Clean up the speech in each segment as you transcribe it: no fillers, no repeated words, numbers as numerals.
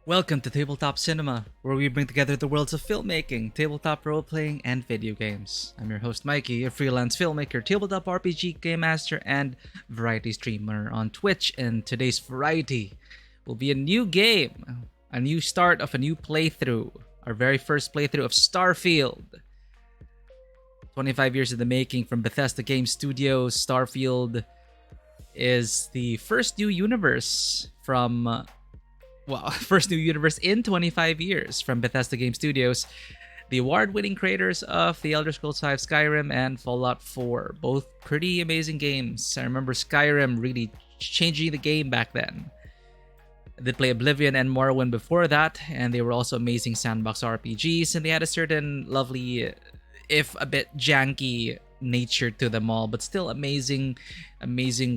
Welcome to Tabletop Cinema, where we bring together the worlds of filmmaking, tabletop role-playing, and video games. I'm your host Mikey, a freelance filmmaker, tabletop RPG game master, and variety streamer on Twitch, and today's variety will be a new game, a new start of a new playthrough, our very first playthrough of Starfield. 25 years in the making from Bethesda Game Studios, Starfield is the first new universe first new universe in 25 years from Bethesda Game Studios, the award-winning creators of The Elder Scrolls V Skyrim and Fallout 4. Both pretty amazing games. I remember Skyrim really changing the game back then. I did play Oblivion and Morrowind before that, and they were also amazing sandbox RPGs, and they had a certain lovely, if a bit janky, nature to them all, but still amazing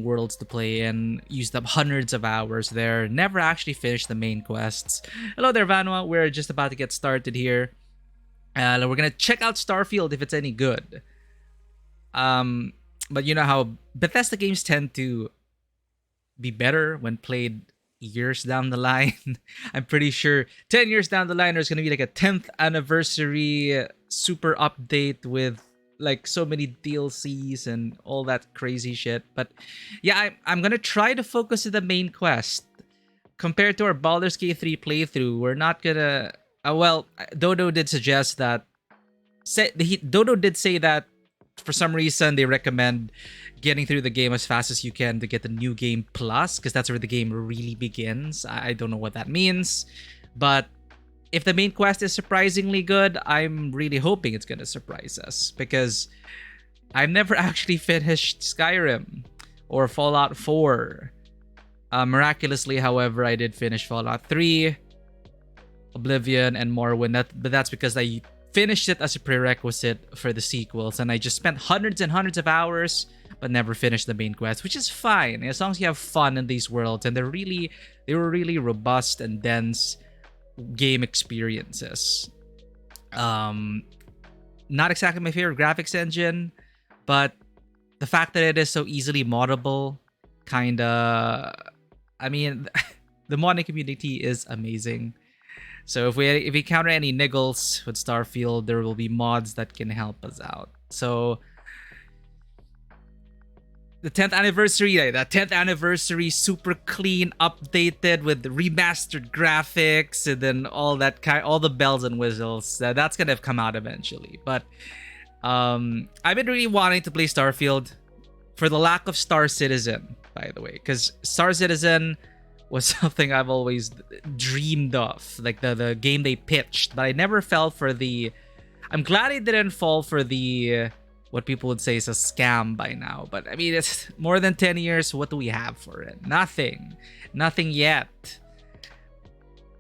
worlds to play, and used up hundreds of hours there. Never actually finished the main quests. Hello there, Vanwa. We're just about to get started here. We're gonna check out Starfield if it's any good. But you know how Bethesda games tend to be better when played years down the line. I'm pretty sure 10 years down the line there's gonna be like a 10th anniversary super update with like so many DLCs and all that crazy shit. But yeah, I'm gonna try to focus on the main quest. Compared to our Baldur's Gate 3 playthrough, we're not gonna... Dodo did suggest that... Dodo did say that for some reason they recommend getting through the game as fast as you can to get the New Game Plus, because that's where the game really begins. I don't know what that means, but if the main quest is surprisingly good, I'm really hoping it's gonna surprise us, because I've never actually finished Skyrim or Fallout 4. Miraculously, however, I did finish Fallout 3, Oblivion, and Morrowind. But that's because I finished it as a prerequisite for the sequels, and I just spent hundreds and hundreds of hours but never finished the main quest, which is fine as long as you have fun in these worlds, and they were really robust and dense game experiences. Not exactly my favorite graphics engine, but the fact that it is so easily moddable, kinda... I mean, the modding community is amazing. So if we encounter any niggles with Starfield, there will be mods that can help us out. So the 10th anniversary, super clean, updated with remastered graphics, and then all the bells and whistles. That's gonna come out eventually. But I've been really wanting to play Starfield for the lack of Star Citizen, by the way, because Star Citizen was something I've always dreamed of, like the game they pitched, but I never fell for the... I'm glad I didn't fall for the... what people would say is a scam by now. But I mean, it's more than 10 years. What do we have for it? Nothing yet.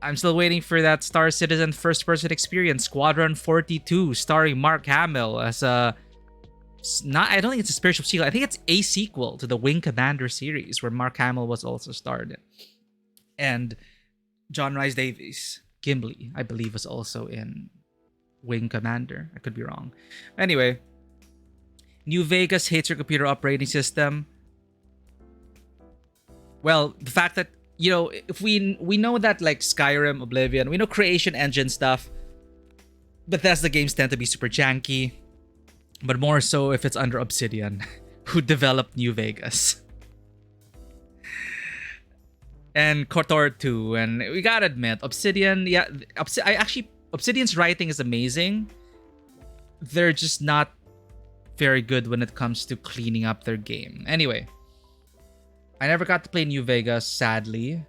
I'm still waiting for that Star Citizen first-person experience, Squadron 42, starring Mark Hamill as a... I don't think it's a spiritual sequel. I think it's a sequel to the Wing Commander series, where Mark Hamill was also starred in. And John Rhys Davies, Gimli, I believe, was also in Wing Commander. I could be wrong. Anyway, New Vegas hates your computer operating system. Well, the fact that, you know, if we know that, like Skyrim, Oblivion, we know creation engine stuff, Bethesda games tend to be super janky, but more so if it's under Obsidian, who developed New Vegas and KOTOR 2. And we gotta admit, Obsidian, Obsidian's writing is amazing. They're just not very good when it comes to cleaning up their game. Anyway, I never got to play New Vegas, sadly.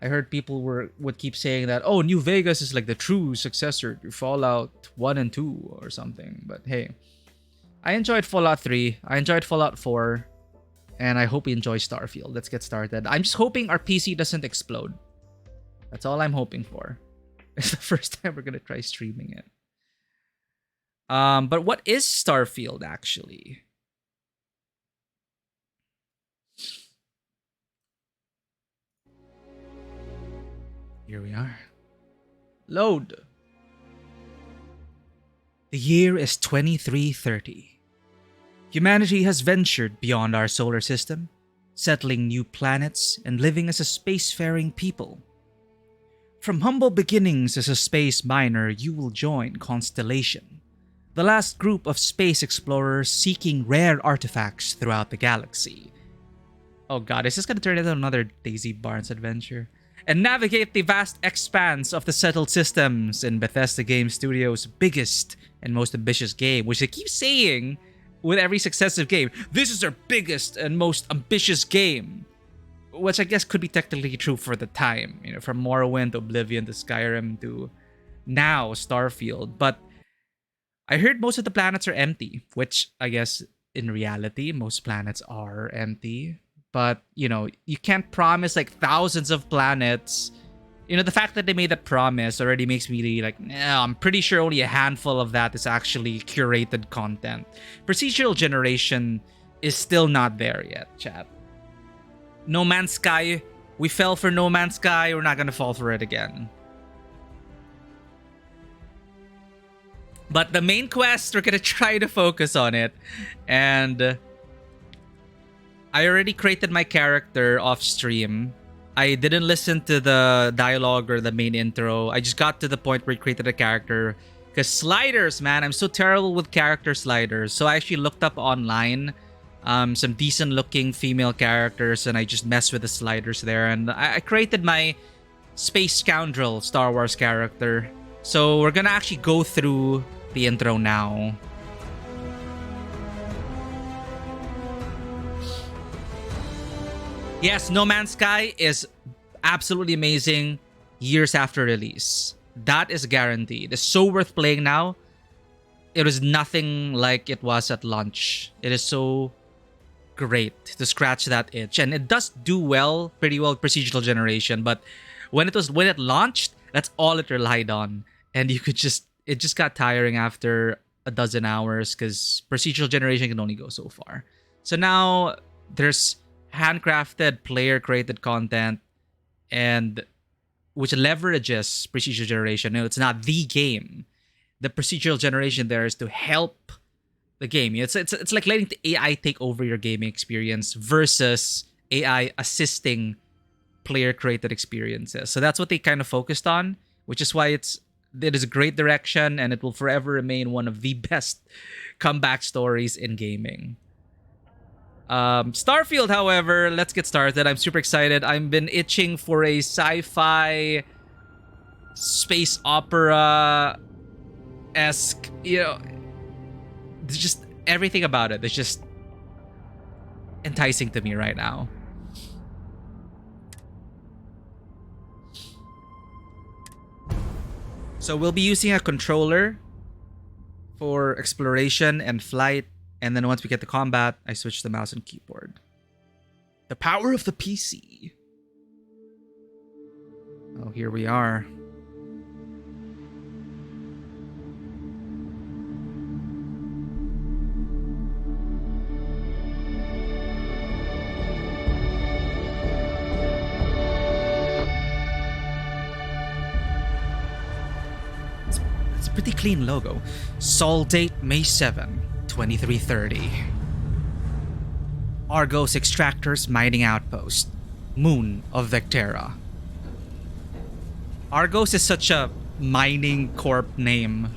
I heard people would keep saying that, oh, New Vegas is like the true successor to Fallout 1 and 2 or something. But hey, I enjoyed Fallout 3. I enjoyed Fallout 4. And I hope we enjoy Starfield. Let's get started. I'm just hoping our PC doesn't explode. That's all I'm hoping for. It's the first time we're going to try streaming it. But what is Starfield, actually? Here we are. Load. The year is 2330. Humanity has ventured beyond our solar system, settling new planets and living as a spacefaring people. From humble beginnings as a space miner, you will join Constellation, the last group of space explorers seeking rare artifacts throughout the galaxy. Oh god, is this gonna turn into another Daisy Barnes adventure? And navigate the vast expanse of the settled systems in Bethesda Game Studios' biggest and most ambitious game, which they keep saying with every successive game. This is their biggest and most ambitious game. Which I guess could be technically true for the time. You know, from Morrowind to Oblivion to Skyrim to now Starfield. But I heard most of the planets are empty, which I guess in reality, most planets are empty. But, you know, you can't promise like thousands of planets. You know, the fact that they made that promise already makes me really like, nah, I'm pretty sure only a handful of that is actually curated content. Procedural generation is still not there yet, chat. No Man's Sky, we fell for No Man's Sky, we're not gonna fall for it again. But the main quest, we're gonna try to focus on it. And I already created my character off stream. I didn't listen to the dialogue or the main intro. I just got to the point where I created a character. Because sliders, man, I'm so terrible with character sliders. So I actually looked up online some decent looking female characters and I just messed with the sliders there. And I created my Space Scoundrel Star Wars character. So we're gonna actually go through the intro now. Yes, No Man's Sky is absolutely amazing years after release. That is guaranteed. It's so worth playing now. It was nothing like it was at launch. It is so great to scratch that itch. And it does do well, pretty well, procedural generation. But when it launched, that's all it relied on. And it just got tiring after a dozen hours because procedural generation can only go so far. So now there's handcrafted player-created content and which leverages procedural generation. No, it's not the game. The procedural generation there is to help the game. It's like letting the AI take over your gaming experience versus AI assisting player-created experiences. So that's what they kind of focused on, which is why it is a great direction and it will forever remain one of the best comeback stories in gaming. Starfield, however, let's get started. I'm super excited. I've been itching for a sci-fi space opera-esque, you know, just everything about it is just enticing to me right now. So we'll be using a controller for exploration and flight. And then once we get to combat, I switch to the mouse and keyboard. The power of the PC. Oh, here we are. It's a pretty clean logo. Sol date May 7. 2330. Argos Extractors Mining Outpost. Moon of Vectera. Argos is such a mining corp name.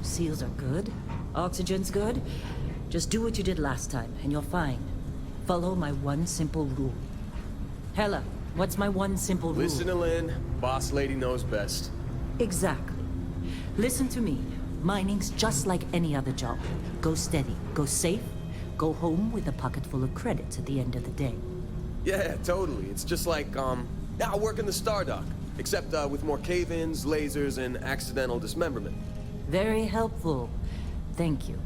Seals are good. Oxygen's good. Just do what you did last time and you're fine. Follow my one simple rule. Hella, what's my one simple rule? Listen to Lynn. Boss lady knows best. Exactly. Listen to me. Mining's just like any other job. Go steady, go safe, go home with a pocket full of credits at the end of the day. Yeah, totally. It's just like, now work in the Stardock. Except, with more cave-ins, lasers, and accidental dismemberment. Very helpful. Thank you.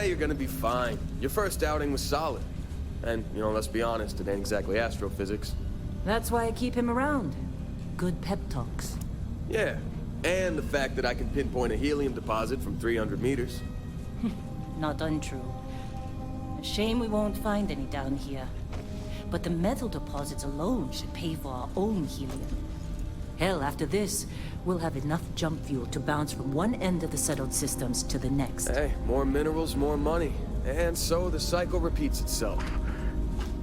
You're gonna be fine. Your first outing was solid. And, you know, let's be honest, it ain't exactly astrophysics. That's why I keep him around. Good pep talks. Yeah, and the fact that I can pinpoint a helium deposit from 300 meters. Not untrue. A shame we won't find any down here. But the metal deposits alone should pay for our own helium. Hell, after this, we'll have enough jump fuel to bounce from one end of the settled systems to the next. Hey, more minerals, more money. And so the cycle repeats itself.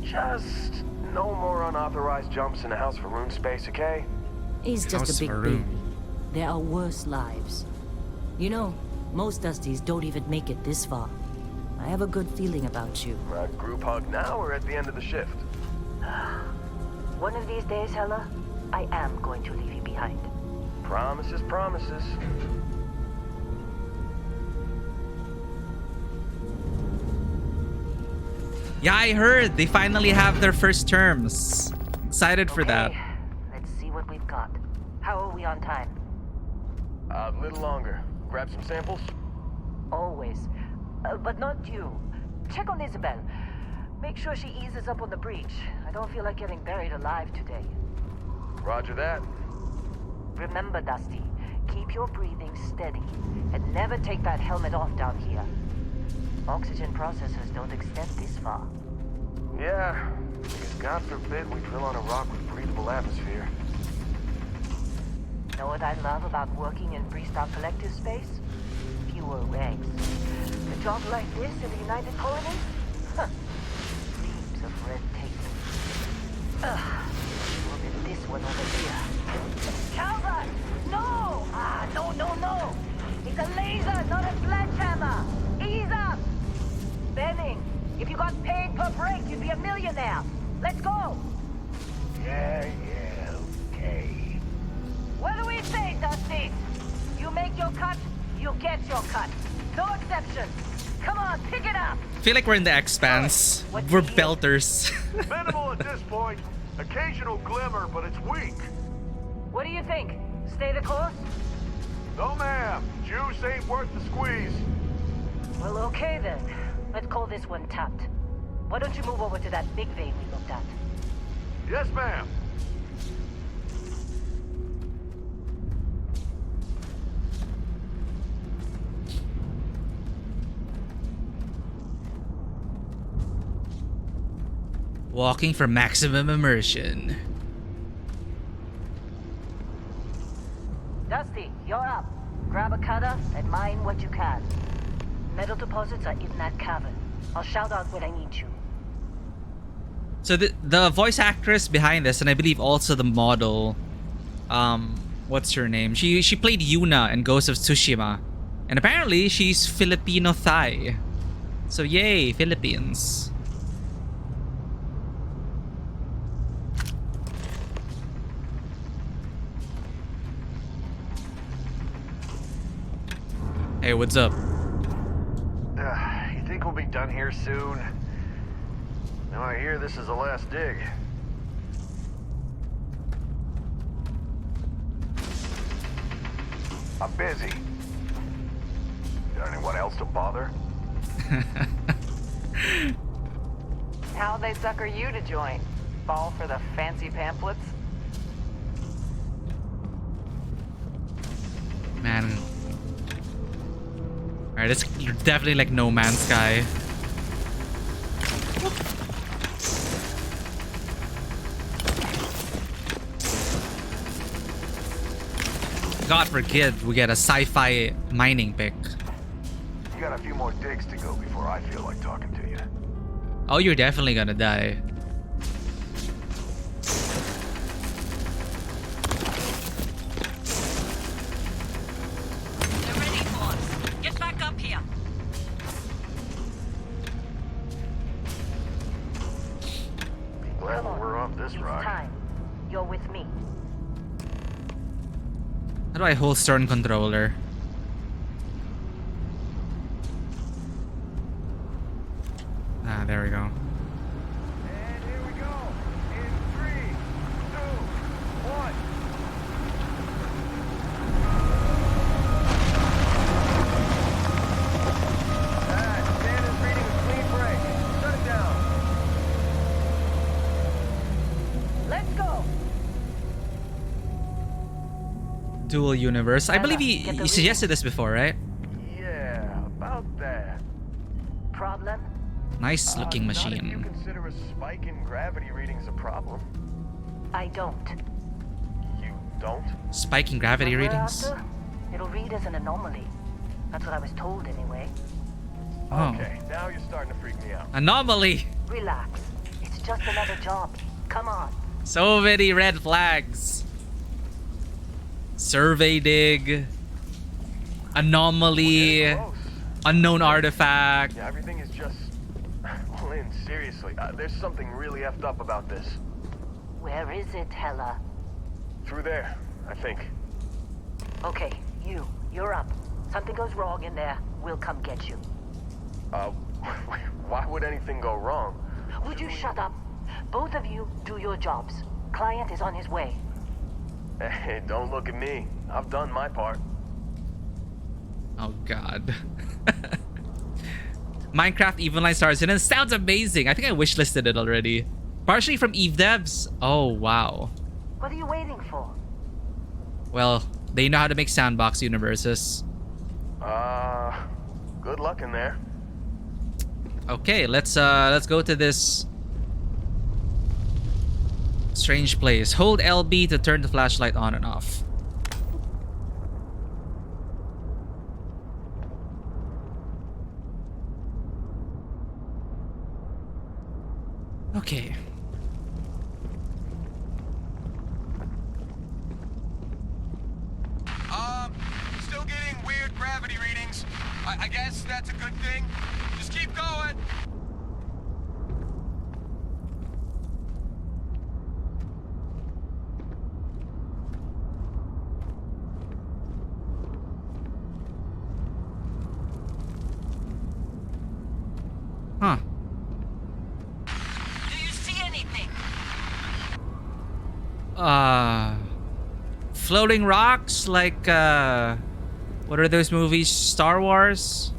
Just no more unauthorized jumps in the house for room space, okay? He's just House a big Maroon. baby. There are worse lives. You know, most Dusties don't even make it this far. I have a good feeling about you. A group hug now or at the end of the shift? One of these days, Hella, I am going to leave you behind. Promises, promises. Yeah, I heard they finally have their first terms. Excited for that. Let's see what we've got. How are we on time? A little longer. Grab some samples? Always. But not you. Check on Isabel. Make sure she eases up on the breach. I don't feel like getting buried alive today. Roger that. Remember, Dusty, keep your breathing steady and never take that helmet off down here. Oxygen processors don't extend this far. Yeah, because God forbid we drill on a rock with breathable atmosphere. Know what I love about working in Freestyle Collective space? Fewer ranks. A job like this in the United Colonies? Huh. Heaps of red tape. Look at this one over here. Calvert! No! No! It's a laser, not a sledgehammer! Ease up! Benning, if you got paid per break, you'd be a millionaire. Let's go! Yeah, okay. What do we say, Dusty? You make your cut, you get your cut. No exceptions. Come on, pick it up. I feel like we're in the Expanse. What's We're the deal? belters. Minimal at this point. Occasional glimmer, but it's weak. What do you think? Stay the course? No, ma'am. Juice ain't worth the squeeze. Well, okay then. Let's call this one tapped. Why don't you move over to that big vein we looked at? Yes, ma'am. Walking for maximum immersion. Dusty, you're up. Grab a cutter and mine what you can. Metal deposits are in that cavern. I'll shout out when I need you. So the voice actress behind this, and I believe also the model, what's her name? She played Yuna in Ghost of Tsushima, and apparently she's Filipino Thai. So yay, Philippines! Hey, what's up? You think we'll be done here soon? Now I hear this is the last dig. I'm busy. Got anyone else to bother? How'd they sucker you to join? Fall for the fancy pamphlets? Man. Alright, it's definitely like No Man's Sky. God forbid we get a sci-fi mining pick. You got a few more digs to go before I feel like talking to you. Oh, you're definitely gonna die. They're ready for us. Get back up here. Glad we're off this It's rock. time. You're with me. How do I hold stern controller? Ah, there we go. And here we go. In 3, 2, 1. Standard's reading a clean break. Shut it down. Let's go. Dual universe. I believe Get the he reading. suggested this before, right? Yeah, about that. Problem? Nice looking Not if you machine. consider a spike in gravity readings a problem. I don't. You don't? Spiking gravity What we're readings. after, it'll read as an anomaly. That's what I was told anyway. Oh. Okay, now you're starting to freak me out. Anomaly. Relax. It's just another job. Come on. So many red flags. Survey dig. Anomaly. We're getting close. Unknown artifact. Yeah, everything is just... Lynn, seriously, there's something really effed up about this. Where is it, Hella? Through there, I think. Okay, you're up. Something goes wrong in there, we'll come get you. Why would anything go wrong? Would you shut up? Both of you do your jobs. Client is on his way. Hey, don't look at me. I've done my part. Oh god. Minecraft Evenline Stars and it sounds amazing. I think I wishlisted it already. Partially from Eve Devs. Oh wow. What are you waiting for? Well, they know how to make sandbox universes. Good luck in there. Okay, let's go to this strange place. Hold LB to turn the flashlight on and off. Okay. Still getting weird gravity readings. I guess that's a good thing. Just keep going. Huh. Do you see anything? Floating rocks like what are those movies? Star Wars?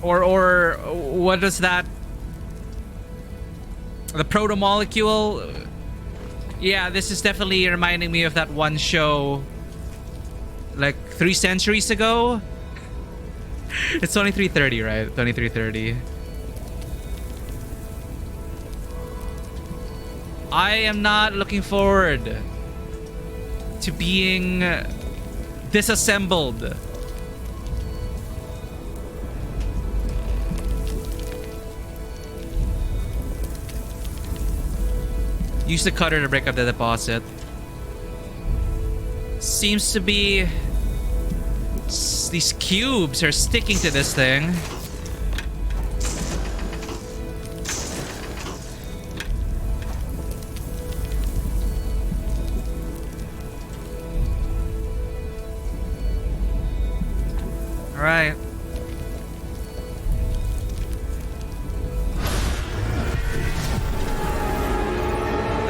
Or what is that? The proto molecule? Yeah, this is definitely reminding me of that one show like 3 centuries ago. It's 2330, right? 2330. I am not looking forward to being disassembled. Use the cutter to break up the deposit. Seems to be these cubes are sticking to this thing. All right.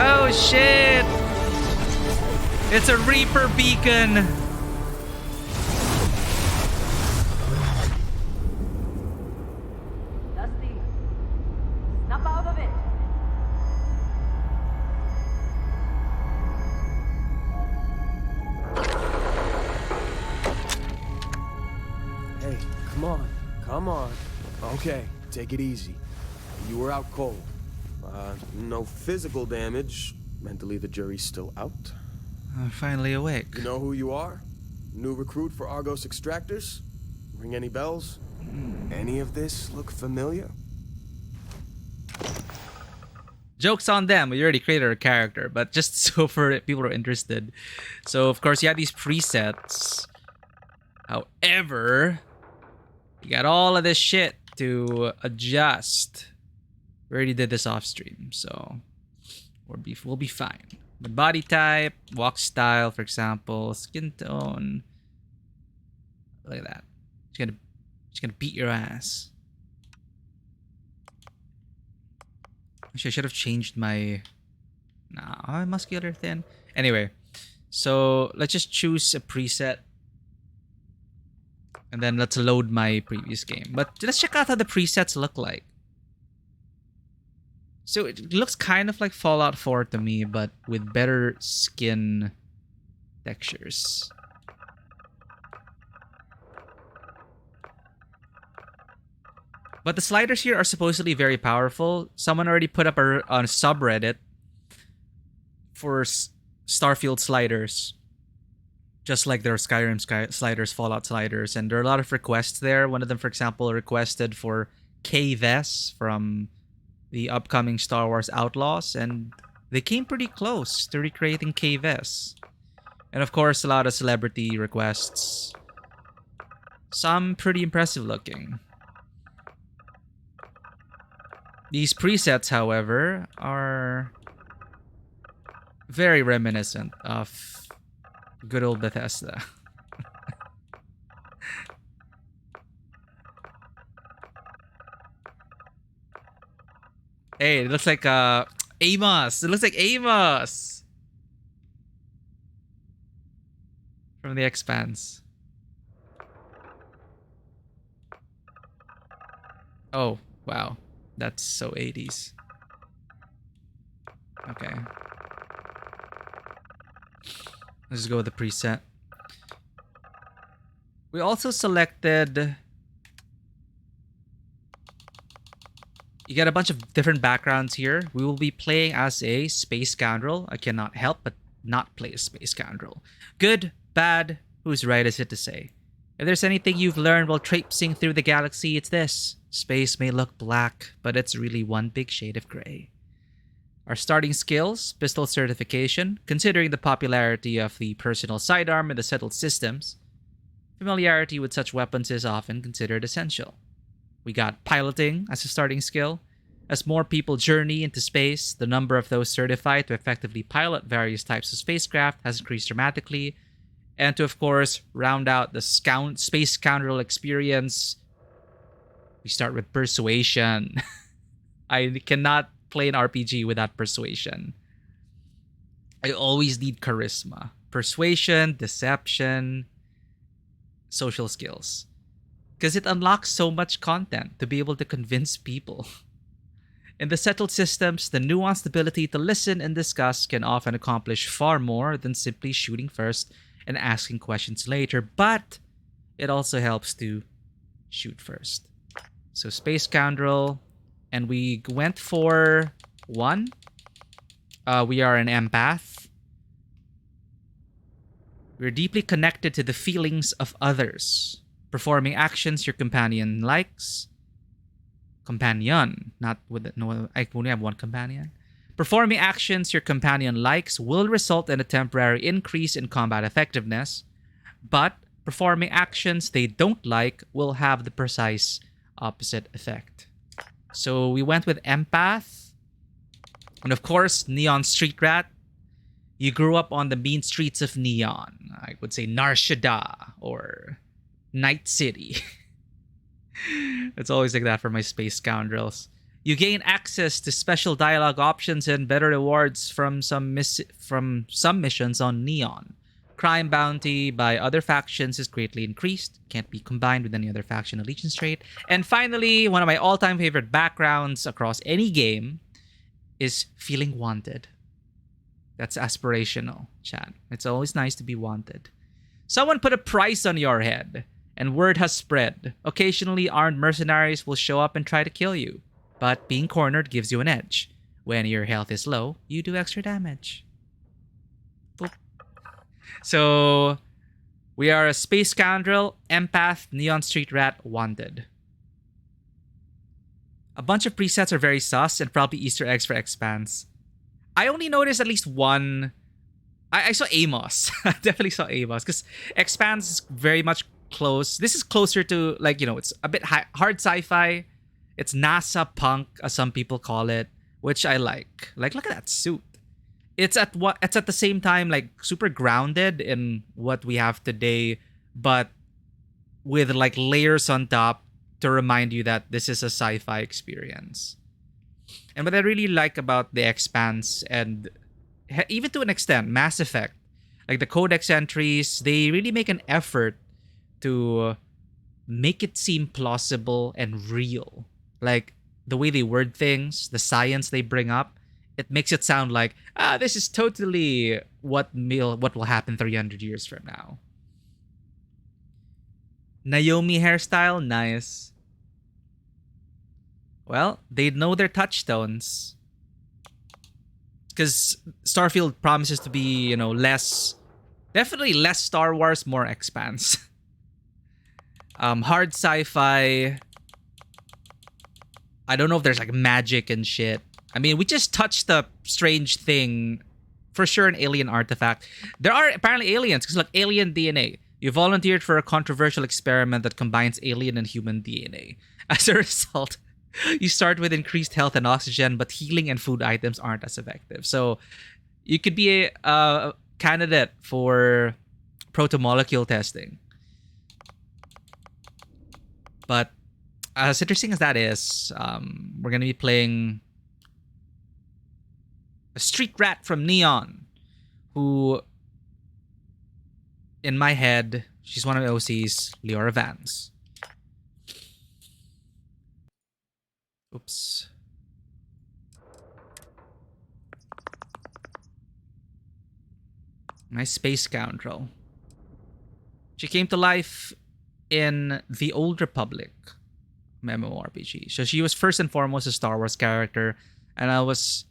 Oh shit! It's a Reaper beacon. Dusty, snap out of it. Hey, come on. Come on. Okay, take it easy. You were out cold. No physical damage. Mentally, the jury's still out. I'm finally awake. You know who you are? New recruit for Argos Extractors? Ring any bells? Any of this look familiar? Joke's on them. We already created our character, but just so for people who are interested. So, of course, you have these presets. However, you got all of this shit to adjust. We already did this off stream, so we'll be fine. The body type, walk style, for example, skin tone. Look at that. She's gonna beat your ass. Actually, I should have changed my... Nah, muscular thin. Anyway, so let's just choose a preset. And then let's load my previous game. But let's check out how the presets look like. So it looks kind of like Fallout 4 to me, but with better skin textures. But the sliders here are supposedly very powerful. Someone already put up on a subreddit for Starfield sliders. just like there are Skyrim sliders, Fallout sliders, and there are a lot of requests there. One of them, for example, requested for K-Ves from the upcoming Star Wars Outlaws, and they came pretty close to recreating K-Ves. And of course, a lot of celebrity requests. Some pretty impressive looking. These presets, however, are very reminiscent of good old Bethesda. Hey, it looks like Amos. It looks like Amos from The Expanse. Oh, wow. That's so 80s. Okay. Let's just go with the preset. We also selected... You get a bunch of different backgrounds here. We will be playing as a space scoundrel. I cannot help but not play a space scoundrel. Good, bad, whose right is it to say? If there's anything you've learned while traipsing through the galaxy, it's this. Space may look black, but it's really one big shade of gray. Our starting skills, pistol certification. Considering the popularity of the personal sidearm in the settled systems, familiarity with such weapons is often considered essential. We got piloting as a starting skill. As more people journey into space, the number of those certified to effectively pilot various types of spacecraft has increased dramatically. And to, of course, round out the space scoundrel experience, we start with persuasion. I cannot play an RPG without persuasion. I always need charisma. Persuasion, deception, social skills. Because it unlocks so much content to be able to convince people. In the settled systems, the nuanced ability to listen and discuss can often accomplish far more than simply shooting first and asking questions later, but it also helps to shoot first. So Space Scoundrel, and we went for one. We are an empath. We're deeply connected to the feelings of others. Performing actions your companion likes. Companion, not with no. I only have one companion. Performing actions your companion likes will result in a temporary increase in combat effectiveness, but performing actions they don't like will have the precise opposite effect. So we went with empath, and of course, Neon Street Rat. You grew up on the mean streets of Neon. I would say Nar Shaddaa or Night City. It's always like that for my space scoundrels. You gain access to special dialogue options and better rewards from some missions on Neon. Crime bounty by other factions is greatly increased. Can't be combined with any other faction allegiance trait. And finally, one of my all-time favorite backgrounds across any game is feeling wanted. That's aspirational, chat. It's always nice to be wanted. Someone put a price on your head, and word has spread. Occasionally, armed mercenaries will show up and try to kill you, but being cornered gives you an edge. When your health is low, you do extra damage. Boop. So, we are a space scoundrel, empath, Neon Street Rat, wanted. A bunch of presets are very sus and probably Easter eggs for Expanse. I only noticed at least one. I saw Amos. I definitely saw Amos because Expanse is very much close. This is closer to, like, you know, it's a bit hard sci-fi. It's NASA punk, as some people call it, which I like. Like, look at that suit. It's at the same time like super grounded in what we have today, but with like layers on top to remind you that this is a sci-fi experience. And what I really like about The Expanse, and even to an extent, Mass Effect, like the codex entries, they really make an effort to make it seem plausible and real. Like the way they word things, the science they bring up, it makes it sound like, this is totally what will happen 300 years from now. Naomi hairstyle, nice. Well, they know their touchstones. Because Starfield promises to be, less Definitely less Star Wars, more Expanse. Hard sci-fi. I don't know if there's like magic and shit. I mean, we just touched the strange thing. For sure, an alien artifact. There are apparently aliens, because like alien DNA. You volunteered for a controversial experiment that combines alien and human DNA. As a result, you start with increased health and oxygen, but healing and food items aren't as effective. So you could be a candidate for protomolecule testing. But as interesting as that is, we're going to be playing a street rat from Neon, who, in my head, she's one of the OCs, Leora Vance. Oops. Nice space scoundrel. She came to life in the Old Republic MMORPG. So she was first and foremost a Star Wars character, and I was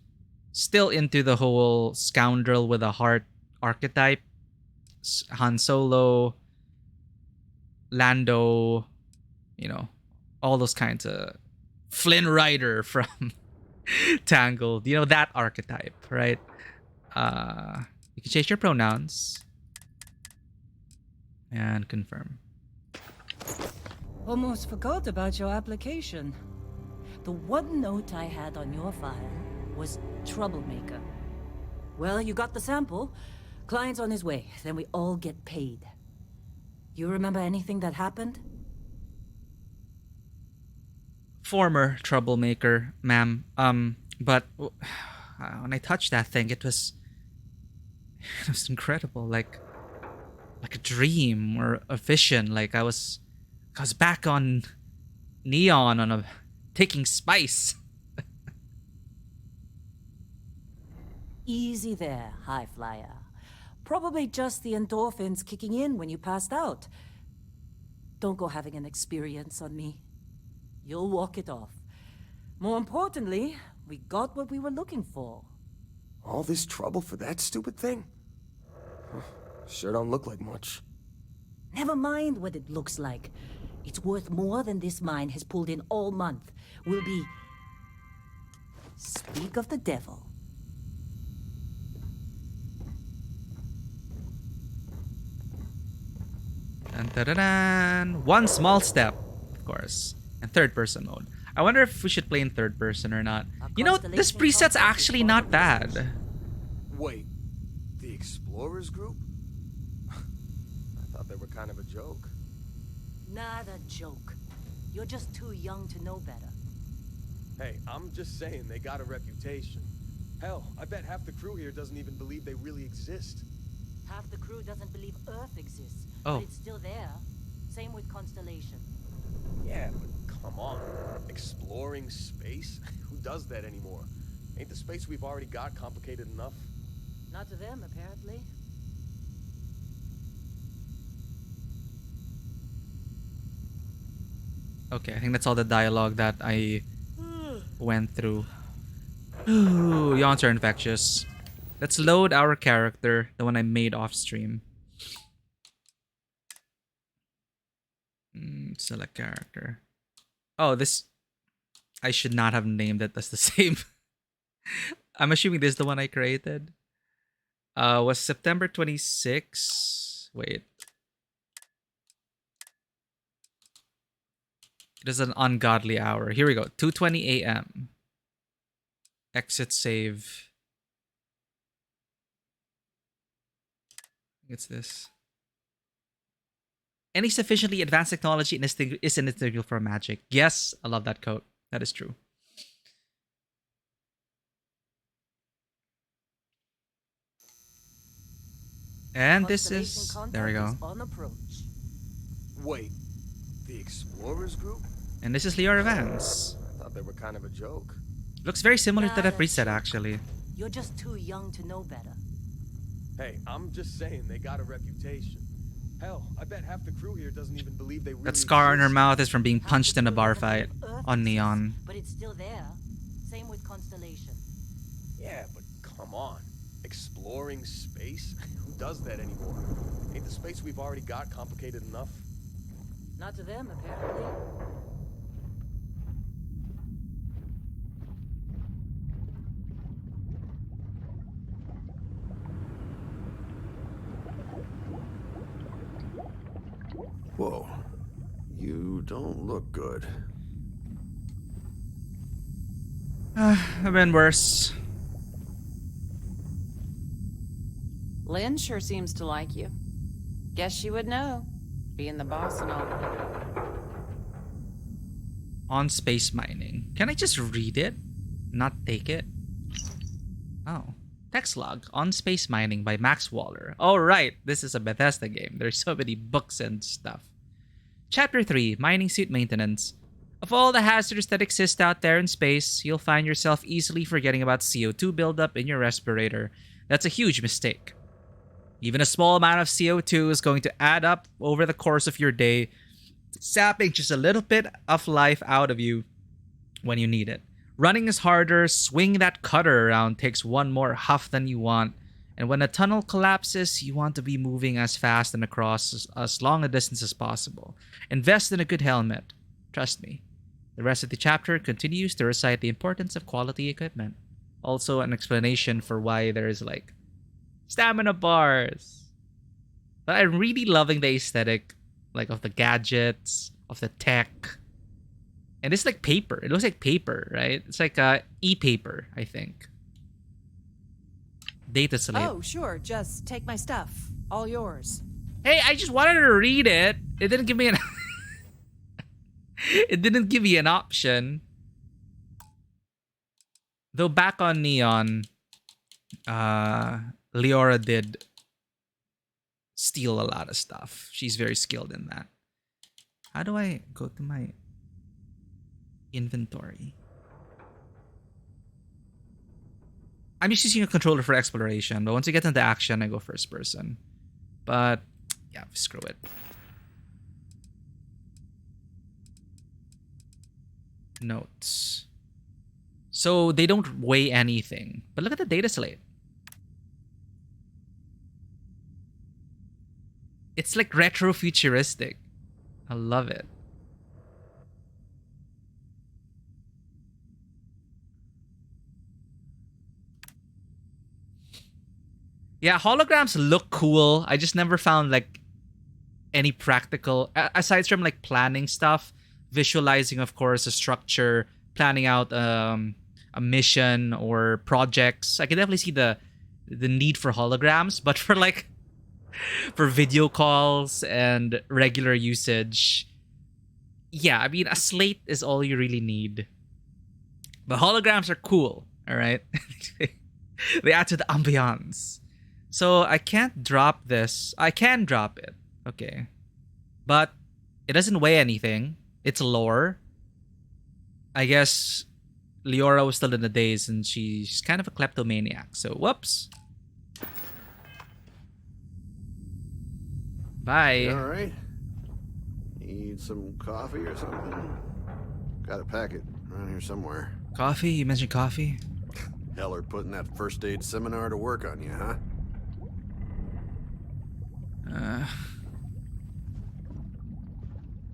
still into the whole scoundrel with a heart archetype. Han Solo, Lando, you know, all those kinds of Flynn Rider from Tangled, you know, that archetype, right? You can change your pronouns and confirm. Almost forgot about your application. The one note I had on your file was troublemaker. Well, you got the sample. Client's on his way, then we all get paid. You remember anything that happened? Former troublemaker, ma'am. But when I touched that thing, it was incredible, like a dream or a vision. Like I was back on Neon on a taking spice. Easy there, high flyer. Probably just the endorphins kicking in when you passed out. Don't go having an experience on me. You'll walk it off. More importantly, we got what we were looking for. All this trouble for that stupid thing? Sure don't look like much. Never mind what it looks like. It's worth more than this mine has pulled in all month. We'll be... Speak of the devil. Dun, dun, dun, dun. One small step, of course, and third person mode. I wonder if we should play in third person or not. You know, this preset's actually not bad. Wait, the Explorers group? I thought they were kind of a joke. Not a joke. You're just too young to know better. Hey, I'm just saying they got a reputation. Hell, I bet half the crew here doesn't even believe they really exist. Half the crew doesn't believe Earth exists, Oh. but it's still there. Same with Constellation. Yeah, but come on. Exploring space? Who does that anymore? Ain't the space we've already got complicated enough? Not to them, apparently. Okay, I think that's all the dialogue that I went through. Ooh, yawns are infectious. Let's load our character, the one I made off stream. Select character. Oh, this... I should not have named it as the same. I'm assuming this is the one I created. Was September 26. Wait. It is an ungodly hour. Here we go. 2:20 a.m. Exit save. It's this. Any sufficiently advanced technology is integral for magic. Yes, I love that quote. That is true. And this is... There we go. On approach. Wait, the Explorers group? And this is Leora Vance. I thought they were kind of a joke. Looks very similar to that preset, actually. You're just too young to know better. Hey, I'm just saying they got a reputation. Hell, I bet half the crew here doesn't even believe they really That scar on her exist. mouth is from being Half punched the in a crew bar doesn't fight believe Earth on exists, Neon. But it's still there. Same with Constellation. Yeah, but come on. Exploring space? Who does that anymore? Ain't the space we've already got complicated enough? Not to them, apparently. Whoa. You don't look good. I've been worse. Lynn sure seems to like you. Guess she would know, being the boss and all. On space mining. Can I just read it? Not take it? Oh. Text log. On space mining by Max Waller. Oh, right. This is a Bethesda game. There's so many books and stuff. Chapter 3. Mining suit maintenance. Of all the hazards that exist out there in space, you'll find yourself easily forgetting about CO2 buildup in your respirator. That's a huge mistake. Even a small amount of CO2 is going to add up over the course of your day, sapping just a little bit of life out of you when you need it. Running is harder, swinging that cutter around takes one more huff than you want, and when a tunnel collapses, you want to be moving as fast and across as long a distance as possible. Invest in a good helmet. Trust me. The rest of the chapter continues to recite the importance of quality equipment. Also an explanation for why there's like stamina bars. But I'm really loving the aesthetic, like of the gadgets, of the tech. And it's like paper. It looks like paper, right? It's like e-paper, I think. Data slate. Oh, sure. Just take my stuff. All yours. Hey, I just wanted to read it. It didn't give me an it didn't give me an option. Though back on Neon, Leora did steal a lot of stuff. She's very skilled in that. How do I go to my inventory? I'm just using a controller for exploration, but once I get into action, I go first person. But yeah, screw it. Notes. So they don't weigh anything. But look at the data slate. It's like retro futuristic. I love it. Yeah, holograms look cool. I just never found like any practical, aside from like planning stuff, visualizing, of course, a structure, planning out a mission or projects. I can definitely see the need for holograms, but for like for video calls and regular usage, yeah, I mean a slate is all you really need. But holograms are cool, all right? They add to the ambiance. So I can't drop this. I can drop it. Okay. But it doesn't weigh anything. It's lore. I guess Leora was still in the days and she's kind of a kleptomaniac. So whoops. Bye. You all right? Need some coffee or something? Got a packet around here somewhere. Coffee? You mentioned coffee? Heller putting that first aid seminar to work on you, huh?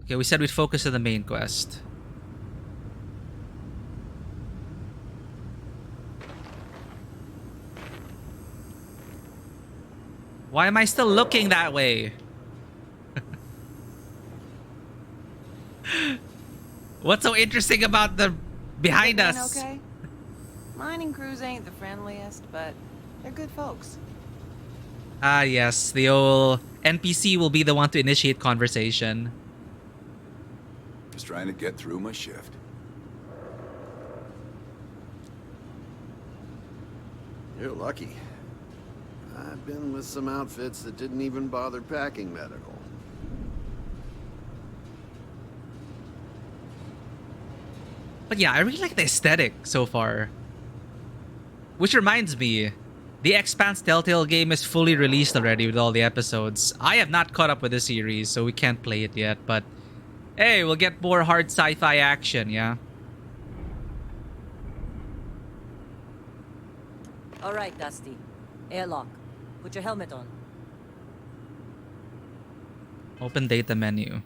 Okay, we said we'd focus on the main quest. Why am I still looking that way? What's so interesting about the behind Everything us? okay? Mining crews ain't the friendliest, but they're good folks. Ah, yes, the old NPC will be the one to initiate conversation. Just trying to get through my shift. You're lucky. I've been with some outfits that didn't even bother packing medical. But yeah, I really like the aesthetic so far. Which reminds me, the Expanse Telltale game is fully released already with all the episodes. I have not caught up with the series, so we can't play it yet, but hey, we'll get more hard sci-fi action, yeah? All right, Dusty. Airlock. Put your helmet on. Open data menu.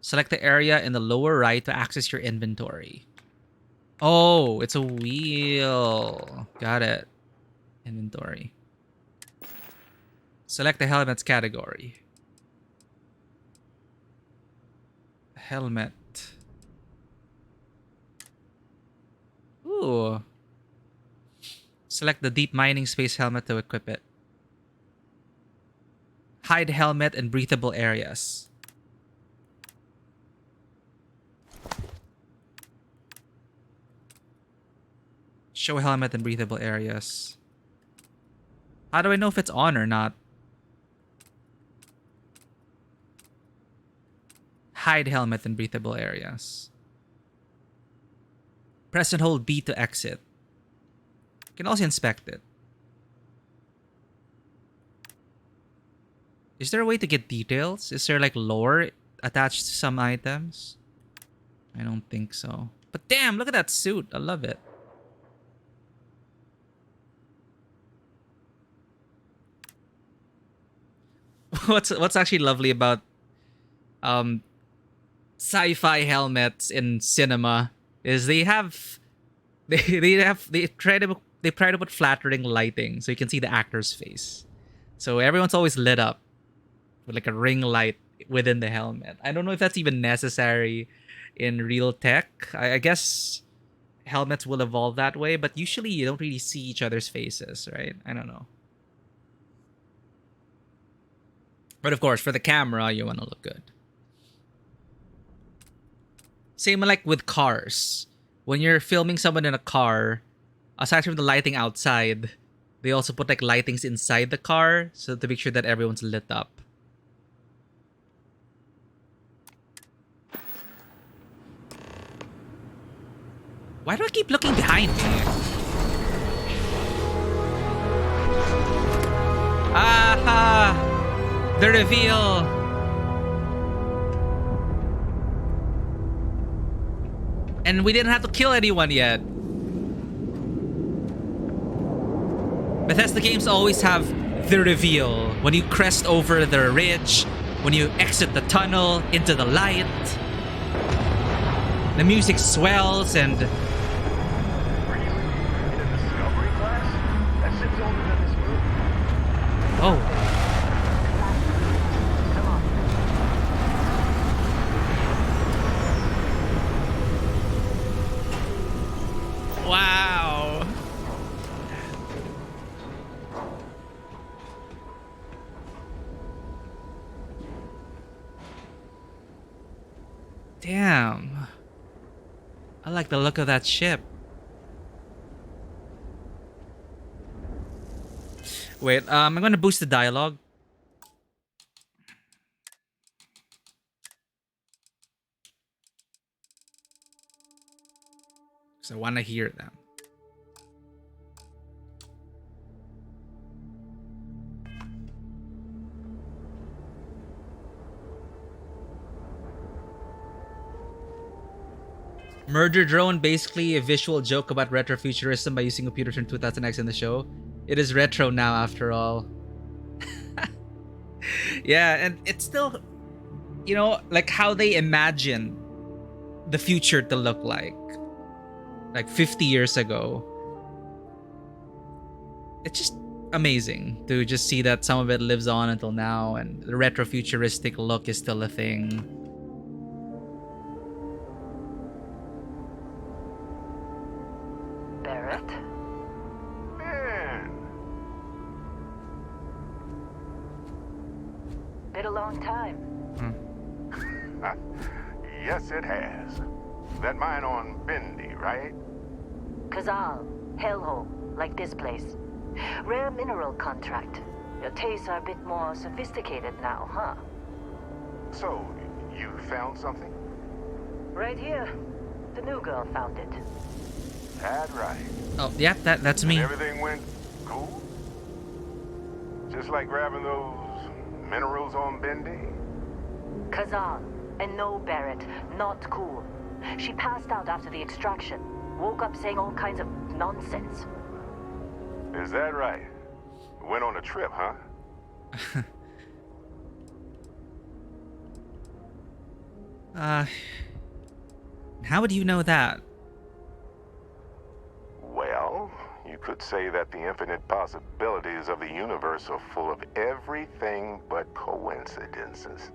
Select the area in the lower right to access your inventory. Oh, it's a wheel. Got it. Inventory. Select the helmet's category. Helmet. Ooh. Select the deep mining space helmet to equip it. Hide helmet in breathable areas. Show helmet in breathable areas. How do I know if it's on or not? Hide helmet in breathable areas. Press and hold B to exit. You can also inspect it. Is there a way to get details? Is there like lore attached to some items? I don't think so. But damn, look at that suit. I love it. What's actually lovely about sci-fi helmets in cinema is they try to put flattering lighting so you can see the actor's face. So everyone's always lit up with like a ring light within the helmet. I don't know if that's even necessary in real tech. I guess helmets will evolve that way, but usually you don't really see each other's faces, right? I don't know. But of course, for the camera, you want to look good. Same like with cars. When you're filming someone in a car, aside from the lighting outside, they also put like lightings inside the car so to make sure that everyone's lit up. Why do I keep looking behind me? Aha! The reveal! And we didn't have to kill anyone yet. Bethesda games always have the reveal. When you crest over the ridge, when you exit the tunnel into the light, the music swells and... Were you in a discovery class? That shit's older than this movie. Oh. Wow. Damn. I like the look of that ship. Wait, I'm gonna boost the dialogue. Because I want to hear them. Murder Drone, basically a visual joke about retrofuturism by using computers from 2000X in the show. It is retro now, after all. Yeah, and it's still, you know, like how they imagine the future to look like 50 years ago. It's just amazing to just see that some of it lives on until now, and the retrofuturistic look is still a thing. Barrett? Man. Been a long time. Yes, it has. That mine on Bendy, right? Kazal, hellhole, like this place. Rare mineral contract. Your tastes are a bit more sophisticated now, huh? So, you found something? Right here. The new girl found it. That right. Oh, yeah, that's me. And everything went cool? Just like grabbing those minerals on Bendy? Kazal, and no Barrett, not cool. She passed out after the extraction. Woke up saying all kinds of nonsense. Is that right? Went on a trip, huh? How would you know that? Well, you could say that the infinite possibilities of the universe are full of everything but coincidences.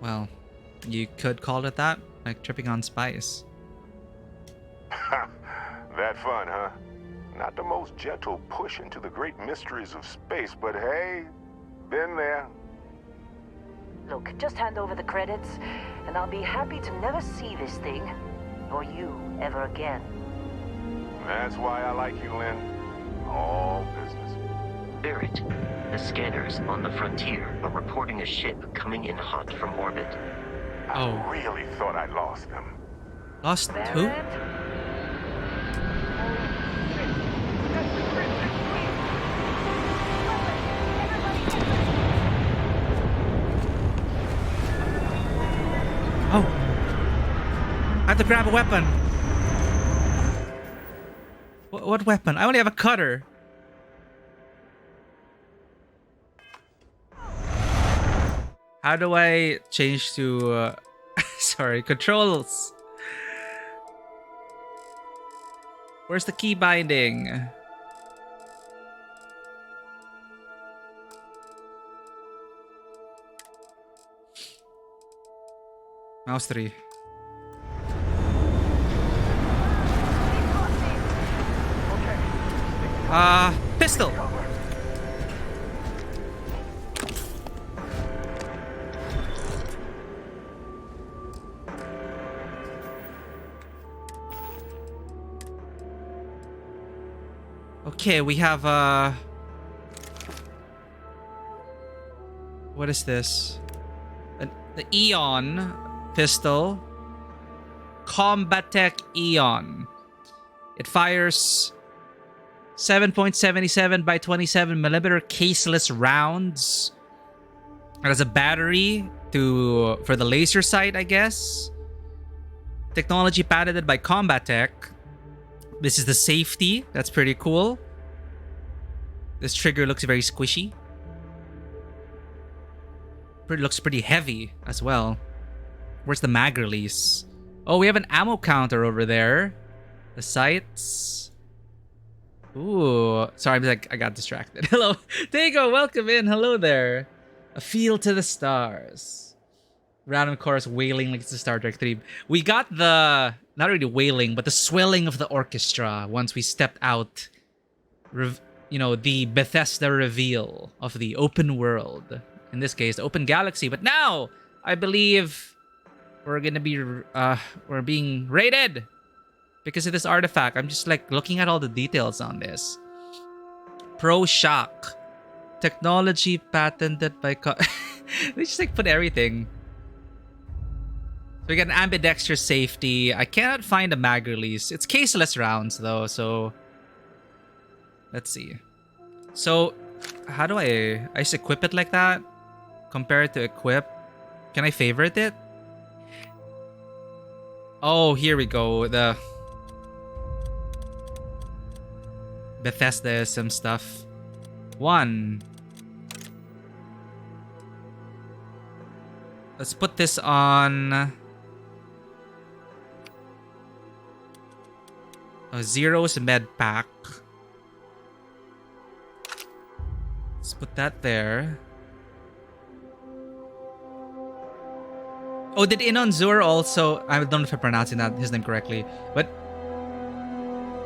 Well, you could call it that, like tripping on spice. That fun, huh? Not the most gentle push into the great mysteries of space, but hey, been there. Look, just hand over the credits, and I'll be happy to never see this thing, or you, ever again. That's why I like you, Lynn. All business. Barrett, the scanners on the frontier are reporting a ship coming in hot from orbit. Oh. I really thought I lost them. Lost who? Oh. I have to grab a weapon. What weapon? I only have a cutter. How do I change to sorry, controls? Where's the key binding? Mouse 3. Pistol. Okay, we have what is this? The Eon pistol. Combat Tech Eon. It fires 7.77 by 27 millimeter caseless rounds. It has a battery for the laser sight, I guess. Technology patented by Combat Tech. This is the safety. That's pretty cool. This trigger looks very squishy. It looks pretty heavy as well. Where's the mag release? Oh, we have an ammo counter over there. The sights. Ooh. Sorry, I got distracted. Hello. Dago, welcome in. Hello there. A feel to the stars. Random chorus wailing like it's a Star Trek theme. We got the, not really wailing, but the swelling of the orchestra once we stepped out. The Bethesda reveal of the open world. In this case, the open galaxy. But now, I believe we're gonna be, we're being raided because of this artifact. I'm just like looking at all the details on this. Pro Shock. Technology patented by... They just like put everything. So we got an ambidextrous safety. I cannot find a mag release. It's caseless rounds though, so... Let's see. So, how do I just equip it like that? Compare it to equip. Can I favorite it? Oh, here we go. The Bethesda some stuff. 1. Let's put this on. 0's med pack. Let's put that there. Oh, did Inon Zur also... I don't know if I'm pronouncing his name correctly. But...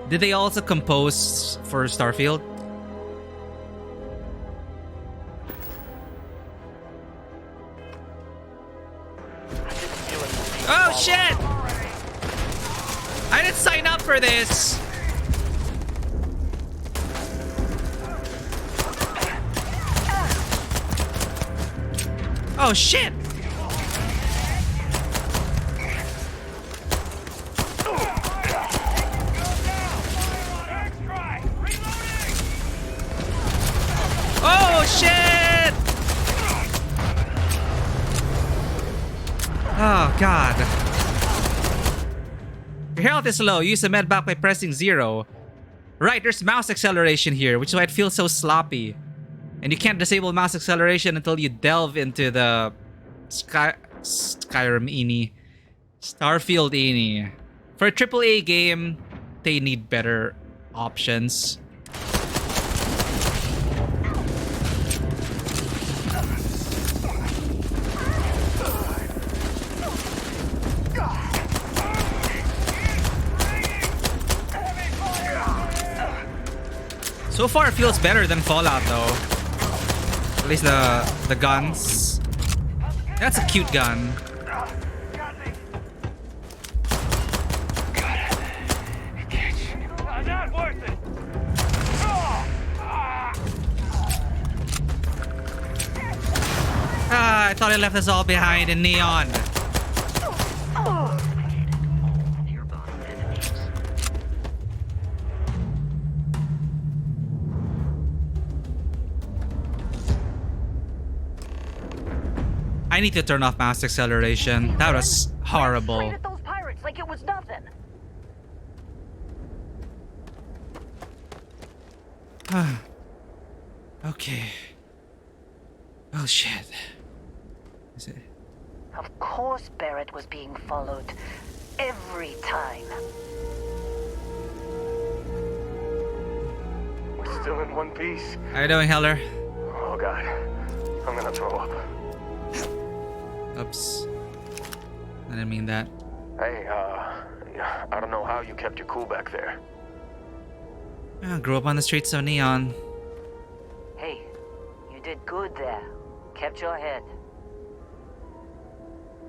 Did they also compose for Starfield? Oh, shit! I didn't sign up for this! Oh, shit! Oh, shit! Oh, God. Your health is low. Use the med pack by pressing 0. Right, there's mouse acceleration here, which is why it feels so sloppy. And you can't disable mouse acceleration until you delve into the Skyrim ini. Starfield ini. For a AAA game, they need better options. So far, it feels better than Fallout, though. At least the guns. That's a cute gun. Ah, I thought I left us all behind in neon. I need to turn off mouse acceleration. That was horrible. Those pirates like it was nothing. Okay. Oh shit. Is it? Of course Barrett was being followed. Every time. We're still in one piece. How you doing, Heller? Oh god. I'm gonna throw up. Oops. I didn't mean that. Hey, I don't know how you kept your cool back there. I grew up on the streets of Neon. Hey, you did good there. Kept your head.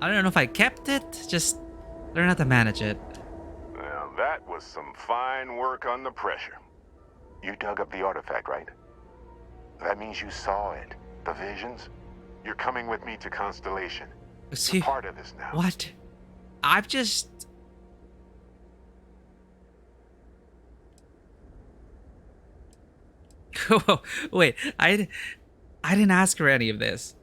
I don't know if I kept it, just learn how to manage it. Well, that was some fine work under pressure. You dug up the artifact, right? That means you saw it. The visions? You're coming with me to Constellation. See, You're part of this now. what? I've just... Wait, I didn't ask her any of this.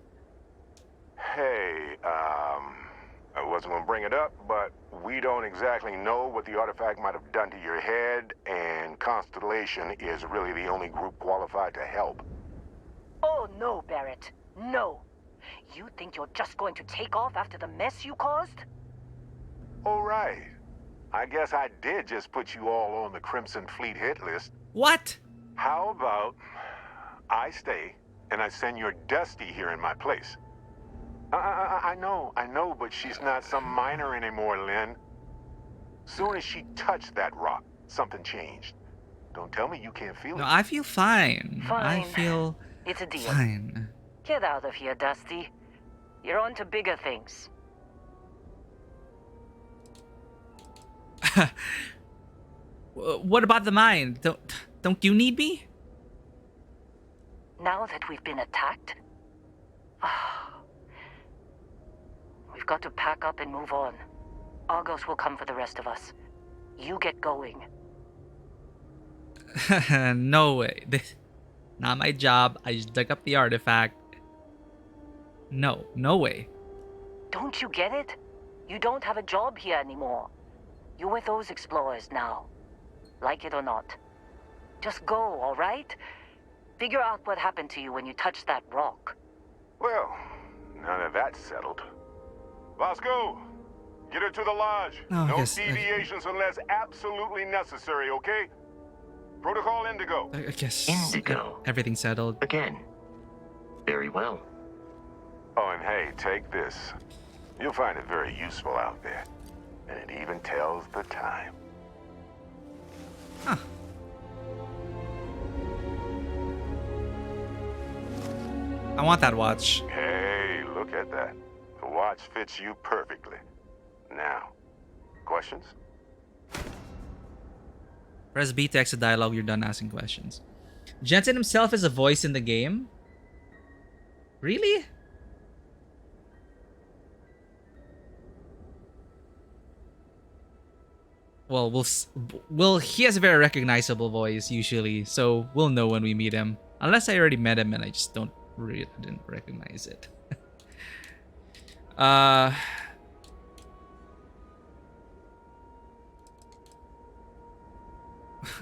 Hey, I wasn't gonna bring it up, but we don't exactly know what the artifact might have done to your head, and Constellation is really the only group qualified to help. Oh no, Barrett. No. You think you're just going to take off after the mess you caused? All right. I guess I did just put you all on the Crimson Fleet hit list. What? How about I stay and I send your Dusty here in my place? I know, but she's not some minor anymore, Lynn. Soon as she touched that rock, something changed. Don't tell me you can't feel No, it. I feel fine. I Fine. feel It's a deal. fine. Get out of here, Dusty. You're on to bigger things. What about the mine? Don't you need me? Now that we've been attacked, we've got to pack up and move on. Argos will come for the rest of us. You get going. No way. This not my job. I just dug up the artifact. No way. Don't you get it? You don't have a job here anymore. You're with those explorers now. Like it or not. Just go, all right? Figure out what happened to you when you touched that rock. Well, now that that's settled. Vasco, get her to the lodge. Oh, No yes, deviations unless absolutely necessary, okay? Protocol Indigo. I guess Indigo. everything's settled. Again. Very well. Oh, and hey, take this. You'll find it very useful out there. And it even tells the time. Huh. I want that watch. Hey, look at that. The watch fits you perfectly. Now, questions? Press B to exit dialogue. You're done asking questions. Jensen himself is a voice in the game? Really? Well, he has a very recognizable voice usually, so we'll know when we meet him. Unless I already met him and I just didn't recognize it.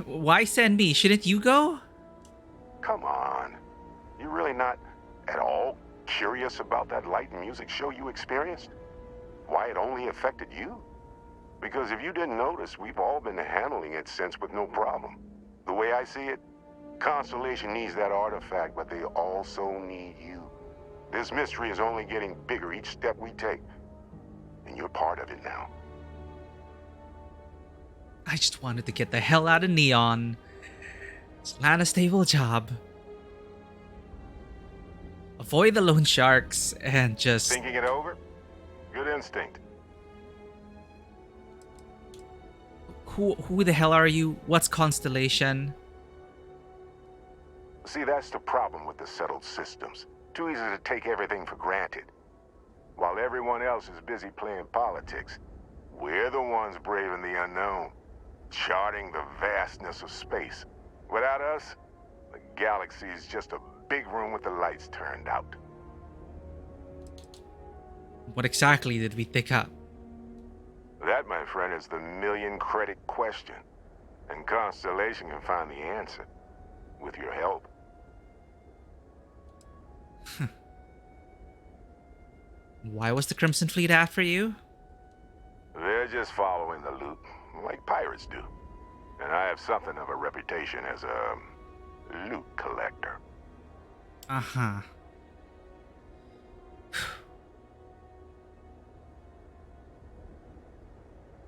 Why send me? Shouldn't you go? Come on. You really not at all curious about that light and music show you experienced? Why it only affected you? Because if you didn't notice, we've all been handling it since with no problem. The way I see it, Constellation needs that artifact, but they also need you. This mystery is only getting bigger each step we take, and you're part of it now. I just wanted to get the hell out of Neon. Just land a stable job. Avoid the loan sharks and just... Thinking it over? Good instinct. Who the hell are you? What's Constellation? See, that's the problem with the settled systems. Too easy to take everything for granted. While everyone else is busy playing politics, we're the ones braving the unknown, charting the vastness of space. Without us, the galaxy is just a big room with the lights turned out. What exactly did we pick up? That, my friend, is the million-credit question. And Constellation can find the answer. With your help. Why was the Crimson Fleet after you? They're just following the loot, like pirates do. And I have something of a reputation as a loot collector. Uh-huh.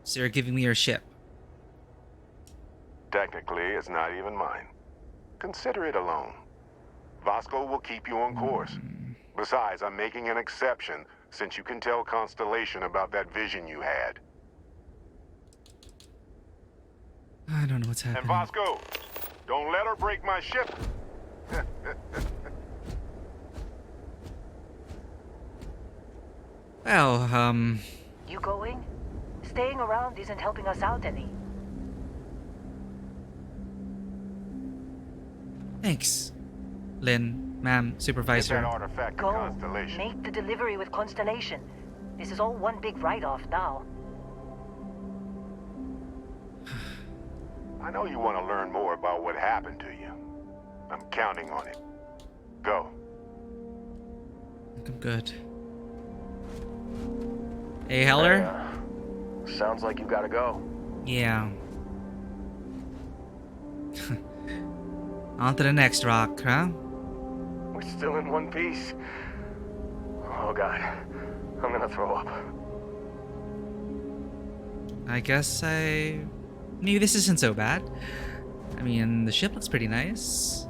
So you're giving me your ship. Technically, it's not even mine. Consider it a loan. Vasco will keep you on course. Besides, I'm making an exception since you can tell Constellation about that vision you had. I don't know what's And happening. Vasco, don't let her break my ship. Well, You going? Staying around isn't helping us out any. thanks. Lynn, ma'am, Get that supervisor. artifact to Go. Constellation. Make the delivery with Constellation. This is all one big write-off now. I know you want to learn more about what happened to you. I'm counting on it. Go. I'm good. Hey, Heller? Sounds like you gotta go. Yeah. On to the next rock, huh? We're still in one piece. Oh god, I'm gonna throw up. I guess maybe this isn't so bad. I mean, the ship looks pretty nice.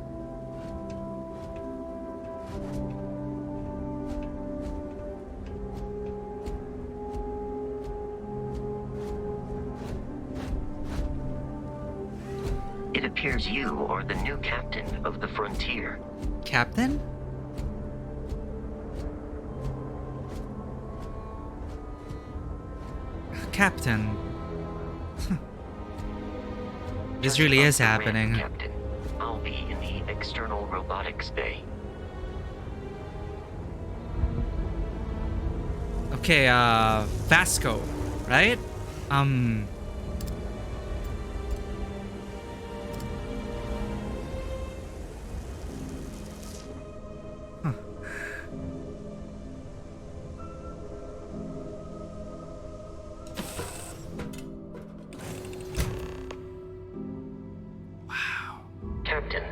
It appears you are the new captain of the Frontier. Captain? Captain. This Just really off is the ramp, happening. Captain. I'll be in the external robotics bay. Okay, Vasco, right? Huh. Captain,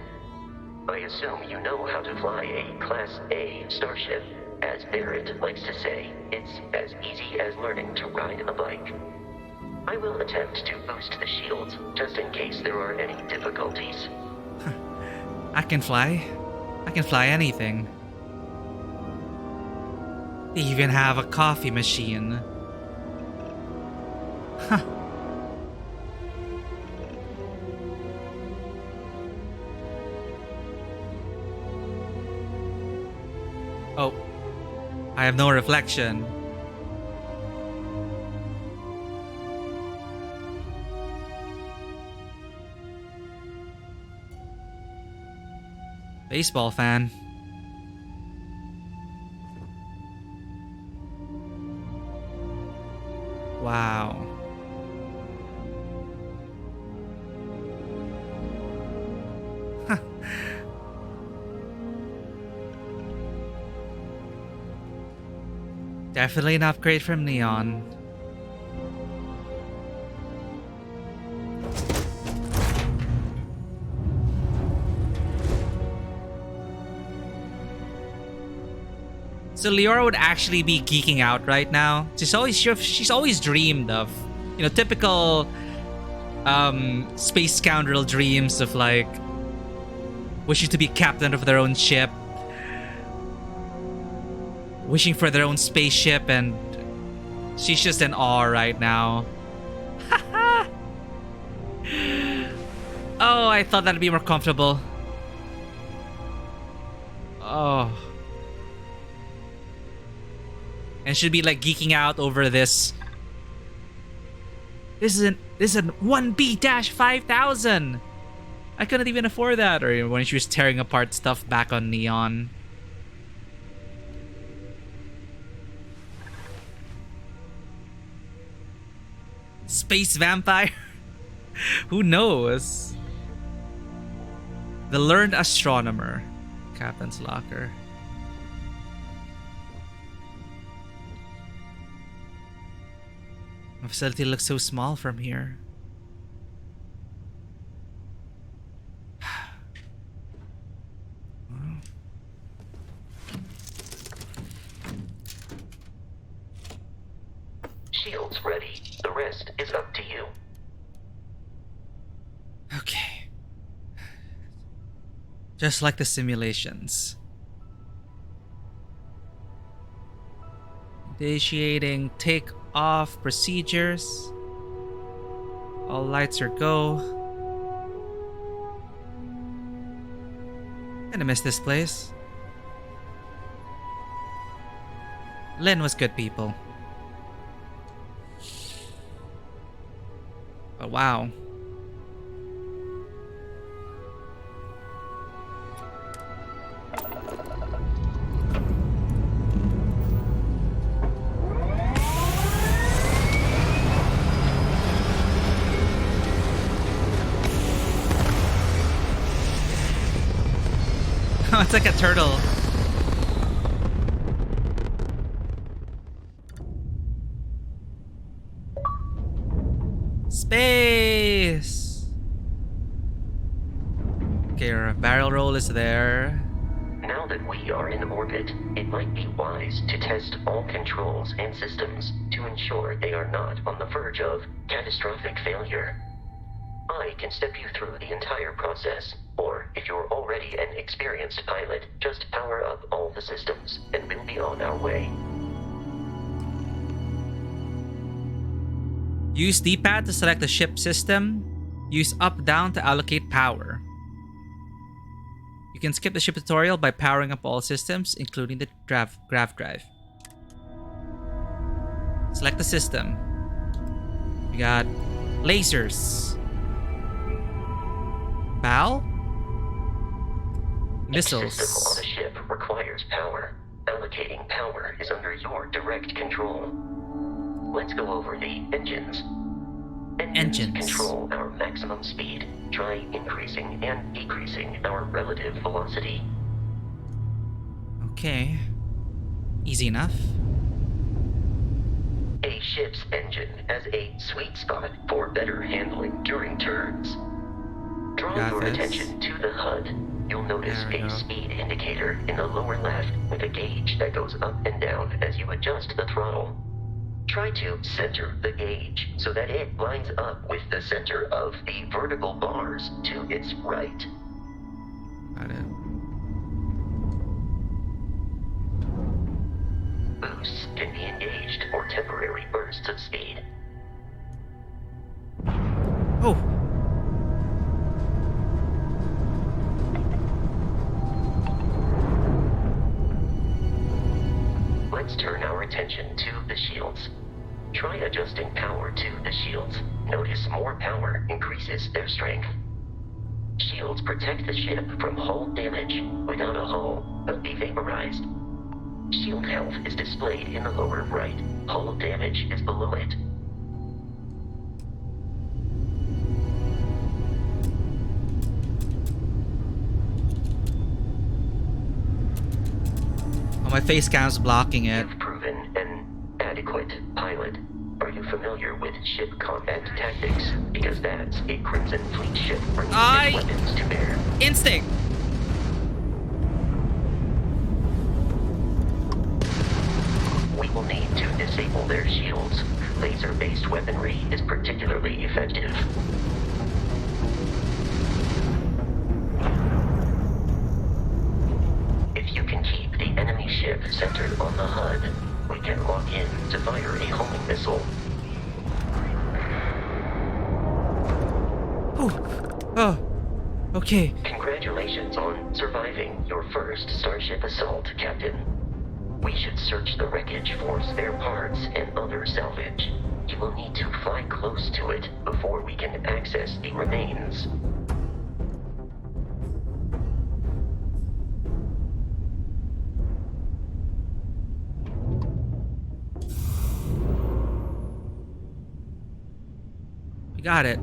I assume you know how to fly a Class A starship. As Barrett likes to say, it's as easy as learning to ride a bike. I will attempt to boost the shields, just in case there are any difficulties. I can fly. I can fly anything. They even have a coffee machine. Huh. Oh. I have no reflection. Baseball fan. Wow. Definitely an upgrade from Neon. So Leora would actually be geeking out right now. She's always dreamed of, typical space scoundrel dreams of like wishing to be captain of their own ship, wishing for their own spaceship, and she's just in awe right now. Oh, I thought that'd be more comfortable. Oh. And should be like geeking out over this. This isn't 1B-5000. I couldn't even afford that. Or when she was tearing apart stuff back on Neon. Space vampire? Who knows? The learned astronomer. Captain's locker. My facility looks so small from here. Shields ready. The rest is up to you. Okay. Just like the simulations. Initiating take-off procedures. All lights are go. Kinda miss this place. Lynn was good people. But wow. Oh, it's like a turtle. Space! Okay, our barrel roll is there. Now that we are in orbit, it might be wise to test all controls and systems to ensure they are not on the verge of catastrophic failure. I can step you through the entire process, or if you're already an experienced pilot, just power up all the systems, and we'll be on our way. Use D-pad to select the ship system. Use up-down to allocate power. You can skip the ship tutorial by powering up all systems, including the grav drive. Select the system. We got lasers. BAL? Missiles. Each system on a ship requires power. Allocating power is under your direct control. Let's go over the engines. Engines control our maximum speed. Try increasing and decreasing our relative velocity. Okay. Easy enough. A ship's engine has a sweet spot for better handling during turns. Draw your attention to the HUD. You'll notice a speed indicator in the lower left with a gauge that goes up and down as you adjust the throttle. Try to center the gauge so that it lines up with the center of the vertical bars to its right. Got it. Boosts can be engaged for temporary bursts of speed. Oh! Let's turn our attention to the shields. Try adjusting power to the shields. Notice more power increases their strength. Shields protect the ship from hull damage. Without a hull, they'll be vaporized. Shield health is displayed in the lower right. Hull damage is below it. Oh, my face cam's blocking it. You've proven an adequate pilot. Are you familiar with ship combat tactics? Because that's a Crimson Fleet ship bringing its weapons to bear. Instinct! We will need to disable their shields. Laser-based weaponry is particularly effective. If you can keep the enemy ship centered on the HUD, we can lock in to fire a homing missile. Oh, okay. Congratulations on surviving your first Starship assault, Captain. We should search the wreckage for spare parts and other salvage. You will need to fly close to it before we can access the remains. We got it.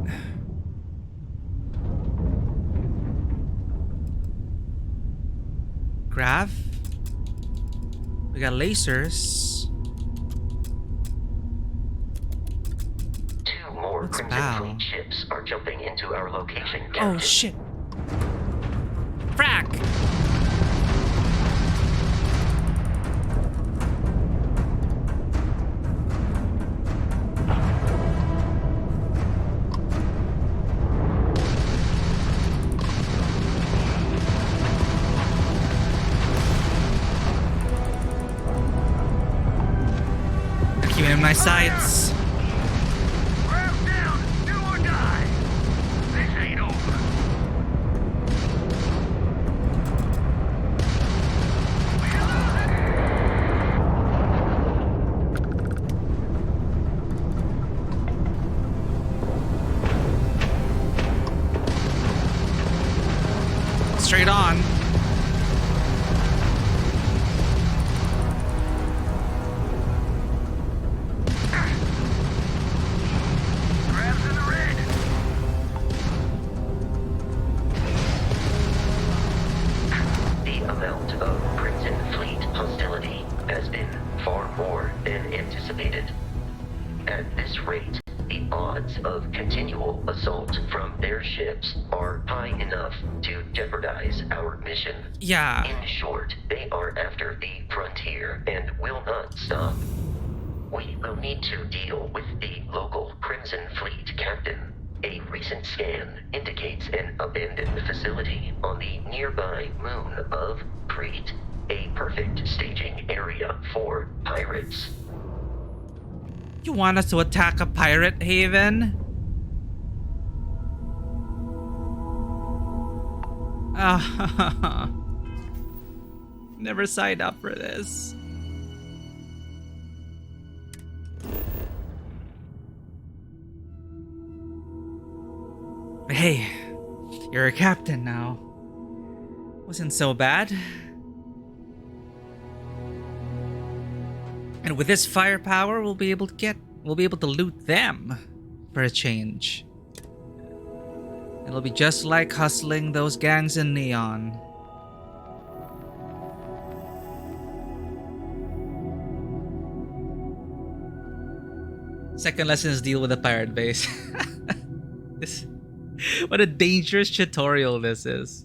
Grav. We got lasers. Two more What's Crimson bow? Fleet ships are jumping into our location, Captain. Oh shit. Frack! Keeping in my sights. Grab down, do or die. This ain't over. Straight on. Grabs in the red. The amount of Crimson Fleet hostility has been far more than anticipated. At this rate, the odds of continual assault from their ships are high enough to jeopardize our mission. Yeah. In short, they are after the frontier and will not stop. We will need to deal with the local Crimson Fleet captain. A recent scan indicates an abandoned facility on the nearby moon of Crete, a perfect staging area for pirates. You want us to attack a pirate haven? Ah, never signed up for this. Hey, you're a captain now. Wasn't so bad. And with this firepower, we'll be able to loot them for a change. It'll be just like hustling those gangs in Neon. Second lesson is deal with the pirate base. What a dangerous tutorial this is.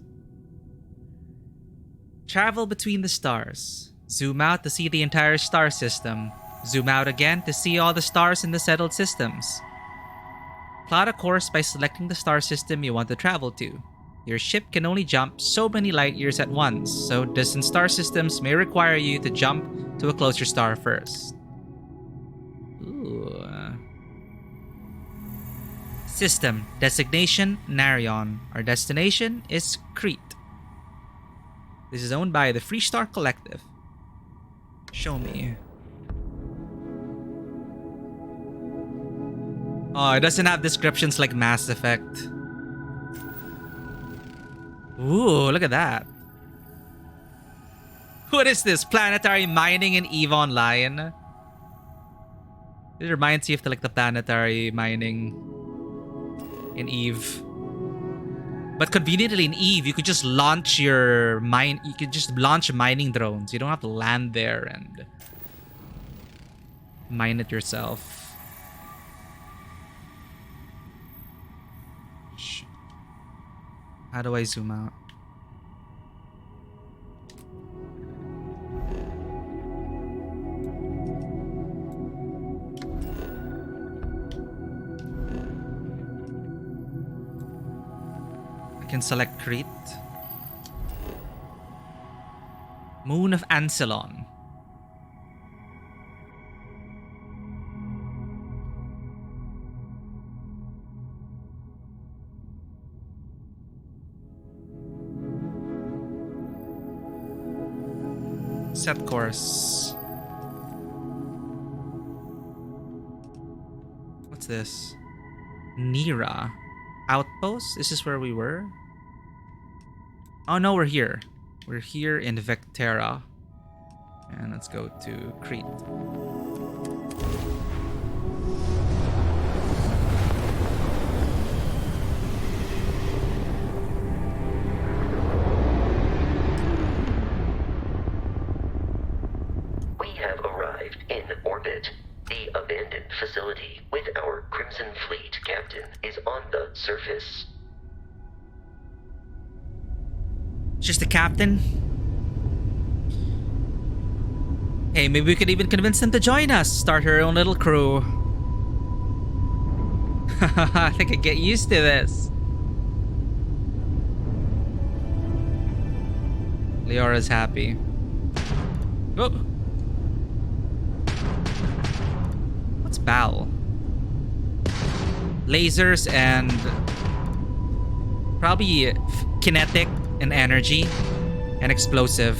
Travel between the stars. Zoom out to see the entire star system. Zoom out again to see all the stars in the settled systems. Plot a course by selecting the star system you want to travel to. Your ship can only jump so many light years at once, so distant star systems may require you to jump to a closer star first. Ooh. System. Designation, Narion. Our destination is Crete. This is owned by the Freestar Collective. Show me. Oh, it doesn't have descriptions like Mass Effect. Ooh, look at that. What is this? Planetary mining in EVE Online? It reminds you of the planetary mining in EVE. But conveniently in Eve, you could just launch your You could just launch mining drones. You don't have to land there and mine it yourself. Shit. How do I zoom out? Can select Crete. Moon of Ancelon. Set course. What's this? Nira. Outpost? Is this where we were? Oh no, we're here. We're here in Vectera. And let's go to Crete. We have arrived in orbit. The abandoned facility with our Crimson Fleet captain is on the surface. Just the captain? Hey, maybe we could even convince them to join us. Start her own little crew. I think I get used to this. Leora's happy. Oh. What's BAL? Lasers and probably kinetic and energy and explosive.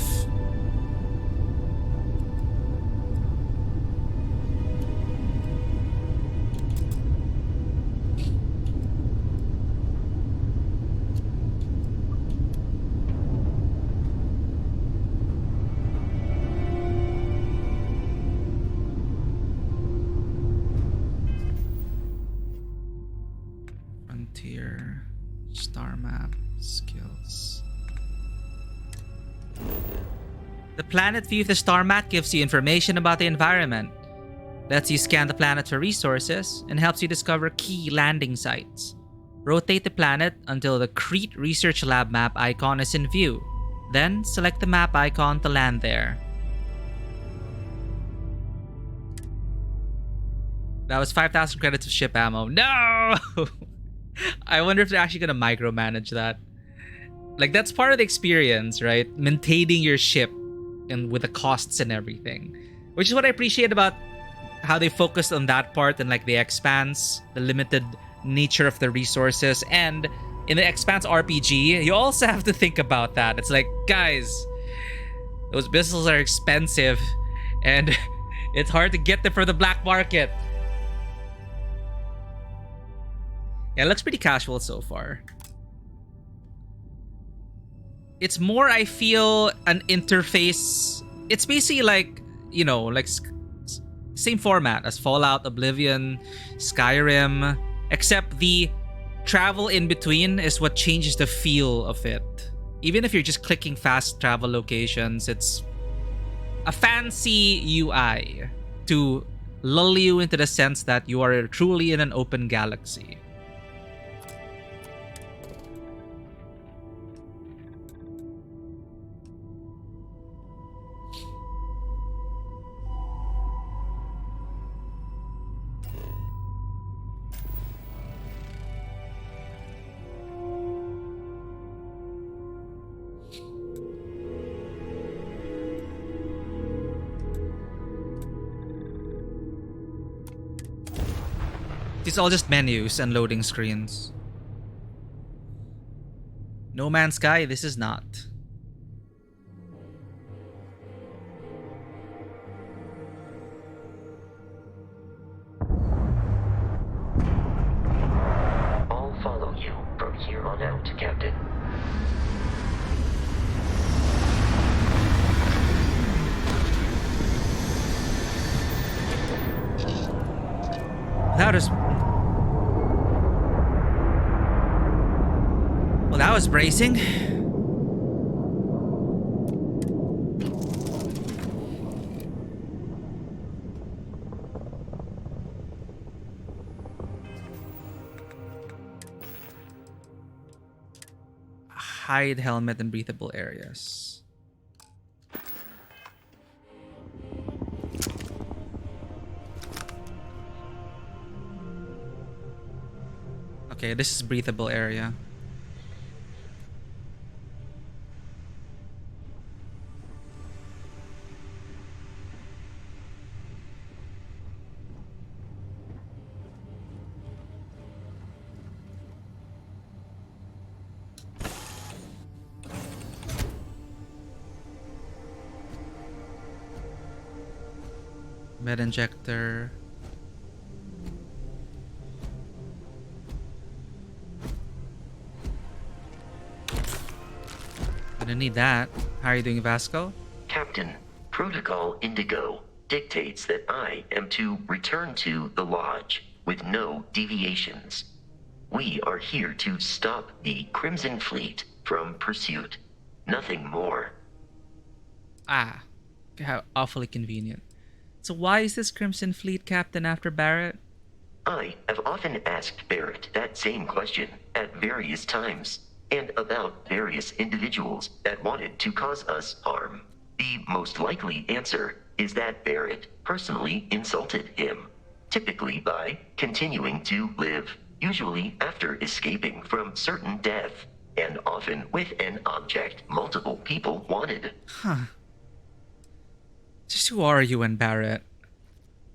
Frontier, star map, skills. The planet view of the star map gives you information about the environment, lets you scan the planet for resources, and helps you discover key landing sites. Rotate the planet until the Crete Research Lab map icon is in view. Then select the map icon to land there. That was 5,000 credits of ship ammo. No! I wonder if they're actually going to micromanage that. Like, that's part of the experience, right? Maintaining your ship and with the costs and everything. Which is what I appreciate about how they focused on that part and like the Expanse, the limited nature of the resources. And in the Expanse RPG, you also have to think about that. It's like, guys, those missiles are expensive and it's hard to get them for the black market. Yeah, it looks pretty casual so far. It's more, I feel, an interface. It's basically like, you know, like same format as Fallout, Oblivion, Skyrim, except the travel in between is what changes the feel of it. Even if you're just clicking fast travel locations, it's a fancy UI to lull you into the sense that you are truly in an open galaxy. It's all just menus and loading screens. No Man's Sky, this is not. I'll follow you from here on out, Captain. That That was bracing. Hide helmet in breathable areas. Okay, this is breathable area. Med injector. Gonna need that. How are you doing, Vasco? Captain, Protocol Indigo dictates that I am to return to the Lodge with no deviations. We are here to stop the Crimson Fleet from pursuit. Nothing more. Ah, how awfully convenient. So why is this Crimson Fleet captain after Barrett? I have often asked Barrett that same question at various times, and about various individuals that wanted to cause us harm. The most likely answer is that Barrett personally insulted him, typically by continuing to live, usually after escaping from certain death, and often with an object multiple people wanted. Huh. Just who are you and Barrett?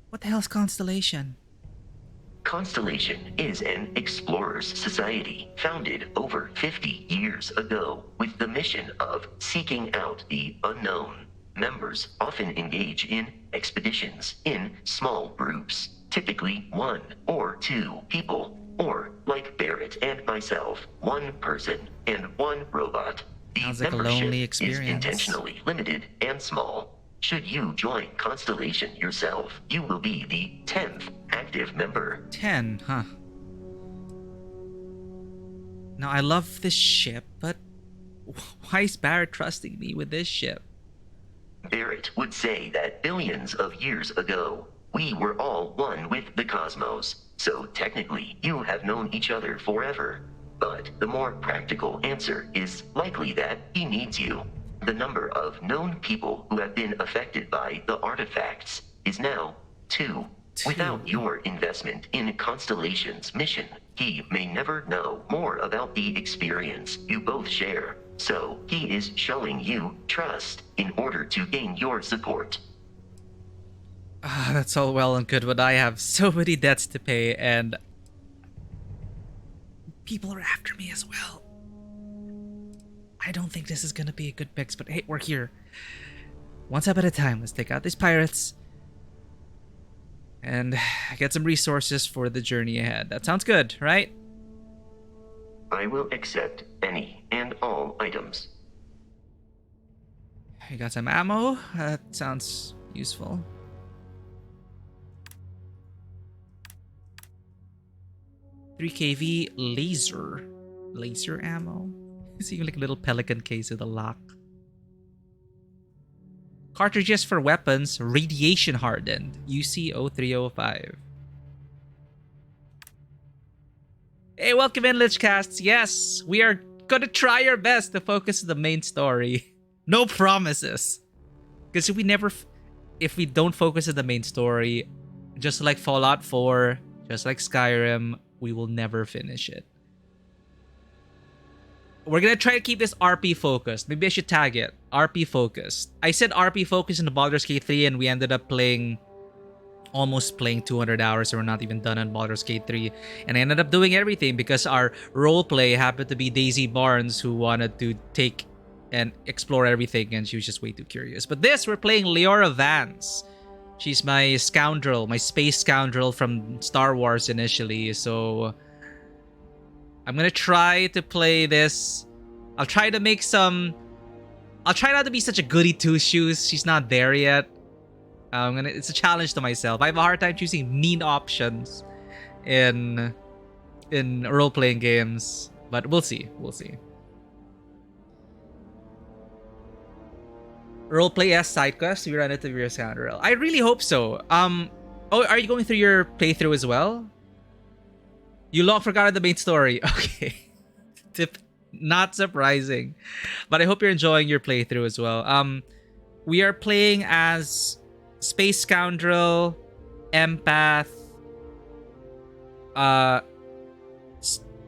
What the hell's Constellation? Constellation is an explorers society founded over 50 years ago with the mission of seeking out the unknown. Members often engage in expeditions in small groups, typically 1 or 2 people, or like Barrett and myself, 1 person and 1 robot. The Sounds like a membership lonely is experience. intentionally limited and small. Should you join Constellation yourself, you will be the 10th active member. 10, huh? Now, I love this ship, but why is Barrett trusting me with this ship? Barrett would say that billions of years ago, we were all one with the cosmos, so technically you have known each other forever. But the more practical answer is likely that he needs you. The number of known people who have been affected by the artifacts is now 2. Without your investment in Constellation's mission, he may never know more about the experience you both share. So he is showing you trust in order to gain your support. That's all well and good, but I have so many debts to pay, and people are after me as well. I don't think this is gonna be a good mix, but hey, we're here. One step at a time. Let's take out these pirates and get some resources for the journey ahead. That sounds good, right? I will accept any and all items. You got some ammo? That sounds useful. .3 kV laser ammo. It's even like a little pelican case with a lock. Cartridges for weapons, radiation hardened, UC0305. Hey, welcome in, Lichcasts. Yes, we are gonna try our best to focus on the main story. No promises. Because if we don't focus on the main story, just like Fallout 4, just like Skyrim, we will never finish it. We're gonna try to keep this RP focused. Maybe I should tag it. RP focused. I said RP focused in the Baldur's Gate 3 and we ended up almost playing 200 hours, so we're not even done on Baldur's Gate 3. And I ended up doing everything because our roleplay happened to be Daisy Barnes, who wanted to take and explore everything, and she was just way too curious. But this, we're playing Leora Vance. She's my scoundrel, my space scoundrel from Star Wars initially, so I'm gonna try to play this. I'll try not to be such a goody two-shoes. She's not there yet. It's a challenge to myself. I have a hard time choosing mean options in role-playing games, but we'll see. roleplay as side quest. We run into your scoundrel. I really hope so. Oh, are you going through your playthrough as well? You long forgot the main story. Okay. Tip, not surprising, but I hope you're enjoying your playthrough as well. We are playing as Space Scoundrel, Empath,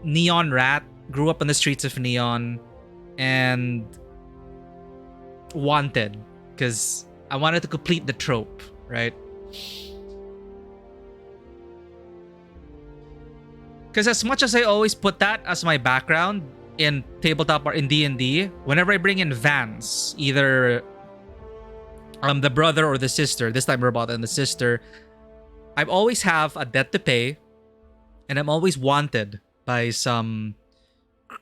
Neon Rat, grew up on the streets of Neon, and Wanted, because I wanted to complete the trope, right? Because as much as I always put that as my background in tabletop or in D&D, whenever I bring in Vance, either the brother or the sister, this time we're about the sister, I always have a debt to pay, and I'm always wanted by some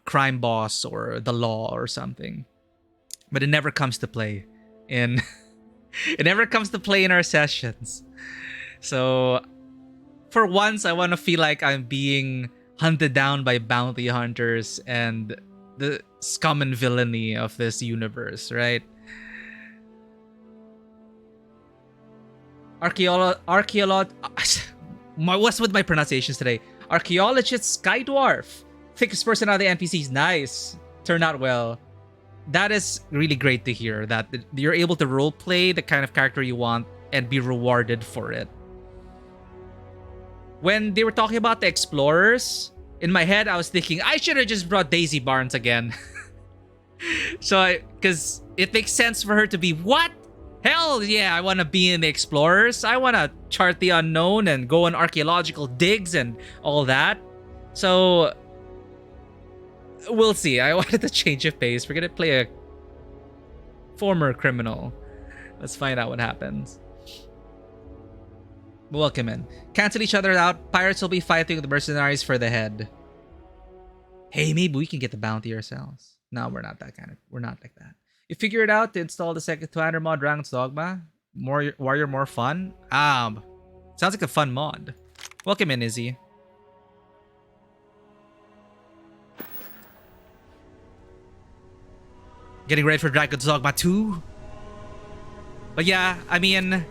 crime boss or the law or something. But it never comes to play in it never comes to play in our sessions. So for once, I want to feel like I'm being hunted down by bounty hunters and the scum and villainy of this universe, right? What's with my pronunciations today? Archaeologist Sky Dwarf. Thickest person out of the NPCs. Nice. Turned out well. That is really great to hear, that you're able to roleplay the kind of character you want and be rewarded for it. When they were talking about the explorers, in my head, I was thinking, I should have just brought Daisy Barnes again. Because it makes sense for her to be, what? Hell yeah, I want to be in the explorers. I want to chart the unknown and go on archaeological digs and all that. So we'll see. I wanted to change of pace. We're going to play a former criminal. Let's find out what happens. Welcome in. Cancel each other out. Pirates will be fighting the mercenaries for the head. Hey, maybe we can get the bounty ourselves. No, we're not that kind of. We're not like that. You figure it out to install the second 200 mod Dragon's Dogma? More Warrior, more fun? Sounds like a fun mod. Welcome in, Izzy. Getting ready for Dragon's Dogma 2? But yeah, I mean,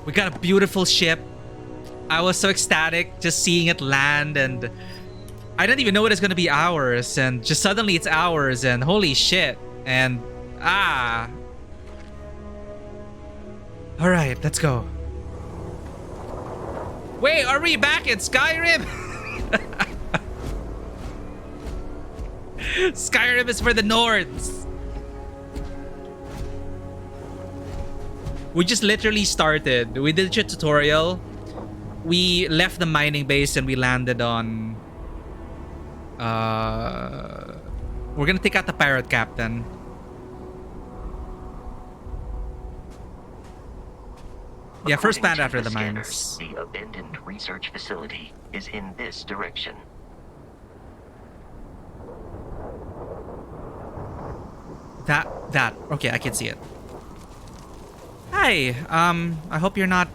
we got a beautiful ship. I was so ecstatic just seeing it land, and I didn't even know it was going to be ours, and just suddenly it's ours, and holy shit. And alright, let's go. Wait, are we back in Skyrim? Skyrim is for the Nords. We just literally started. We did a tutorial. We left the mining base and we landed on... we're gonna take out the pirate captain. Yeah, first land after the mines. The abandoned research facility is in this direction. That. Okay, I can see it. Hi, I hope you're not...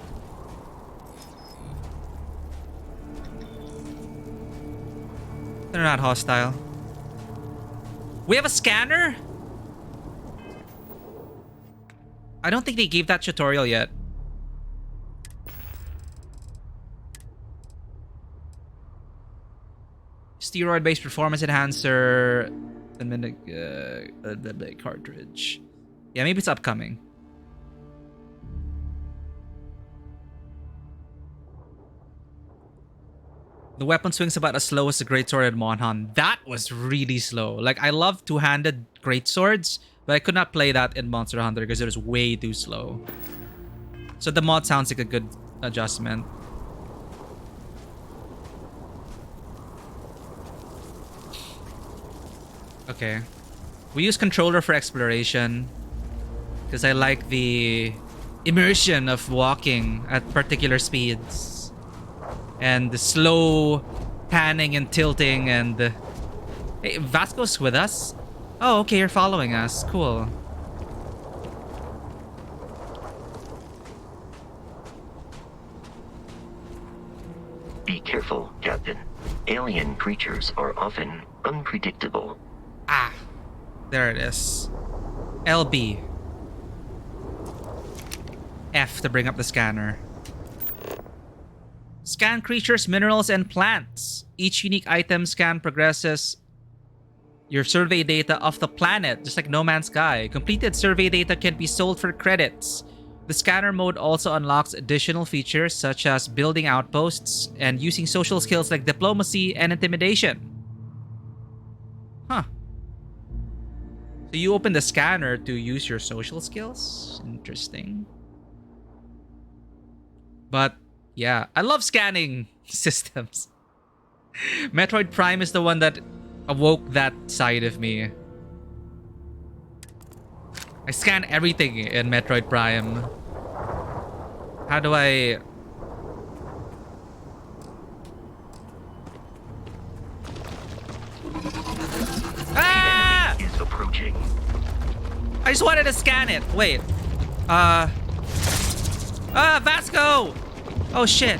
They're not hostile. We have a scanner? I don't think they gave that tutorial yet. Steroid-based performance enhancer. The cartridge. Yeah, maybe it's upcoming. The weapon swings about as slow as the greatsword at Monhan. That was really slow. Like, I love two-handed greatswords, but I could not play that in Monster Hunter because it was way too slow. So the mod sounds like a good adjustment. Okay. We use controller for exploration because I like the immersion of walking at particular speeds and the slow panning and tilting. And hey, Vasco's with us. Oh, okay, you're following us. Cool. Be careful, Captain. Alien creatures are often unpredictable. There it is. LB. F to bring up the scanner. Scan creatures, minerals, and plants. Each unique item scan progresses your survey data of the planet, just like No Man's Sky. Completed survey data can be sold for credits. The scanner mode also unlocks additional features such as building outposts and using social skills like diplomacy and intimidation. Huh. So you open the scanner to use your social skills? Interesting. But yeah, I love scanning systems. Metroid Prime is the one that awoke that side of me. I scan everything in Metroid Prime. How do I... Ah! Is approaching. I just wanted to scan it. Wait. Vasco! Oh shit.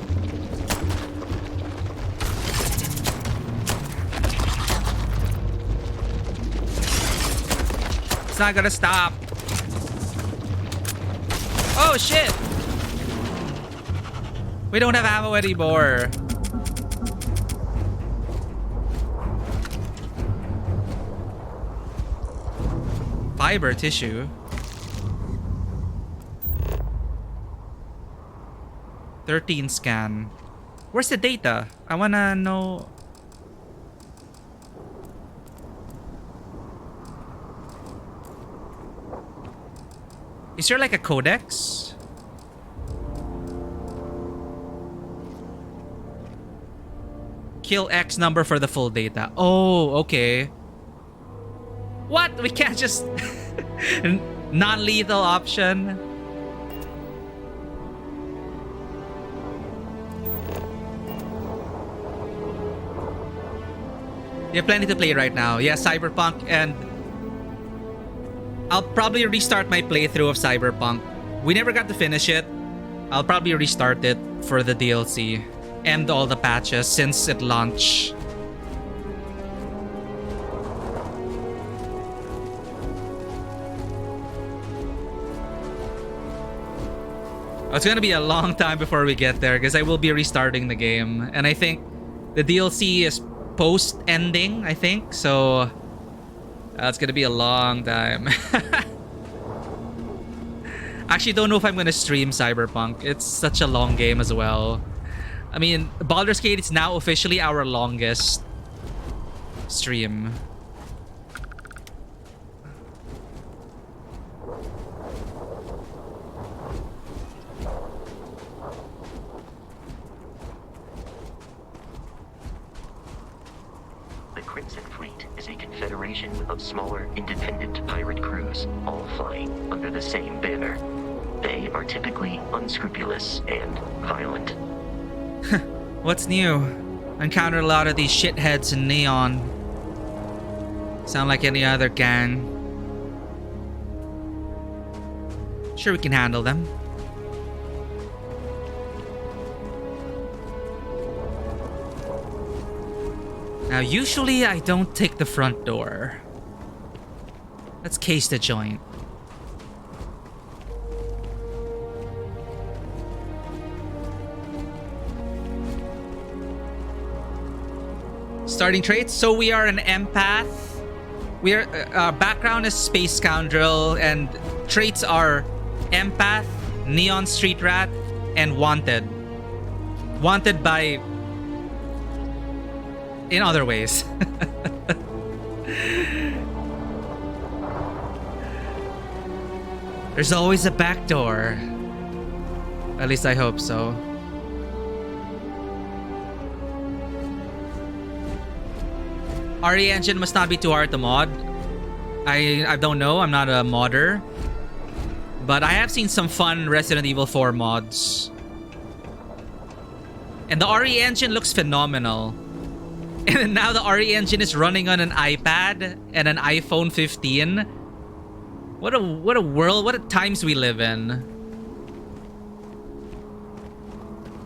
It's not gonna stop. Oh shit! We don't have ammo anymore. Fiber tissue. 13 scan. Where's the data? I wanna know. Is there like a codex? Kill X number for the full data. Oh, okay. What? We can't just... non-lethal option? You have plenty to play right now. Yeah, Cyberpunk, and I'll probably restart my playthrough of Cyberpunk. We never got to finish it. I'll probably restart it for the DLC and all the patches since it launched. It's gonna be a long time before we get there because I will be restarting the game, and I think the DLC is post-ending, I think, so it's gonna be a long time. Actually, don't know if I'm gonna stream Cyberpunk. It's such a long game as well. I mean, Baldur's Gate is now officially our longest stream. The Crimson Fleet is a confederation of smaller, independent pirate crews, all flying under the same banner. They are typically unscrupulous and violent. What's new? I encountered a lot of these shitheads in Neon. Sound like any other gang. Sure, we can handle them. Now, usually I don't take the front door. Let's case the joint. Starting traits. So we are an empath. We are background is space scoundrel, and traits are empath, neon street rat, and wanted. Wanted by in other ways. There's always a back door. At least I hope so. RE engine must not be too hard to mod. I don't know. I'm not a modder. But I have seen some fun Resident Evil 4 mods. And the RE engine looks phenomenal. And now the RE engine is running on an iPad and an iPhone 15. What a world, what a times we live in.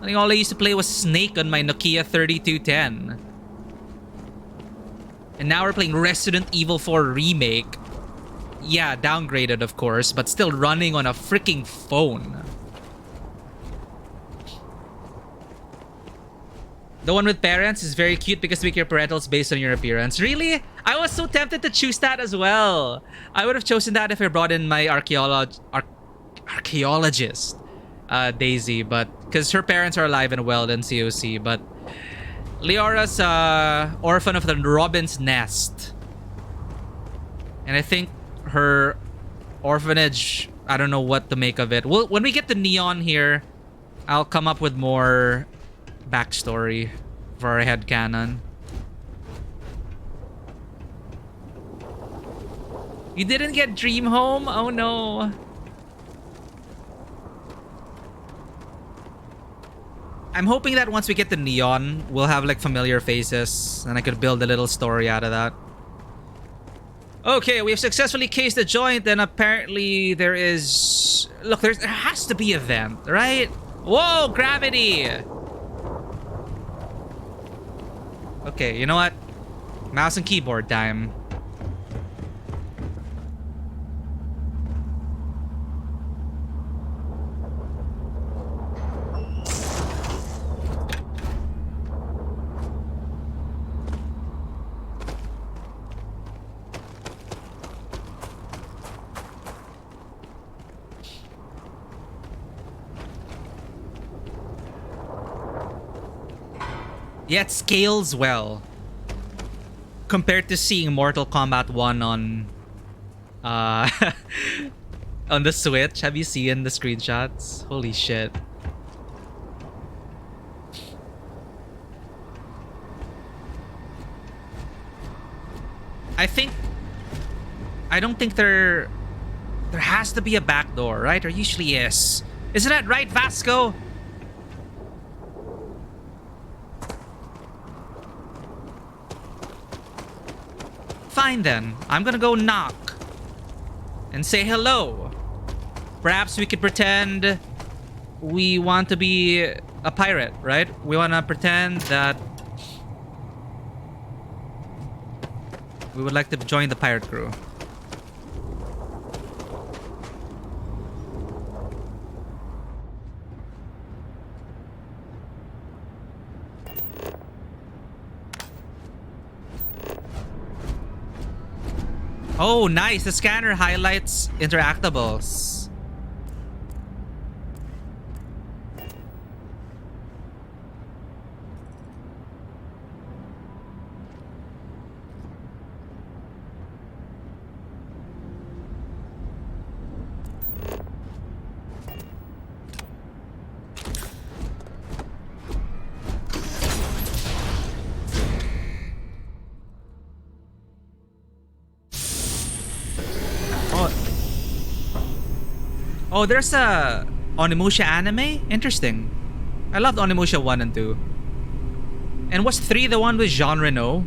I think all I used to play was Snake on my Nokia 3210. And now we're playing Resident Evil 4 Remake yeah, downgraded, of course, but still running on a freaking phone. The one with parents is very cute because we your parentals based on your appearance. Really? I was so tempted to choose that as well. I would have chosen that if I brought in my archaeologist, Daisy, but because her parents are alive and well in COC. But Leora's orphan of the Robin's Nest, and I think her orphanage, I don't know what to make of it. Well, when we get to Neon here, I'll come up with more backstory for our headcanon. You didn't get Dream Home? Oh no. I'm hoping that once we get to Neon, we'll have like familiar faces and I could build a little story out of that. Okay, we have successfully cased the joint, and apparently there is... Look, there has to be a vent, right? Whoa, gravity! Okay, you know what? Mouse and keyboard time. Yeah, it scales well compared to seeing Mortal Kombat 1 on on the Switch. Have you seen the screenshots? Holy shit. I don't think there has to be a back door, right? There usually is. Isn't that right, Vasco? Fine then, I'm gonna go knock and say hello. Perhaps we could pretend we want to be a pirate, right? We want to pretend that we would like to join the pirate crew. Oh, nice. The scanner highlights interactables. Oh, there's a Onimusha anime? Interesting. I loved Onimusha 1 and 2. And was 3 the one with Jean Reno?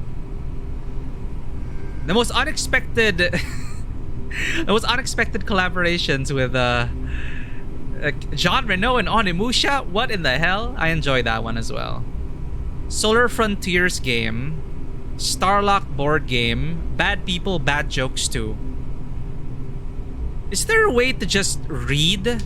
The most unexpected... the most unexpected collaborations with Jean Reno and Onimusha? What in the hell? I enjoyed that one as well. Solar Frontiers game. Starlock board game. Bad People, Bad Jokes 2. Is there a way to just read?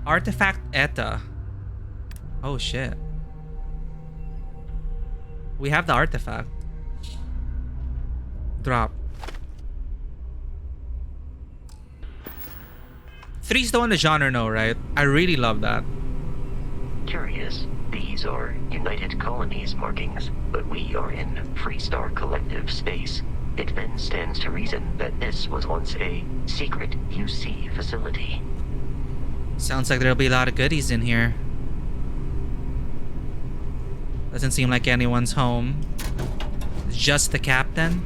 Artifact ETA. Oh shit. We have the artifact. Drop. 3's the one the genre know, right? I really love that. Curious. These are United Colonies markings, but we are in Freestar Collective space. It then stands to reason that this was once a secret UC facility. Sounds like there'll be a lot of goodies in here. Doesn't seem like anyone's home. Just the captain.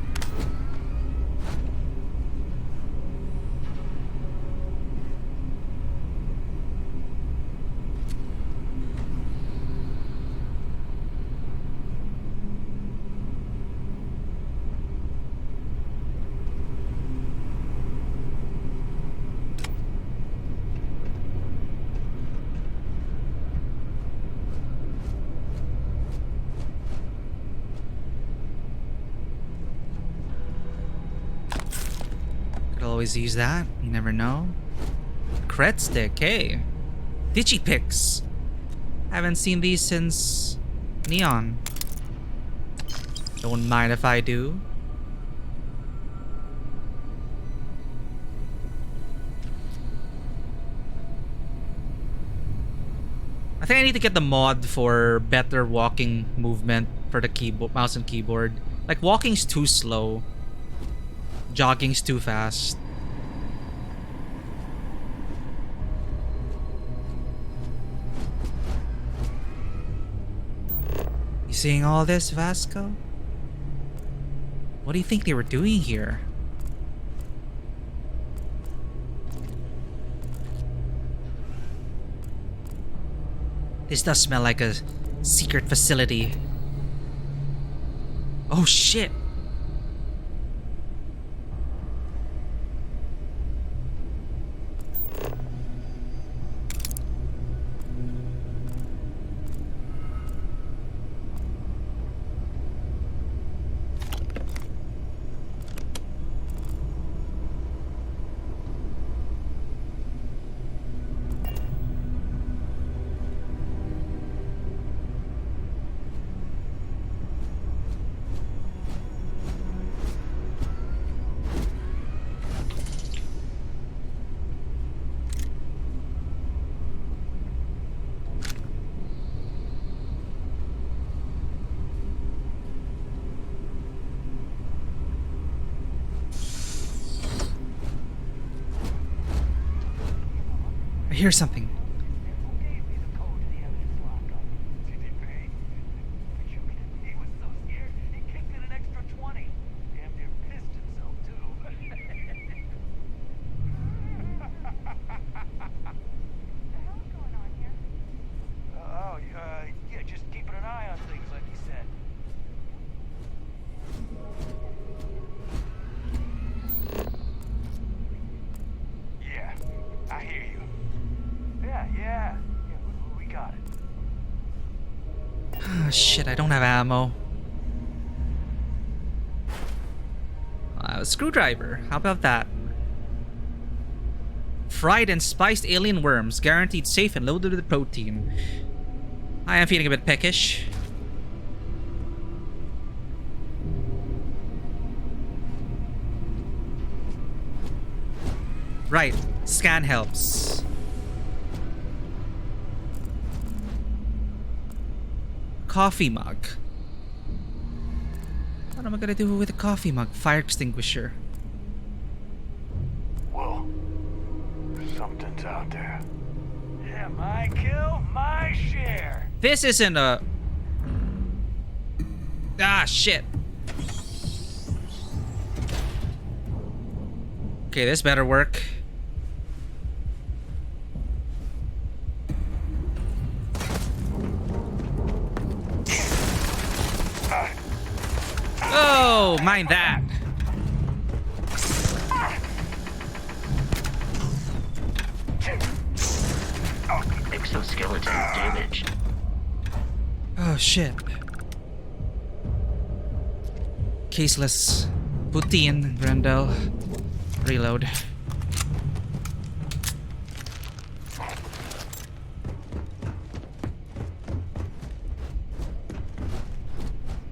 always use that. You never know. Cred stick, hey. Digipix. Haven't seen these since Neon. Don't mind if I do. I think I need to get the mod for better walking movement for the keyboard, mouse and keyboard. Like, walking's too slow. Jogging's too fast. You seeing all this, Vasco? What do you think they were doing here? This does smell like a secret facility. Oh shit! I hear something. Yeah, just keeping an eye on things like you said. Yeah, I hear you. Yeah, we got it. Ah, shit, I don't have ammo. A screwdriver. How about that? Fried and spiced alien worms, guaranteed safe and loaded with protein. I am feeling a bit peckish. Right, scan helps. Coffee mug. What am I gonna do with a coffee mug? Fire extinguisher. Whoa. Something's out there. Yeah, my kill, my share. This isn't a... Ah, shit. Okay, this better work. Oh, mind that. Exoskeleton damaged. Oh, shit. Caseless. Putin, Grendel. Reload.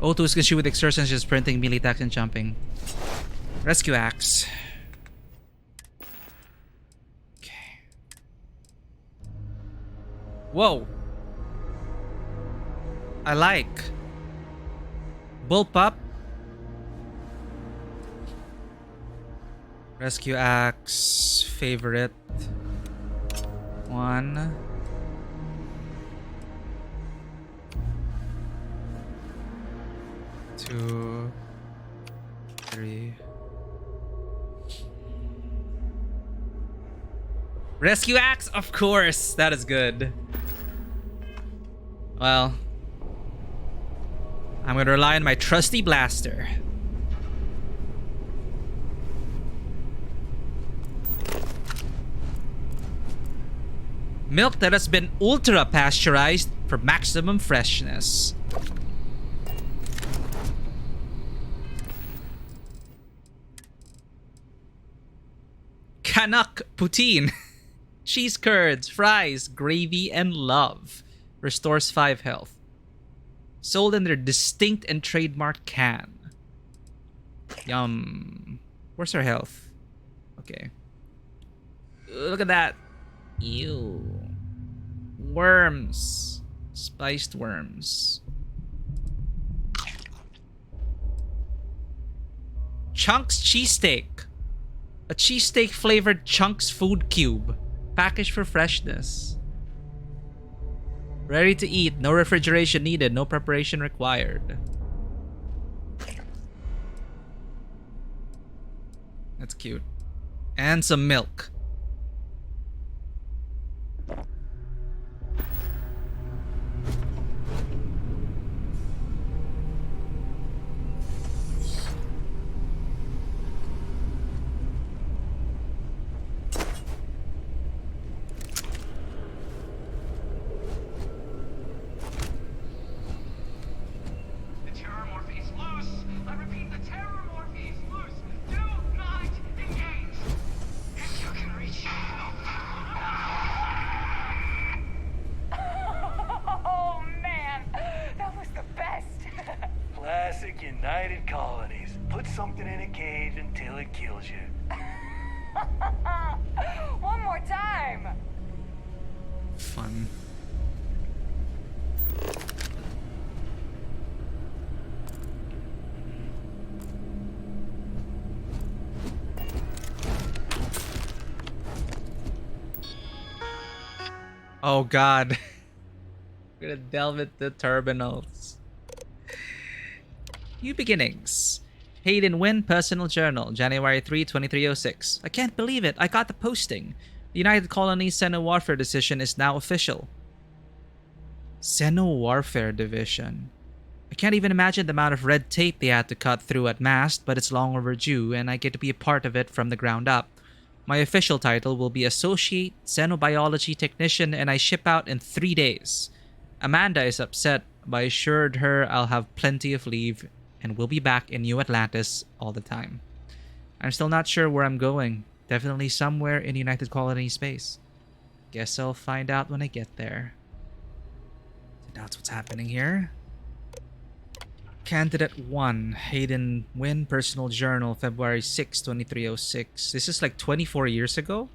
O2 is consumed with extortion, just sprinting, melee attacks, and jumping. Rescue axe. Okay. Whoa. I like. Bullpup. Rescue axe. Favorite. 1. 2, 3. Rescue axe, of course. That is good. Well, I'm gonna rely on my trusty blaster. Milk that has been ultra pasteurized for maximum freshness. Canuck poutine. Cheese curds, fries, gravy, and love. Restores 5 health. Sold in their distinct and trademark can. Yum. Where's our health? Okay. Look at that. Ew. Worms. Spiced worms. Chunks cheesesteak. A cheesesteak flavored Chunks food cube. Packaged for freshness. Ready to eat. No refrigeration needed. No preparation required. That's cute. And some milk. United Colonies. Put something in a cage until it kills you. One more time. Fun. Oh god. We're gonna delve into terminals. New beginnings. Hayden Wynn, Personal Journal, January 3, 2306. I can't believe it. I got the posting. The United Colonies Xeno Warfare Decision is now official. Xeno Warfare Division. I can't even imagine the amount of red tape they had to cut through at MAST, but it's long overdue, and I get to be a part of it from the ground up. My official title will be Associate Xenobiology Technician, and I ship out in 3 days. Amanda is upset, but I assured her I'll have plenty of leave and will be back in New Atlantis all the time. I'm still not sure where I'm going. Definitely somewhere in United Colony space. Guess I'll find out when I get there. So that's what's happening here. Candidate 1, Hayden Wynn, Personal Journal, February 6, 2306. This is like 24 years ago?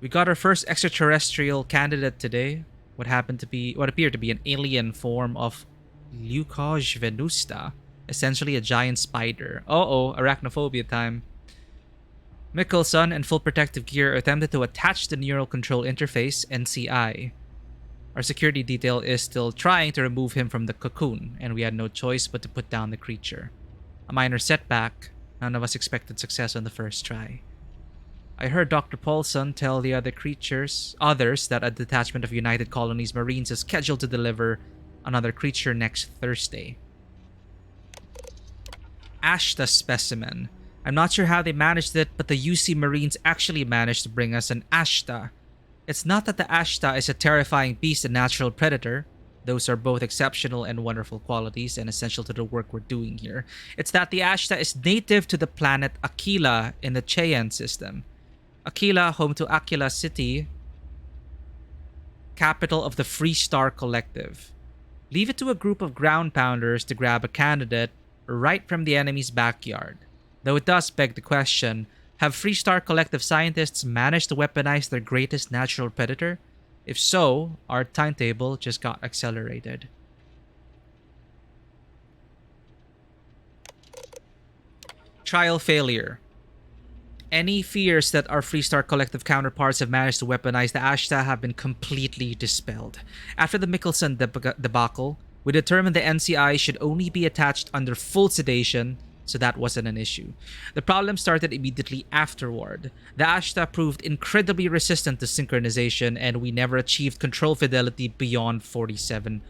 We got our first extraterrestrial candidate today. What appeared to be an alien form of Leucoj venusta, essentially a giant spider. Uh-oh, arachnophobia time. Mickelson, in full protective gear, attempted to attach the neural control interface, NCI. Our security detail is still trying to remove him from the cocoon, and we had no choice but to put down the creature. A minor setback. None of us expected success on the first try. I heard Dr. Paulson tell the others that a detachment of United Colonies Marines is scheduled to deliver another creature next Thursday. Ashta specimen. I'm not sure how they managed it, but the UC Marines actually managed to bring us an Ashta. It's not that the Ashta is a terrifying beast and natural predator. Those are both exceptional and wonderful qualities and essential to the work we're doing here. It's that the Ashta is native to the planet Aquila in the Cheyenne system. Aquila, home to Aquila City, capital of the Free Star Collective. Leave it to a group of ground pounders to grab a candidate right from the enemy's backyard. Though it does beg the question, have Free Star Collective scientists managed to weaponize their greatest natural predator? If so, our timetable just got accelerated. Trial failure. Any fears that our Free Star Collective counterparts have managed to weaponize the Ashta have been completely dispelled. After the Mickelson debacle, we determined the NCI should only be attached under full sedation, so that wasn't an issue. The problem started immediately afterward. The Ashta proved incredibly resistant to synchronization, and we never achieved control fidelity beyond 47%.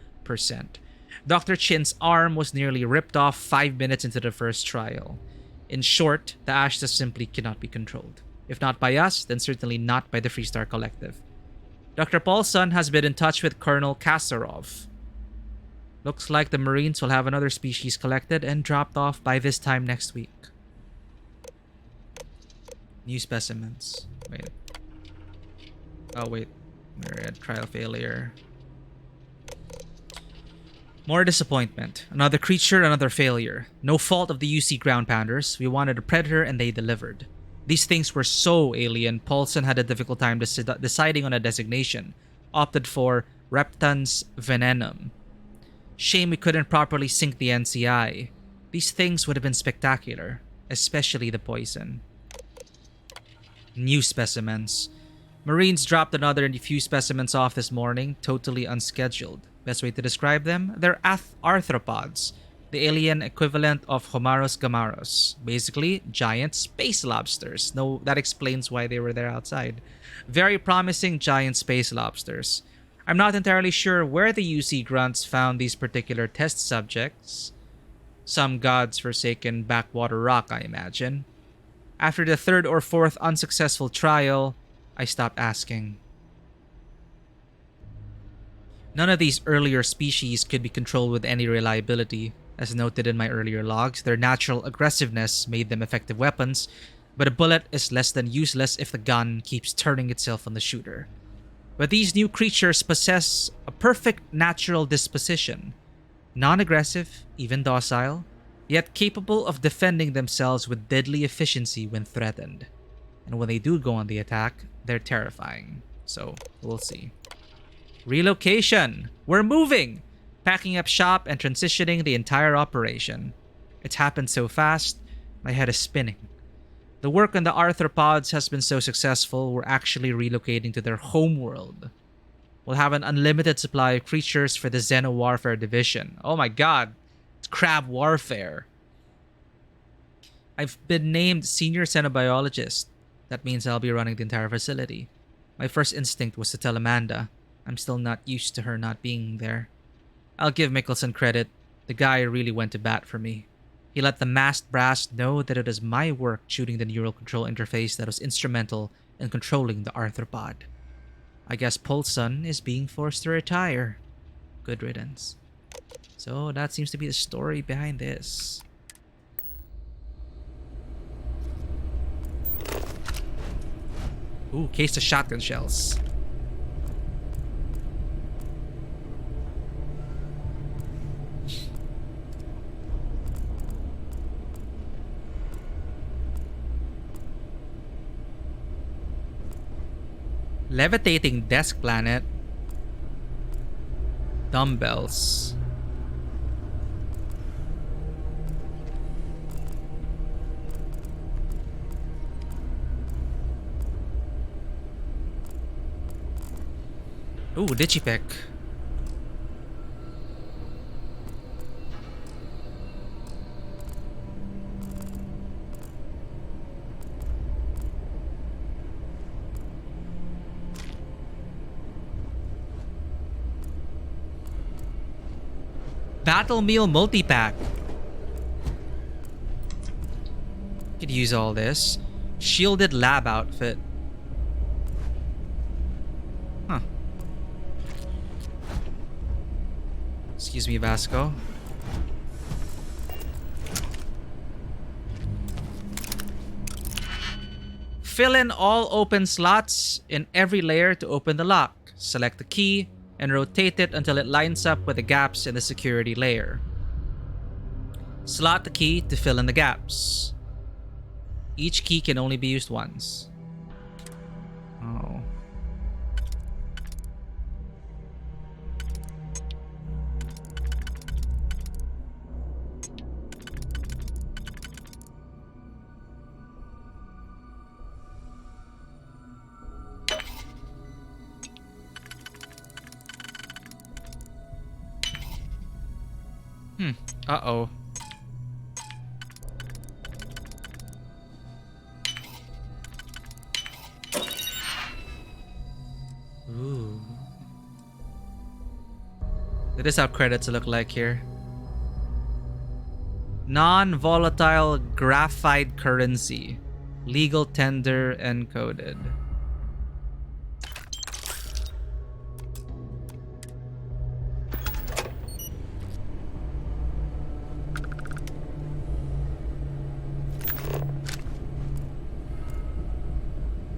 Dr. Chin's arm was nearly ripped off 5 minutes into the first trial. In short, the Ashta simply cannot be controlled. If not by us, then certainly not by the Free Star Collective. Dr. Paulson has been in touch with Colonel Kasarov. Looks like the Marines will have another species collected and dropped off by this time next week. New specimens. Wait. Oh, wait. We're at trial failure. More disappointment. Another creature, another failure. No fault of the UC ground pounders. We wanted a predator and they delivered. These things were so alien, Paulson had a difficult time deciding on a designation. Opted for Reptans Venenum. Shame we couldn't properly sync the NCI. These things would have been spectacular, especially the poison. New specimens. Marines dropped another few specimens off this morning, totally unscheduled. Best way to describe them? They're arthropods, the alien equivalent of Homaros gamaros. Basically, giant space lobsters. No, that explains why they were there outside. Very promising giant space lobsters. I'm not entirely sure where the UC grunts found these particular test subjects. Some god's forsaken backwater rock, I imagine. After the third or fourth unsuccessful trial, I stopped asking. None of these earlier species could be controlled with any reliability. As noted in my earlier logs, their natural aggressiveness made them effective weapons, but a bullet is less than useless if the gun keeps turning itself on the shooter. But these new creatures possess a perfect natural disposition. Non-aggressive, even docile, yet capable of defending themselves with deadly efficiency when threatened. And when they do go on the attack, they're terrifying. So, we'll see. Relocation! We're moving! Packing up shop and transitioning the entire operation. It's happened so fast, my head is spinning. The work on the arthropods has been so successful, we're actually relocating to their homeworld. We'll have an unlimited supply of creatures for the Xeno Warfare Division. Oh my god, it's crab warfare. I've been named Senior Xenobiologist. That means I'll be running the entire facility. My first instinct was to tell Amanda. I'm still not used to her not being there. I'll give Mickelson credit. The guy really went to bat for me. He let the masked brass know that it is my work shooting the neural control interface that was instrumental in controlling the arthropod. I guess Paulson is being forced to retire. Good riddance. So that seems to be the story behind this. Ooh, case of shotgun shells. Levitating desk planet. Dumbbells. Ooh, Digipeck. Battle Meal Multi-Pack. Could use all this. Shielded lab outfit. Huh. Excuse me, Vasco. Fill in all open slots in every layer to open the lock. Select the key and rotate it until it lines up with the gaps in the security layer. Slot the key to fill in the gaps. Each key can only be used once. Oh. Uh-oh. Ooh. That is how credits look like here. Non-volatile graphite currency. Legal tender encoded.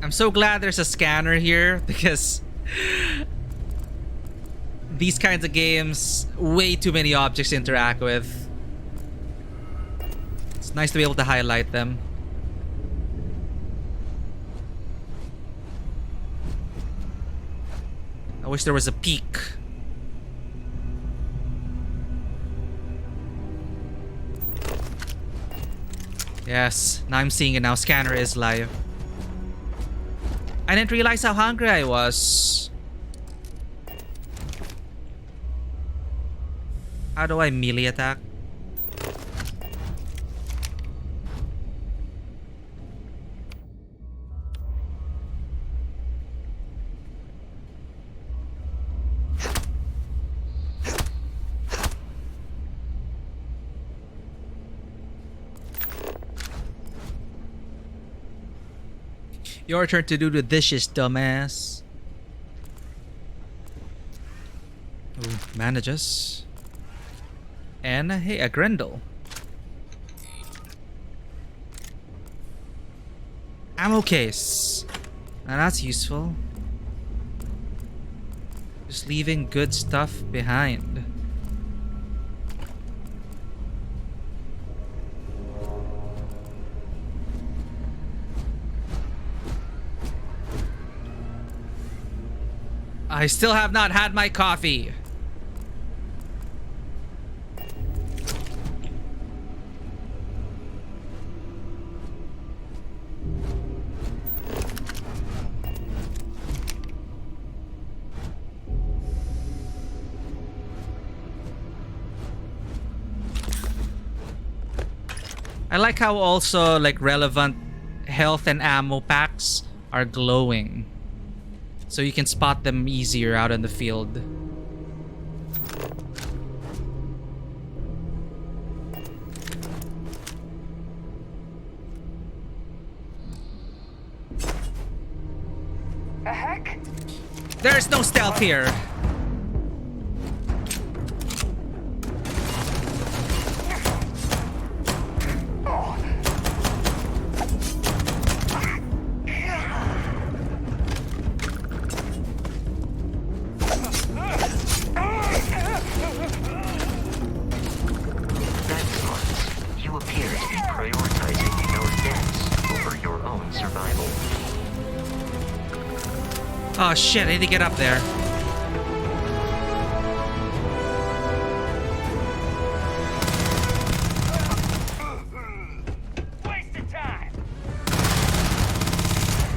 I'm so glad there's a scanner here because these kinds of games, way too many objects to interact with. It's nice to be able to highlight them. I wish there was a peak. Yes, now I'm seeing it now. Scanner is live. I didn't realize how hungry I was. How do I melee attack? Your turn to do the dishes, dumbass. Ooh, manages. And hey, a Grendel. Ammo case. Now that's useful. Just leaving good stuff behind. I still have not had my coffee. I like how also like relevant health and ammo packs are glowing, so you can spot them easier out in the field. The heck? There's no stealth here. Oh shit, I need to get up there. Wasted time.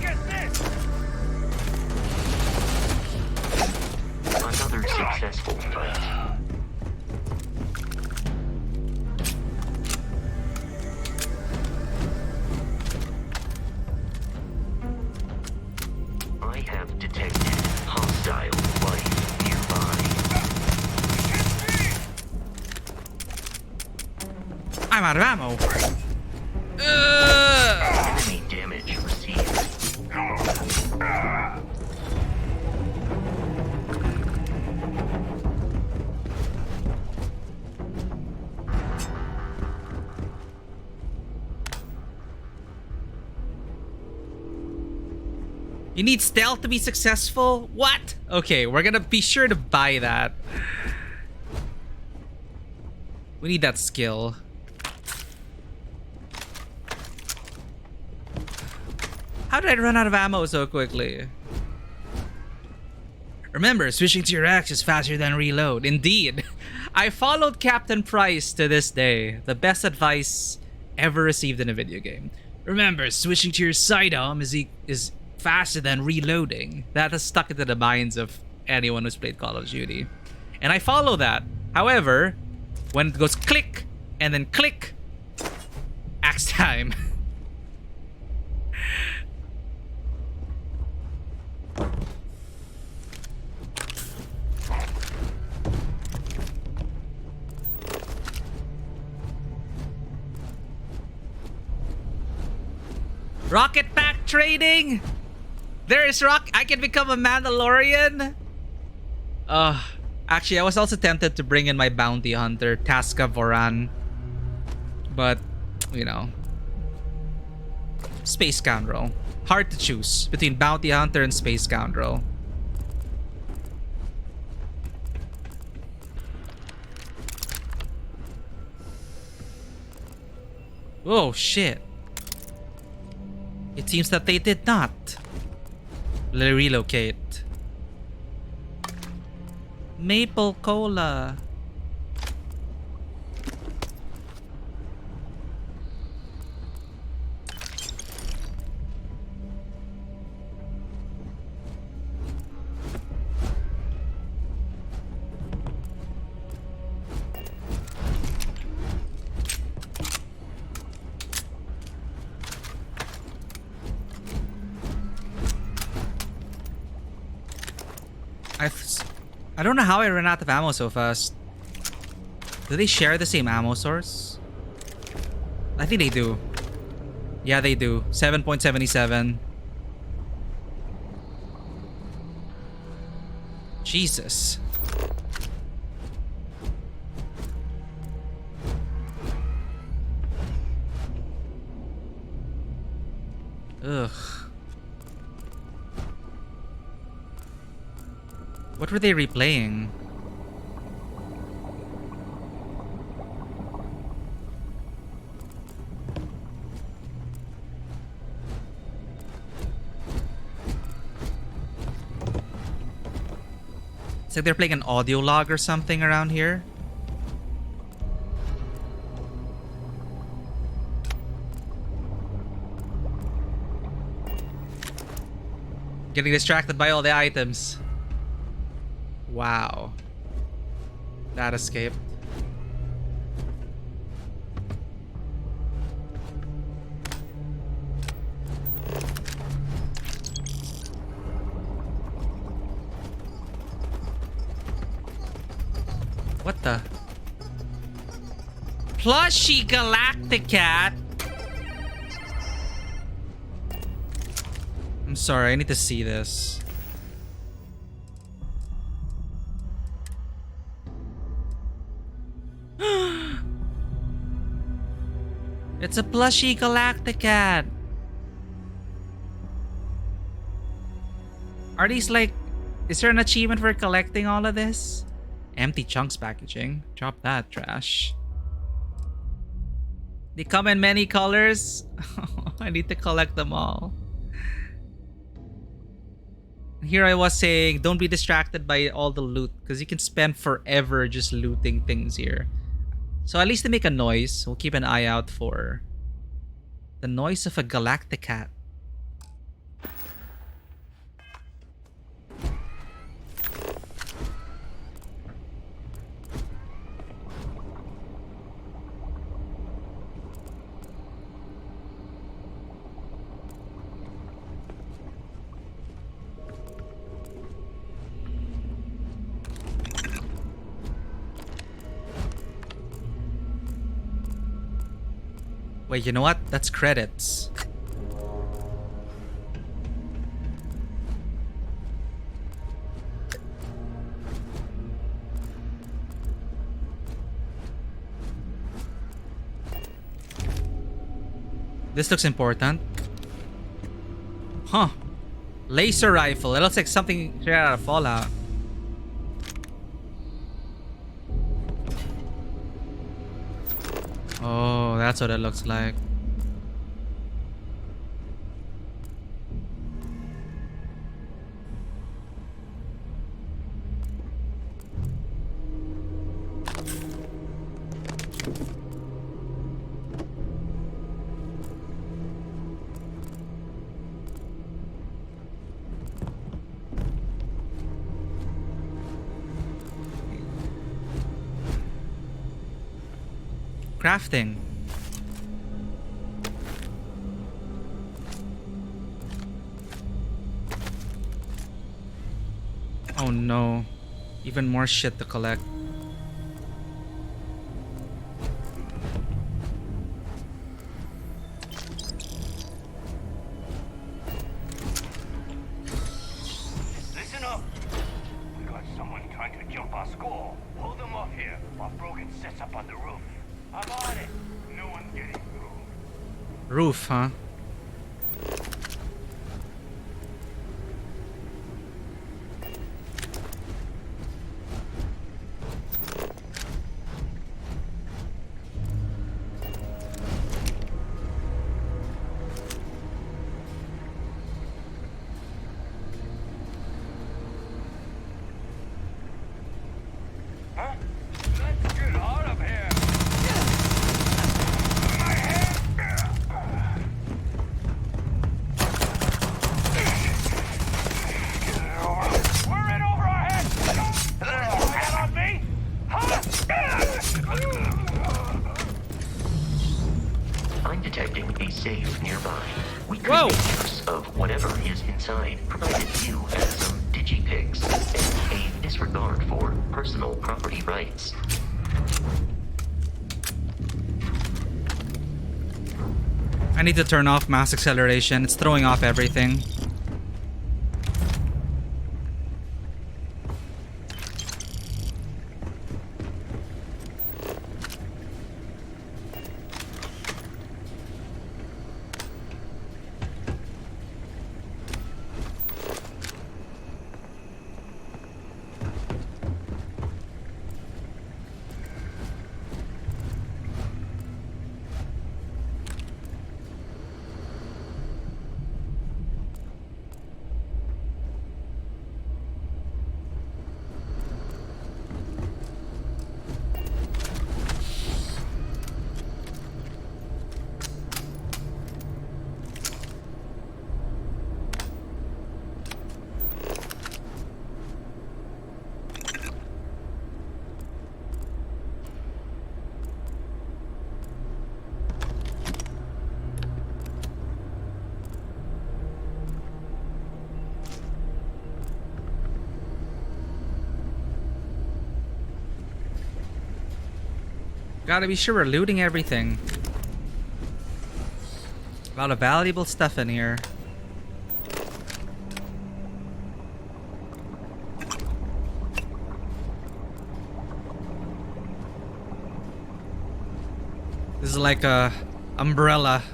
Get this. Another successful fight. I have detected hostile life nearby. I'm out of ammo. Enemy damage received. You need stealth to be successful? What? Okay, we're gonna be sure to buy that. We need that skill. How did I run out of ammo so quickly? Remember, switching to your axe is faster than reload. Indeed. I followed Captain Price to this day. The best advice ever received in a video game. Remember, switching to your sidearm is faster than reloading. That has stuck into the minds of anyone who's played Call of Duty. And I follow that. However, when it goes click and then click, axe time. Rocket pack trading? There is I can become a Mandalorian? Actually, I was also tempted to bring in my bounty hunter, Tasca Voran. But, you know. Space Scoundrel. Hard to choose between Bounty Hunter and Space Scoundrel. Oh shit. It seems that they did not relocate. Maple Cola. I don't know how I ran out of ammo so fast. Do they share the same ammo source? I think they do. Yeah, they do. 7.77. Jesus. Ugh. What were they replaying? It's like they're playing an audio log or something around here. Getting distracted by all the items. Wow. That escaped. What the? Plushy Galacticat. I'm sorry, I need to see this. It's a plushy Galacticat. Are these like... Is there an achievement for collecting all of this? Empty chunks packaging. Drop that trash. They come in many colors. I need to collect them all. Here I was saying, don't be distracted by all the loot, because you can spend forever just looting things here. So at least they make a noise. We'll keep an eye out for the noise of a Galacticat. Wait, you know what? That's credits. This looks important. Huh. Laser rifle. It looks like something straight out of Fallout. Oh, that's what it looks like. Crafting. Oh no. Even more shit to collect. Listen up! We got someone trying to jump our score. Hold them off here while Brogan sets up on the roof. I'm on it. No one getting through. Roof, huh? Whoa! use of whatever is inside, provided you as some digipigs, and a disregard for personal property rights. I need to turn off mass acceleration. It's throwing off everything. Gotta be sure we're looting everything. A lot of valuable stuff in here. This is like a umbrella.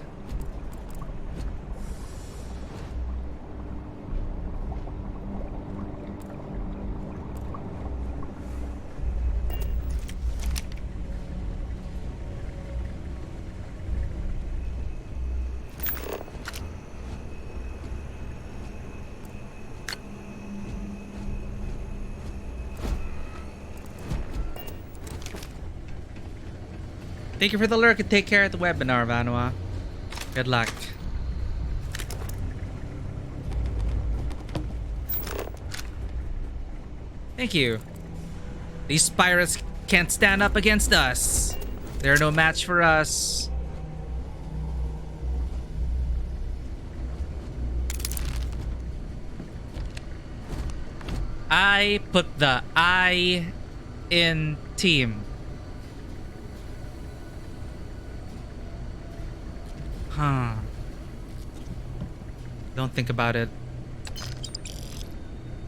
Thank you for the lurk and take care at the webinar, Vanua. Good luck. Thank you. These pirates can't stand up against us. They're no match for us. I put the I in team. Huh. Don't think about it.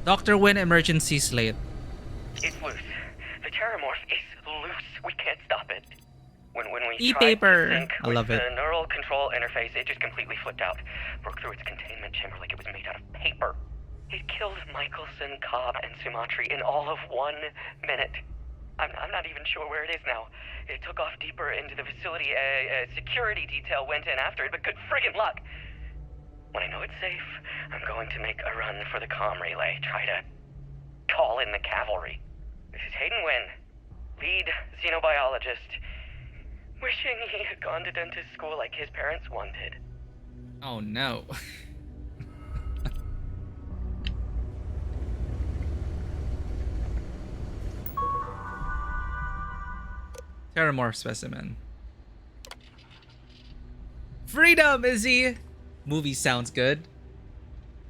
Dr. Wynn emergency slate. It's loose. The Terramorph is loose. We can't stop it. When we E-paper. tried to sync I love with it. the neural control interface, it just completely flipped out. Broke through its containment chamber like it was made out of paper. It killed Michelson, Cobb, and Sumatri in all of 1 minute. I'm not even sure where it is now. It took off deeper into the facility. A security detail went in after it, but good friggin' luck. When I know it's safe, I'm going to make a run for the comm relay. Try to call in the cavalry. This is Hayden Wynn, lead xenobiologist. Wishing he had gone to dentist school like his parents wanted. Oh no. Terramorph specimen. Freedom, Izzy! Movie sounds good.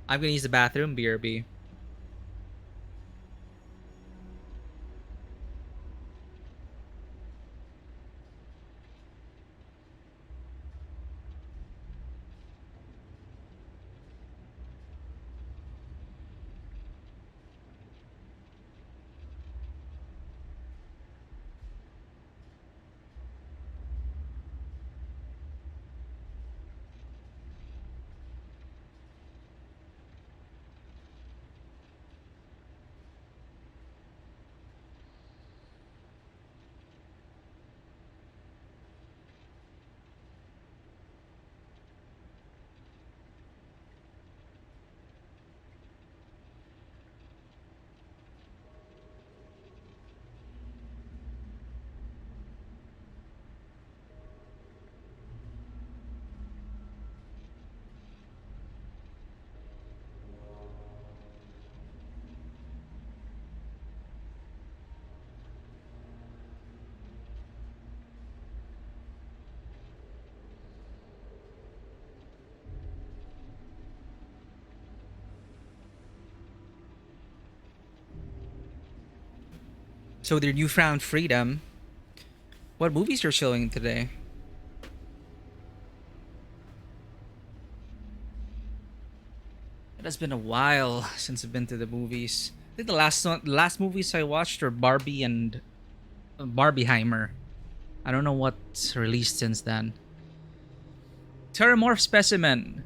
I'm gonna use the bathroom, BRB. So their newfound freedom. What movies are showing today? It has been a while since I've been to the movies. I think the last movies I watched were Barbie and Barbieheimer. I don't know what's released since then. Terramorph Specimen.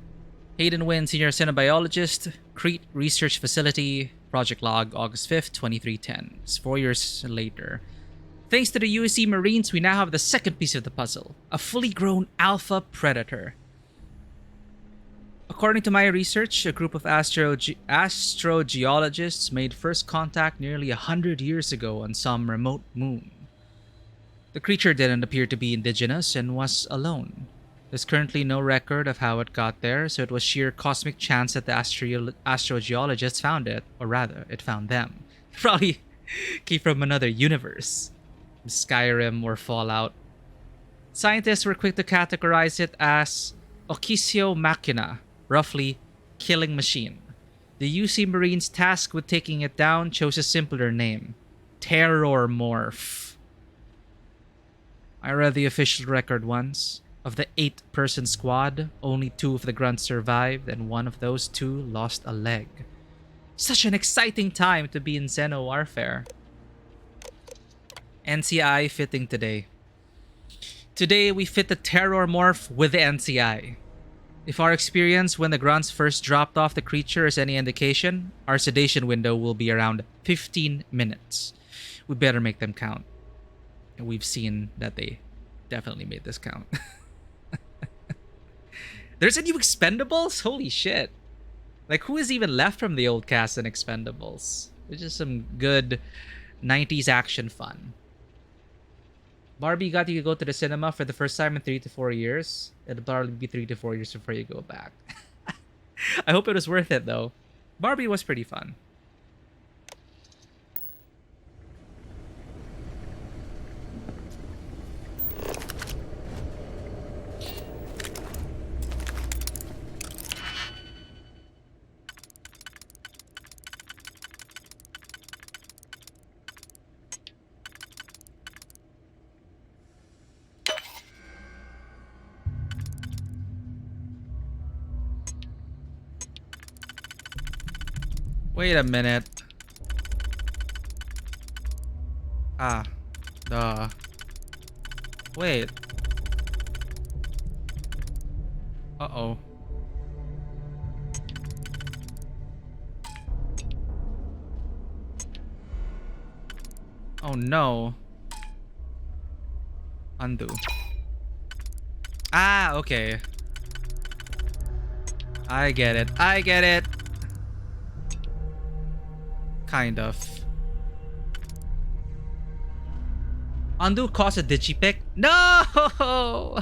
Hayden Wynn, Senior Cinebiologist, Crete Research Facility, Project Log, August 5th, 2310. It's 4 years later. Thanks to the USC Marines, we now have the second piece of the puzzle, a fully grown alpha predator. According to my research, a group of astrogeologists made first contact nearly 100 years ago on some remote moon. The creature didn't appear to be indigenous and was alone. There's currently no record of how it got there, so it was sheer cosmic chance that the astrogeologists found it, or rather, it found them. Probably came from another universe. Skyrim or Fallout. Scientists were quick to categorize it as Ochisio Machina, roughly killing machine. The UC Marines tasked with taking it down chose a simpler name, Terrormorph. I read the official record once. Of the 8-person squad, only 2 of the grunts survived, and one of those 2 lost a leg. Such an exciting time to be in Xeno Warfare. NCI fitting today. Today we fit the Terrormorph with the NCI. If our experience when the grunts first dropped off the creature is any indication, our sedation window will be around 15 minutes. We better make them count. And we've seen that they definitely made this count. There's a new Expendables? Holy shit. Like, who is even left from the old cast in Expendables? There's just some good 90s action fun. Barbie got you to go to the cinema for the first time in 3 to 4 years. It'll probably be 3 to 4 years before you go back. I hope it was worth it, though. Barbie was pretty fun. Wait a minute. Ah, duh. Wait. Uh-oh. Oh no. Undo. Ah, okay. I get it. I get it. Kind of. Undo caused a digipick? No!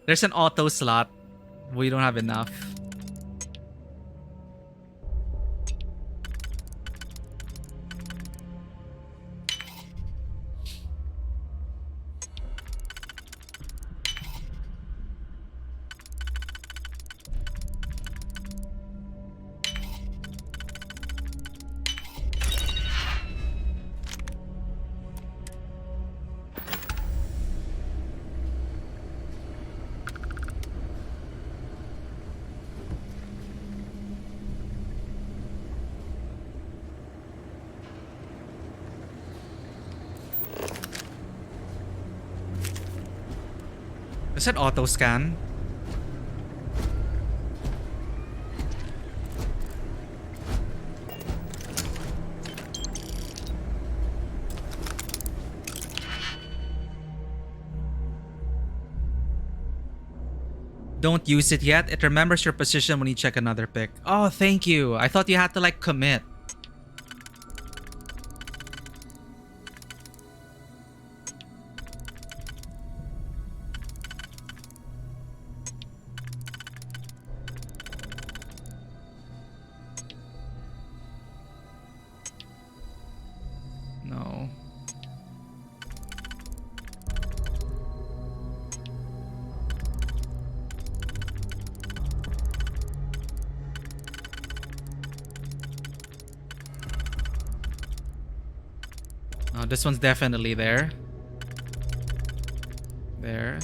There's an auto slot. We don't have enough. Is that auto scan? Don't use it yet. It remembers your position when you check another pick. Oh, thank you. I thought you had to like commit. No. Oh, this one's definitely there. There.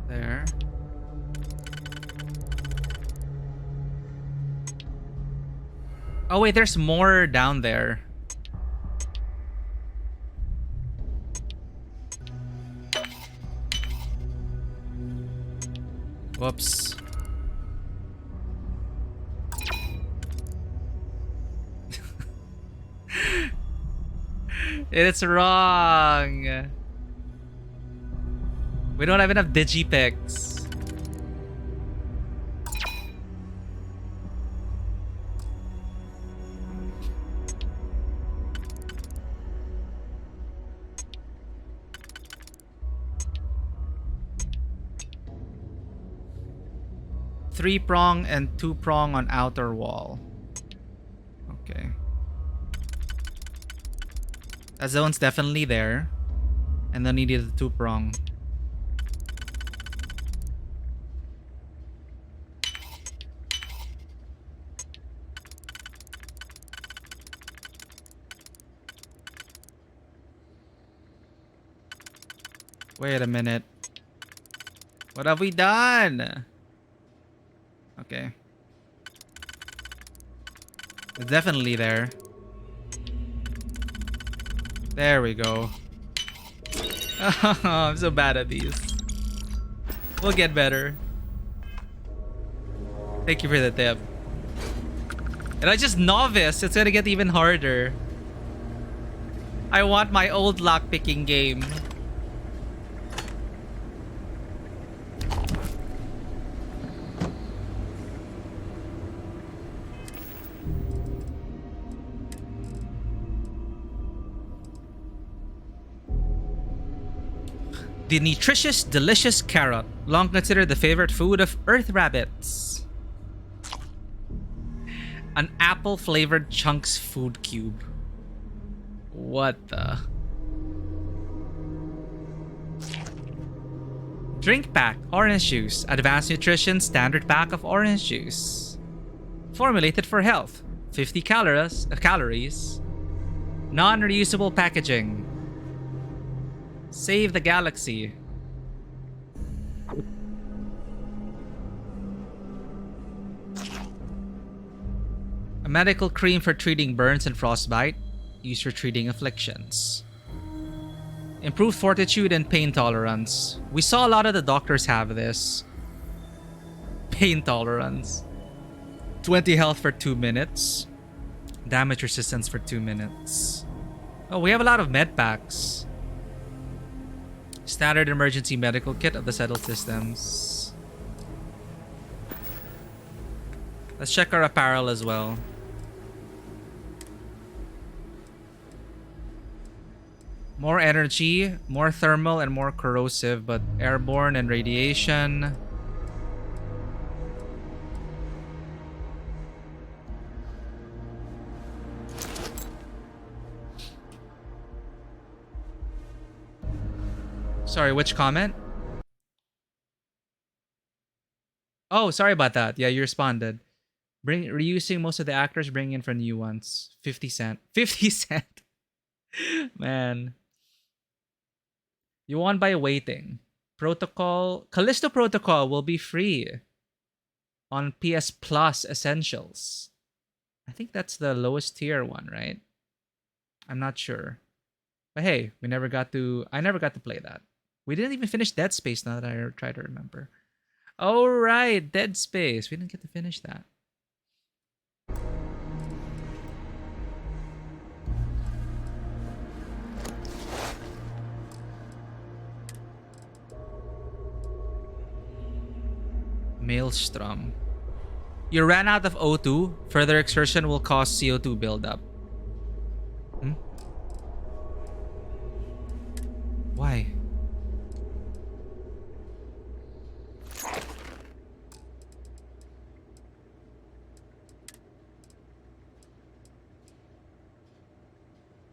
There. Oh wait, there's more down there. Whoops. It's wrong. We don't have enough digipicks. Three prong and two prong on outer wall. Okay. That zone's definitely there. And then needed the two prong. Wait a minute. What have we done? Okay. It's definitely there. There we go. Oh, I'm so bad at these. We'll get better. Thank you for the tip. And I just novice. It's gonna get even harder. I want my old lockpicking game. The nutritious, delicious carrot, long considered the favorite food of earth rabbits. An apple-flavored chunks food cube. What the? Drink pack, orange juice. Advanced nutrition, standard pack of orange juice. Formulated for health. 50 calories. Non-reusable packaging. Save the galaxy. A medical cream for treating burns and frostbite. Used for treating afflictions. Improved fortitude and pain tolerance. We saw a lot of the doctors have this. Pain tolerance. 20 health for 2 minutes. Damage resistance for 2 minutes. Oh, we have a lot of med packs. Standard emergency medical kit of the settled systems. Let's check our apparel as well. More energy, more thermal, and more corrosive, but airborne and radiation. Sorry, which comment? Oh, sorry about that. Yeah, you responded. Reusing most of the actors, bringing in for new ones. 50 cent. 50 cent. Man. You won by waiting. Protocol. Callisto Protocol will be free on PS Plus Essentials. I think that's the lowest tier one, right? I'm not sure. But hey, I never got to play that. We didn't even finish Dead Space now that I try to remember. Oh, right. Dead Space. We didn't get to finish that. Maelstrom. You ran out of O2. Further exertion will cause CO2 buildup. Why?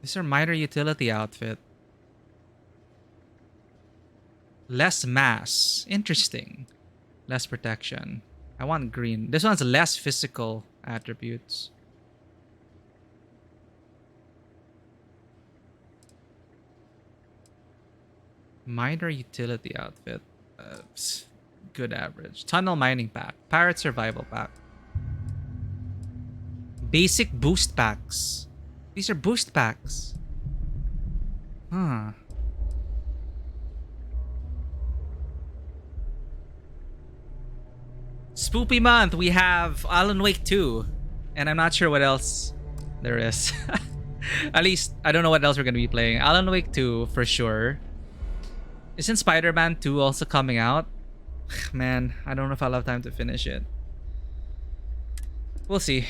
This is a minor utility outfit. Less mass. Interesting. Less protection. I want green. This one's less physical attributes. Minor utility outfit. Good average. Tunnel mining pack. Pirate survival pack. Basic boost packs. These are boost packs. Huh. Spoopy month, we have Alan Wake 2. And I'm not sure what else there is. At least, I don't know what else we're going to be playing. Alan Wake 2, for sure. Isn't Spider-Man 2 also coming out? Man, I don't know if I'll have time to finish it. We'll see.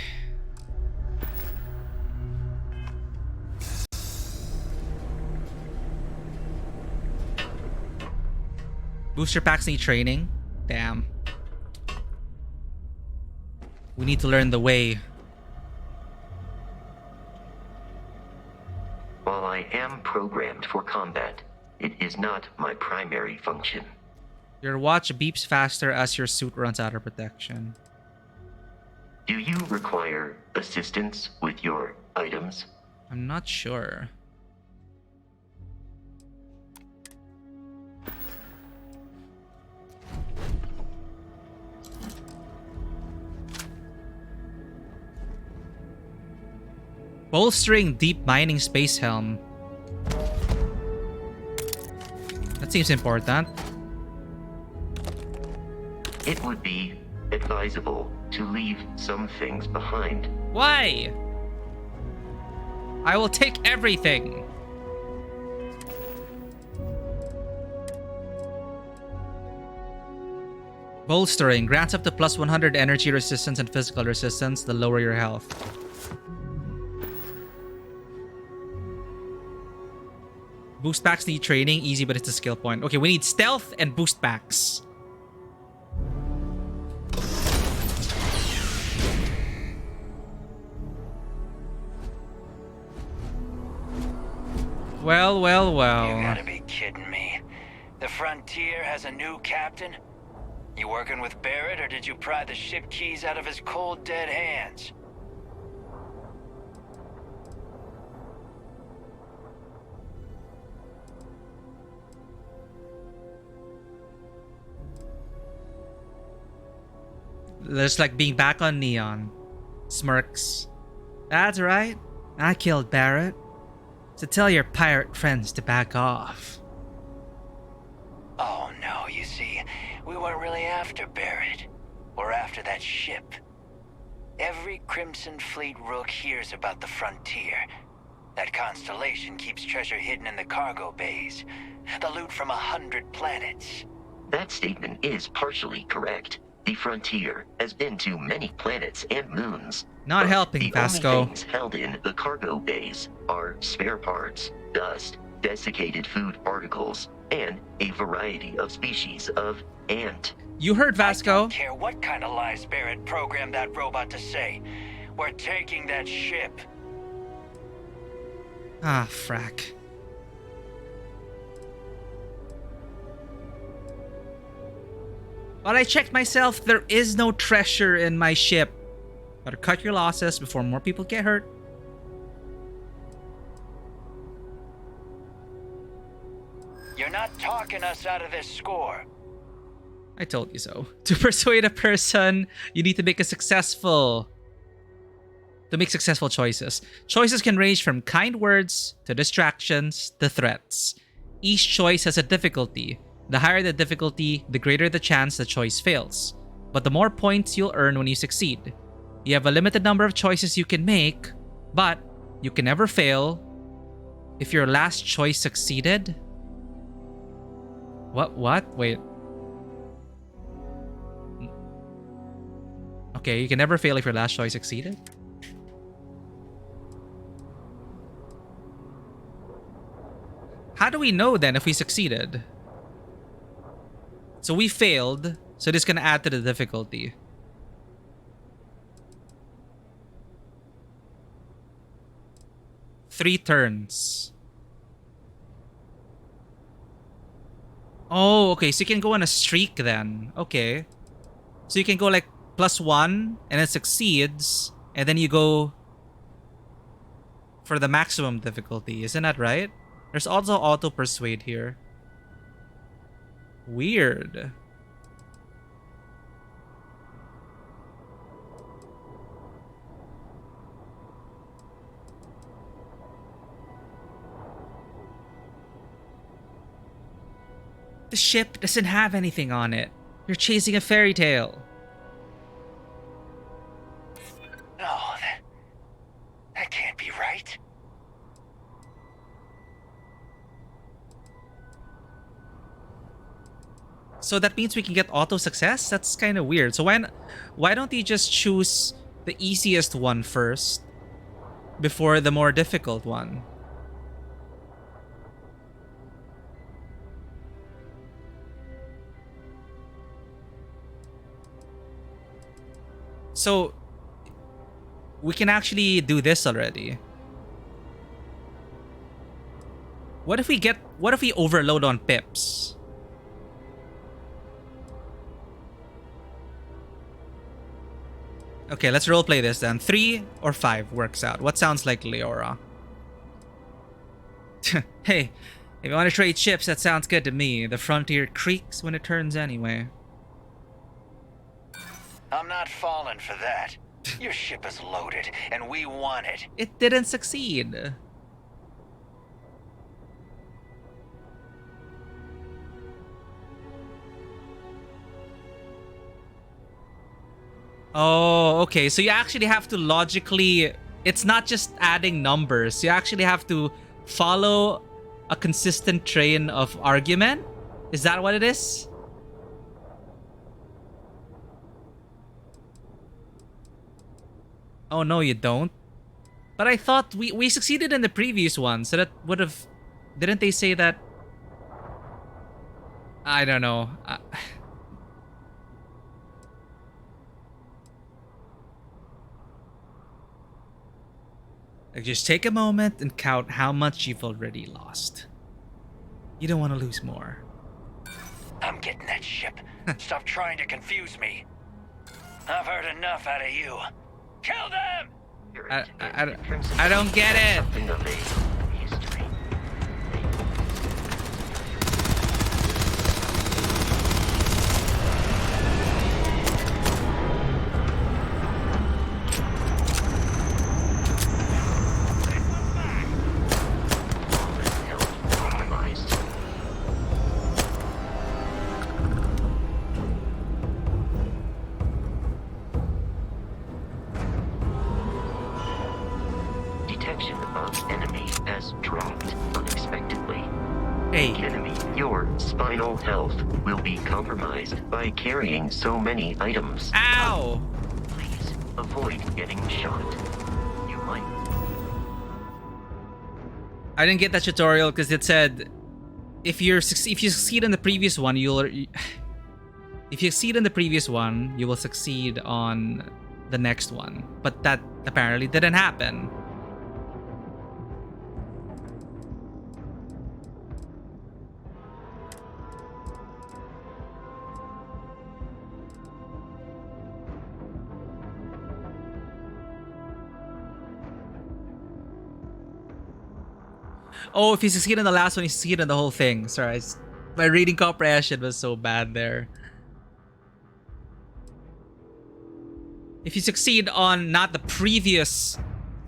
Booster packs need training. Damn. We need to learn the way. While I am programmed for combat, it is not my primary function. Your watch beeps faster as your suit runs out of protection. Do you require assistance with your items? I'm not sure. Bolstering deep mining space helm. That seems important. It would be advisable to leave some things behind. Why? I will take everything. Bolstering grants up to plus 100 energy resistance and physical resistance the lower your health. Boost packs need training. Easy, but it's a skill point. Okay, we need stealth and boost packs. Well. You gotta be kidding me. The Frontier has a new captain? You working with Barrett, or did you pry the ship keys out of his cold, dead hands? There's like being back on Neon. Smirks. That's right. I killed Barrett. So tell your pirate friends to back off. Oh no, you see, we weren't really after Barrett. We're after that ship. Every Crimson Fleet rook hears about the Frontier. That constellation keeps treasure hidden in the cargo bays. The loot from 100 planets. That statement is partially correct. The Frontier has been to many planets and moons. Not helping, the Vasco. only things held in the cargo bays are spare parts, dust, desiccated food particles, and a variety of species of ant. You heard Vasco. I don't care what kind of lies Barrett programmed that robot to say. We're taking that ship. Ah, frack. But I checked myself. There is no treasure in my ship. Better cut your losses before more people get hurt. You're not talking us out of this score. I told you so. To persuade a person, you need to make successful choices. Choices can range from kind words to distractions to threats. Each choice has a difficulty. The higher the difficulty, the greater the chance the choice fails. But the more points you'll earn when you succeed. You have a limited number of choices you can make, but you can never fail if your last choice succeeded. What? Wait. Okay, you can never fail if your last choice succeeded? How do we know then if we succeeded? So we failed, so this can add to the difficulty. Three turns. Oh, okay, so you can go on a streak then. Okay. So you can go like +1 and it succeeds, and then you go for the maximum difficulty. Isn't that right? There's also auto persuade here. Weird. The ship doesn't have anything on it. You're chasing a fairy tale. No, that can't be right. So that means we can get auto success? That's kind of weird. So why don't you just choose the easiest one first before the more difficult one? So we can actually do this already. What if we overload on pips? Okay, let's roleplay this then. 3 or 5 works out. What sounds like Leora? Hey, if you want to trade ships, that sounds good to me. The frontier creaks when it turns anyway. I'm not falling for that. Your ship is loaded, and we want it. It didn't succeed. Oh, okay. So you actually have to logically... It's not just adding numbers. You actually have to follow a consistent train of argument? Is that what it is? Oh, no, you don't. But I thought we succeeded in the previous one, so that would have... Didn't they say that... I don't know. Like, just take a moment and count how much you've already lost. You don't want to lose more. I'm getting that ship. Stop trying to confuse me. I've heard enough out of you. Kill them! I don't get it. Detection of enemy has dropped unexpectedly. Hey. Enemy, your spinal health will be compromised by carrying so many items. Ow! Please avoid getting shot. You might. I didn't get that tutorial because it said if you succeed in the previous one, if you succeed in the previous one, you will succeed on the next one. But that apparently didn't happen. Oh, if you succeed in the last one, you succeed in the whole thing. Sorry, my reading comprehension was so bad there. If you succeed on not the previous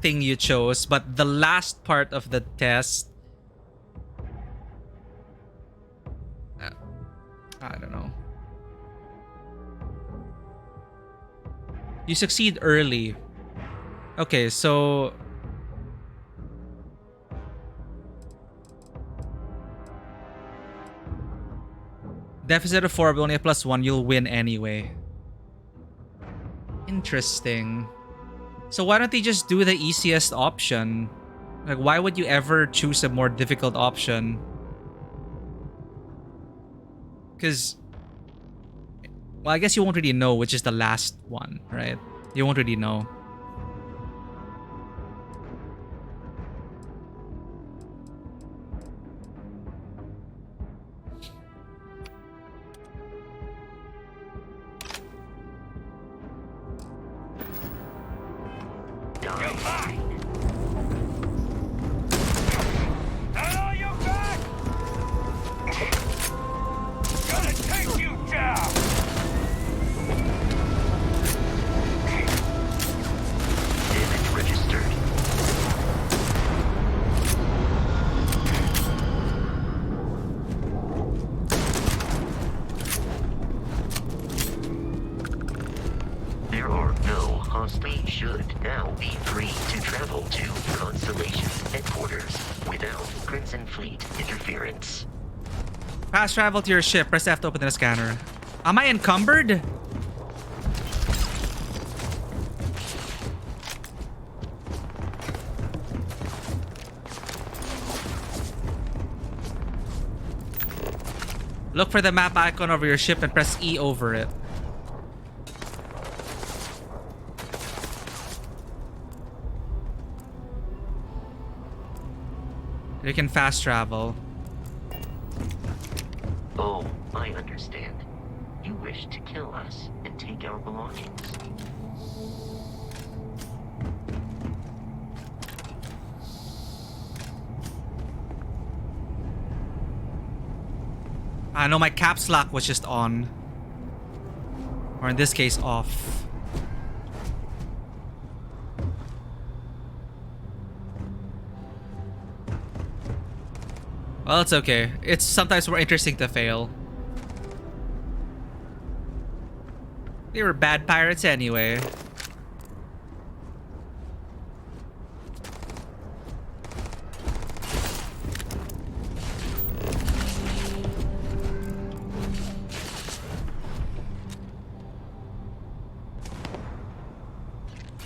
thing you chose, but the last part of the test... I don't know. You succeed early. Okay, so... Deficit of 4, but only a +1, you'll win anyway. Interesting. So why don't they just do the easiest option? Like, why would you ever choose a more difficult option? Because... Well, I guess you won't really know which is the last one, right? You won't really know. Bosley should now be free to travel to Constellation's headquarters without Crimson Fleet interference. Fast travel to your ship. Press F to open the scanner. Am I encumbered? Look for the map icon over your ship and press E over it. You can fast travel. Oh, I understand. You wish to kill us and take our belongings. I know my caps lock was just on. Or in this case, off. Well, it's okay. It's sometimes more interesting to fail. They were bad pirates anyway.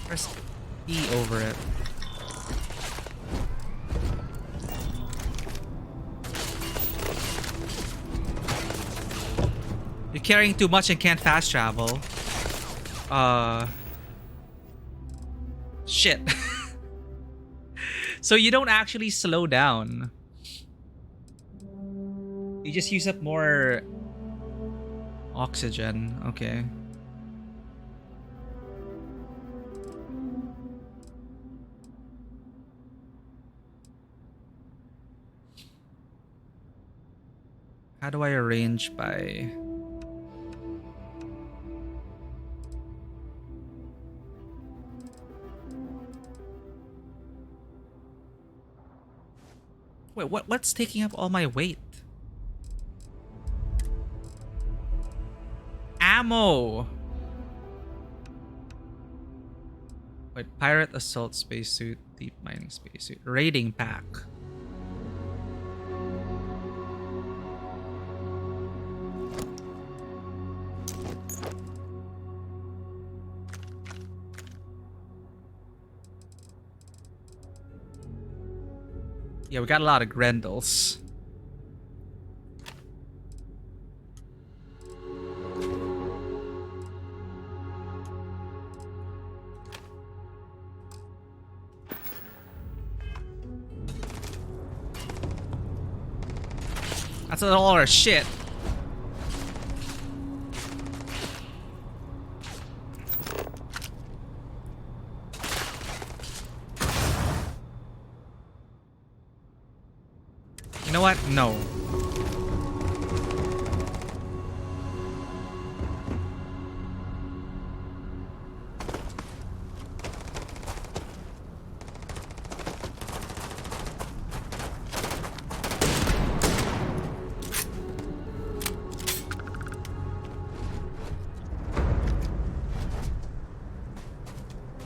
Press E over it. You're carrying too much and can't fast travel. Shit. So you don't actually slow down. You just use up more oxygen. Okay. How do I arrange by... Wait, what's taking up all my weight? Ammo! Wait, pirate assault spacesuit, deep mining spacesuit, raiding pack. Yeah, we got a lot of Grendels. That's all our shit. You know what? No.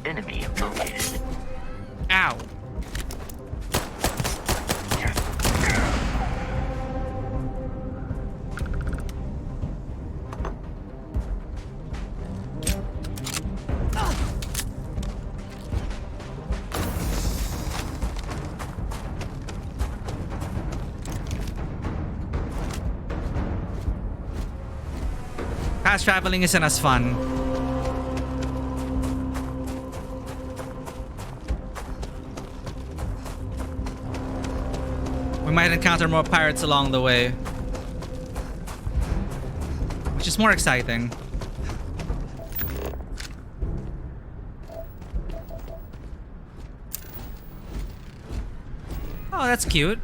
Enemy located. Ow. Fast traveling isn't as fun. We might encounter more pirates along the way, which is more exciting. Oh, that's cute.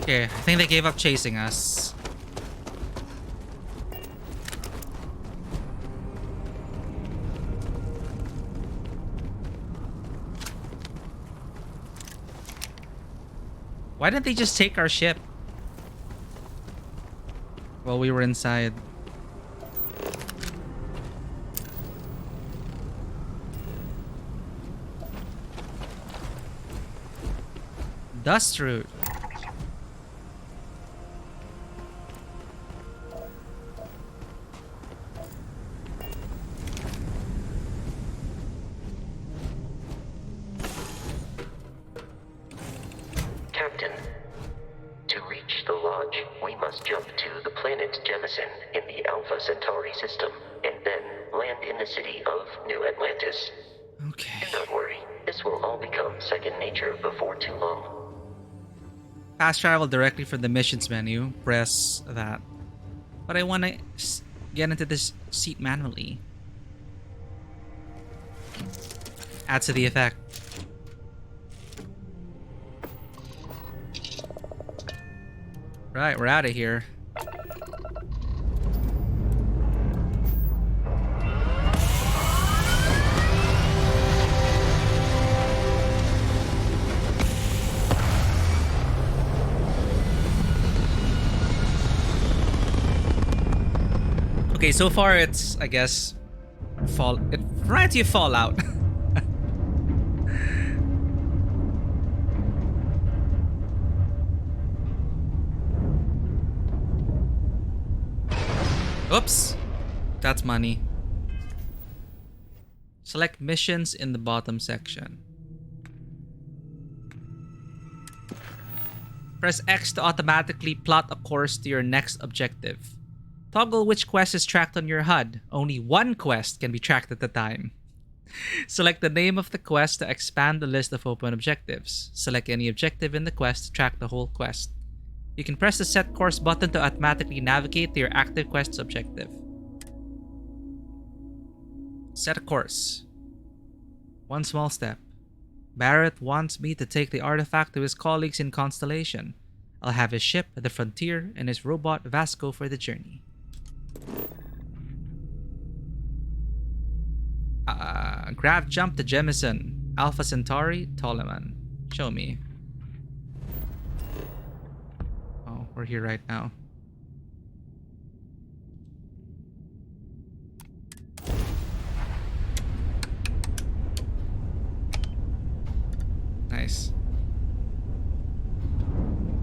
Okay, I think they gave up chasing us. Why didn't they just take our ship? while we were inside. Dust root. Captain, to reach the lodge, we must jump to the planet Jemison in the Alpha Centauri system, and then land in the city of New Atlantis. Okay. Do not worry, this will all become second nature before too long. Fast travel directly from the missions menu. Press that. But I want to get into this seat manually. Add to the effect. Right, we're out of here. Okay, so far it's, I guess, it reminds you of Fallout. Oops, that's money. Select missions in the bottom section. Press X to automatically plot a course to your next objective. Toggle which quest is tracked on your HUD. Only one quest can be tracked at a time. Select the name of the quest to expand the list of open objectives. Select any objective in the quest to track the whole quest. You can press the Set Course button to automatically navigate to your active quest's objective. Set a course. One small step. Barrett wants me to take the artifact to his colleagues in Constellation. I'll have his ship at the frontier and his robot Vasco for the journey. Grav jump to Jemison, Alpha Centauri, Ptolemy. Show me. Oh, we're here right now. Nice.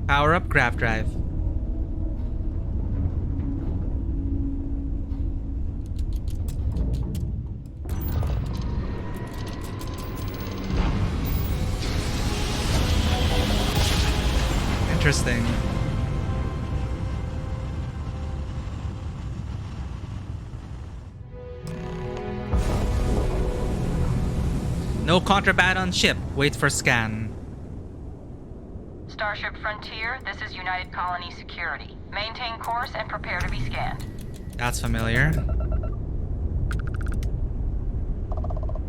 Power up Grav drive. Interesting. No contraband on ship. Wait for scan. Starship Frontier, this is United Colony Security. Maintain course and prepare to be scanned. That's familiar.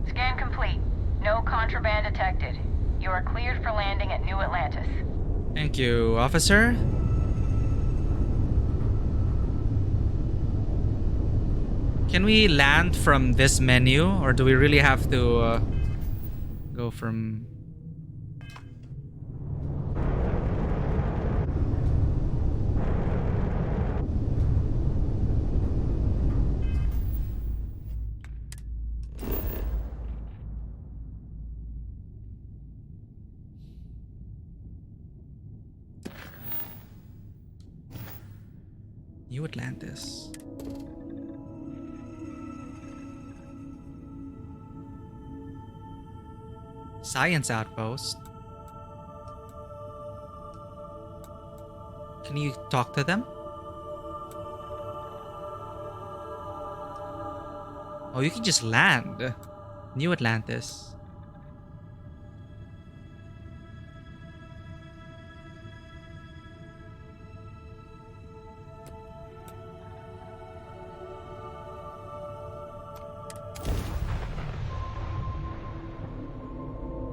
Scan complete. No contraband detected. You are cleared for landing at New Atlantis. Thank you, officer. Can we land from this menu, or do we really have to go from... New Atlantis. Science outpost. Can you talk to them? Oh, you can just land. New Atlantis.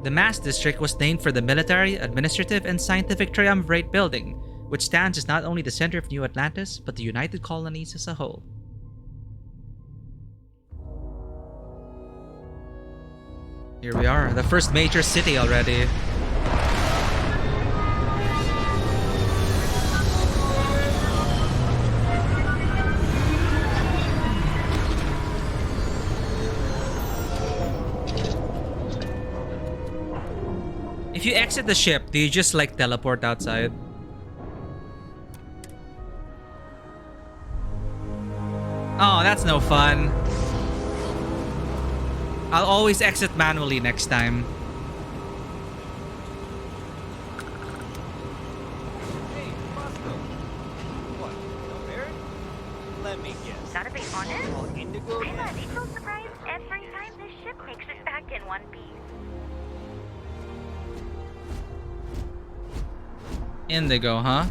The Mass District was named for the military, administrative, and scientific triumvirate building, which stands as not only the center of New Atlantis, but the United Colonies as a whole. Here we are, the first major city already. exit the ship, do you just like teleport outside? Oh, that's no fun. I'll always exit manually next time. Let me guess. Gotta be honest, All indigo? I'm a little surprised every time this ship makes it back in one piece. Indigo, huh?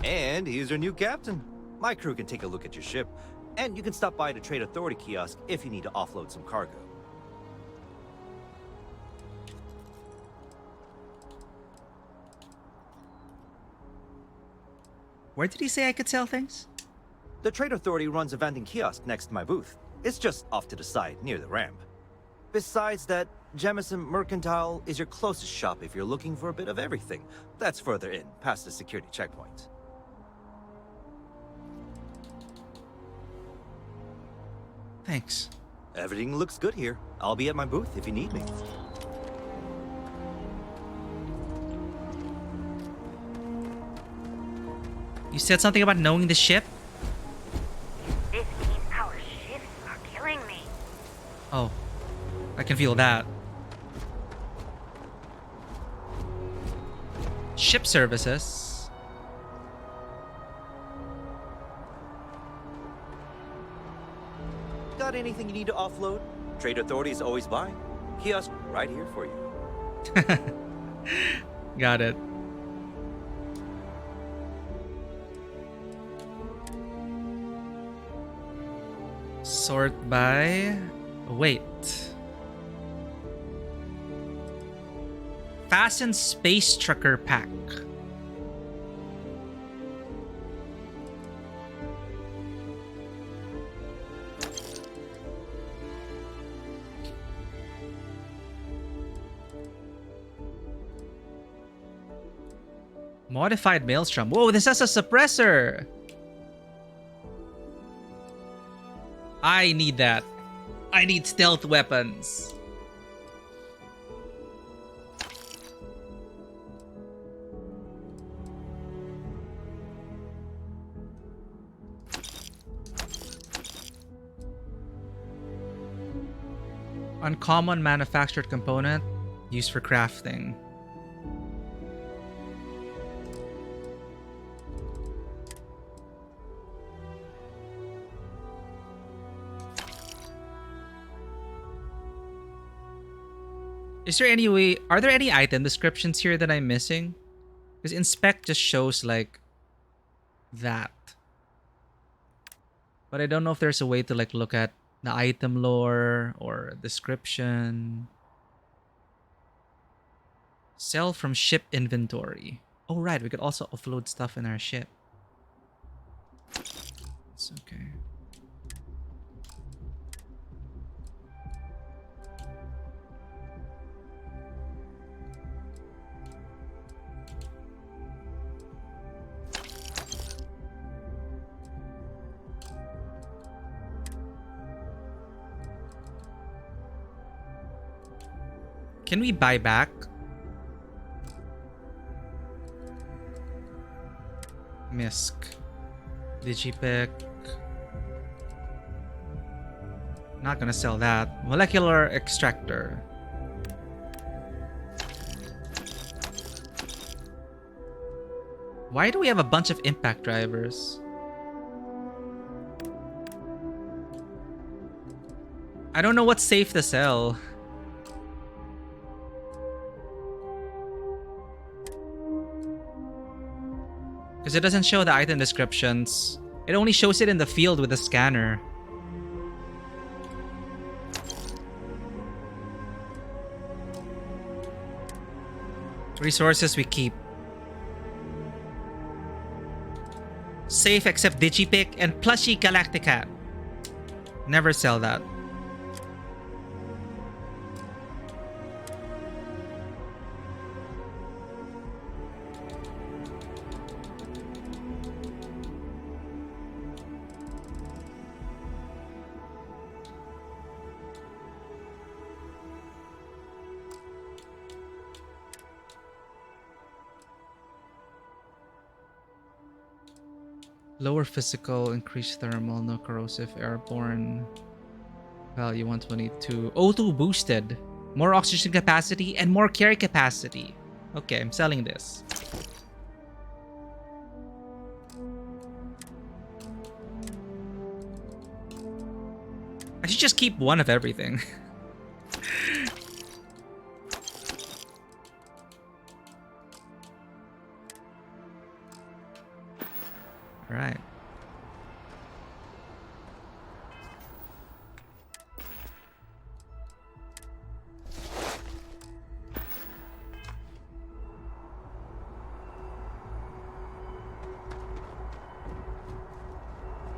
And he's our new captain. My crew can take a look at your ship, and you can stop by the Trade Authority kiosk if you need to offload some cargo. Where did he say I could sell things? The Trade Authority runs a vending kiosk next to my booth. It's just off to the side, near the ramp. Besides that, Jemison Mercantile is your closest shop if you're looking for a bit of everything. That's further in, past the security checkpoint. Thanks. Everything looks good here. I'll be at my booth if you need me. You said something about knowing the ship? This means our ships are killing me. Oh, I can feel that. Ship services. Got anything you need to offload? Trade Authority is always by. Kiosk right here for you. Got it. Sort by... Wait. Fasten Space Trucker Pack. Modified Maelstrom. Whoa, this has a suppressor. I need that. I need stealth weapons. Uncommon manufactured component used for crafting. Is there any way... Are there any item descriptions here that I'm missing? Because inspect just shows like that. But I don't know if there's a way to like look at the item lore or description. Sell from ship inventory. Oh right, we could also offload stuff in our ship. It's okay. Can we buy back? Misk. Digipick. Not gonna sell that. Molecular extractor. Why do we have a bunch of impact drivers? I don't know what's safe to sell. Because it doesn't show the item descriptions. It only shows it in the field with the scanner. Resources we keep. Safe except Digipick and Plushie Galactica. Never sell that. Lower physical, increased thermal, no corrosive, airborne. Value 122. O2 boosted. More oxygen capacity and more carry capacity. Okay, I'm selling this. I should just keep one of everything. All right.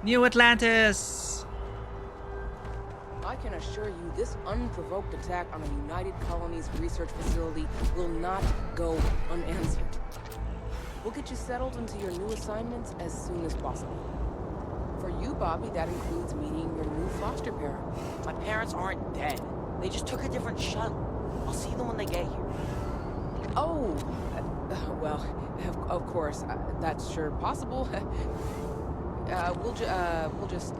New Atlantis! I can assure you this unprovoked attack on a United Colonies research facility will not go unanswered. We'll get you settled into your new assignments as soon as possible. For you, Bobby, that includes meeting your new foster parent. My parents aren't dead. They just took a different shuttle. I'll see them when they get here. Oh, well, of course, that's sure possible. We'll just...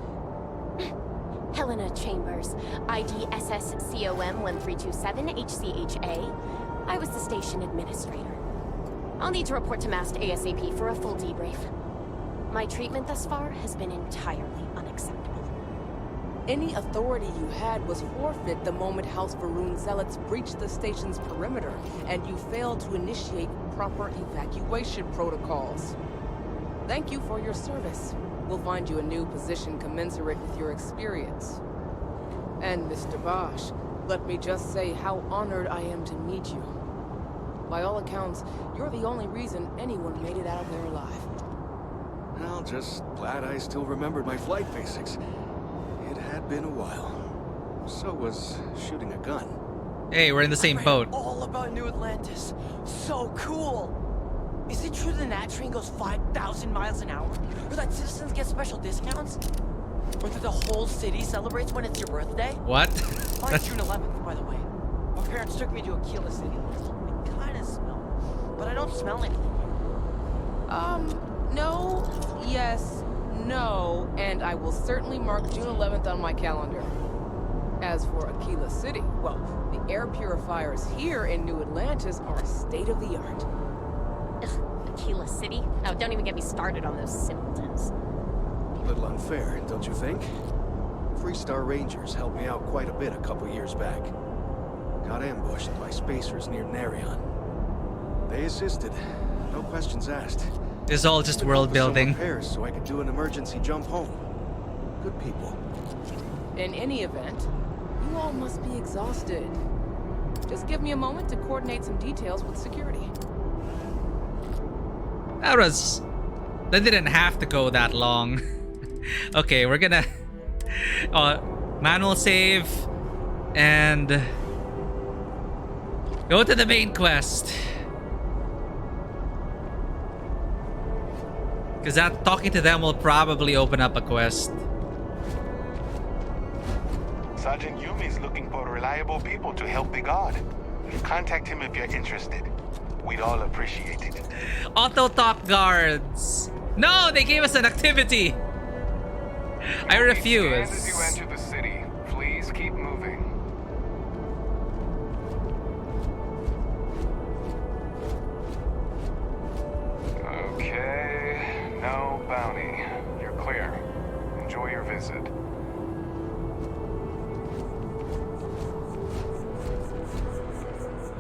Helena Chambers, ID SSCOM 1327 HCHA. I was the station administrator. I'll need to report to MAST ASAP for a full debrief. My treatment thus far has been entirely unacceptable. Any authority you had was forfeit the moment House Varun zealots breached the station's perimeter, and you failed to initiate proper evacuation protocols. Thank you for your service. We'll find you a new position commensurate with your experience. And Mr. Bosch, let me just say how honored I am to meet you. By all accounts, you're the only reason anyone made it out of there alive. Well, just glad I still remembered my flight basics. It had been a while. So was shooting a gun. Hey, we're in the same boat. All about New Atlantis. So cool. Is it true the Nat train goes 5,000 miles an hour? Or that citizens get special discounts? Or that the whole city celebrates when it's your birthday? What? Mine's June 11th, by the way. My parents took me to Aquila City. I kind of smell, but I don't smell anything. No, yes, no, and I will certainly mark June 11th on my calendar. As for Aquila City, well, the air purifiers here in New Atlantis are state-of-the-art. Ugh, Aquila City? Oh, don't even get me started on those simpletons. A little unfair, don't you think? Freestar Rangers helped me out quite a bit a couple years back. Got ambushed by spacers near Narion. They assisted, no questions asked. It's all just world building. Repairs so I could do an emergency jump home. Good people. In any event, you all must be exhausted. Just give me a moment to coordinate some details with security. That didn't have to go that long. Okay, we're gonna manual save and go to the main quest. Because that talking to them will probably open up a quest. Sergeant Yumi's looking for reliable people to help the guard. Contact him if you're interested. We'd all appreciate it. Auto talk guards. No, they gave us an activity. I refuse. As you enter the city, please keep moving. Okay, no bounty. You're clear. Enjoy your visit.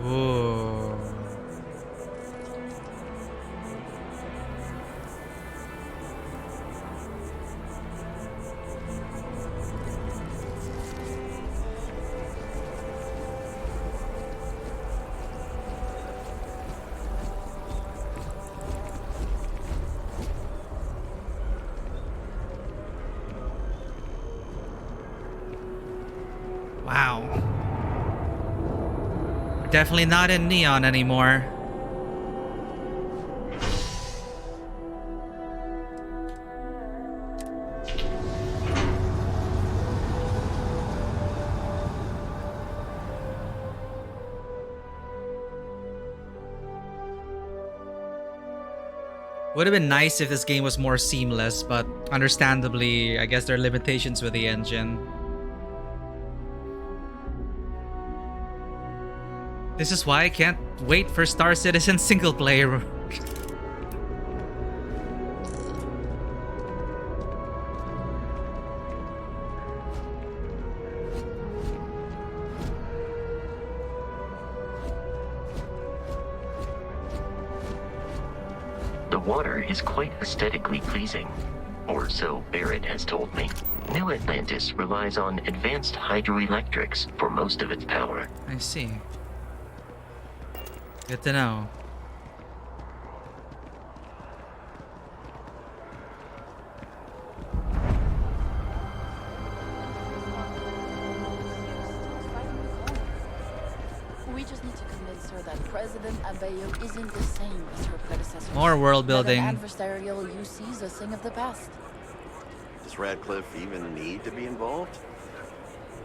Ooh. Wow. We're definitely not in Neon anymore. Would have been nice if this game was more seamless, but understandably, I guess there are limitations with the engine. This is why I can't wait for Star Citizen single player. The water is quite aesthetically pleasing, or so Barrett has told me. New Atlantis relies on advanced hydroelectrics for most of its power. I see. Good to know. We just need to convince her that President Abeyo isn't the same as her predecessor. More world building. That an adversarial UC is a thing of the past. Does Radcliffe even need to be involved?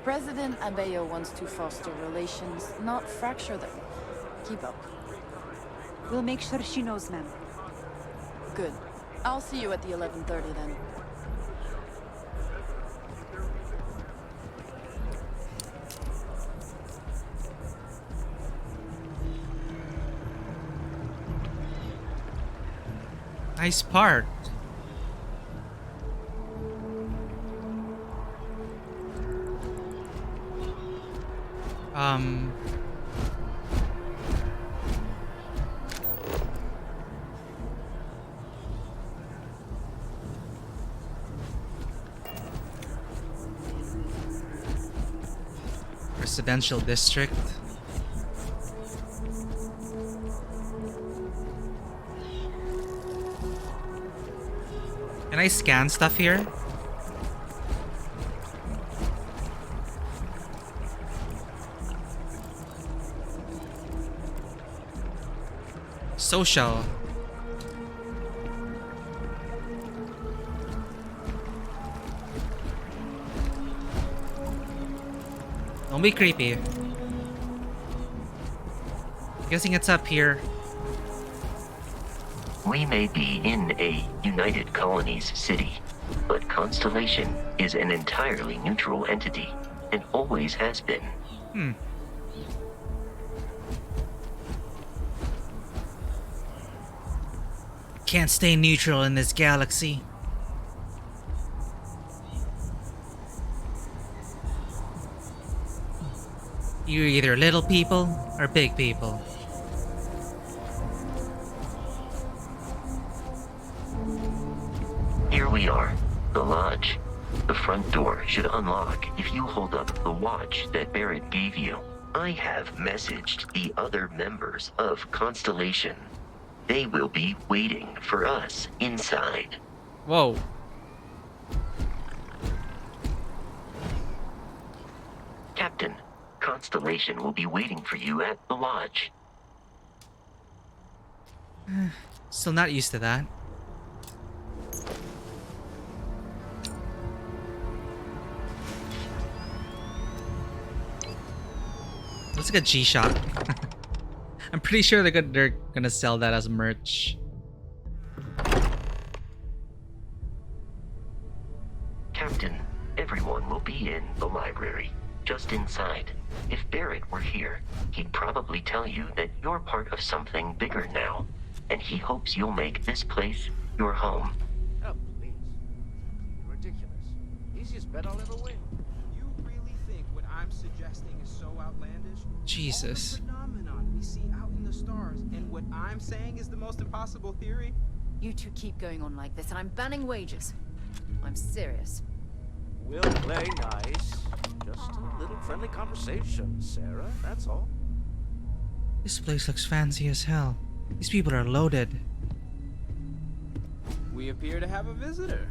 President Abeyo wants to foster relations, not fracture them. Keep up. We'll make sure she knows, ma'am. Good. I'll see you at the 11:30 then. Nice part. Residential district. Can I scan stuff here? Social. Don't be creepy. Guessing it's up here. We may be in a United Colonies city, but Constellation is an entirely neutral entity, and always has been. Can't stay neutral in this galaxy. You're either little people or big people. Here we are, the lodge. The front door should unlock if you hold up the watch that Barrett gave you. I have messaged the other members of Constellation. They will be waiting for us inside. Whoa. Captain, Constellation will be waiting for you at the lodge. Still not used to that. Looks like a G-Shock. I'm pretty sure they're gonna sell that as merch. Captain, everyone will be in the library, just inside. If Barrett were here, he'd probably tell you that you're part of something bigger now, and he hopes you'll make this place your home. Oh, please. Ridiculous. Easiest bet I'll ever win. You really think what I'm suggesting is so outlandish? Jesus. All the phenomenon we see out in the stars, and what I'm saying is the most impossible theory? You two keep going on like this, and I'm banning wagers. I'm serious. We'll play nice. Just a little friendly conversation, Sarah, that's all. This place looks fancy as hell. These people are loaded. We appear to have a visitor.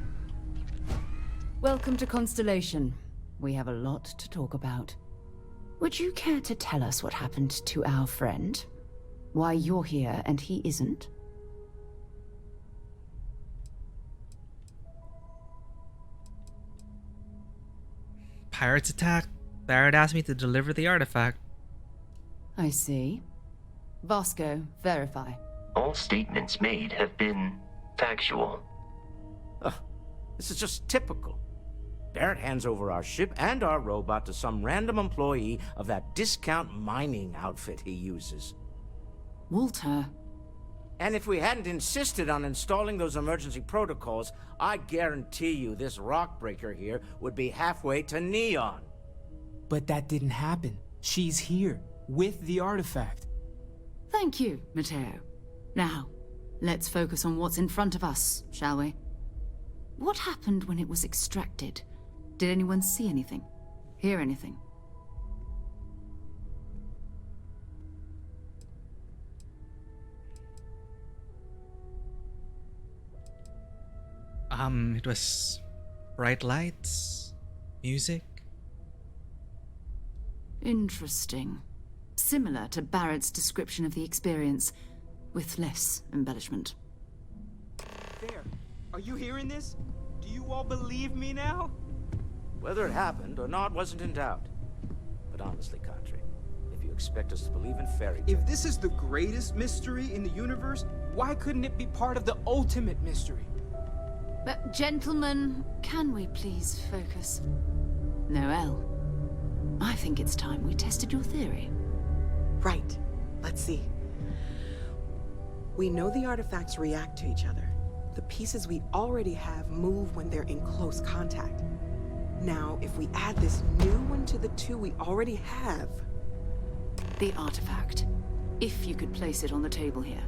Welcome to Constellation. We have a lot to talk about. Would you care to tell us what happened to our friend? Why you're here and he isn't? Pirates attack. Barrett asked me to deliver the artifact. I see. Vasco, verify. All statements made have been Factual. This is just typical. Barrett hands over our ship and our robot to some random employee of that discount mining outfit he uses. Walter. And if we hadn't insisted on installing those emergency protocols, I guarantee you this rock breaker here would be halfway to Neon. But that didn't happen. She's here, with the artifact. Thank you, Matteo. Now, let's focus on what's in front of us, shall we? What happened when it was extracted? Did anyone see anything? Hear anything? It was bright lights, music. Interesting. Similar to Barrett's description of the experience, with less embellishment. There. Are you hearing this? Do you all believe me now? Whether it happened or not wasn't in doubt. But honestly, Country, if you expect us to believe in fairy tales... If this is the greatest mystery in the universe, why couldn't it be part of the ultimate mystery? But gentlemen, can we please focus? Noelle, I think it's time we tested your theory. Right. Let's see. We know the artifacts react to each other. The pieces we already have move when they're in close contact. Now, if we add this new one to the two we already have... The artifact. If you could place it on the table here.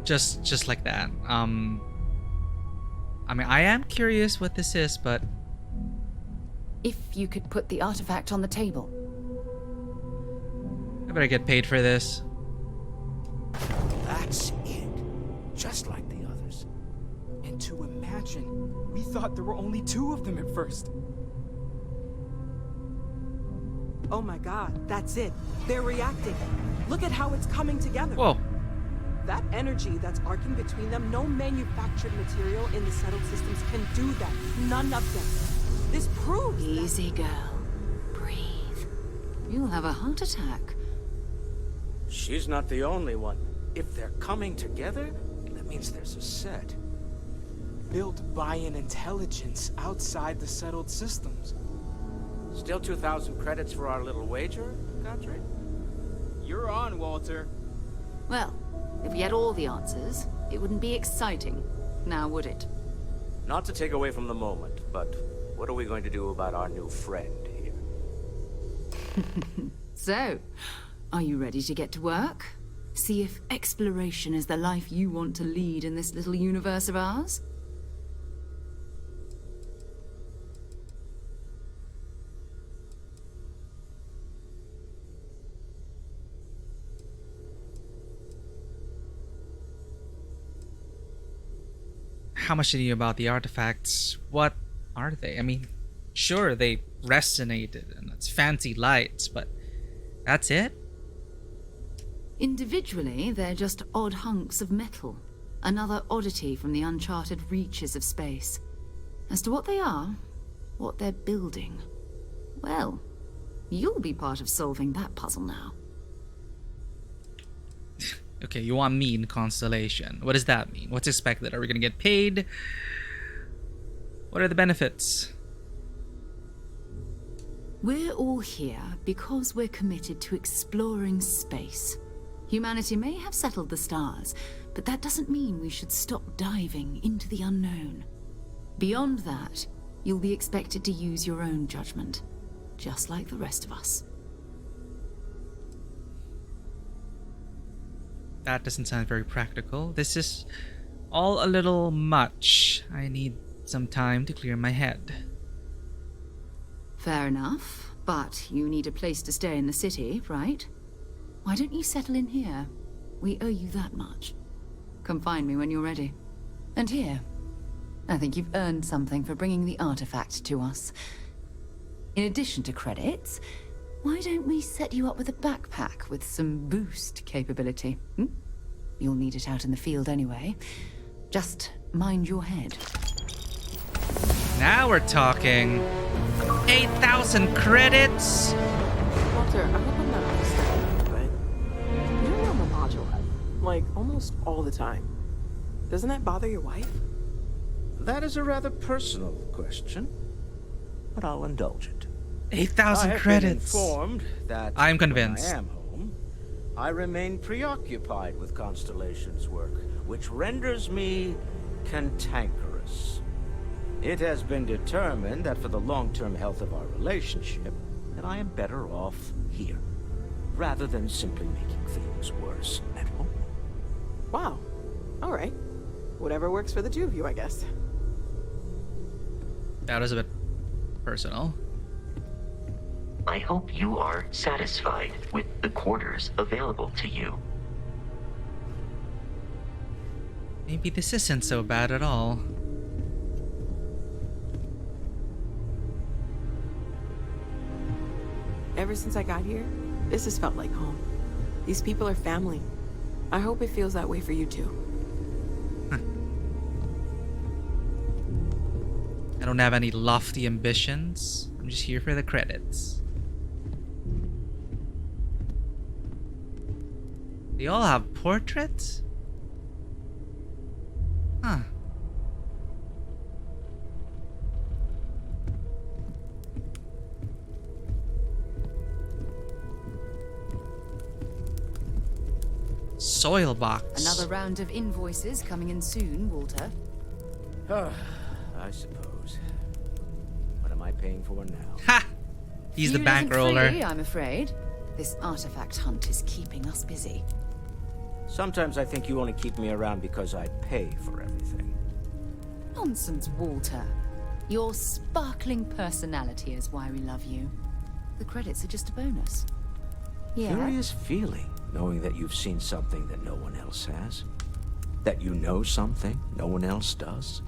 Just like that. I mean, I am curious what this is, but... If you could put the artifact on the table. I better get paid for this. That's it. Just like the others. And to imagine, we thought there were only 2 of them at first. Oh my god, that's it. They're reacting. Look at how it's coming together. Whoa. That energy that's arcing between them, no manufactured material in the settled systems can do that. None of them. This proves Easy, girl. Breathe. You'll have a heart attack. She's not the only one. If they're coming together, that means there's a set. Built by an intelligence outside the settled systems. Still 2,000 credits for our little wager, Country? You're on, Walter. Well, if we had all the answers, it wouldn't be exciting, now would it? Not to take away from the moment, but what are we going to do about our new friend here? So, are you ready to get to work? See if exploration is the life you want to lead in this little universe of ours? How much do you know about the artifacts? What are they? I mean, sure, they resonated and it's fancy lights, but that's it? Individually, they're just odd hunks of metal. Another oddity from the uncharted reaches of space. As to what they are, what they're building, well, you'll be part of solving that puzzle now. Okay, you want me in Constellation. What does that mean? What's expected? Are we gonna get paid? What are the benefits? We're all here because we're committed to exploring space. Humanity may have settled the stars, but that doesn't mean we should stop diving into the unknown. Beyond that, you'll be expected to use your own judgment, just like the rest of us. That doesn't sound very practical. This is all a little much. I need some time to clear my head. Fair enough, but you need a place to stay in the city, right? Why don't you settle in here? We owe you that much. Come find me when you're ready. And here, I think you've earned something for bringing the artifact to us. In addition to credits, why don't we set you up with a backpack with some boost capability? You'll need it out in the field anyway. Just mind your head. Now we're talking. 8,000 credits? Walter, I hope I'm not mistaken. Like, almost all the time. Doesn't that bother your wife? That is a rather personal question, but I'll indulge it. 8,000 I have credits. been informed that I'm convinced. when I am home, I remain preoccupied with Constellation's work, which renders me cantankerous. It has been determined that for the long-term health of our relationship, that I am better off here, rather than simply making things worse at home. Wow. All right. Whatever works for the two of you, I guess. That was a bit personal. I hope you are satisfied with the quarters available to you. Maybe this isn't so bad at all. Ever since I got here, this has felt like home. These people are family. I hope it feels that way for you too. I don't have any lofty ambitions. I'm just here for the credits. They all have portraits? Huh. Soil box. Another round of invoices coming in soon, Walter. I suppose. What am I paying for now? Ha! He's the Feud isn't bankroller. free, I'm afraid. This artifact hunt is keeping us busy. Sometimes I think you only keep me around because I pay for everything. Nonsense, Walter. Your sparkling personality is why we love you. The credits are just a bonus. Yeah. Curious feeling, knowing that you've seen something that no one else has. That you know something no one else does.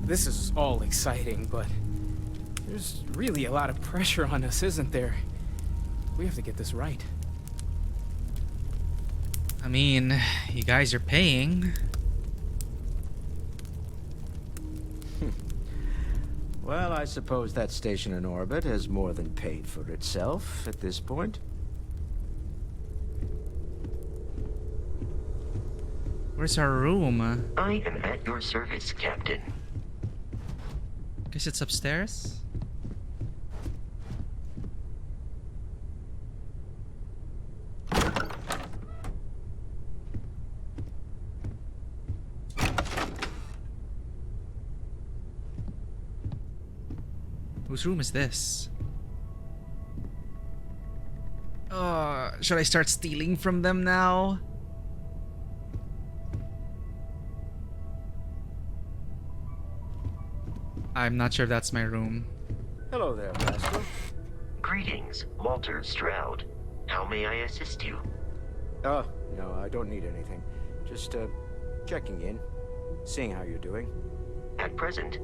This is all exciting, but there's really a lot of pressure on us, isn't there? We have to get this right. I mean, you guys are paying. Well, I suppose that station in orbit has more than paid for itself at this point. Where's our room? I am at your service, Captain. Guess it's upstairs? Whose room is this? Should I start stealing from them now? I'm not sure if that's my room. Hello there, Master. Greetings, Walter Stroud. How may I assist you? Oh, no, I don't need anything. Just, checking in. Seeing how you're doing. At present,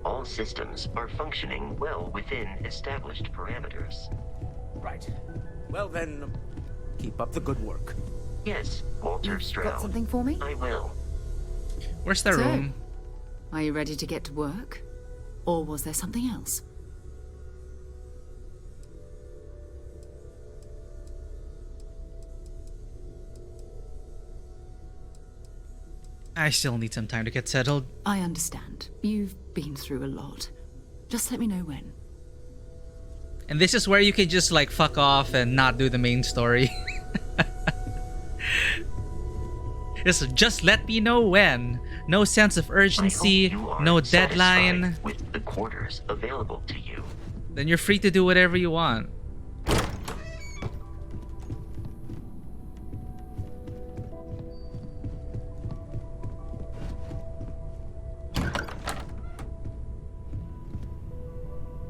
all systems are functioning well within established parameters. Right. Well then, keep up the good work. Yes, Walter Stroud. Got something for me? I will. Where's the room? Are you ready to get to work? Or was there something else? I still need some time to get settled. I understand. You've been through a lot. Just let me know when. And this is where you can just like fuck off and not do the main story. Just let me know when. No sense of urgency, no deadline. With the quarters available to you. Then you're free to do whatever you want.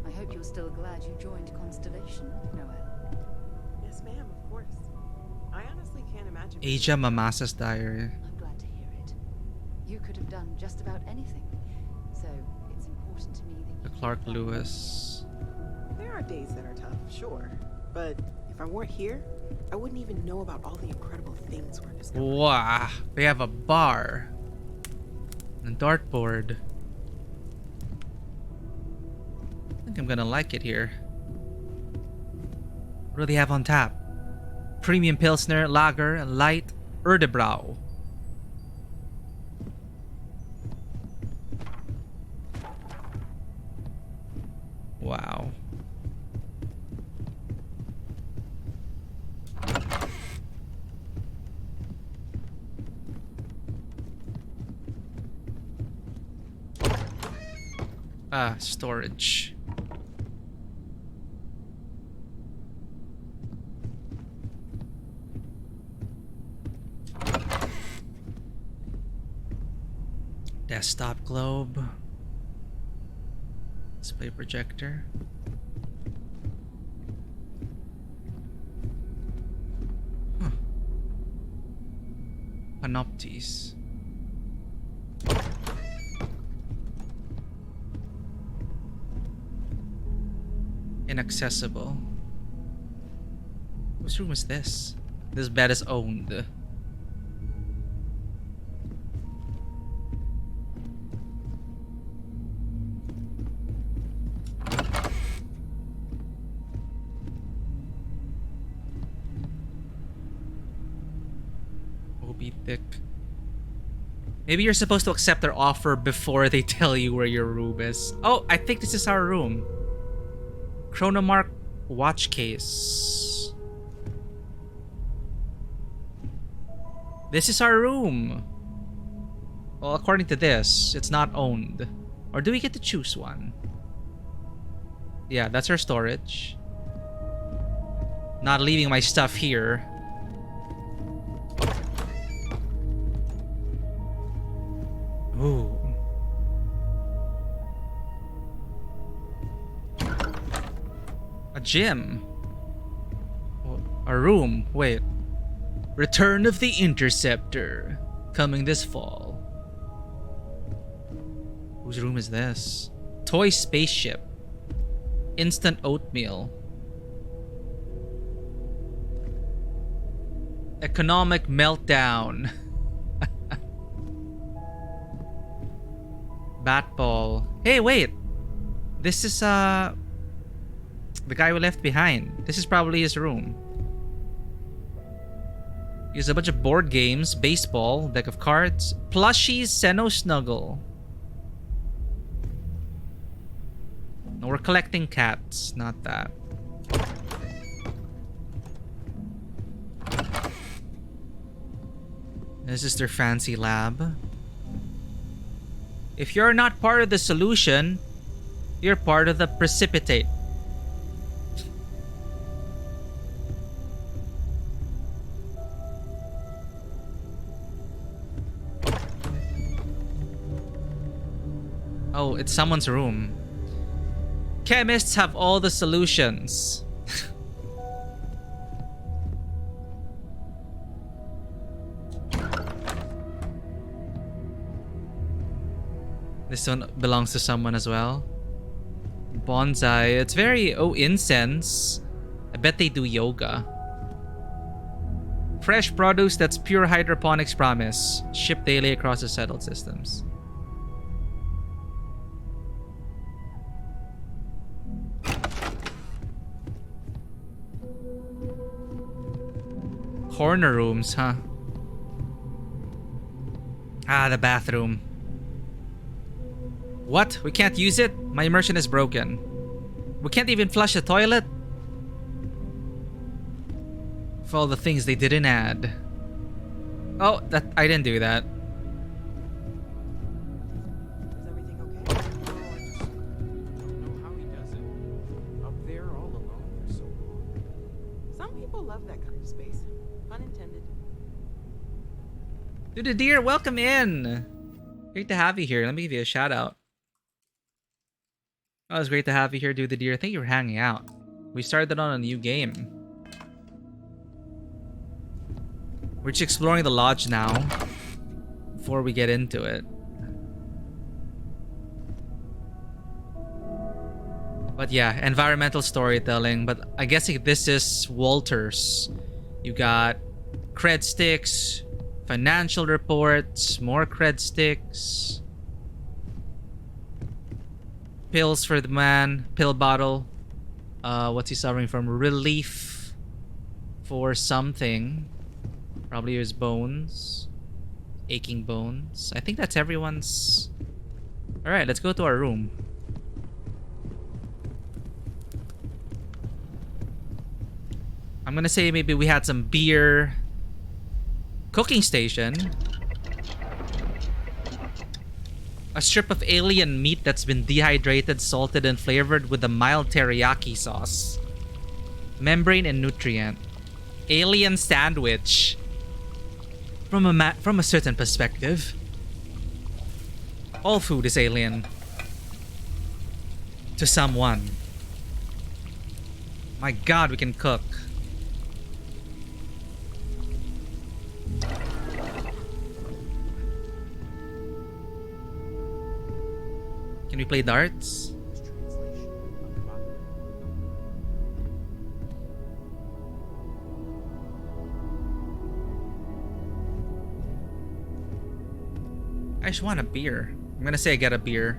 I hope you're still glad you joined Constellation, Noel. Yes, ma'am, of course. I honestly can't imagine. Asia Mamasa's diary. I'm glad to hear it. You could have done just about anything. So it's important to me that you Clark Lewis. There are days that are tough, sure. But if I weren't here, I wouldn't even know about all the incredible things we're discovering. Wow. They have a bar. And a dartboard. I think I'm gonna like it here. What do they have on tap? Premium Pilsner, Lager, Light, Erdebrau. Wow. Storage. Desktop globe. Display projector. Huh. Panoptes. Inaccessible. Whose room is this? This bed is owned. Obi thick. Maybe you're supposed to accept their offer before they tell you where your room is. Oh, I think this is our room. Chronomark watch case. This is our room. Well, according to this, it's not owned. Or do we get to choose one? Yeah, that's our storage. Not leaving my stuff here. Ooh. A gym. A room. Wait. Return of the Interceptor. Coming this fall. Whose room is this? Toy spaceship. Instant oatmeal. Economic meltdown. Bat ball. Hey, wait. This is the guy we left behind. This is probably his room. He has a bunch of board games, baseball, deck of cards, plushies, Seno Snuggle. No, we're collecting cats, not that. This is their fancy lab. If you're not part of the solution, you're part of the precipitate. Oh, it's someone's room. Chemists have all the solutions. This one belongs to someone as well. Bonsai. It's very... Oh, incense. I bet they do yoga. Fresh produce that's pure hydroponics promise. Shipped daily across the settled systems. Corner rooms, huh? Ah, the bathroom. What? We can't use it? My immersion is broken. We can't even flush the toilet? For all the things they didn't add. Oh, that I didn't do that. Is everything okay? No, I just don't know how he does it. Up there all alone for so long. Some people love that kind of space. Pun intended. Dude, the deer, welcome in. Great to have you here. Let me give you a shout out. Oh, it's great to have you here, dude, the deer. I think you were hanging out. We started on a new game. We're just exploring the lodge now before we get into it. But yeah, environmental storytelling. But I guess this is Walters. You got cred sticks, financial reports, more cred sticks, pills for the man, pill bottle. What's he suffering from? Relief. for something. Probably his bones. Aching bones. I think that's everyone's... Alright, let's go to our room. I'm gonna say maybe we had some beer. Cooking station. A strip of alien meat that's been dehydrated, salted, and flavored with a mild teriyaki sauce. Membrane and nutrient. Alien sandwich. From a certain perspective, all food is alien. To someone. My god, we can cook. Can we play darts? I just want a beer. I'm gonna say I get a beer.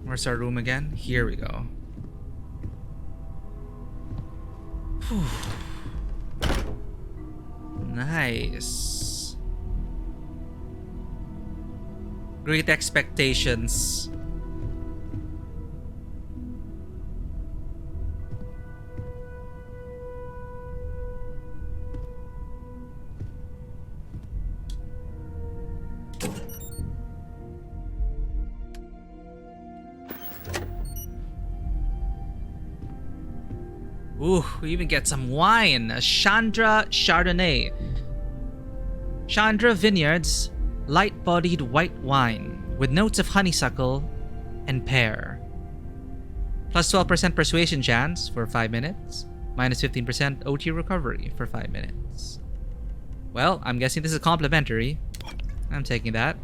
Where's our room again? Here we go. Whew. Nice. Great expectations. Ooh, we even get some wine. A Chandra Chardonnay. Chandra Vineyards light-bodied white wine with notes of honeysuckle and pear. Plus 12% persuasion chance for 5 minutes. Minus 15% OT recovery for 5 minutes. Well, I'm guessing this is complimentary. I'm taking that.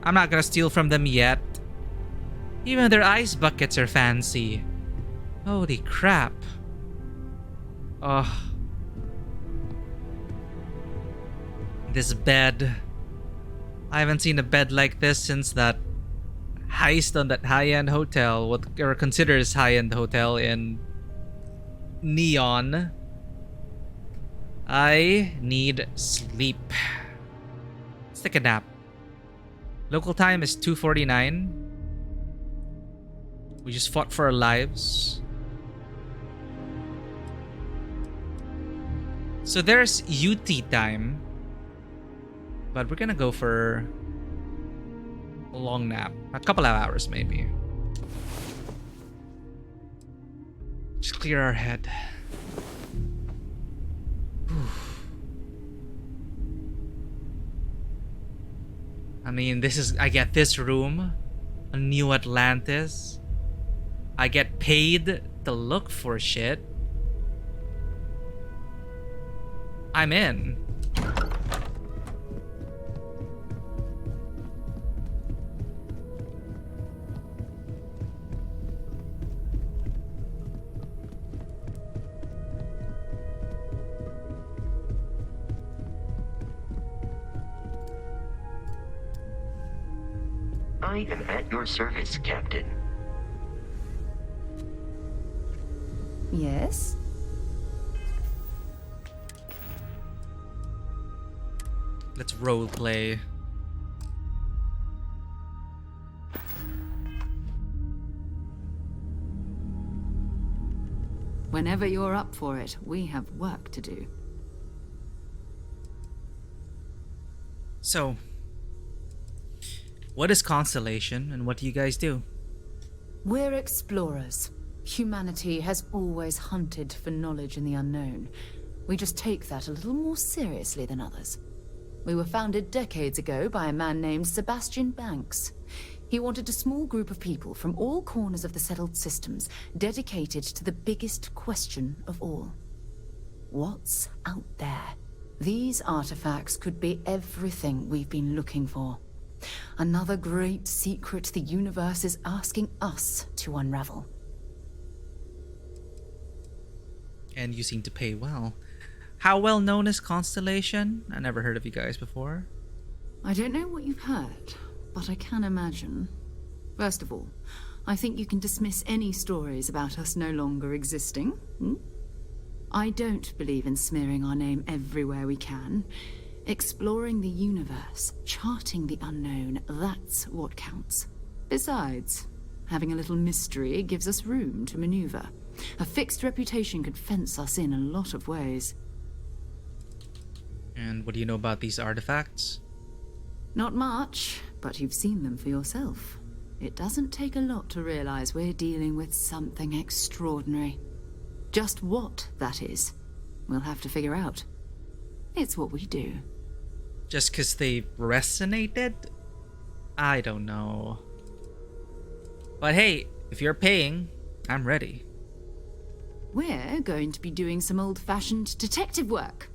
I'm not gonna steal from them yet. Even their ice buckets are fancy. Holy crap. Oh. This bed. I haven't seen a bed like this since that heist on that high-end hotel. What or considers high-end hotel in Neon. I need sleep. Let's take a nap. Local time is 2:49. We just fought for our lives. So there's UT time. But we're gonna go for a long nap. A couple of hours maybe. Just clear our head. Whew. I mean, I get this room, a new Atlantis. I get paid to look for shit. I'm in. I am at your service, Captain. Yes? Let's role play. Whenever you're up for it, we have work to do. So, what is Constellation and what do you guys do? We're explorers. Humanity has always hunted for knowledge in the unknown. We just take that a little more seriously than others. We were founded decades ago by a man named Sebastian Banks. He wanted a small group of people from all corners of the settled systems dedicated to the biggest question of all. What's out there? These artifacts could be everything we've been looking for. Another great secret the universe is asking us to unravel. And you seem to pay well. How well known is Constellation? I never heard of you guys before. I don't know what you've heard, but I can imagine. First of all, I think you can dismiss any stories about us no longer existing. I don't believe in smearing our name everywhere we can. Exploring the universe, charting the unknown, that's what counts. Besides, having a little mystery gives us room to maneuver. A fixed reputation could fence us in a lot of ways. And what do you know about these artifacts? Not much, but you've seen them for yourself. It doesn't take a lot to realize we're dealing with something extraordinary. Just what that is, we'll have to figure out. It's what we do. Just because they resonated? I don't know. But hey, if you're paying, I'm ready. We're going to be doing some old-fashioned detective work.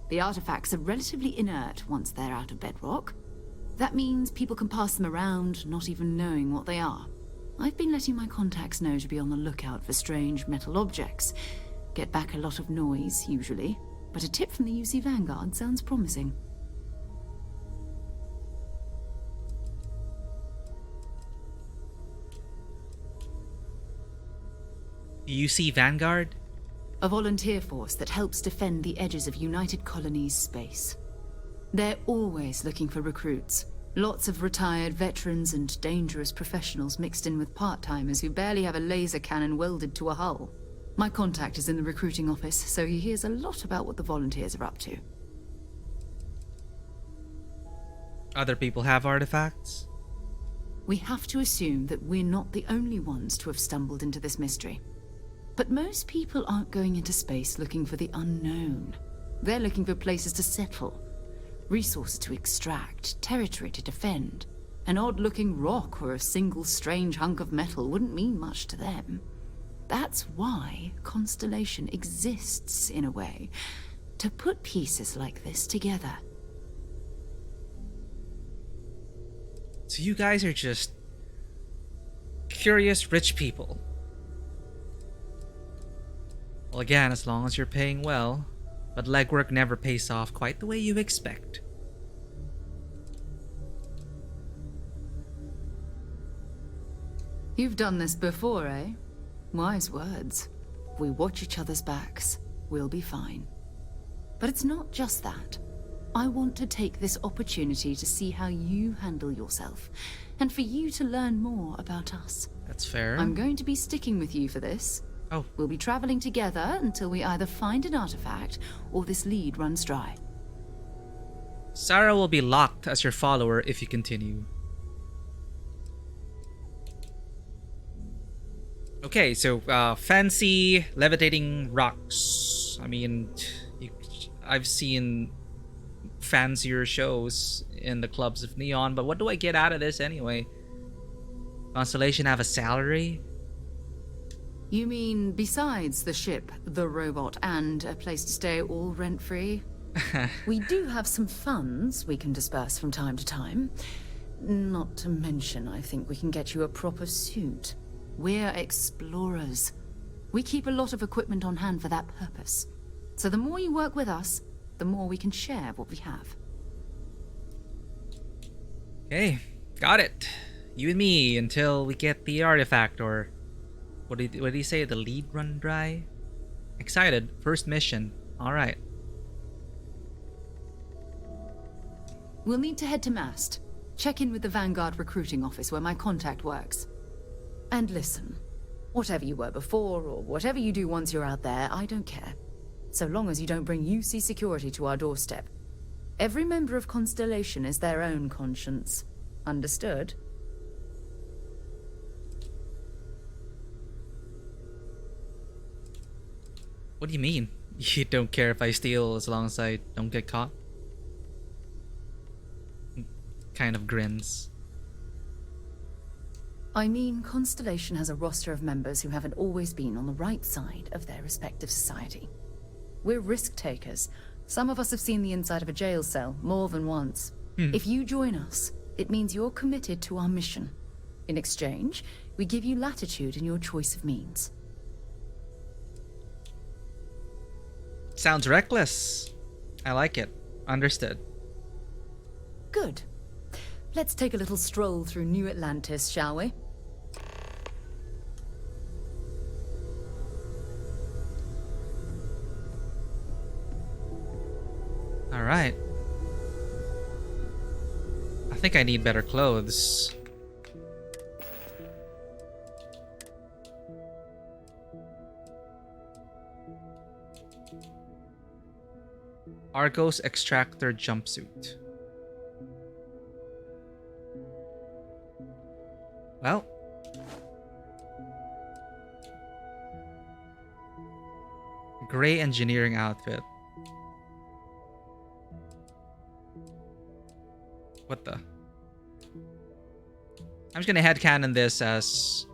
The artifacts are relatively inert once they're out of bedrock. That means people can pass them around, not even knowing what they are. I've been letting my contacts know to be on the lookout for strange metal objects. Get back a lot of noise, usually, but a tip from the UC Vanguard sounds promising. UC Vanguard? A volunteer force that helps defend the edges of United Colonies space. They're always looking for recruits. Lots of retired veterans and dangerous professionals mixed in with part-timers who barely have a laser cannon welded to a hull. My contact is in the recruiting office, so he hears a lot about what the volunteers are up to. Other people have artifacts? We have to assume that we're not the only ones to have stumbled into this mystery. But most people aren't going into space looking for the unknown. They're looking for places to settle, resources to extract, territory to defend. An odd-looking rock or a single strange hunk of metal wouldn't mean much to them. That's why Constellation exists, in a way, to put pieces like this together. So you guys are just curious rich people. Well, again, as long as you're paying well, but legwork never pays off quite the way you expect. You've done this before, eh? Wise words. If we watch each other's backs, we'll be fine. But it's not just that. I want to take this opportunity to see how you handle yourself, and for you to learn more about us. That's fair. I'm going to be sticking with you for this. Oh. We'll be traveling together until we either find an artifact or this lead runs dry. Sarah will be locked as your follower if you continue. Okay, so fancy levitating rocks. I mean, I've seen fancier shows in the clubs of Neon, but what do I get out of this anyway? Constellation have a salary? You mean besides the ship, the robot, and a place to stay all rent-free? We do have some funds we can disperse from time to time. Not to mention, I think we can get you a proper suit. We're explorers. We keep a lot of equipment on hand for that purpose. So the more you work with us, the more we can share what we have. Okay, got it. You and me until we get the artifact, or what did he say? The lead run dry? Excited. First mission. Alright. We'll need to head to Mast. Check in with the Vanguard recruiting office where my contact works. And listen, whatever you were before, or whatever you do once you're out there, I don't care. So long as you don't bring UC security to our doorstep. Every member of Constellation is their own conscience. Understood? What do you mean? You don't care if I steal as long as I don't get caught? Kind of grins. I mean, Constellation has a roster of members who haven't always been on the right side of their respective society. We're risk takers. Some of us have seen the inside of a jail cell more than once. If you join us, it means you're committed to our mission. In exchange, we give you latitude in your choice of means. Sounds reckless. I like it. Understood. Good. Let's take a little stroll through New Atlantis, shall we? Alright. I think I need better clothes. Argos Extractor jumpsuit. Well. Gray engineering outfit. What the? I'm just gonna headcanon this as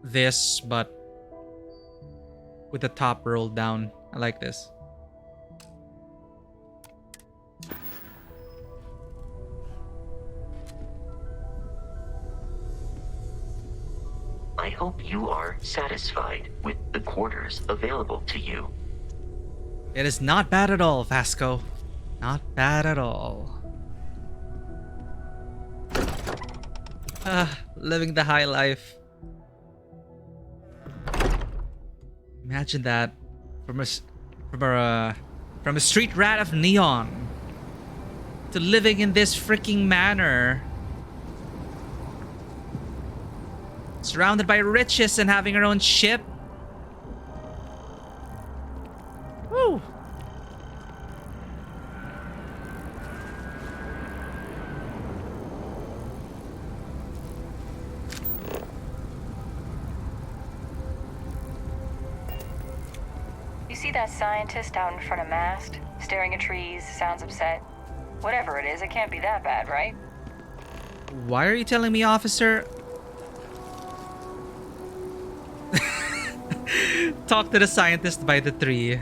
this, but with the top rolled down. I like this. I hope you are satisfied with the quarters available to you. It is not bad at all, Vasco. Not bad at all. Living the high life. Imagine that from a street rat of Neon to living in this freaking manor, surrounded by riches and having our own ship. Woo! You see that scientist out in front of mast, staring at trees, sounds upset? Whatever it is, it can't be that bad, right? Why are you telling me, officer? Talk to the scientist by the tree.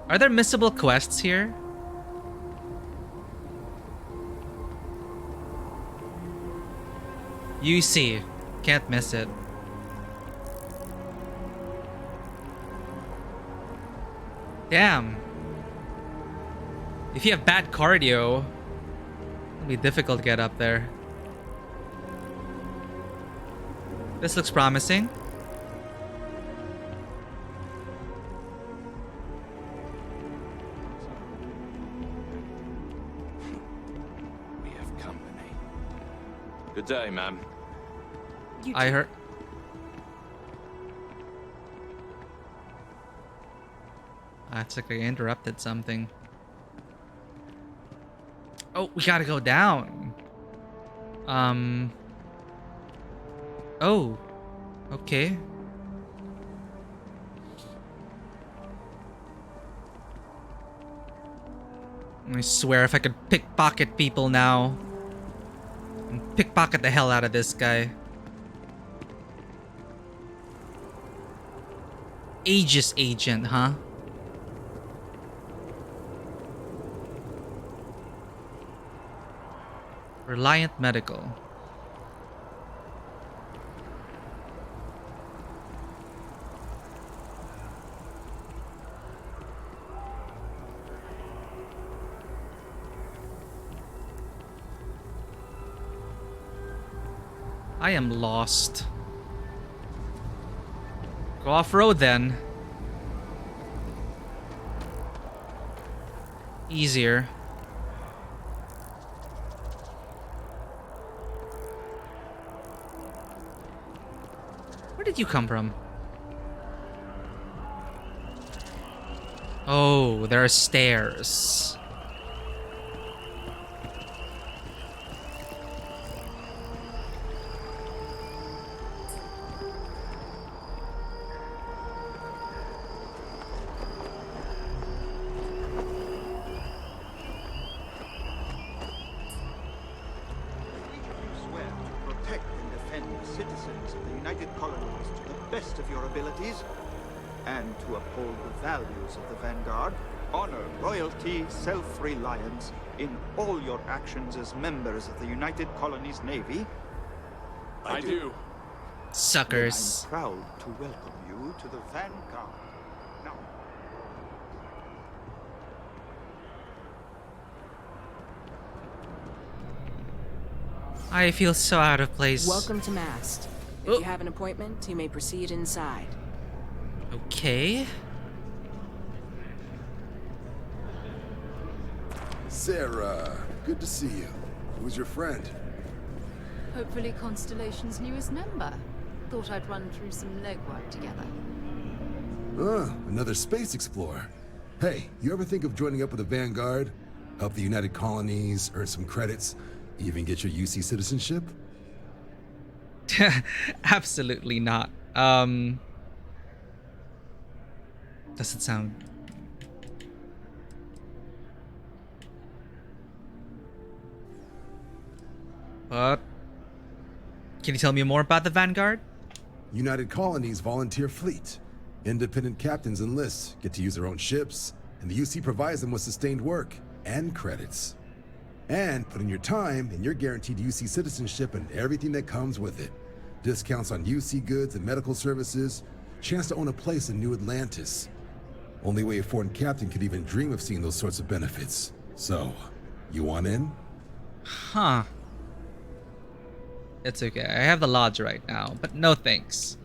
Are there missable quests here? You see, can't miss it. Damn. If you have bad cardio, it'll be difficult to get up there. This looks promising. We have company. Good day, ma'am. I heard. It's like I interrupted something. Oh, we gotta go down. Oh. Okay. I swear if I could pickpocket people now. And pickpocket the hell out of this guy. Aegis agent, huh? Reliant Medical. I am lost. Go off-road then. Easier. Where did you come from? Oh, there are stairs. Self-reliance in all your actions as members of the United Colonies Navy? I do. Suckers. I'm proud to welcome you to the Vanguard. Now, I feel so out of place. Welcome to Mast. If you have an appointment, you may proceed inside. Okay. Sarah, good to see you. Who's your friend? Hopefully Constellation's newest member. Thought I'd run through some legwork together. Another space explorer. Hey, you ever think of joining up with the Vanguard? Help the United Colonies, earn some credits, even get your UC citizenship? Absolutely not. Doesn't sound... What? Can you tell me more about the Vanguard? United Colonies volunteer fleet. Independent captains enlist, get to use their own ships, and the UC provides them with sustained work and credits. And put in your time, and you're guaranteed UC citizenship and everything that comes with it. Discounts on UC goods and medical services, chance to own a place in New Atlantis. Only way a foreign captain could even dream of seeing those sorts of benefits. So, you want in? Huh. It's okay. I have the lodge right now, but no thanks.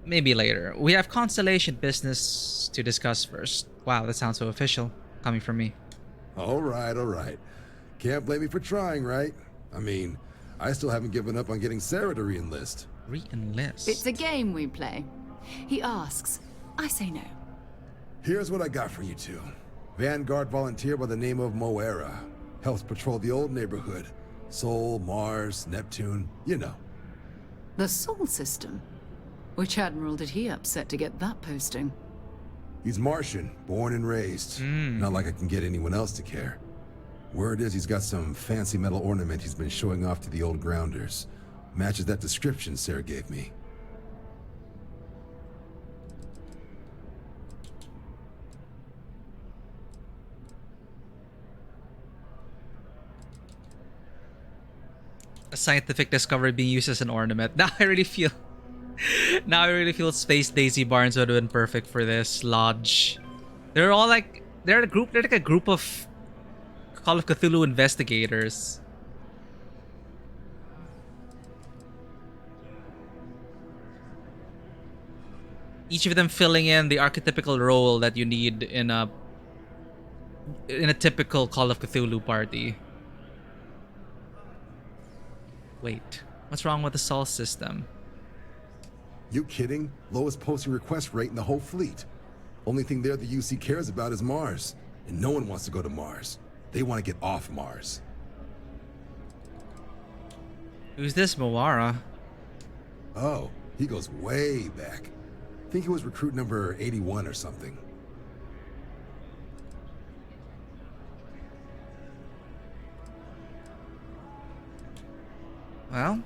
Maybe later. We have Constellation business to discuss first. Wow, that sounds so official, coming from me. All right. Can't blame me for trying, right? I mean, I still haven't given up on getting Sarah to re-enlist. Re-enlist? It's a game we play. He asks, I say no. Here's what I got for you two. Vanguard volunteer by the name of Moera. Helps patrol the old neighborhood. Sol, Mars, Neptune, you know. The Sol system? Which admiral did he upset to get that posting? He's Martian, born and raised. Not like I can get anyone else to care. Word is he's got some fancy metal ornament he's been showing off to the old grounders. Matches that description Sarah gave me. A scientific discovery being used as an ornament. Now I really feel Space Daisy Barnes would have been perfect for this lodge. They're all like they're like a group of Call of Cthulhu investigators. Each of them filling in the archetypical role that you need in a typical Call of Cthulhu party. Wait, what's wrong with the Sol system? You kidding? Lowest posting request rate in the whole fleet. Only thing there the UC cares about is Mars. And no one wants to go to Mars. They want to get off Mars. Who's this Moara? Oh, he goes way back. Think he was recruit number 81 or something. Well,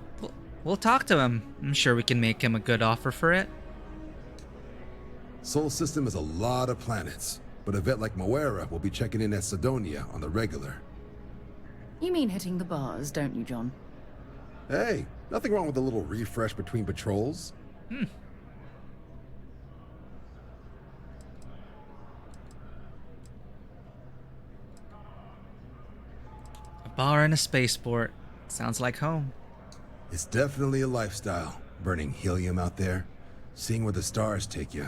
we'll talk to him. I'm sure we can make him a good offer for it. Sol system is a lot of planets, but a vet like Moera will be checking in at Sidonia on the regular. You mean hitting the bars, don't you, John? Hey, nothing wrong with a little refresh between patrols. A bar and a spaceport. Sounds like home. It's definitely a lifestyle, burning helium out there, seeing where the stars take you.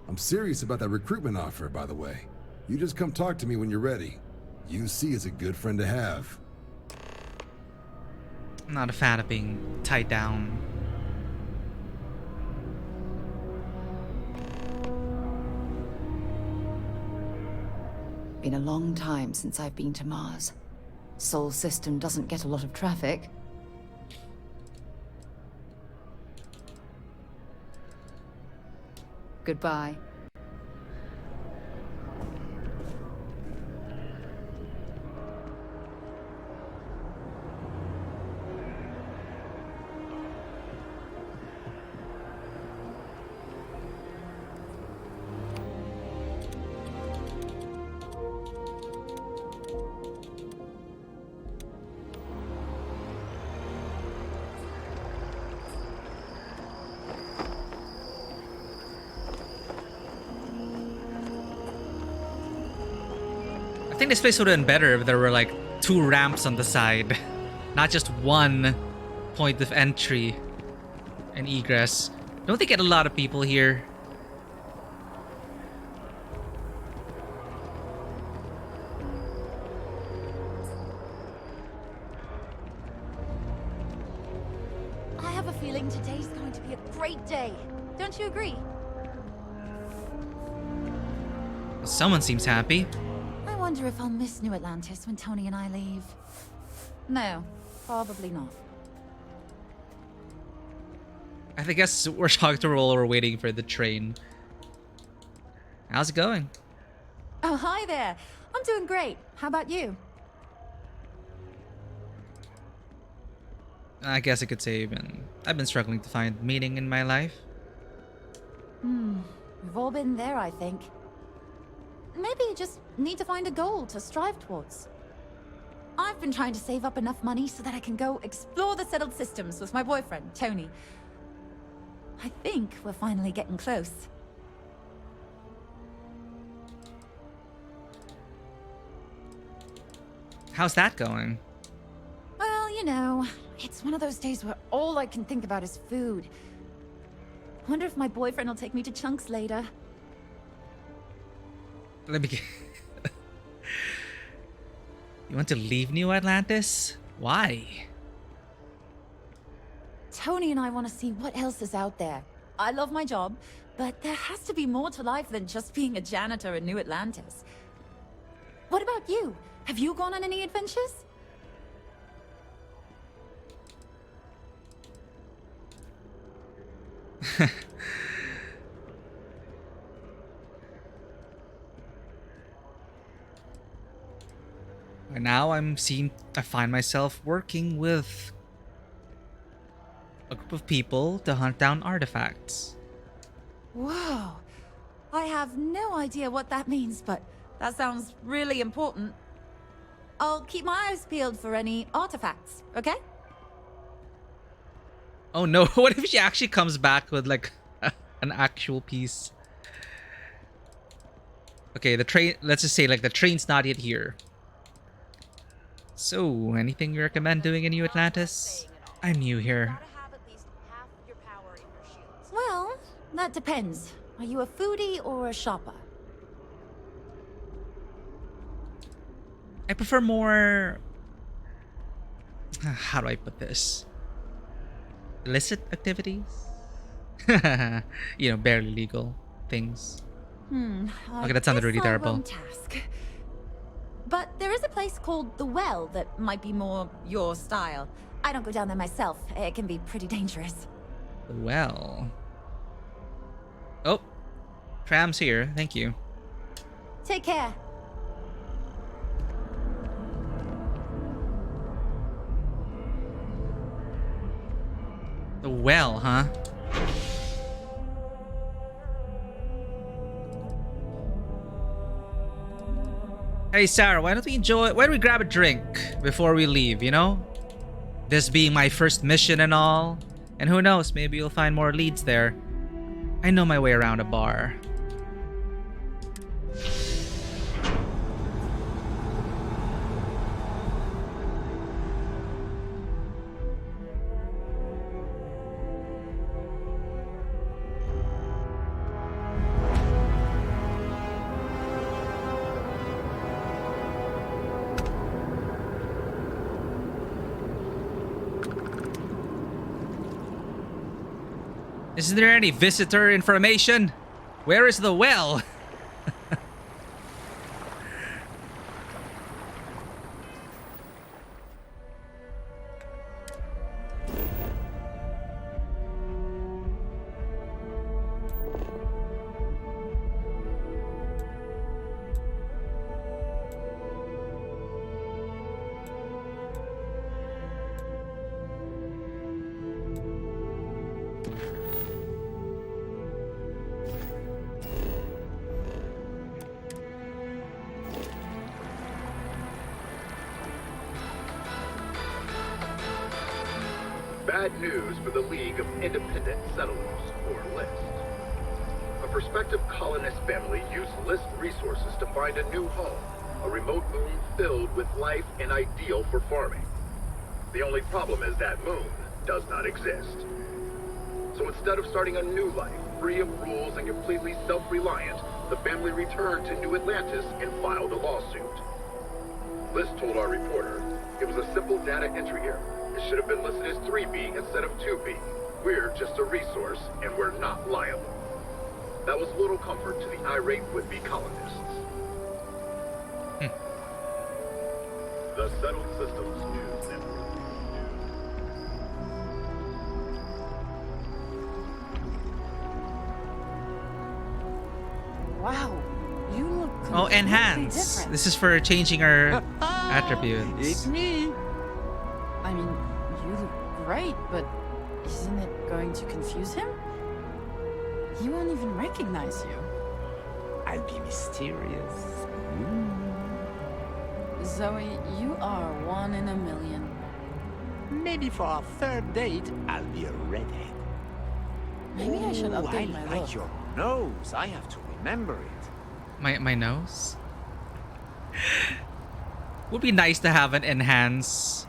I'm serious about that recruitment offer, by the way. You just come talk to me when you're ready. UC is a good friend to have. I'm not a fan of being tied down. Been a long time since I've been to Mars. Sol system doesn't get a lot of traffic. Goodbye. think this place would have been better if there were like 2 ramps on the side, not just one point of entry and egress. Don't they get a lot of people here? I have a feeling today's going to be a great day. Don't you agree? Someone seems happy. I wonder if I'll miss New Atlantis when Tony and I leave. No, probably not. I guess we're talking to roll. We're waiting for the train. How's it going? Oh, hi there. I'm doing great. How about you? I guess I could say I've been struggling to find meaning in my life. We've all been there, I think. Maybe you just need to find a goal to strive towards. I've been trying to save up enough money so that I can go explore the settled systems with my boyfriend, Tony. I think we're finally getting close. How's that going? Well, you know, it's one of those days where all I can think about is food. Wonder if my boyfriend will take me to Chunks later. Let me get... You want to leave New Atlantis? Why? Tony and I want to see what else is out there. I love my job, but there has to be more to life than just being a janitor in New Atlantis. What about you? Have you gone on any adventures? Right now I find myself working with a group of people to hunt down artifacts. Whoa. I have no idea what that means, but that sounds really important. I'll keep my eyes peeled for any artifacts, okay? Oh no, what if she actually comes back with like an actual piece? Okay, the train, let's just say like the train's not yet here. So, anything you recommend doing in New Atlantis? I'm new here. Well, that depends. Are you a foodie or a shopper? I prefer more... How do I put this? Illicit activities? You know, barely legal things. Okay, that sounded really terrible. I won't ask. But there is a place called The Well that might be more your style. I don't go down there myself. It can be pretty dangerous. Well... Oh, tram's here. Thank you. Take care. The well, huh? Hey Sarah, why don't we grab a drink before we leave, you know? This being my first mission and all. And who knows, maybe you'll find more leads there. I know my way around a bar. Is there any visitor information? Where is the well? Bad news for the League of Independent Settlers, or LIST. A prospective colonist family used LIST resources to find a new home, A remote moon filled with life and ideal for farming. The only problem is that moon does not exist. So instead of starting a new life, free of rules and completely self-reliant, the family returned to New Atlantis and filed a lawsuit. Liz told our reporter it was a simple data entry error. It should have been listed as 3B instead of 2B. We're just a resource, and we're not liable. That was little comfort to the irate would-be colonists. The Settled Systems News Network. Wow, you look Oh, completely enhance. different. This is for changing our attributes. It's me. I mean, you look great, but isn't it going to confuse him? He won't even recognize you. I'll be mysterious. Zoe, you are one in a million. Maybe for our third date, I'll be a redhead. Maybe I should Ooh, update I my like look. your nose. I have to remember it. My nose? Would be nice to have an enhance.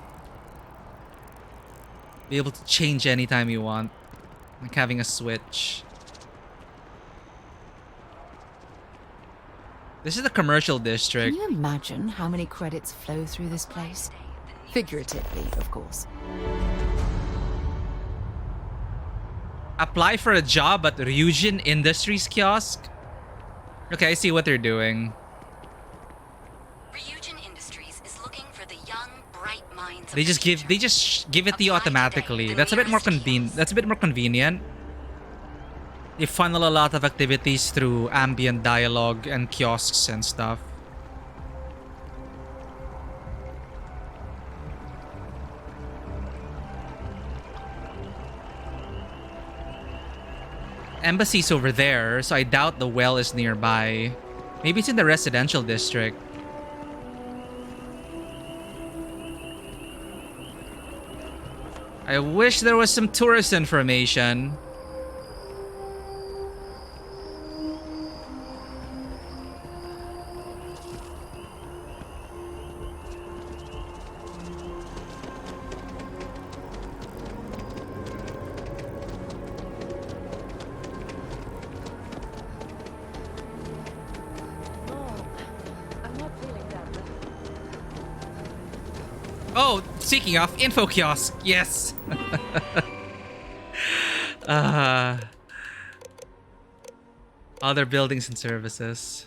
Be able to change anytime you want. Like having a switch. This is the commercial district. Can you imagine how many credits flow through this place? Figuratively, of course. Apply for a job at Ryujin Industries kiosk? Okay, I see what they're doing. Ryujin Industries is looking for the young, bright minds. They just give it to you automatically. That's a bit more convenient. They funnel a lot of activities through ambient dialogue and kiosks and stuff. Embassy's over there, so I doubt the well is nearby. Maybe it's in the residential district. I wish there was some tourist information. Oh, speaking of, info kiosk. Yes. Other buildings and services.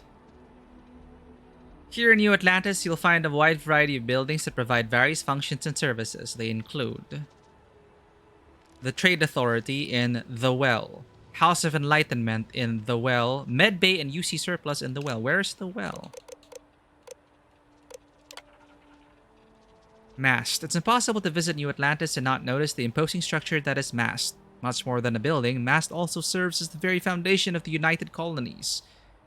Here in New Atlantis, you'll find a wide variety of buildings that provide various functions and services. They include the Trade Authority in The Well, House of Enlightenment in The Well, Med Bay and UC Surplus in The Well. Where's The Well? Mast. It's impossible to visit New Atlantis and not notice the imposing structure that is Mast. Much more than a building, Mast also serves as the very foundation of the United Colonies.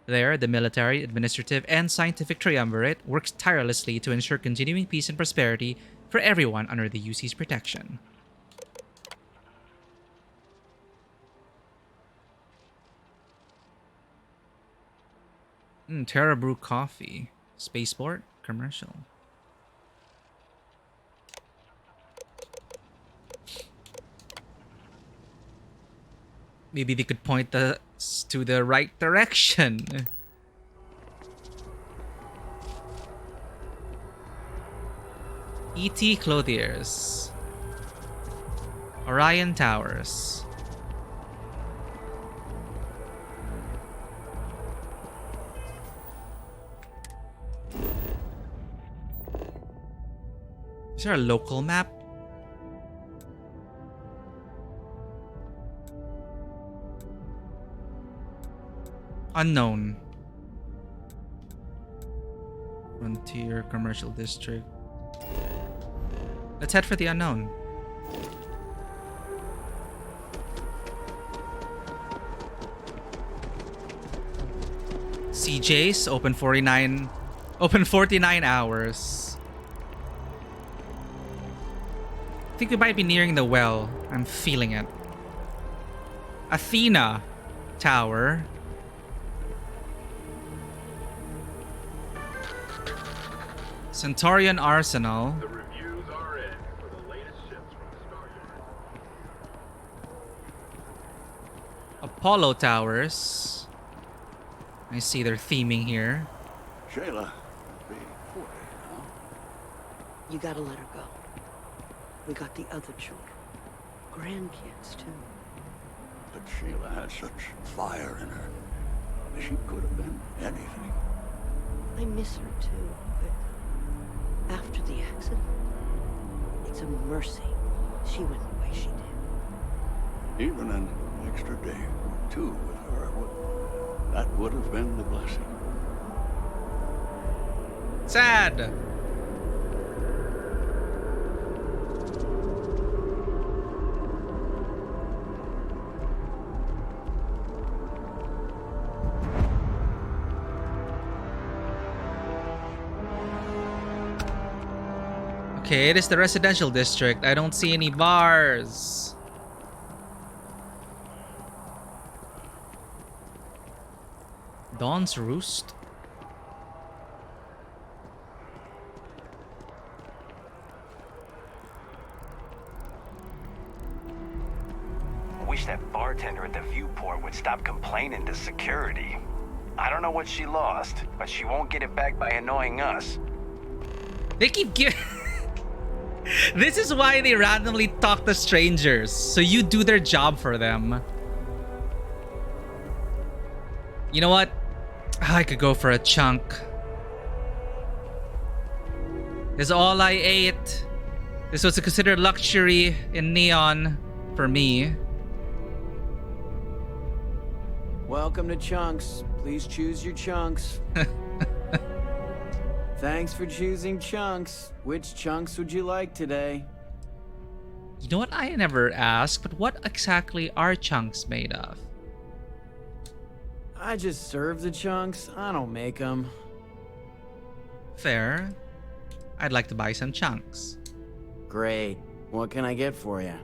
There, the military, administrative, and scientific triumvirate works tirelessly to ensure continuing peace and prosperity for everyone under the UC's protection. Terra Brew Coffee. Spaceport? Commercial. Maybe they could point us to the right direction. E.T. Clothiers. Orion Towers. Is there a local map? Unknown. Frontier Commercial District. Let's head for the unknown. CJ's open 49 hours. I think we might be nearing the well. I'm feeling it. Athena Tower. Centaurian Arsenal. The reviews are in for the latest ships from Starfield. Apollo Towers. I see they're theming here. Shayla, be 40 now. You gotta let her go. We got the other children. Grandkids, too. But Sheila had such fire in her. She could have been anything. I miss her, too, but after the accident, it's a mercy she went the way she did. Even an extra day or two with her, that would have been the blessing. Sad. Okay, it is the residential district. I don't see any bars. Dawn's Roost? I wish that bartender at the viewport would stop complaining to security. I don't know what she lost, but she won't get it back by annoying us. They keep giving... This is why they randomly talk to strangers, so you do their job for them. You know what? I could go for a chunk. This is all I ate. This was considered luxury in Neon for me. Welcome to Chunks. Please choose your chunks. Thanks for choosing Chunks. Which chunks would you like today? You know what? I never asked, but what exactly are chunks made of? I just serve the chunks. I don't make them. Fair. I'd like to buy some chunks. Great. What can I get for you?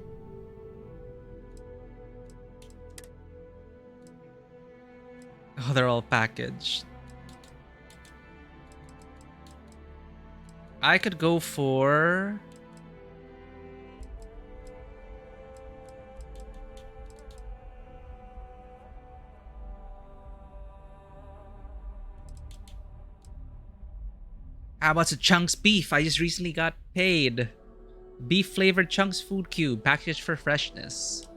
Oh, they're all packaged. I could go for... How about some Chunks beef? I just recently got paid. Beef flavored Chunks food cube, packaged for freshness.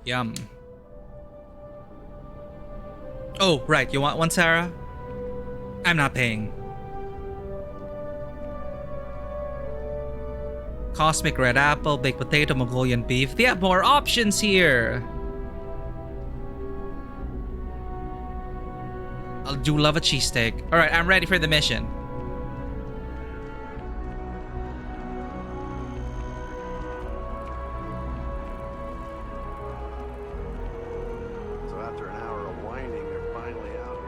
Yum. Oh, right. You want one, Sarah? I'm not paying. Cosmic red apple, baked potato, Mongolian beef. They have more options here. I do love a cheesesteak. All right, I'm ready for the mission. So after an hour of whining, they're finally out here.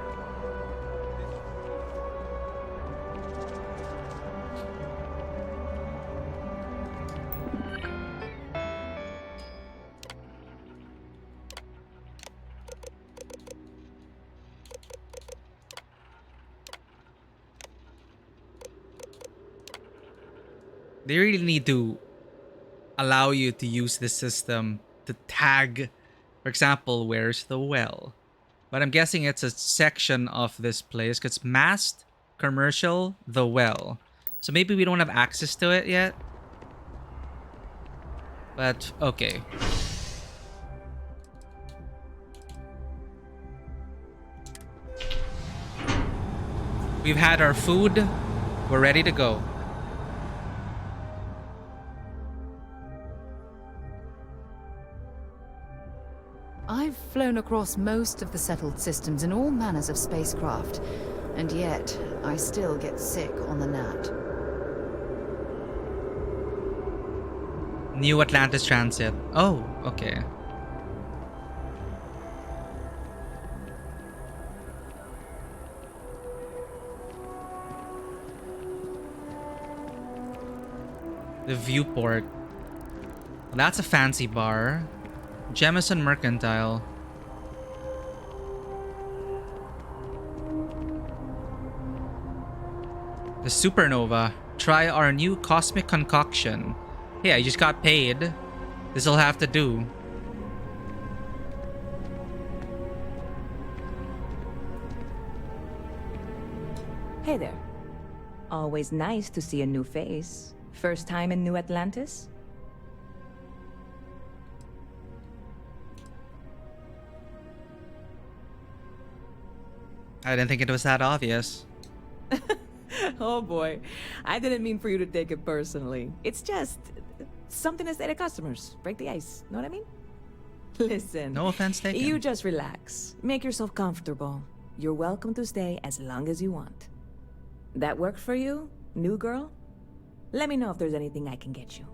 They really need to allow you to use this system to tag, for example, where's the well? But I'm guessing it's a section of this place because masked, commercial, the well. So maybe we don't have access to it yet. But okay. We've had our food. We're ready to go. I've flown across most of the settled systems in all manners of spacecraft, and yet I still get sick on the gnat. New Atlantis Transit. Oh, okay. The viewport. That's a fancy bar. Jemison Mercantile. The Supernova. Try our new cosmic concoction. Hey, I just got paid. This'll have to do. Hey there. Always nice to see a new face. First time in New Atlantis? I didn't think it was that obvious. Oh boy. I didn't mean for you to take it personally. It's just something to say to customers. Break the ice. Know what I mean? Listen. No offense taken. You just relax. Make yourself comfortable. You're welcome to stay as long as you want. That work for you, new girl? Let me know if there's anything I can get you.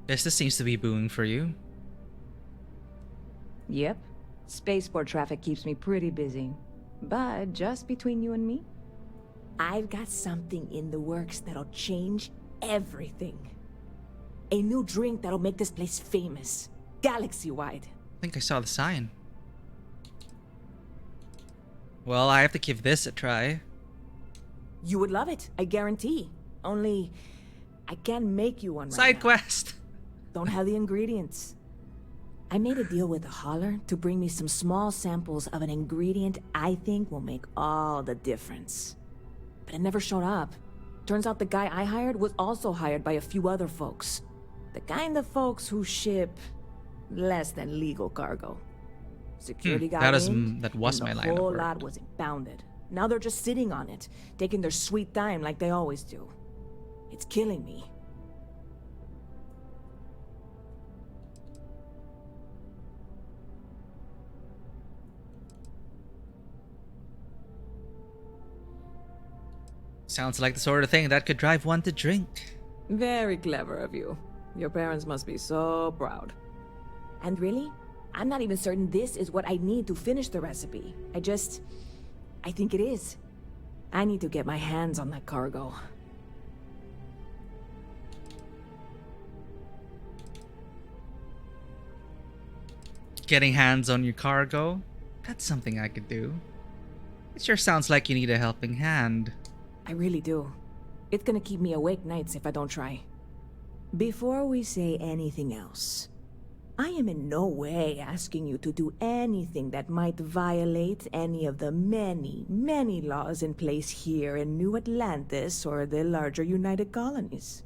Business seems to be booming for you. Yep. Spaceport traffic keeps me pretty busy. But just between you and me, I've got something in the works that'll change everything. A new drink that'll make this place famous, galaxy-wide. I think I saw the sign. Well, I have to give this a try. You would love it, I guarantee. Only, I can't make you one right Side now. quest. Don't have the ingredients. I made a deal with a hauler to bring me some small samples of an ingredient I think will make all the difference. But it never showed up. Turns out the guy I hired was also hired by a few other folks. The kind of folks who ship less than legal cargo. Security got in, that was my and line the of whole work. lot was impounded. Now they're just sitting on it, taking their sweet time like they always do. It's killing me. Sounds like the sort of thing that could drive one to drink. Very clever of you. Your parents must be so proud. And really, I'm not even certain this is what I need to finish the recipe. I think it is. I need to get my hands on that cargo. Getting hands on your cargo? That's something I could do. It sure sounds like you need a helping hand. I really do. It's gonna keep me awake nights if I don't try. Before we say anything else, I am in no way asking you to do anything that might violate any of the many, many laws in place here in New Atlantis or the larger United Colonies.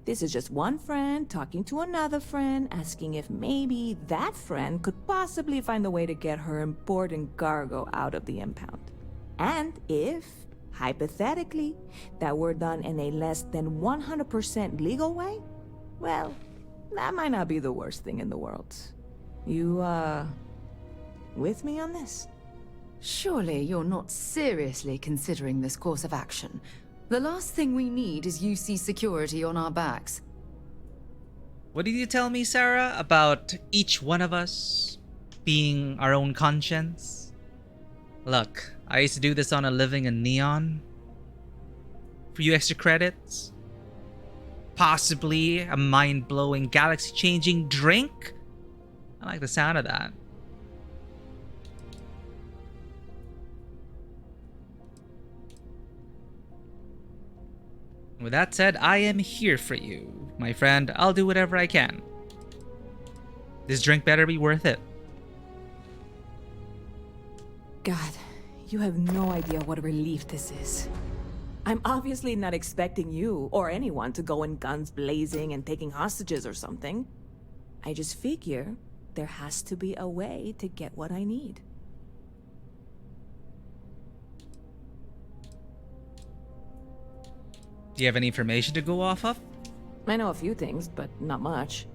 This is just one friend talking to another friend, asking if maybe that friend could possibly find a way to get her important cargo out of the impound. And if, hypothetically, that were done in a less than 100% legal way, well, that might not be the worst thing in the world. You, with me on this? Surely you're not seriously considering this course of action. The last thing we need is UC security on our backs. What did you tell me, Sarah, about each one of us being our own conscience? Look, I used to do this on a living in Neon. For you extra credits? Possibly a mind-blowing, galaxy-changing drink? I like the sound of that. With that said, I am here for you, my friend. I'll do whatever I can. This drink better be worth it. God, you have no idea what a relief this is. I'm obviously not expecting you or anyone to go in guns blazing and taking hostages or something. I just figure there has to be a way to get what I need. Do you have any information to go off of? I know a few things, but not much.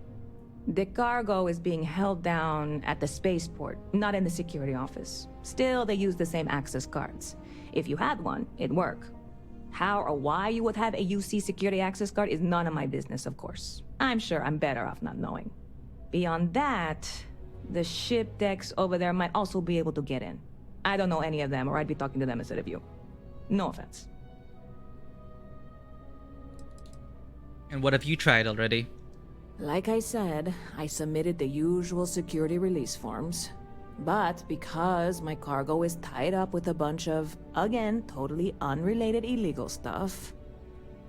The cargo is being held down at the spaceport, not in the security office. Still, they use the same access cards. If you had one, it'd work. How or why you would have a UC security access card is none of my business, of course. I'm sure I'm better off not knowing. Beyond that, the ship decks over there might also be able to get in. I don't know any of them, or I'd be talking to them instead of you. No offense. And what have you tried already? Like I said, I submitted the usual security release forms. But because my cargo is tied up with a bunch of, again, totally unrelated illegal stuff,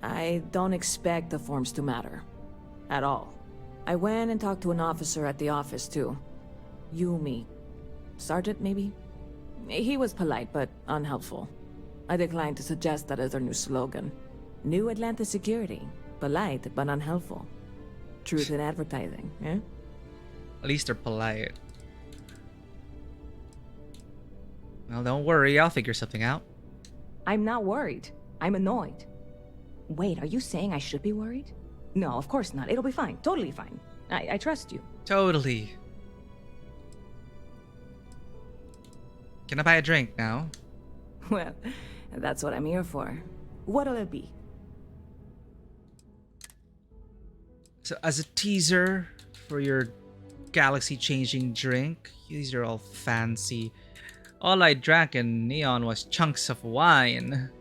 I don't expect the forms to matter. At all. I went and talked to an officer at the office, too. Yumi. Sergeant, maybe? He was polite, but unhelpful. I declined to suggest that as our new slogan. New Atlanta Security. Polite, but unhelpful. Truth in advertising, eh? At least they're polite. Well, don't worry, I'll figure something out. I'm not worried. I'm annoyed. Wait, are you saying I should be worried? No, of course not. It'll be fine. Totally fine. I trust you. Totally. Can I buy a drink now? Well, that's what I'm here for. What'll it be? So, as a teaser for your galaxy-changing drink, these are all fancy. All I drank in Neon was chunks of wine.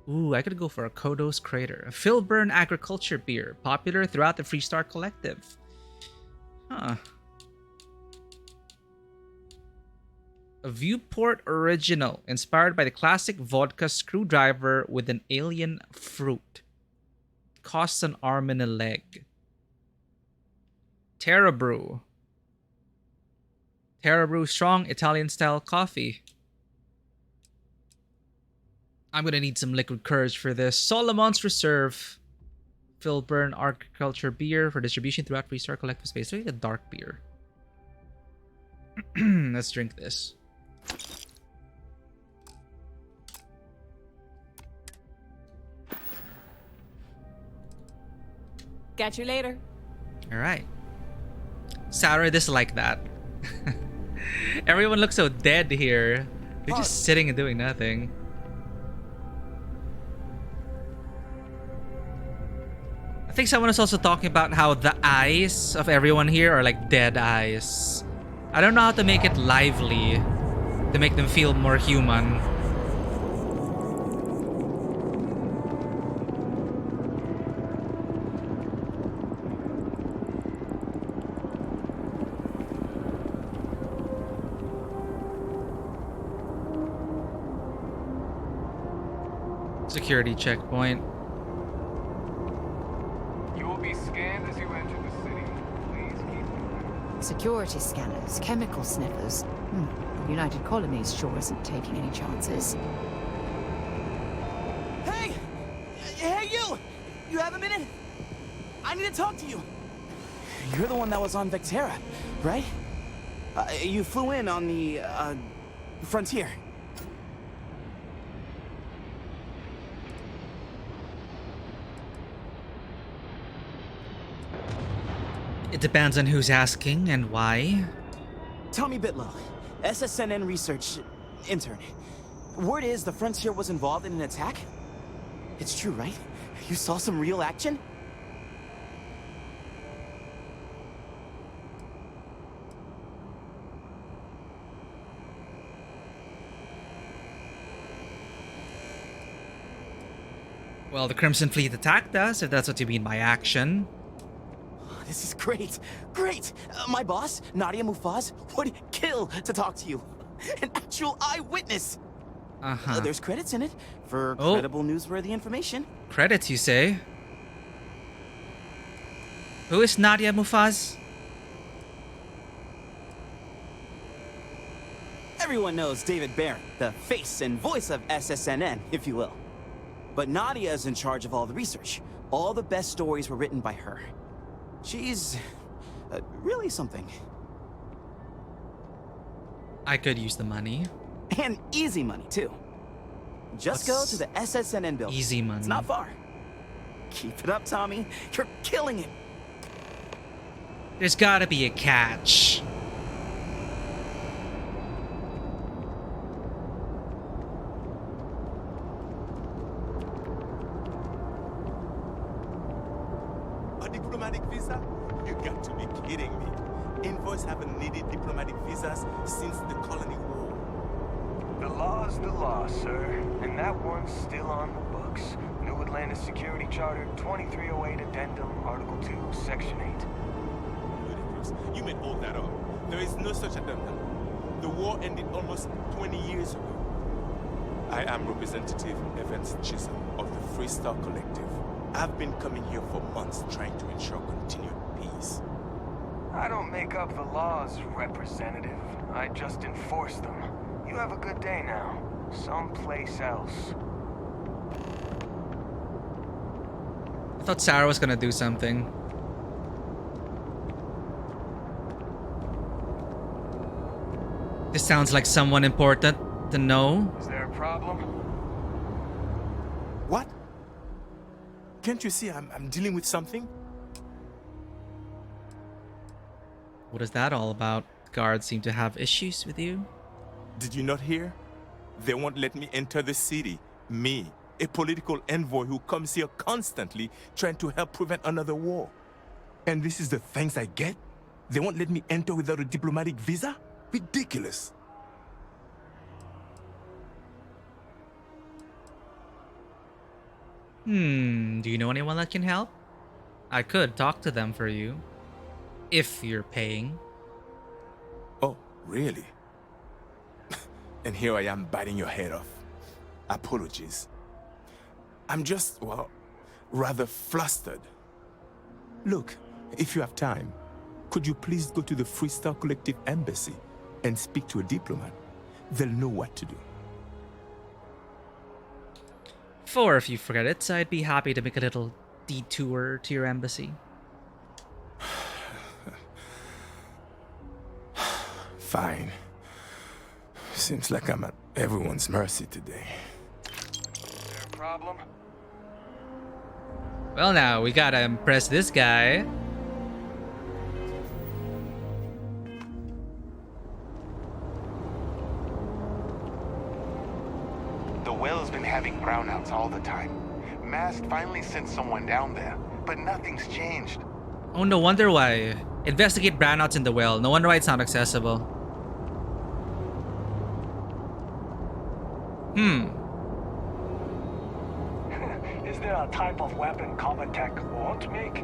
Ooh, I could go for a Kodos Crater, a Filburn agriculture beer, popular throughout the Freestar Collective. Huh. A Viewport original, inspired by the classic vodka screwdriver with an alien fruit. Costs an arm and a leg. Terra Brew. Terra Brew strong Italian-style coffee. I'm gonna need some liquid courage for this. Solomon's Reserve. Filburn agriculture beer for distribution throughout Freestar Collective Space. Really a dark beer. Let's drink this. Catch you later. Alright. Sarah dislike that. Everyone looks so dead here. They're just sitting and doing nothing. I think someone is also talking about how the eyes of everyone here are like dead eyes. I don't know how to make it lively to make them feel more human. Security checkpoint. You will be scanned as you enter the city. Please keep moving. Security scanners, chemical sniffers. The United Colonies sure isn't taking any chances. Hey! Hey, you! You have a minute? I need to talk to you. You're the one that was on Vectera, right? You flew in on the, Frontier. It depends on who's asking and why. Tommy Bitlow, SSNN research intern. Word is the Frontier was involved in an attack? It's true, right? You saw some real action? Well, the Crimson Fleet attacked us, if that's what you mean by action. This is great. Great. My boss, Nadia Mufaz, would kill to talk to you. An actual eyewitness. Uh-huh. There's credits in it for credible, newsworthy information. Credits, you say? Who is Nadia Mufaz? Everyone knows David Barron, the face and voice of SSNN, if you will. But Nadia is in charge of all the research. All the best stories were written by her. She's really something. I could use the money. And easy money, too. Just go to the SSNN building. Easy money. It's not far. Keep it up, Tommy. You're killing it. There's gotta be a catch. A diplomatic visa? You got to be kidding me. Envoys haven't needed diplomatic visas since the Colony War. The law's the law, sir. And that one's still on the books. New Atlantis Security Charter, 2308 Addendum, Article 2, Section 8. Ludicrous. You made all that up. There is no such addendum. The war ended almost 20 years ago. I am Representative Evans Chisholm of the Freestar Collective. I've been coming here for months trying to ensure continued peace. I don't make up the laws, Representative. I just enforce them. You have a good day now. Someplace else. I thought Sarah was gonna do something. This sounds like someone important to know. Is there a problem? What? Can't you see I'm dealing with something? What is that all about? Guards seem to have issues with you. Did you not hear? They won't let me enter the city. Me, a political envoy who comes here constantly trying to help prevent another war. And this is the thanks I get? They won't let me enter without a diplomatic visa? Ridiculous. Do you know anyone that can help? I could talk to them for you. If you're paying. Oh, really? And here I am biting your head off. Apologies. I'm just, well, rather flustered. Look, if you have time, could you please go to the Freestar Collective Embassy and speak to a diplomat? They'll know what to do. For a few credits, I'd be happy to make a little detour to your embassy. Fine. Seems like I'm at everyone's mercy today. Is there a problem? Well, now we gotta impress this guy. The well's been having brownouts all the time. Mast finally sent someone down there, but nothing's changed. Oh, no wonder why. Investigate brownouts in the well. No wonder why it's not accessible. Is there a type of weapon Combat Tech won't make?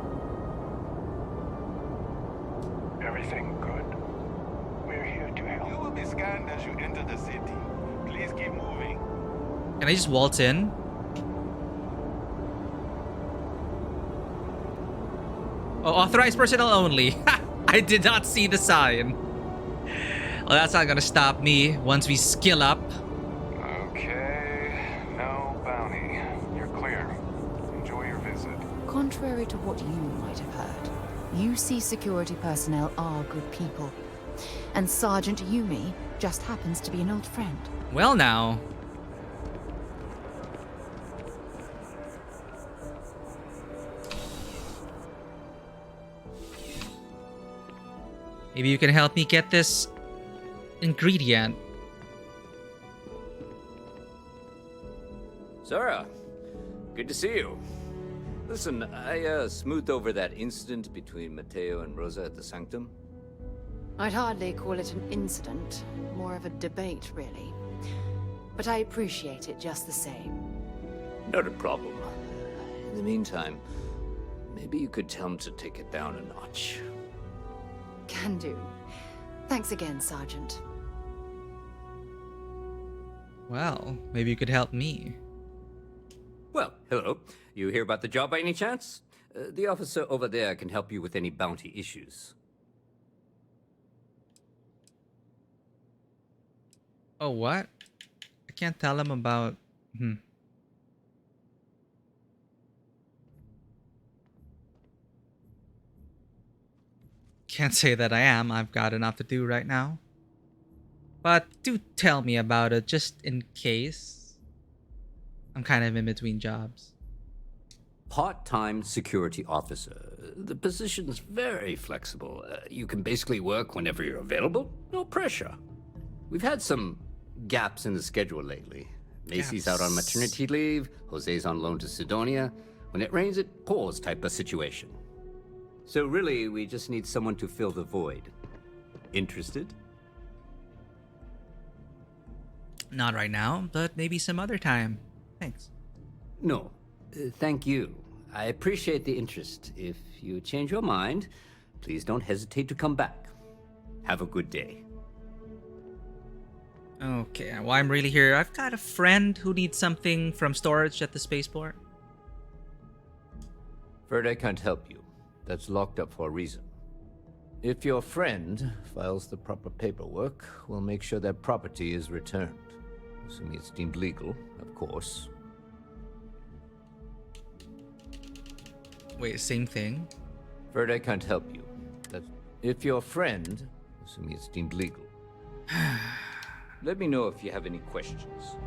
Everything good? We're here to help. You will be scanned as you enter the city. Please keep moving. Can I just waltz in? Oh, authorized personnel only. I did not see the sign. Well, that's not gonna stop me once we skill up. Okay, no bounty. You're clear. Enjoy your visit. Contrary to what you might have heard, UC security personnel are good people. And Sergeant Yumi just happens to be an old friend. Well, now. Maybe you can help me get this ingredient. Sarah, good to see you. Listen, I smoothed over that incident between Matteo and Rosa at the Sanctum. I'd hardly call it an incident, more of a debate, really. But I appreciate it just the same. Not a problem. In the meantime, maybe you could tell him to take it down a notch. Can do. Thanks again, Sergeant. Well, maybe you could help me. Well, hello. You hear about the job by any chance? The officer over there can help you with any bounty issues. Oh, what? I can't tell him about... Can't say that I am. I've got enough to do right now. But do tell me about it, just in case. I'm kind of in between jobs. Part-time security officer. The position's very flexible. You can basically work whenever you're available. No pressure. We've had some gaps in the schedule lately. Macy's out on maternity leave. Jose's on loan to Sidonia. When it rains, it pours type of situation. So really, we just need someone to fill the void. Interested? Not right now, but maybe some other time. Thanks. No. Thank you. I appreciate the interest. If you change your mind, please don't hesitate to come back. Have a good day. Okay, well, I'm really here. I've got a friend who needs something from storage at the spaceport. Ferd, I can't help you. That's locked up for a reason. If your friend files the proper paperwork, we'll make sure that property is returned. Assuming it's deemed legal, of course. Wait, same thing? Ferd, I can't help you. That's if your friend, assuming it's deemed legal. Let me know if you have any questions.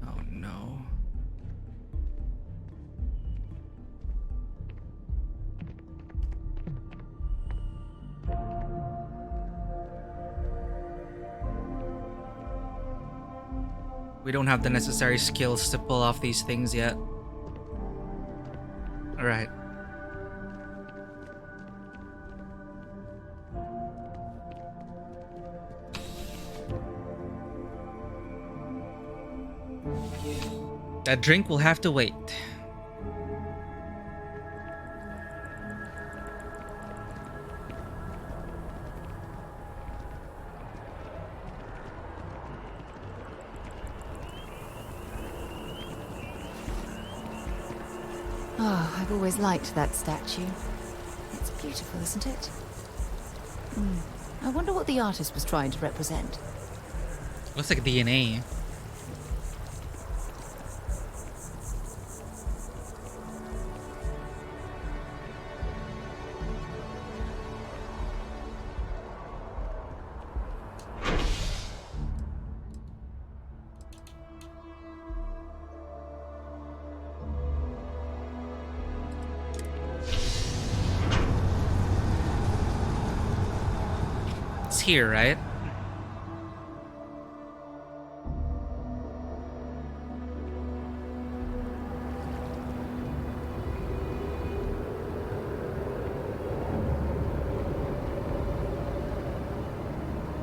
Oh no. We don't have the necessary skills to pull off these things yet. Alright. That drink will have to wait. Oh, I've always liked that statue. It's beautiful, isn't it? I wonder what the artist was trying to represent. Looks like DNA. Here, right?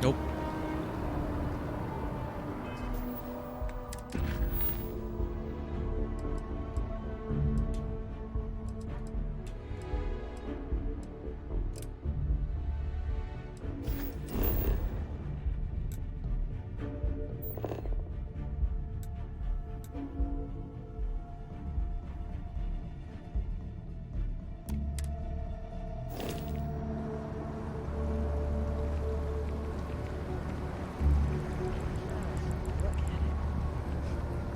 Nope.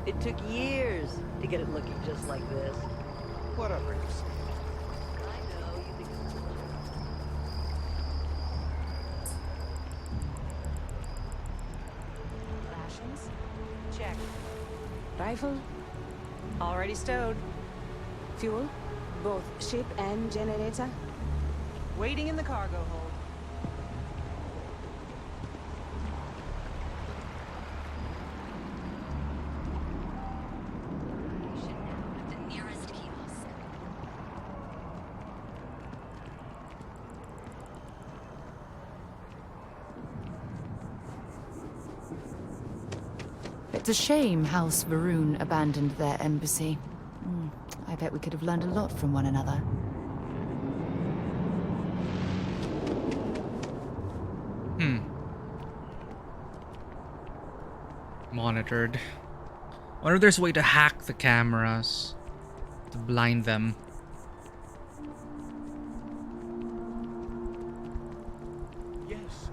It took years to get it looking just like this. Whatever you say. I know, you think it's Rations? Check. Rifle? Already stowed. Fuel? Both ship and generator? Waiting in the cargo hold. It's a shame House Varun abandoned their embassy. I bet we could have learned a lot from one another. Monitored. Wonder if there's a way to hack the cameras to blind them. Yes,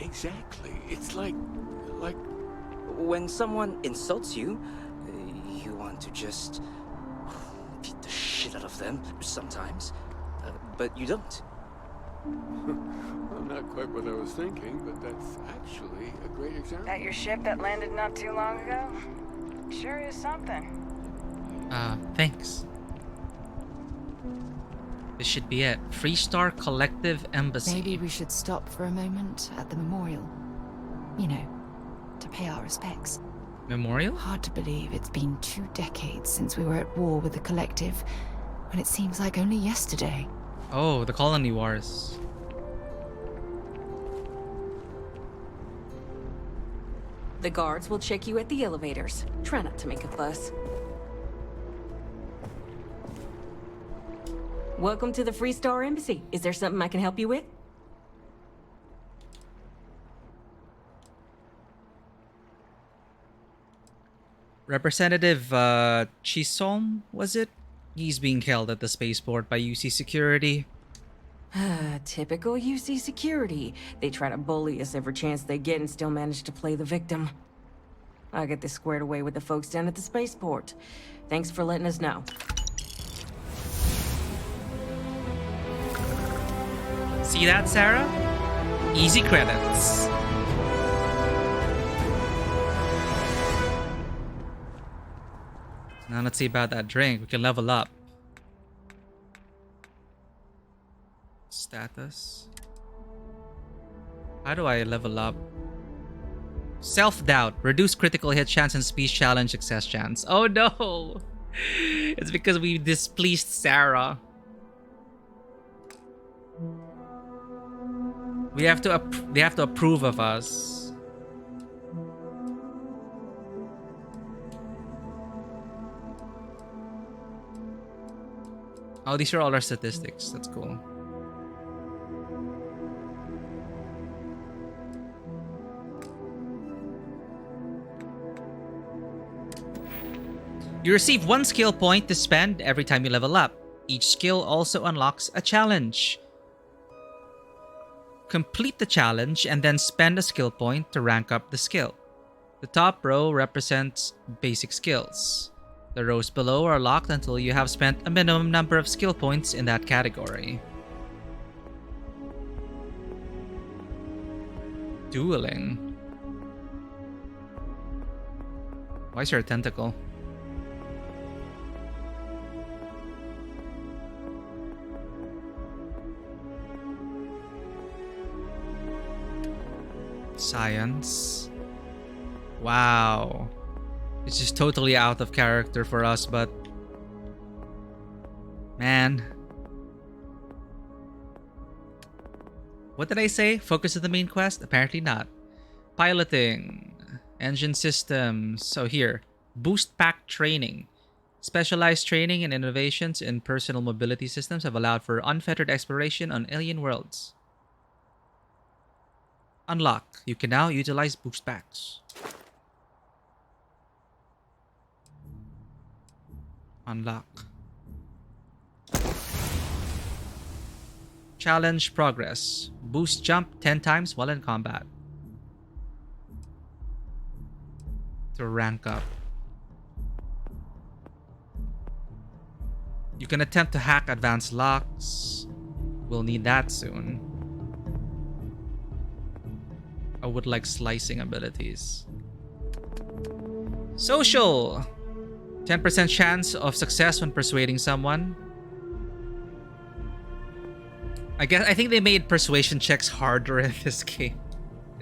exactly. It's like when someone insults you, you want to just beat the shit out of them sometimes, but you don't. Well, not quite what I was thinking, but that's actually a great example. That your ship that landed not too long ago? Sure is something. Thanks. This should be it. Freestar Collective Embassy. Maybe we should stop for a moment at the memorial. You know, to pay our respects. Memorial? Hard to believe it's been 2 decades since we were at war with the Collective, when it seems like only yesterday. Oh, the Colony Wars. The guards will check you at the elevators. Try not to make a fuss. Welcome to the Free Star Embassy. Is there something I can help you with? Representative Chisom, was it? He's being held at the spaceport by UC security. Typical UC security. They try to bully us every chance they get and still manage to play the victim. I'll get this squared away with the folks down at the spaceport. Thanks for letting us know. See that, Sarah? Easy credits. Now let's see about that drink. We can level up. Status. How do I level up? Self-doubt. Reduce critical hit chance and speech challenge success chance. Oh no! It's because we displeased Sarah. They have to approve of us. Oh, these are all our statistics. That's cool. You receive 1 skill point to spend every time you level up. Each skill also unlocks a challenge. Complete the challenge and then spend a skill point to rank up the skill. The top row represents basic skills. The rows below are locked until you have spent a minimum number of skill points in that category. Dueling. Why is there a tentacle? Science. Wow. It's just totally out of character for us, but... man. What did I say? Focus on the main quest? Apparently not. Piloting. Engine systems. So here. Boost pack training. Specialized training and innovations in personal mobility systems have allowed for unfettered exploration on alien worlds. Unlock. You can now utilize boost packs. Unlock. Challenge progress. Boost jump 10 times while in combat. To rank up. You can attempt to hack advanced locks. We'll need that soon. I would like slicing abilities. Social. 10% chance of success when persuading someone. I think they made persuasion checks harder in this game.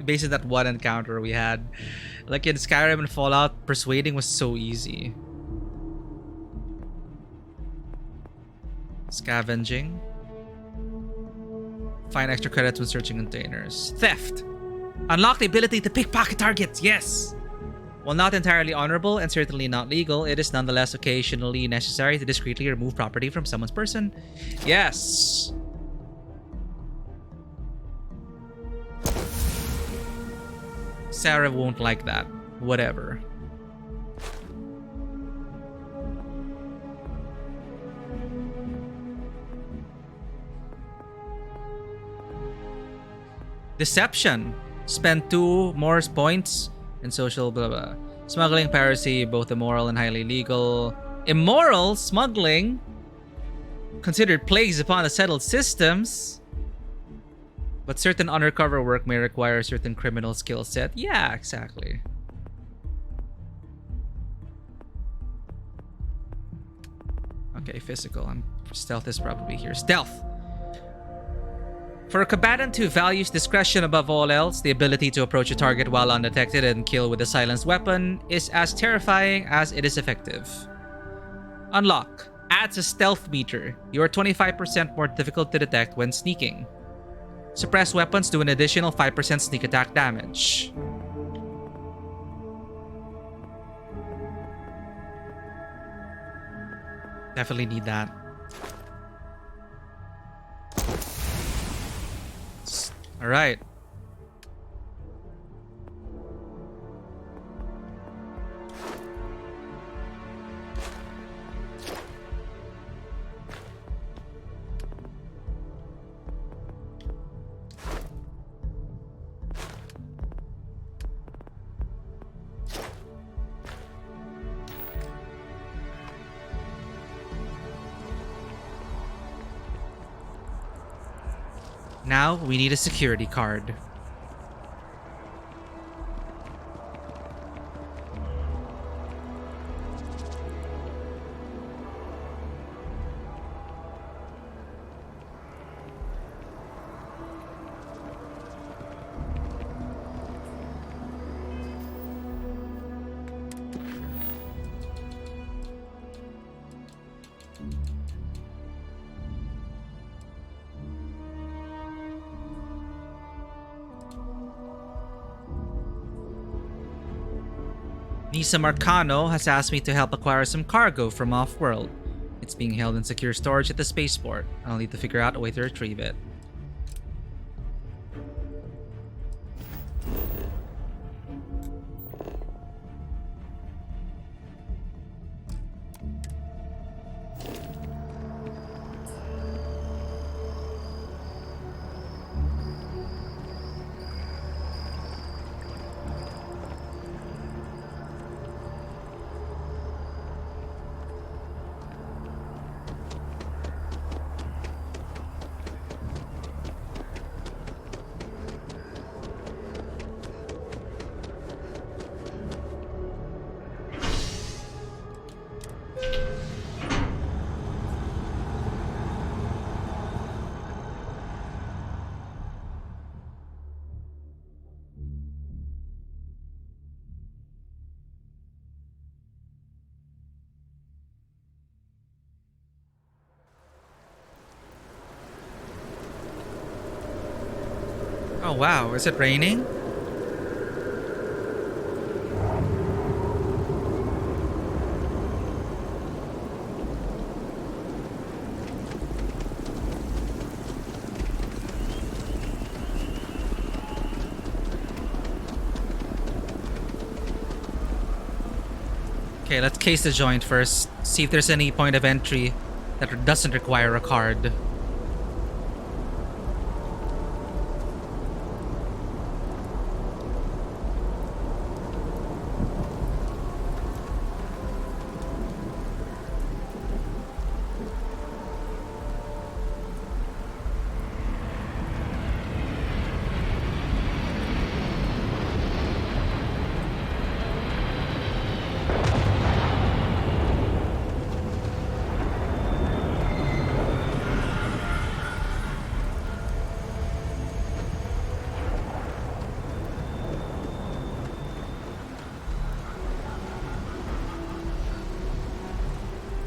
Based on that one encounter we had. Like in Skyrim and Fallout, persuading was so easy. Scavenging. Find extra credits when searching containers. Theft. Unlock the ability to pickpocket targets. Yes! While not entirely honorable and certainly not legal, it is nonetheless occasionally necessary to discreetly remove property from someone's person. Yes! Sarah won't like that. Whatever. Deception. Spend 2 more points in social blah blah. Smuggling, piracy, both immoral and highly legal. Immoral smuggling? Considered plagues upon the settled systems. But certain undercover work may require a certain criminal skill set. Yeah, exactly. Okay, physical. Stealth is probably here. Stealth! For a combatant who values discretion above all else, the ability to approach a target while undetected and kill with a silenced weapon is as terrifying as it is effective. Unlock. Adds a stealth meter. You are 25% more difficult to detect when sneaking. Suppressed weapons do an additional 5% sneak attack damage. Definitely need that. All right. Now we need a security card. Nisa Marcano has asked me to help acquire some cargo from off-world. It's being held in secure storage at the spaceport. I'll need to figure out a way to retrieve it. Oh wow, is it raining? Okay, let's case the joint first. See if there's any point of entry that doesn't require a card.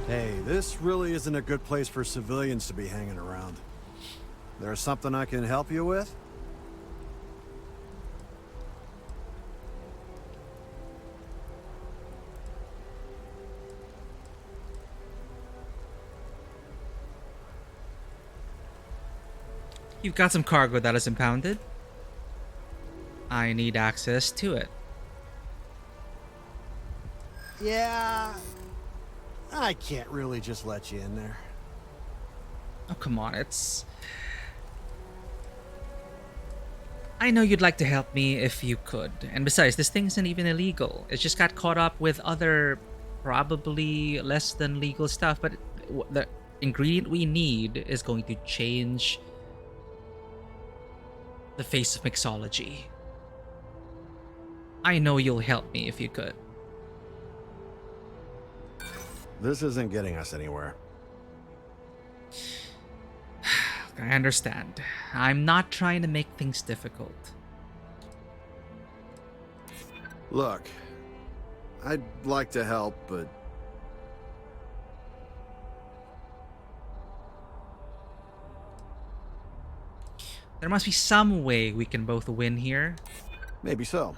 Hey, this really isn't a good place for civilians to be hanging around. There's something I can help you with? You've got some cargo that is impounded. I need access to it. Yeah, I can't really just let you in there. Oh, come on, it's... I know you'd like to help me if you could. And besides, this thing isn't even illegal. It just got caught up with other, probably less than legal stuff. But the ingredient we need is going to change the face of mixology. I know you'll help me if you could. This isn't getting us anywhere. I understand. I'm not trying to make things difficult. Look, I'd like to help, but there must be some way we can both win here. maybe so.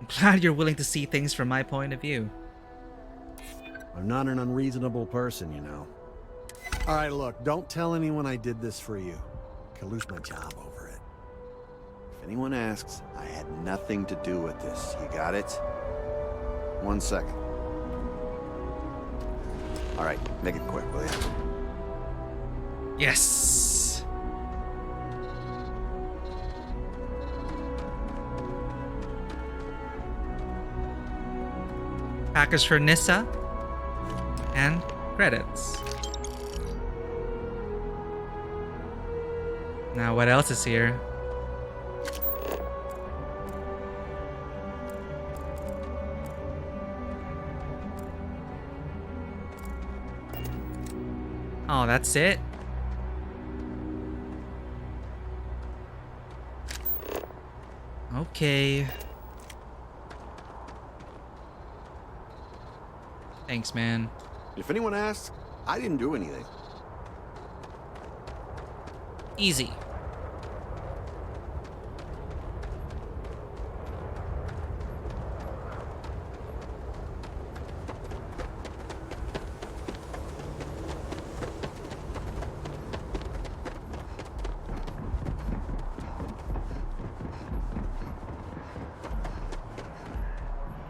I'm glad you're willing to see things from my point of view. I'm not an unreasonable person, you know. All right, look, don't tell anyone I did this for you. I could lose my job over it. If anyone asks, I had nothing to do with this. You got it? 1 second. All right, make it quick, will you? Yes. Packers for Nissa. And credits. Now what else is here? Oh, that's it? Okay. Thanks, man. If anyone asks, I didn't do anything. Easy.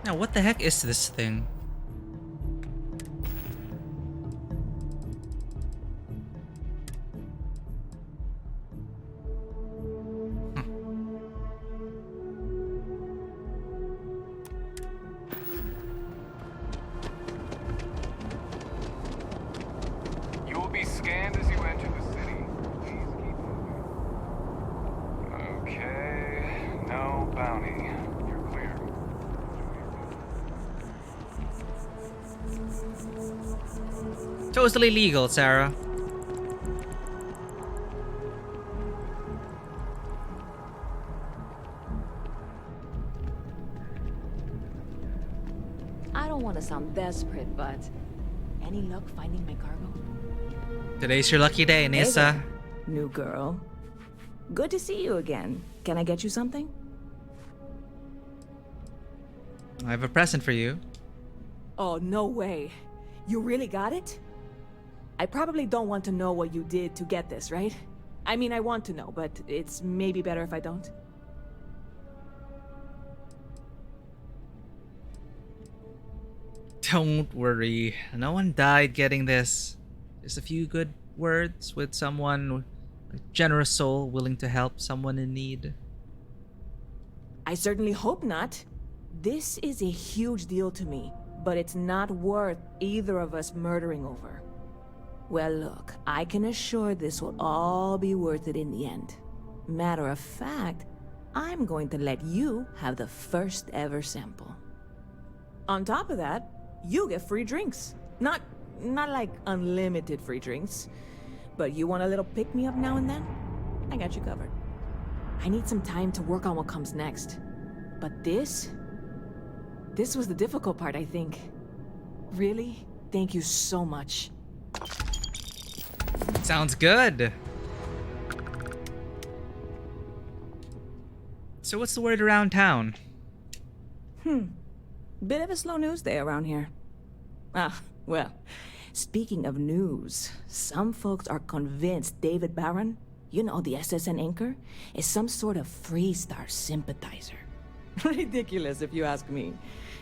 Now, what the heck is this thing? You will be scanned as you enter the city. Please keep moving. Okay, no bounty. You're clear. Totally legal, Sarah. I don't want to sound desperate, but any luck finding my cargo? Today's your lucky day, Hey Nissa. there, new girl. Good to see you again. Can I get you something? I have a present for you. Oh, no way. You really got it? I probably don't want to know what you did to get this, right? I mean, I want to know, but it's maybe better if I don't. Don't worry. No one died getting this. Just a few good words with someone, a generous soul willing to help someone in need. I certainly hope not. This is a huge deal to me, but it's not worth either of us murdering over. Well, look, I can assure this will all be worth it in the end. Matter of fact, I'm going to let you have the first ever sample. On top of that, you get free drinks. Not like unlimited free drinks, but you want a little pick-me-up now and then? I got you covered. I need some time to work on what comes next. But this was the difficult part, I think. Really, thank you so much. Sounds good. So what's the word around town? Bit of a slow news day around here. Ah, well, speaking of news, some folks are convinced David Barron, you know, the SSN anchor, is some sort of Freestar sympathizer. Ridiculous, if you ask me.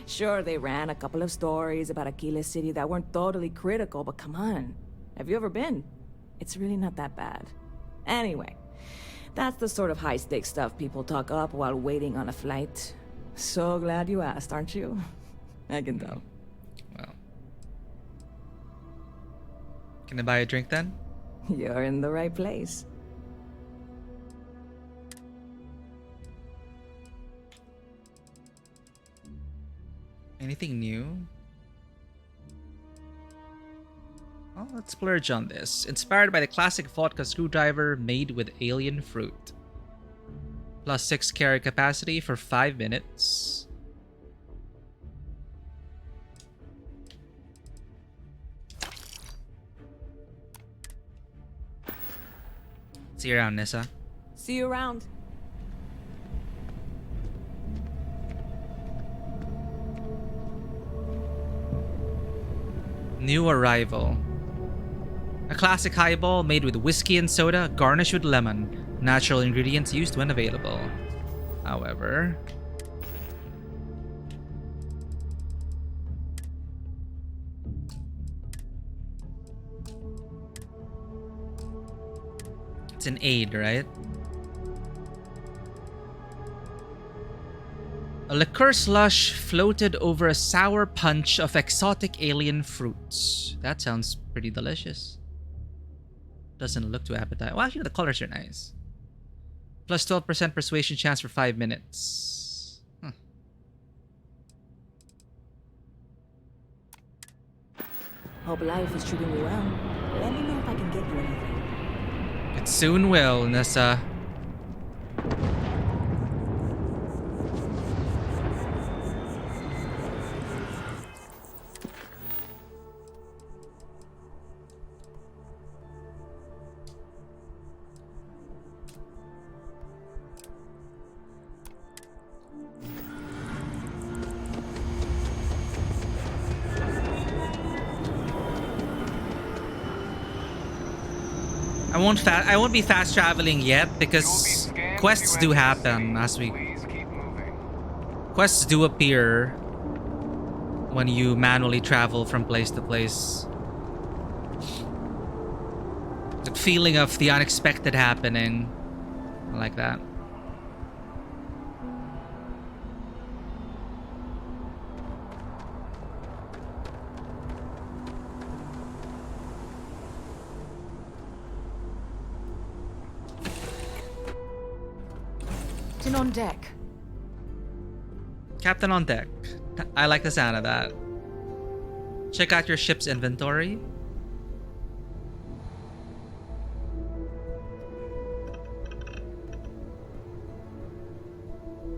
Sure, they ran a couple of stories about Aquila City that weren't totally critical, but come on. Have you ever been? It's really not that bad. Anyway, that's the sort of high-stakes stuff people talk up while waiting on a flight. So glad you asked, aren't you? I can tell. Well. Can I buy a drink then? You're in the right place. Anything new? Well, let's splurge on this. Inspired by the classic vodka screwdriver made with alien fruit. Plus 6 carry capacity for 5 minutes. See you around, Nissa. See you around. New arrival. A classic highball made with whiskey and soda, garnished with lemon. Natural ingredients used when available. However... it's an aid, right? A liqueur slush floated over a sour punch of exotic alien fruits. That sounds pretty delicious. Doesn't look too appetizing. Well, actually, the colors are nice. Plus 12% persuasion chance for 5 minutes. Huh. Hope life is treating you well. Let me know if I can get you anything. It soon will, Nessa. I won't be fast traveling yet because quests do happen as we... Quests do appear when you manually travel from place to place. The feeling of the unexpected happening. I like that. Captain on deck. Captain on deck. I like the sound of that. Check out your ship's inventory.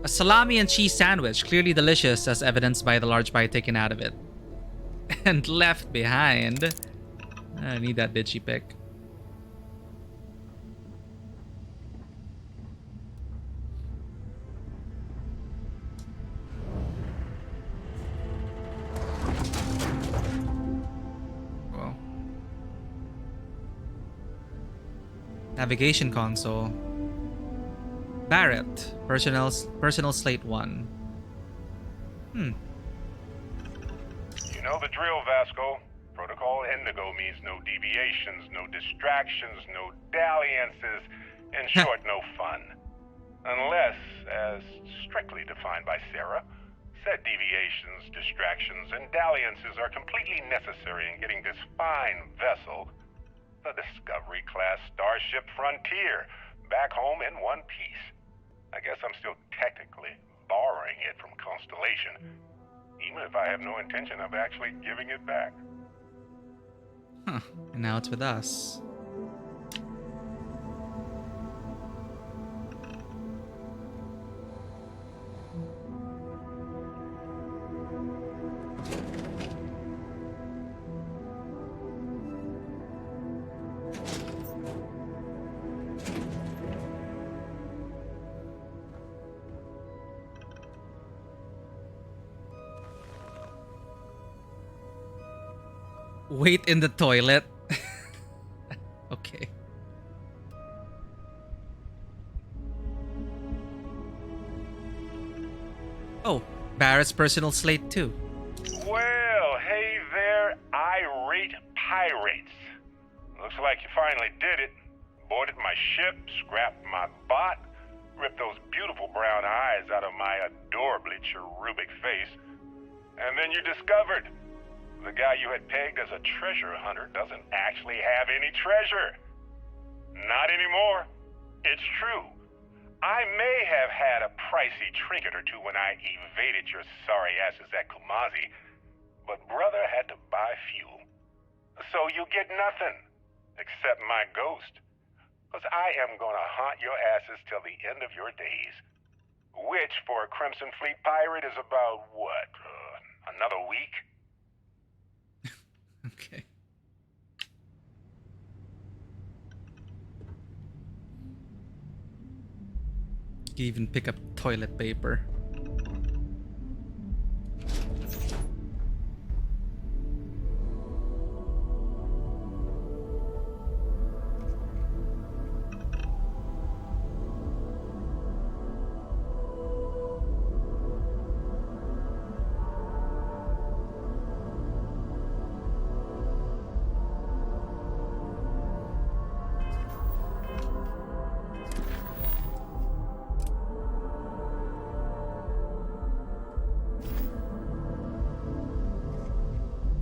A salami and cheese sandwich, clearly delicious as evidenced by the large bite taken out of it. And left behind. I need that digi pic. Navigation console. Barrett, personal slate 1. You know the drill, Vasco. Protocol Indigo means no deviations, no distractions, no dalliances, in short, no fun. Unless, as strictly defined by Sarah, said deviations, distractions, and dalliances are completely necessary in getting this fine vessel, the Discovery-class Starship Frontier, back home in one piece. I guess I'm still technically borrowing it from Constellation, even if I have no intention of actually giving it back. Huh. And now it's with us. Wait in the toilet. Okay. Oh, Barrett's personal slate too. Well, hey there, irate pirates. Looks like you finally did it. Boarded my ship, scrapped my bot, ripped those beautiful brown eyes out of my adorably cherubic face, and then you discovered the guy you had pegged as a treasure hunter doesn't actually have any treasure. Not anymore. It's true. I may have had a pricey trinket or two when I evaded your sorry asses at Kumazi, but brother had to buy fuel. So you get nothing, except my ghost. Because I am gonna haunt your asses till the end of your days. Which, for a Crimson Fleet pirate, is about, what, another week? Okay. You even pick up toilet paper.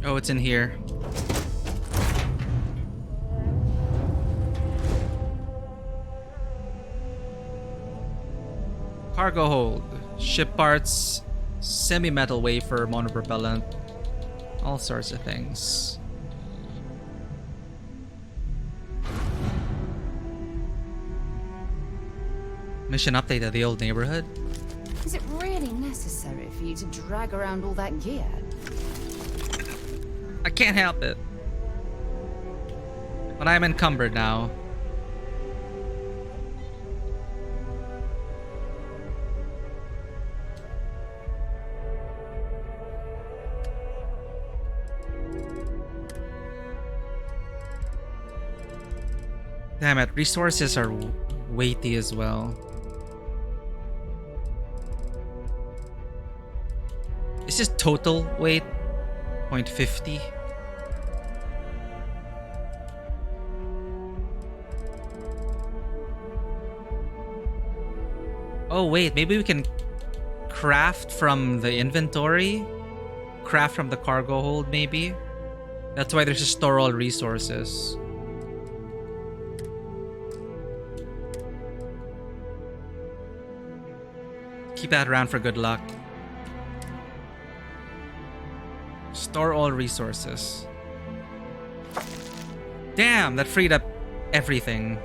Oh, it's in here. Cargo hold, ship parts, semi-metal wafer, monopropellant, all sorts of things. Mission update at the old neighborhood. Is it really necessary for you to drag around all that gear? I can't help it. But I'm encumbered now. Damn it, resources are weighty as well. Is this total weight? 0.50? Oh wait, maybe we can craft from the inventory? Craft from the cargo hold, maybe? That's why there's a store all resources. Keep that around for good luck. Store all resources. Damn, that freed up everything.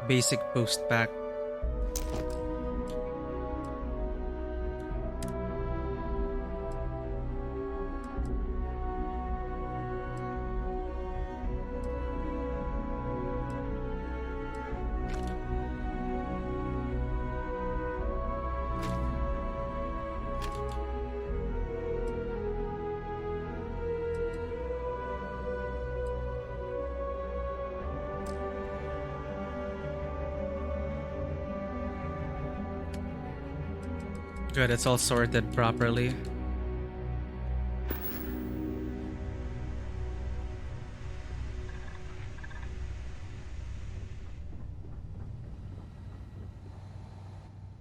Basic post pack. Good, it's all sorted properly.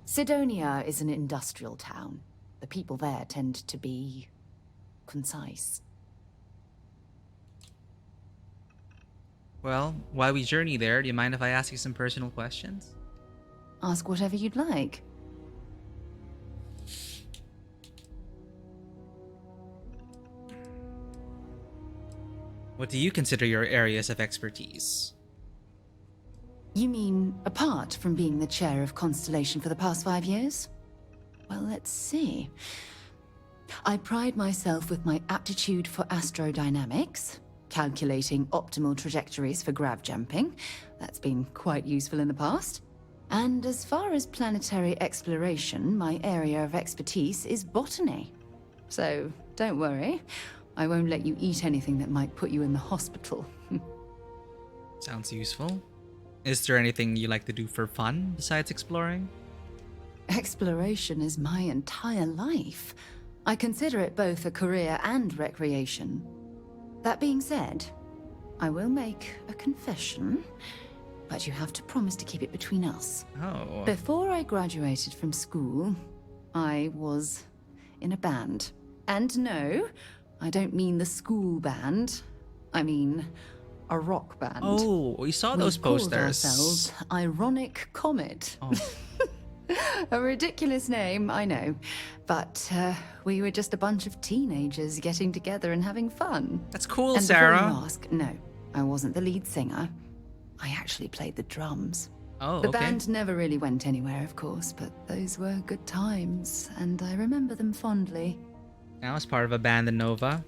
Sidonia is an industrial town. The people there tend to be concise. Well, while we journey there, do you mind if I ask you some personal questions? Ask whatever you'd like. What do you consider your areas of expertise? You mean apart from being the chair of Constellation for the past 5 years? Well, let's see. I pride myself with my aptitude for astrodynamics, calculating optimal trajectories for grav jumping. That's been quite useful in the past. And as far as planetary exploration, my area of expertise is botany. So don't worry, I won't let you eat anything that might put you in the hospital. Sounds useful. Is there anything you like to do for fun besides exploring? Exploration is my entire life. I consider it both a career and recreation. That being said, I will make a confession, but you have to promise to keep it between us. Oh. Before I graduated from school, I was in a band. And no, I don't mean the school band. I mean a rock band. Oh, we saw those we called posters. ourselves Ironic Comet. Oh. A ridiculous name, I know. But we were just a bunch of teenagers getting together and having fun. That's cool, and Sarah. Before you ask, no, I wasn't the lead singer. I actually played the drums. Oh, the okay. band never really went anywhere, of course, but those were good times, and I remember them fondly. I was part of a band in Nova.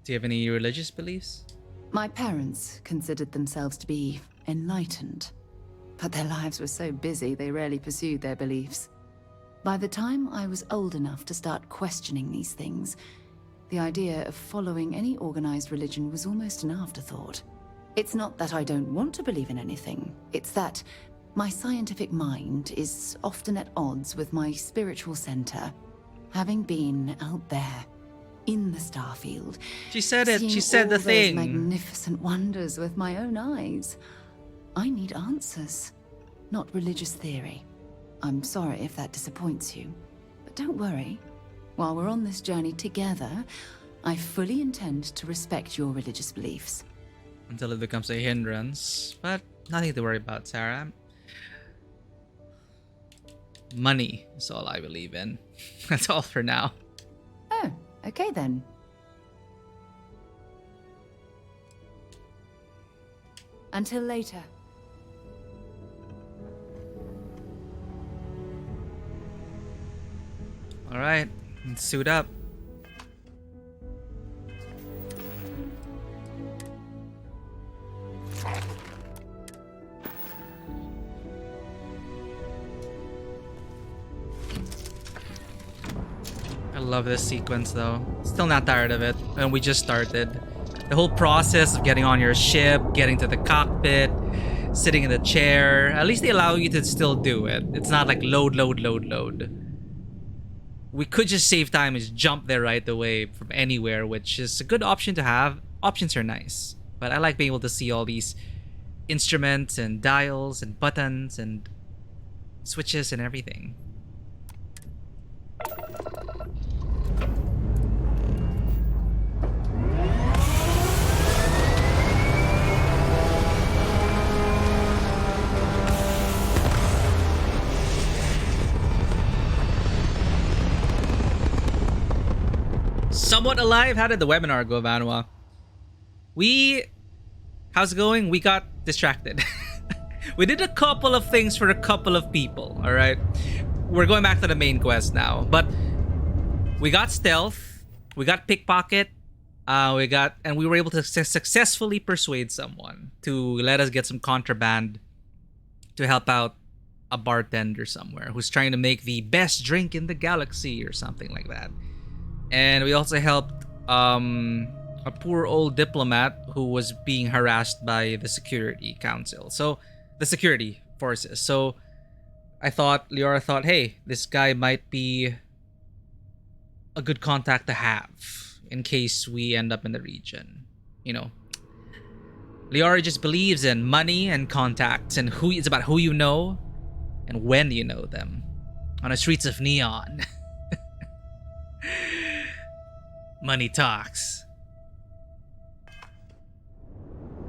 Do you have any religious beliefs? My parents considered themselves to be enlightened, but their lives were so busy they rarely pursued their beliefs. By the time I was old enough to start questioning these things, the idea of following any organized religion was almost an afterthought. It's not that I don't want to believe in anything, it's that my scientific mind is often at odds with my spiritual center. Having been out there, in the Starfield. She said it. Seeing She said the all those thing. magnificent wonders with my own eyes. I need answers, not religious theory. I'm sorry if that disappoints you, but don't worry. While we're on this journey together, I fully intend to respect your religious beliefs. Until it becomes a hindrance. But nothing to worry about, Sarah. Money is all I believe in. That's all for now. Oh, okay then. Until later. Alright, let's suit up. I love this sequence though. Still not tired of it. And we just started. The whole process of getting on your ship, getting to the cockpit, sitting in the chair. At least they allow you to still do it. It's not like load, load, load, load. We could just save time and just jump there right away from anywhere, which is a good option to have. Options are nice. But I like being able to see all these instruments and dials and buttons and switches and everything. Somewhat alive? How did the webinar go, Vanwa? How's it going? We got distracted. We did a couple of things for a couple of people, alright? We're going back to the main quest now. But we got stealth, we got pickpocket, and we were able to successfully persuade someone to let us get some contraband to help out a bartender somewhere who's trying to make the best drink in the galaxy or something like that. And we also helped a poor old diplomat who was being harassed by the security council. So, the security forces. So, Leora thought, hey, this guy might be a good contact to have in case we end up in the region. You know, Leora just believes in money and contacts, and it's about who you know and when you know them. On the streets of Neon. Money talks.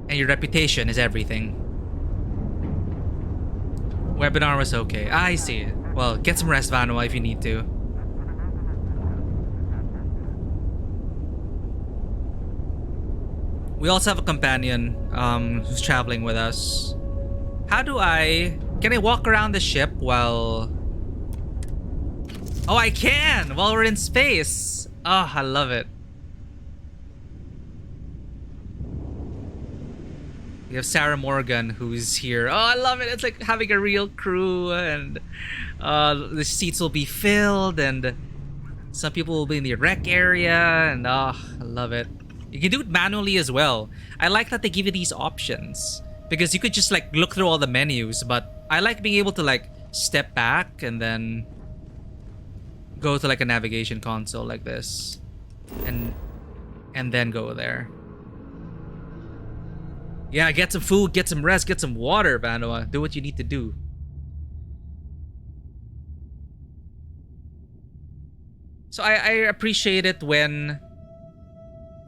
And your reputation is everything. Webinar was okay. I see it. Well, get some rest, Vanua, if you need to. We also have a companion who's traveling with us. Can I walk around the ship while... Oh, I can! While we're in space! Oh, I love it. We have Sarah Morgan who's here. Oh, I love it. It's like having a real crew, and the seats will be filled, and some people will be in the rec area, and oh, I love it. You can do it manually as well. I like that they give you these options because you could just like look through all the menus, but I like being able to like step back and then go to like a navigation console like this and then go there. Yeah, get some food, get some rest, get some water, Vanoa. Do what you need to do. So I appreciate it when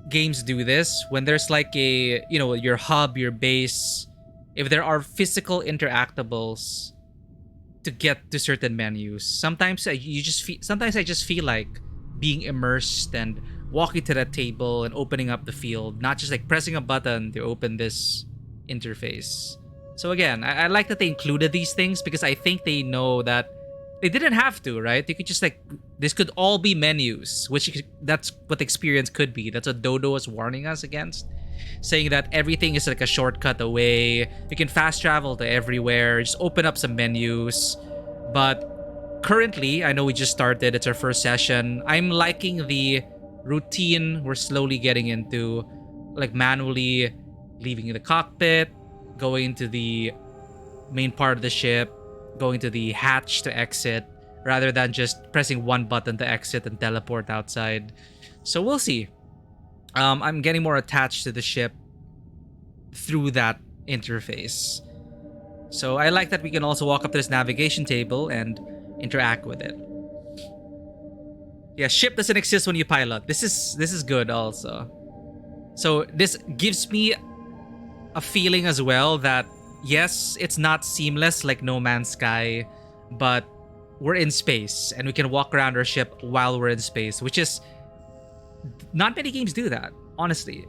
games do this, when there's like a, you know, your hub, your base, if there are physical interactables to get to certain menus. Sometimes I just feel like being immersed and walking to that table and opening up the field, not just like pressing a button to open this interface. So again, I like that they included these things because I think they know that they didn't have to, right? They could just like, this could all be menus, that's what the experience could be. That's what Dodo was warning us against, saying that everything is like a shortcut away. You can fast travel to everywhere, just open up some menus. But currently, I know we just started, it's our first session. I'm liking the routine we're slowly getting into, like manually leaving the cockpit, going to the main part of the ship, going to the hatch to exit, rather than just pressing one button to exit and teleport outside. So we'll see. I'm getting more attached to the ship through that interface. So I like that we can also walk up to this navigation table and interact with it. Yeah, ship doesn't exist when you pilot. This is good also. So this gives me a feeling as well that yes, it's not seamless like No Man's Sky, but we're in space and we can walk around our ship while we're in space, which is not many games do that, honestly.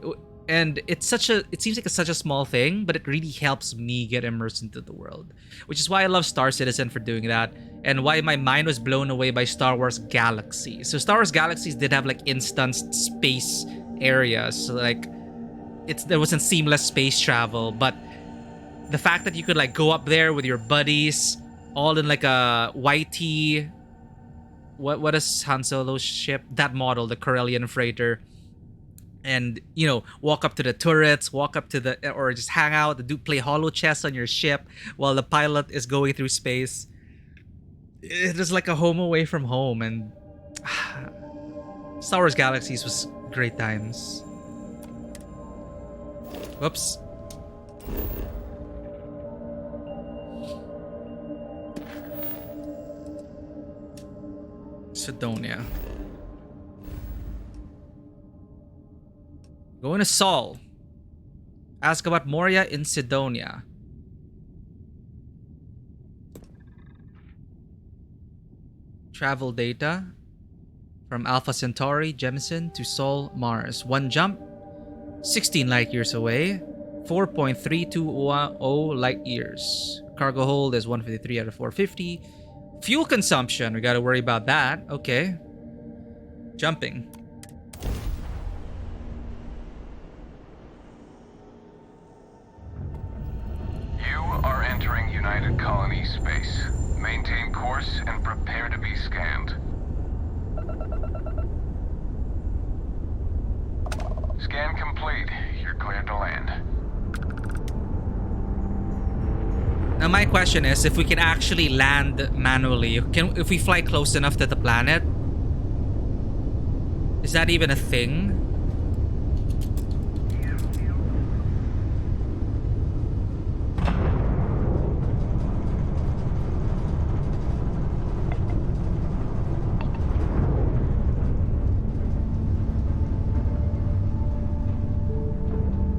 And it seems like it's such a small thing, but it really helps me get immersed into the world, which is why I love Star Citizen for doing that, and why my mind was blown away by Star Wars Galaxies. So Star Wars Galaxies did have like instanced space areas, so like there wasn't seamless space travel, but the fact that you could like go up there with your buddies, all in like a YT, what is Han Solo's ship? That model, the Corellian freighter. And, you know, walk up to the turrets, walk up to the, or just hang out, play holo chess on your ship while the pilot is going through space. It is like a home away from home, and Star Wars Galaxies was great times. Whoops. Sidonia. Going to Sol. Ask about Moria in Sidonia. Travel data from Alpha Centauri, Jemison to Sol, Mars. One jump, 16 light years away, 4.320 light years. Cargo hold is 153 out of 450. Fuel consumption, we gotta worry about that. Okay. Jumping. You are entering United Colony space. Maintain course and prepare to be scanned. Scan complete. You're cleared to land. Now my question is, if we can actually land manually, if we fly close enough to the planet, is that even a thing?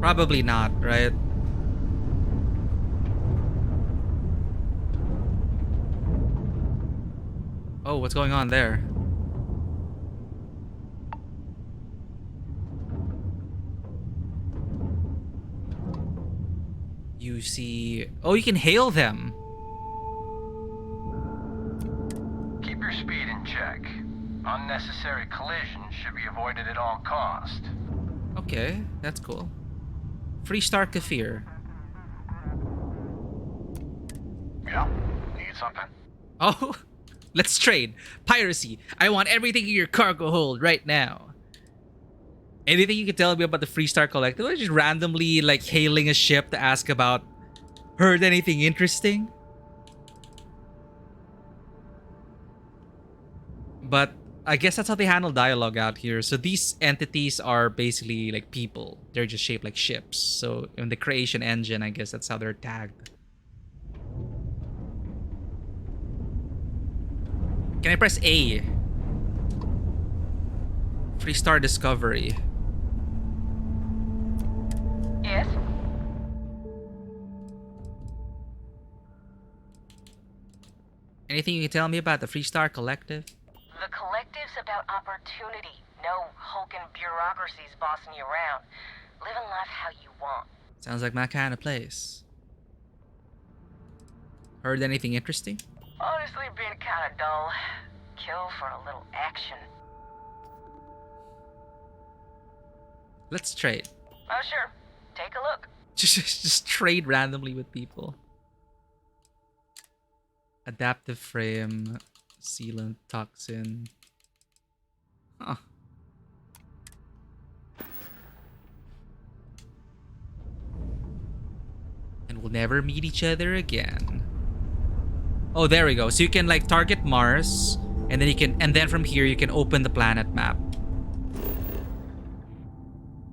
Probably not, right? Oh, what's going on there? You see... Oh, you can hail them. Keep your speed in check. Unnecessary collisions should be avoided at all cost. Okay, that's cool. Free Star Kafir. Yeah, need something? Oh, let's trade. Piracy. I want everything in your cargo hold right now. Anything you can tell me about the Freestar Collective? Or just randomly like hailing a ship to ask about, heard anything interesting? But I guess that's how they handle dialogue out here. So these entities are basically like people. They're just shaped like ships. So in the creation engine, I guess that's how they're tagged. Can I press A? Freestar Discovery. Yes? Anything you can tell me about the Freestar Collective? The collective's about opportunity. No hulking bureaucracies bossing you around. Living life how you want. Sounds like my kind of place. Heard anything interesting? Honestly, being kind of dull. Kill for a little action. Let's trade. Oh, sure. Take a look. Just trade randomly with people. Adaptive frame, sealant, toxin. Huh. And we'll never meet each other again. Oh, there we go. So you can like target Mars, and then you can, and then from here you can open the planet map.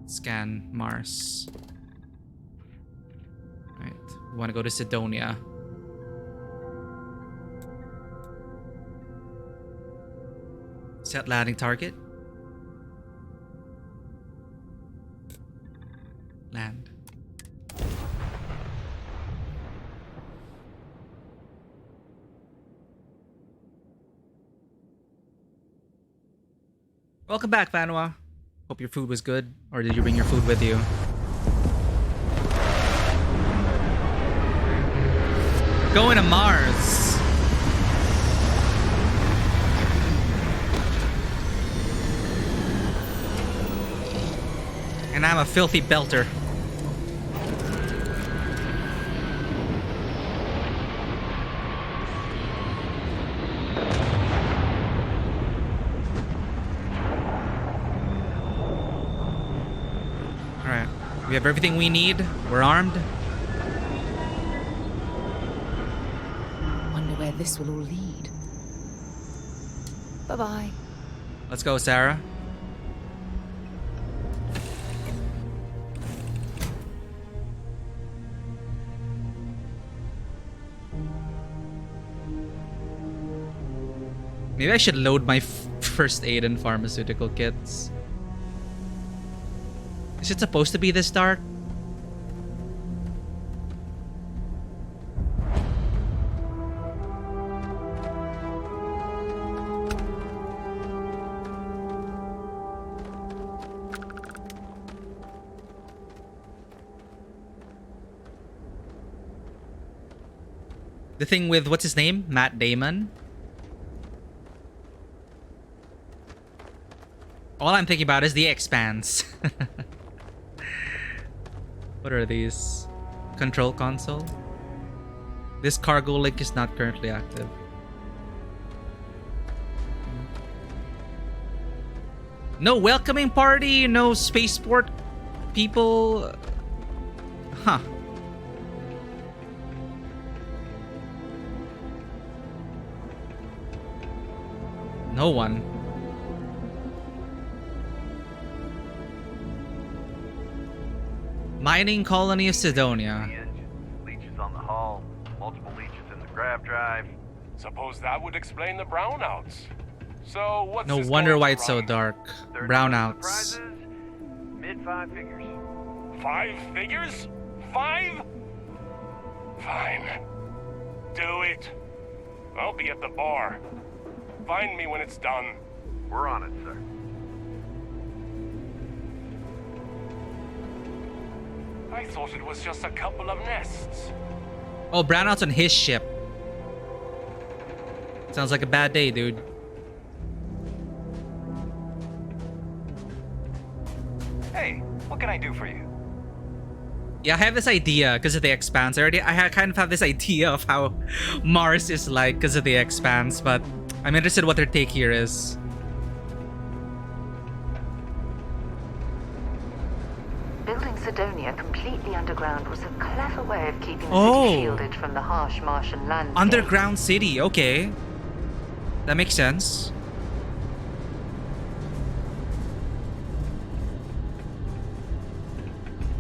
Scan Mars. Alright, we want to go to Sidonia. Set landing target. Land. Welcome back, Fanwa. Hope your food was good, or did you bring your food with you? We're going to Mars. And I'm a filthy belter. Alright. We have everything we need. We're armed. Wonder where this will all lead. Bye-bye. Let's go, Sarah. Maybe I should load my first aid and pharmaceutical kits. Is it supposed to be this dark? The thing with, what's his name? Matt Damon? All I'm thinking about is the Expanse. What are these? Control console? This cargo link is not currently active. No welcoming party, no spaceport people. Huh. No one. Mining colony of Sidonia. Leeches on the hull, multiple leeches in the grav drive. Suppose that would explain the brownouts. So what's No this wonder going why to it's so run? dark. Brownouts. Mid-5 figures. 5 figures? 5? Fine. Do it. I'll be at the bar. Find me when it's done. We're on it, sir. I thought it was just a couple of nests. Oh, brownouts on his ship. Sounds like a bad day, dude. Hey, what can I do for you? Yeah, I have this idea because of the Expanse. I kind of have this idea of how Mars is like because of the Expanse, but I'm interested what their take here is. Sidonia completely underground was a clever way of keeping the Oh. city shielded from the harsh Martian landscape. Underground city, okay. That makes sense.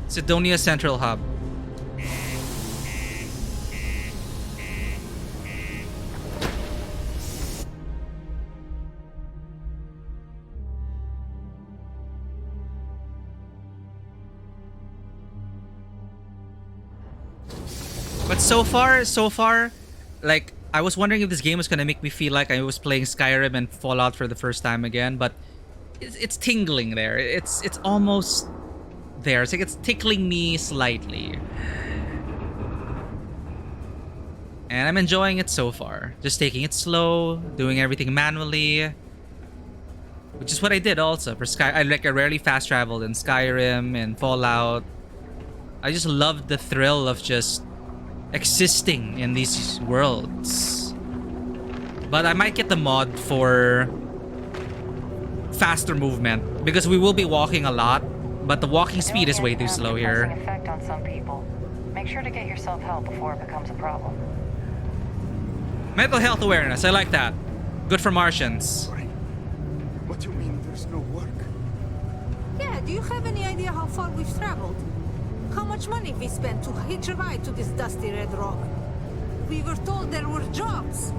Sidonia Central Hub. But so far, like, I was wondering if this game was gonna make me feel like I was playing Skyrim and Fallout for the first time again, but it's tingling there. It's almost there. It's like it's tickling me slightly. And I'm enjoying it so far. Just taking it slow, doing everything manually. Which is what I did also for I rarely fast traveled in Skyrim and Fallout. I just loved the thrill of just existing in these worlds. But I might get the mod for faster movement because we will be walking a lot, but the walking speed is way too slow here. Effect on some people. Make sure to get yourself help before it becomes a problem. Mental health awareness, I like that. Good for Martians. What do you mean there's no work? Yeah, do you have any idea how far we've traveled? How much money we spent to hitch a ride to this dusty red rock? We were told there were jobs.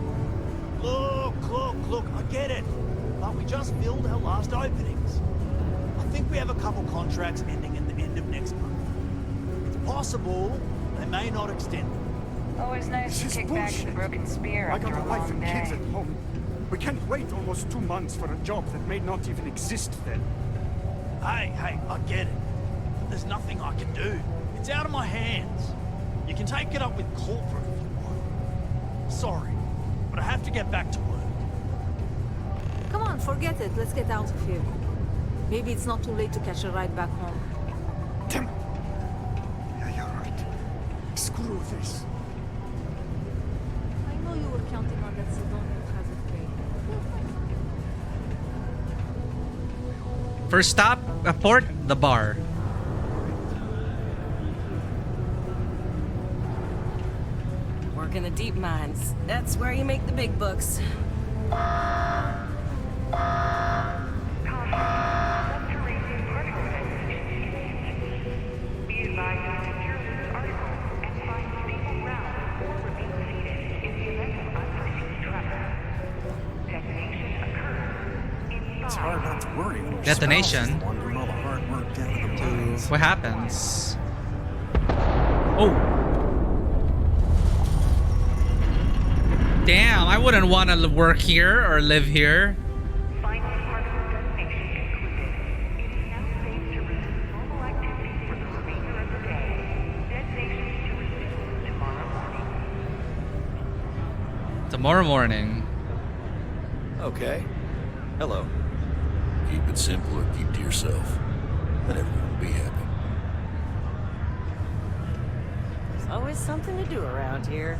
Look, I get it. But we just filled our last openings. I think we have a couple contracts ending at the end of next month. It's possible they may not extend them. Always nice to kick back to the broken spear I after got a a wife long and day. kids at home. We can't wait almost 2 months for a job that may not even exist then. Hey, I get it. But there's nothing I can do. It's out of my hands. You can take it up with corporate if you want. Sorry, but I have to get back to work. Come on, forget it. Let's get out of here. Maybe it's not too late to catch a ride back home. Yeah, you're right. Screw this. I know you were counting on that Sidonia hazard pay. First stop, a port, the bar. Work in the deep mines. That's where you make the big bucks. It's hard not to worry when your Detonation. spouse is the one doing all the hard work down in the mines. What happens? Oh. Damn, I wouldn't want to work here or live here. Tomorrow morning. Okay. Hello. Keep it simple or keep to yourself. Then everyone will be happy. There's always something to do around here.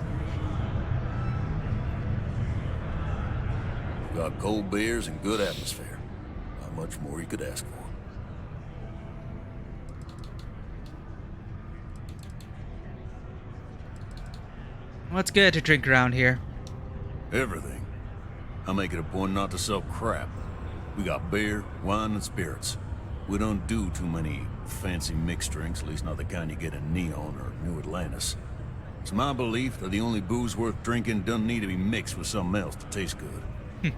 We've got cold beers and good atmosphere. Not much more you could ask for. What's good to drink around here? Everything. I make it a point not to sell crap. We got beer, wine, and spirits. We don't do too many fancy mixed drinks, at least not the kind you get in Neon or New Atlantis. It's my belief that the only booze worth drinking doesn't need to be mixed with something else to taste good.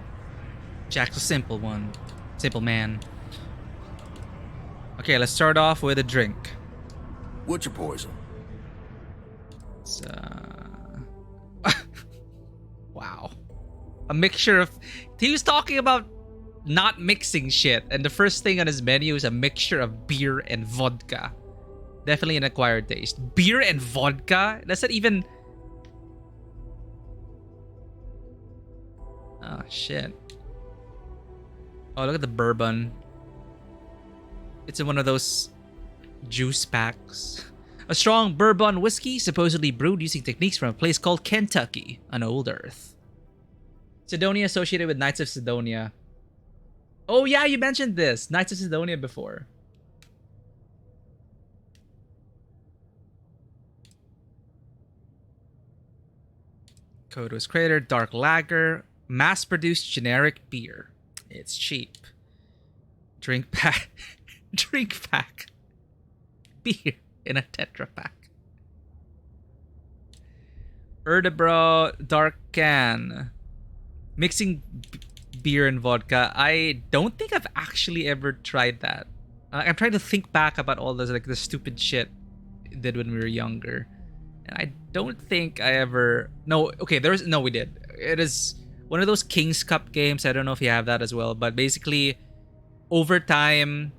Jack's a simple one. Simple man. Okay, let's start off with a drink. What's your poison? It's, wow. A mixture of... He was talking about not mixing shit, and the first thing on his menu is a mixture of beer and vodka. Definitely an acquired taste. Beer and vodka? That's not even... Oh, shit. Oh, look at the bourbon. It's in one of those juice packs. A strong bourbon whiskey, supposedly brewed using techniques from a place called Kentucky on Old Earth. Sidonia associated with Knights of Sidonia. Oh yeah, you mentioned this. Knights of Sidonia before. Kodo's Crater, Dark Lager, mass-produced generic beer. It's cheap. Drink pack. Drink pack. Beer in a Tetra pack. Erdebro Dark Can. Mixing beer and vodka. I don't think I've actually ever tried that. I'm trying to think back about all this, like the stupid shit we did when we were younger. And I don't think I ever... No, okay, No, we did. It is one of those King's Cup games. I don't know if you have that as well. But basically, over time...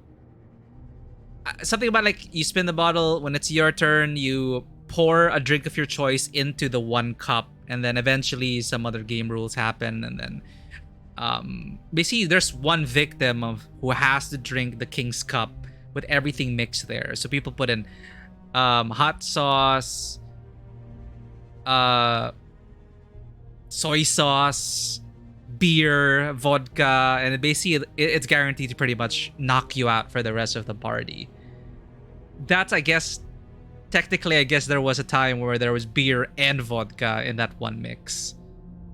Something about like, you spin the bottle. When it's your turn, you pour a drink of your choice into the one cup. And then eventually some other game rules happen. And then... basically, there's one victim of who has to drink the King's Cup with everything mixed there. So people put in hot sauce... soy sauce, beer, vodka, and basically it's guaranteed to pretty much knock you out for the rest of the party. That's, I guess, technically, I guess there was a time where there was beer and vodka in that one mix.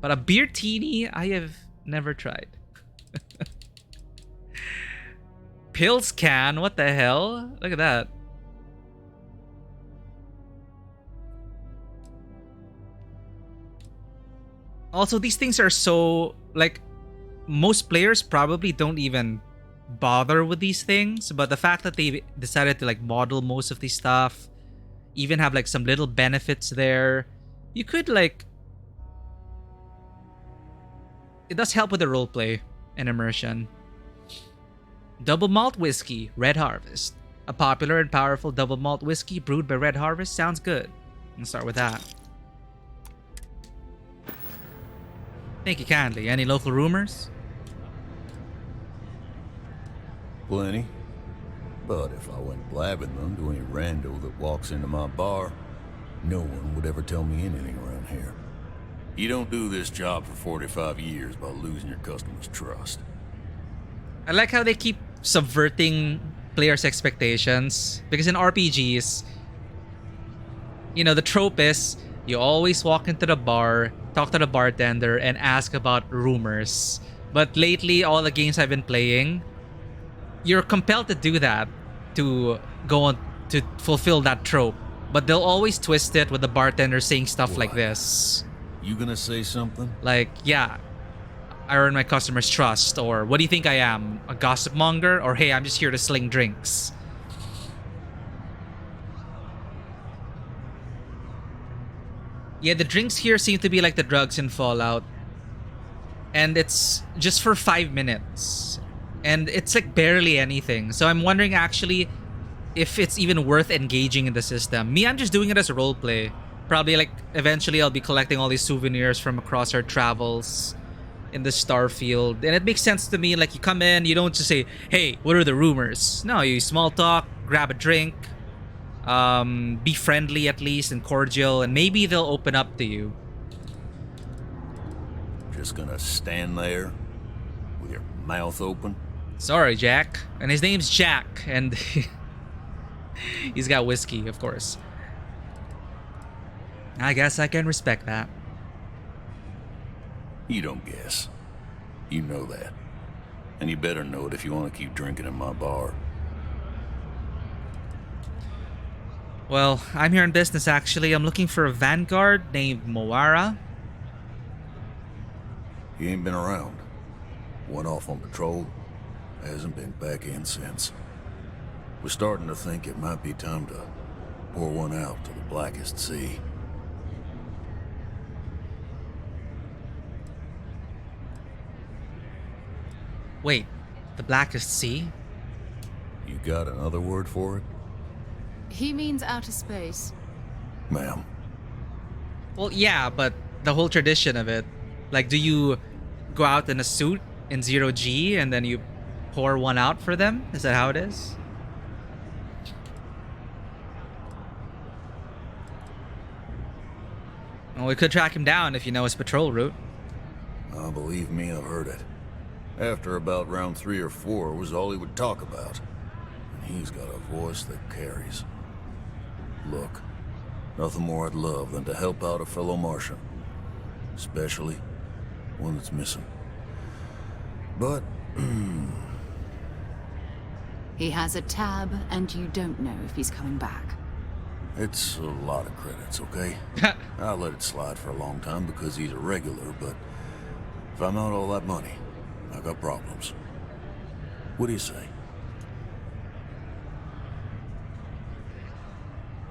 But a beer teeny, I have never tried. Pills can, what the hell? Look at that. Also, these things are so, like, most players probably don't even bother with these things, but the fact that they decided to, like, model most of these stuff, even have, like, some little benefits there, you could, like... It does help with the roleplay and immersion. Double malt whiskey, Red Harvest. A popular and powerful double malt whiskey brewed by Red Harvest sounds good. Let's start with that. Thank you kindly. Any local rumors? Plenty. But if I went blabbing them to any rando that walks into my bar, no one would ever tell me anything around here. You don't do this job for 45 years by losing your customers' trust. I like how they keep subverting players' expectations. Because in RPGs, you know, the trope is you always walk into the bar, talk to the bartender, and ask about rumors. But lately, all the games I've been playing, you're compelled to do that to go on to fulfill that trope. But they'll always twist it with the bartender saying stuff like this. You gonna say something? Like, yeah, I earn my customers' trust. Or, what do you think I am? A gossip monger? Or, hey, I'm just here to sling drinks. Yeah, the drinks here seem to be like the drugs in Fallout. And it's just for 5 minutes. And it's like barely anything. So I'm wondering actually if it's even worth engaging in the system. Me, I'm just doing it as a roleplay. Probably like eventually I'll be collecting all these souvenirs from across our travels in the Starfield. And it makes sense to me, like you come in, you don't just say, hey, what are the rumors? No, you small talk, grab a drink, be friendly at least and cordial, and maybe they'll open up to you. Just gonna stand there with your mouth open? Sorry, Jack. And his name's Jack, and he's got whiskey, of course. I guess I can respect that. You don't guess. You know that. And you better know it if you want to keep drinking in my bar. Well, I'm here in business actually. I'm looking for a vanguard named Moara. He ain't been around. Went off on patrol. Hasn't been back in since. We're starting to think it might be time to pour one out to the blackest sea. Wait, the blackest sea? You got another word for it? He means outer space. Ma'am. Well, yeah, but the whole tradition of it. Like, do you go out in a suit in 0G and then you pour one out for them? Is that how it is? Well, we could track him down if you know his patrol route. Oh, believe me, I've heard it. After about round 3 or 4 was all he would talk about. And he's got a voice that carries. Look, nothing more I'd love than to help out a fellow Martian. especially one that's missing. But He has a tab, and you don't know if he's coming back. it's a lot of credits, okay? I let it slide for a long time because he's a regular, but if I'm out all that money, I got problems. What do you say?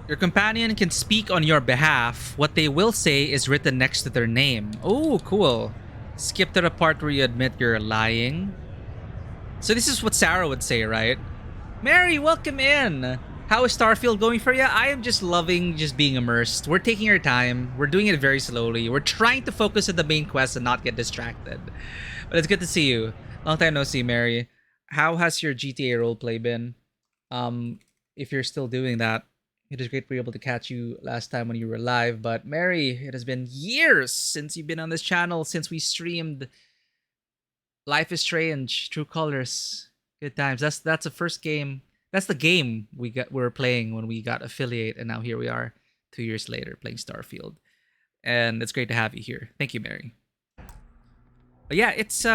Your companion can speak on your behalf. What they will say is written next to their name. Oh, cool. Skip to the part where you admit you're lying. So this is what Sarah would say, right? Mary, welcome in. How is Starfield going for you? I am just loving just being immersed. We're taking our time. We're doing it very slowly. We're trying to focus on the main quest and not get distracted. But it's good to see you. Long time no see, Mary. How has your GTA roleplay been? If you're still doing that, it is great we were able to catch you last time when you were live. But Mary, it has been years since you've been on this channel, since we streamed Life is Strange, True Colors. Good times. That's the first game. That's the game we were playing when we got affiliate, and now here we are 2 years later playing Starfield. And it's great to have you here. Thank you, Mary. But yeah, it's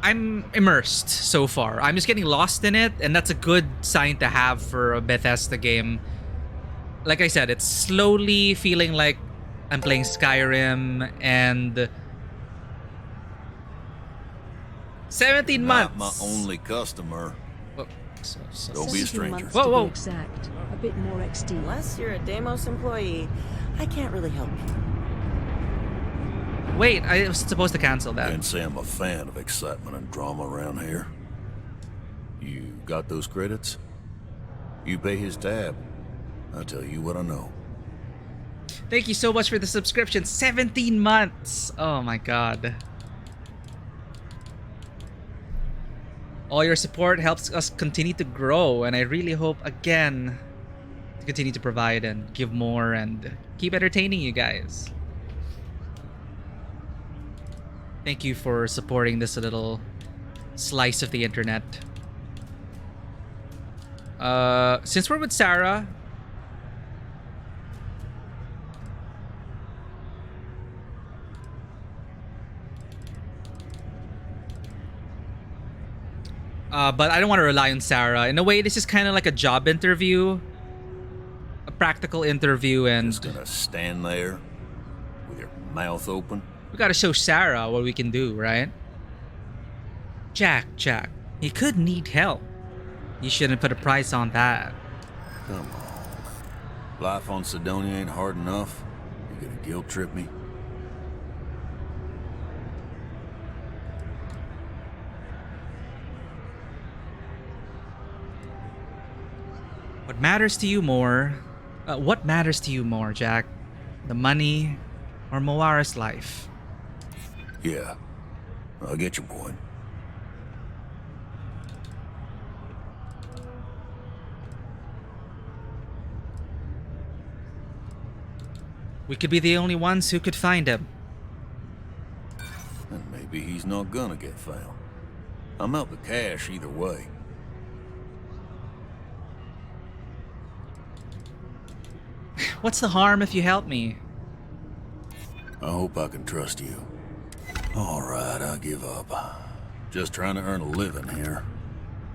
I'm immersed so far. I'm just getting lost in it, and that's a good sign to have for a Bethesda game. Like I said, it's slowly feeling like I'm playing Skyrim, and 17 months. Not my only customer. Whoa. Don't be a stranger. Whoa, whoa. Exact. A bit more XD. Unless you're a Deimos employee, I can't really help you. Wait, I was supposed to cancel that. Can't say I'm a fan of excitement and drama around here. You got those credits? You pay his tab. I'll tell you what I know. Thank you so much for the subscription. 17 months. Oh my god. All your support helps us continue to grow, and I really hope, again, to continue to provide and give more and keep entertaining you guys. Thank you for supporting this little slice of the internet. Since we're with Sarah, but I don't want to rely on Sarah. In a way, this is kind of like a job interview, a practical interview, and just gonna stand there with your mouth open. We gotta show Sarah what we can do, right? Jack, he could need help. You shouldn't put a price on that. Come on. Life on Sidonia ain't hard enough. You gonna guilt trip me? What matters to you more, Jack? The money or Moara's life? Yeah, I get your point. We could be the only ones who could find him. And maybe he's not gonna get found. I'm out the cash either way. What's the harm if you help me? I hope I can trust you. Alright, I give up. Just trying to earn a living here.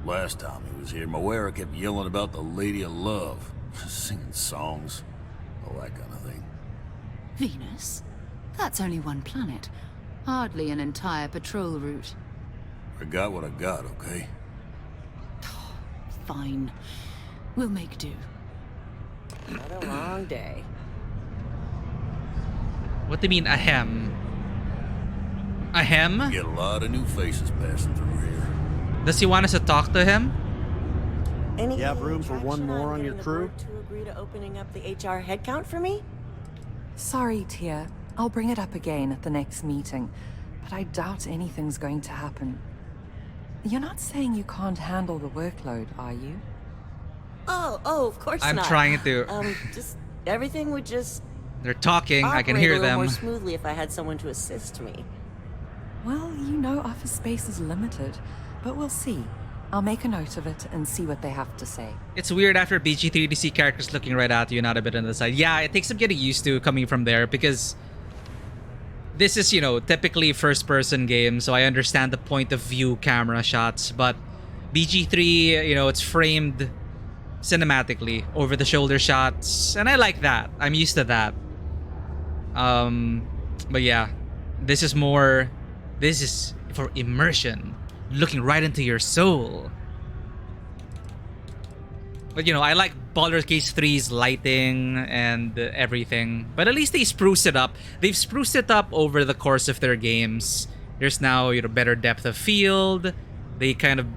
Last time he was here, Moara kept yelling about the Lady of Love. Singing songs. All that kind of thing. Venus? That's only one planet. Hardly an entire patrol route. I got what I got, okay? Fine. We'll make do. What a long day. What do you mean, ahem? Ahem? Get a lot of new faces passing through here. Does he want us to talk to him? You have room for one more on your crew? To agree to opening up the HR headcount for me? Sorry, Tia. I'll bring it up again at the next meeting, but I doubt anything's going to happen. You're not saying you can't handle the workload, are you? Oh, of course I'm not. trying to. Just everything would just. They're talking. I can operate hear a little them. more smoothly if I had someone to assist me. Well, you know office space is limited, but we'll see. I'll make a note of it and see what they have to say. It's weird after BG3 to see characters looking right at you, not a bit on the side. Yeah, it takes some getting used to coming from there because this is, typically first-person game, so I understand the point of view camera shots, but BG3, it's framed cinematically, over-the-shoulder shots, and I like that. I'm used to that. But yeah, this is for immersion, looking right into your soul. But I like Baldur's Gate 3's lighting and everything. But at least they spruce it up. They've spruced it up over the course of their games. There's now, better depth of field. They kind of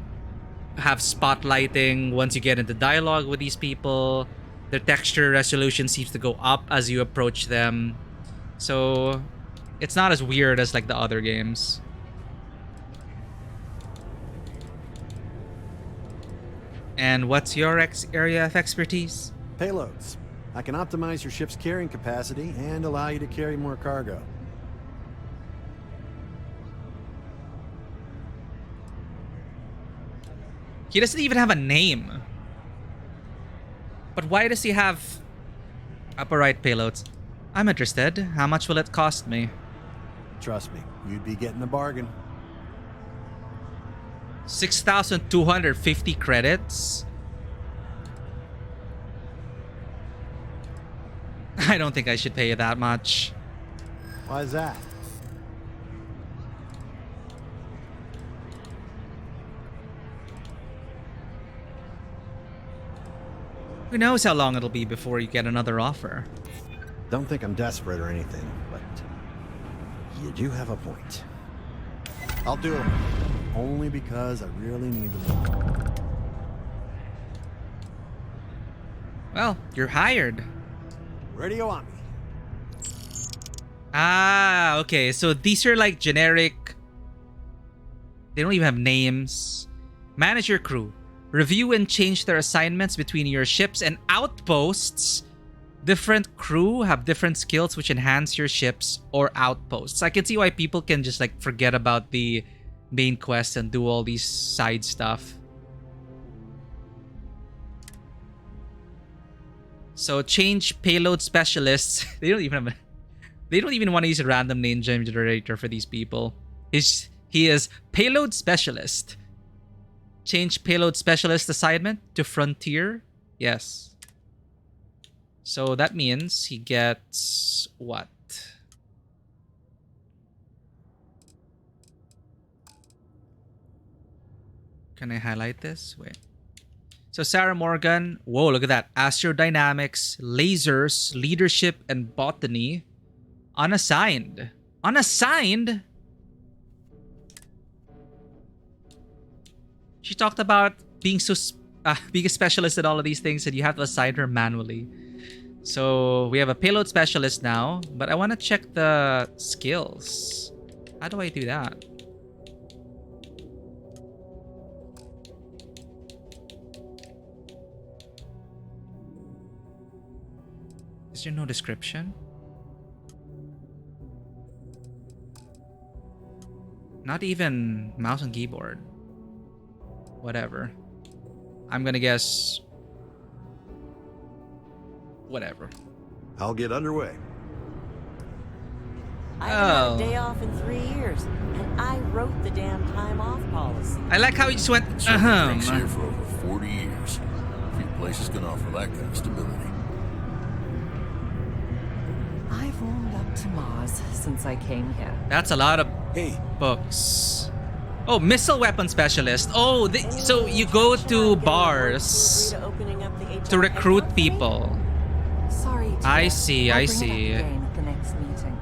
have spotlighting once you get into dialogue with these people. Their texture resolution seems to go up as you approach them. So it's not as weird as like the other games. And what's your area of expertise? Payloads. I can optimize your ship's carrying capacity and allow you to carry more cargo. He doesn't even have a name. But why does he have upper right payloads? I'm interested. How much will it cost me? Trust me, you'd be getting a bargain. 6,250 credits? I don't think I should pay you that much. Why is that? Who knows how long it'll be before you get another offer. Don't think I'm desperate or anything, but you do have a point. I'll do it. Only because I really need the money. Well, you're hired. Where do you want me? Ah, okay. So these are like generic. They don't even have names. Manage your crew. Review and change their assignments between your ships and outposts. Different crew have different skills which enhance your ships or outposts. I can see why people can just like forget about the main quest and do all these side stuff. So change payload specialists. They don't even want to use a random name generator for these people. He is payload specialist. Change payload specialist assignment to frontier. Yes. So that means he gets what? Can I highlight this? Wait. So Sarah Morgan, whoa, look at that. Astrodynamics, lasers, leadership, and botany. Unassigned. Unassigned? She talked about being being a specialist at all of these things, and you have to assign her manually. So we have a payload specialist now, but I want to check the skills. How do I do that? Is there no description? Not even mouse and keyboard. Whatever. I'm gonna guess whatever. I'll get underway. I haven't had a day off in 3 years, and I wrote the damn time off policy. I like how he just went, Been here for over 40 years. Few places can offer that kind of stability. I've warmed up to Mars since I came here. That's a lot of books. Oh, missile weapon specialist. Oh, so you go to bars to recruit people. Sorry, Tia. I see, I'll I bring see. it up again at the next meeting,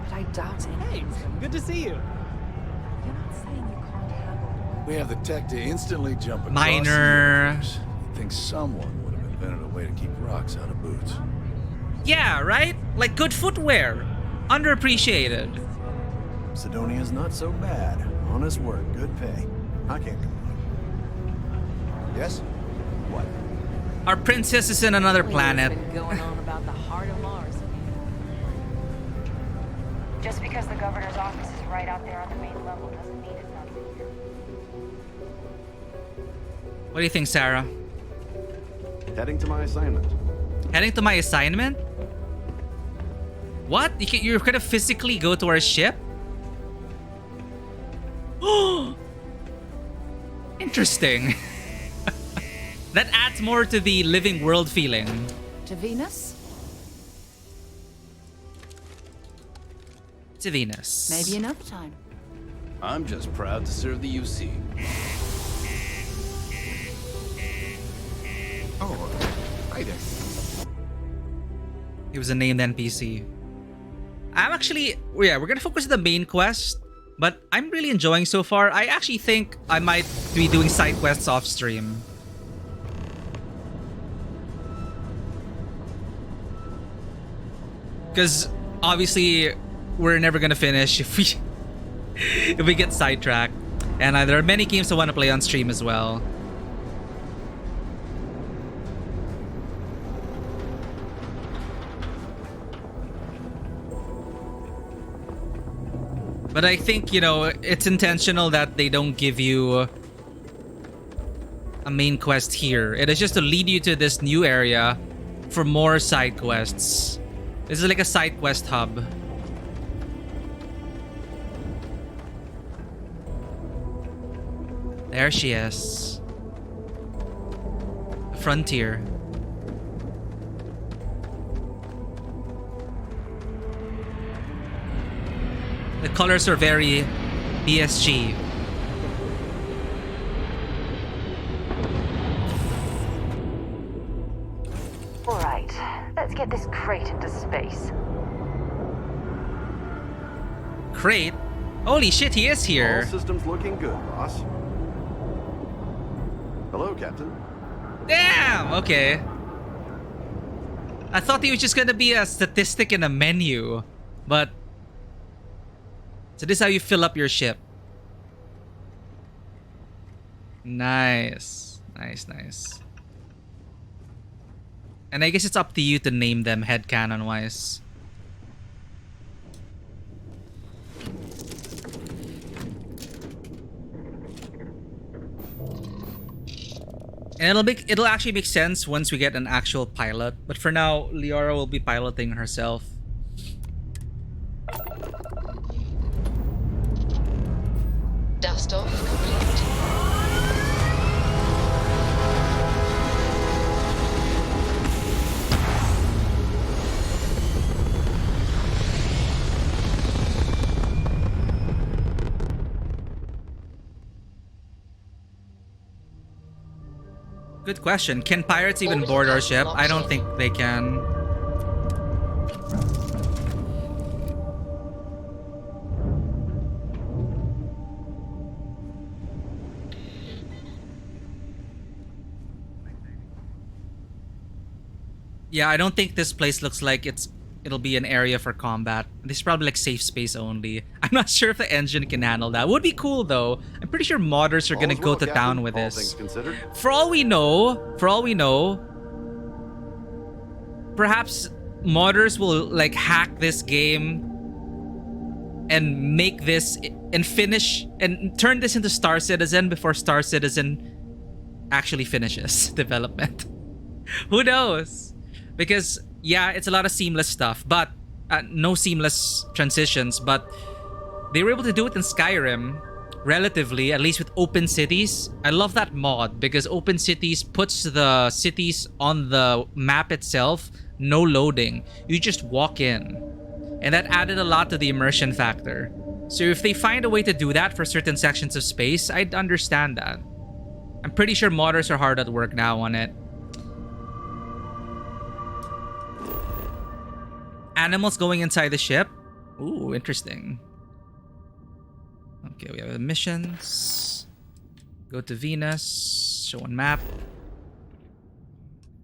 but I doubt it. Hey, good to see you. You're not saying you can't handle. We have the tech to instantly jump across Minor. the universe. I think someone would have invented a way to keep rocks out of boots. Yeah, right? Like good footwear. Underappreciated. Sidonia's not so bad. Honest work, good pay. I can't complain. Yes? What? Our princess is in another planet. Been going on about the heart of Mars. Just because the governor's office is right out there on the main level doesn't mean it's not secure. What do you think, Sarah? Heading to my assignment. Heading to my assignment? What? You're gonna physically go to our ship? Oh, interesting. That adds more to the living world feeling. To Venus? To Venus. Maybe another time. I'm just proud to serve the UC. Oh, hi there. He was a named NPC. I'm actually, yeah, we're gonna focus on the main quest, but I'm really enjoying so far. I actually think I might be doing side quests off stream. Because obviously we're never gonna finish if we get sidetracked. And there are many games I want to play on stream as well. But I think, you know, it's intentional that they don't give you a main quest here. It is just to lead you to this new area for more side quests. This is like a side quest hub. There she is. Frontier. The colors are very PSG. Alright, let's get this crate into space. Crate? Holy shit, he is here. All systems looking good, boss. Hello, Captain. Damn, okay. I thought he was just gonna be a statistic in a menu, but... So this is how you fill up your ship. Nice. Nice, nice. And I guess it's up to you to name them headcanon-wise. And it'll actually make sense once we get an actual pilot. But for now, Liara will be piloting herself. Dust off complete. Good question. Can pirates even board our ship? I don't think they can. Yeah, I don't think this place looks like it'll be an area for combat. This is probably like safe space only. I'm not sure if the engine can handle that. Would be cool though. I'm pretty sure modders are gonna go to town with this. For all we know, perhaps modders will like hack this game and make this and finish and turn this into Star Citizen before Star Citizen actually finishes development. Who knows? Because yeah, it's a lot of seamless stuff, but no seamless transitions, but they were able to do it in Skyrim relatively, at least with open cities. I love that mod because open cities puts the cities on the map itself, no loading. You just walk in. And that added a lot to the immersion factor. So if they find a way to do that for certain sections of space, I'd understand that. I'm pretty sure modders are hard at work now on it. Animals going inside the ship. Ooh, interesting. Okay, we have the missions. Go to Venus. Show on map.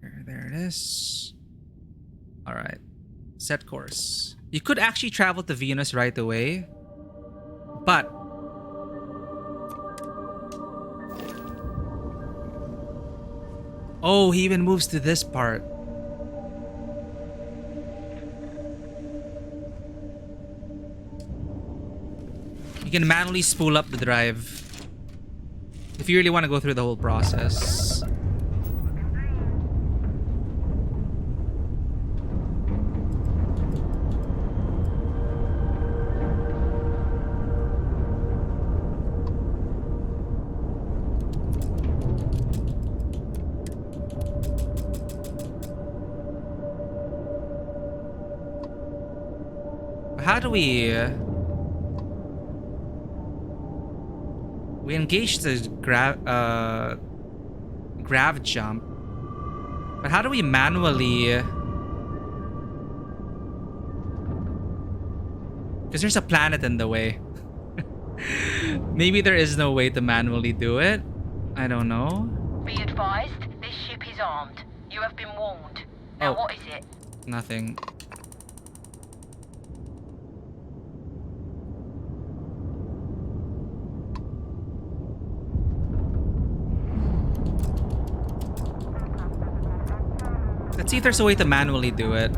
There it is. Alright. Set course. You could actually travel to Venus right away. But... oh, he even moves to this part. You can manually spool up the drive if you really want to go through the whole process. how do we engage the grav jump, but how do we manually? Because there's a planet in the way. Maybe there is no way to manually do it. I don't know. Be advised, this ship is armed. You have been warned. Now what is it? Nothing. Let's see if there's a way to manually do it.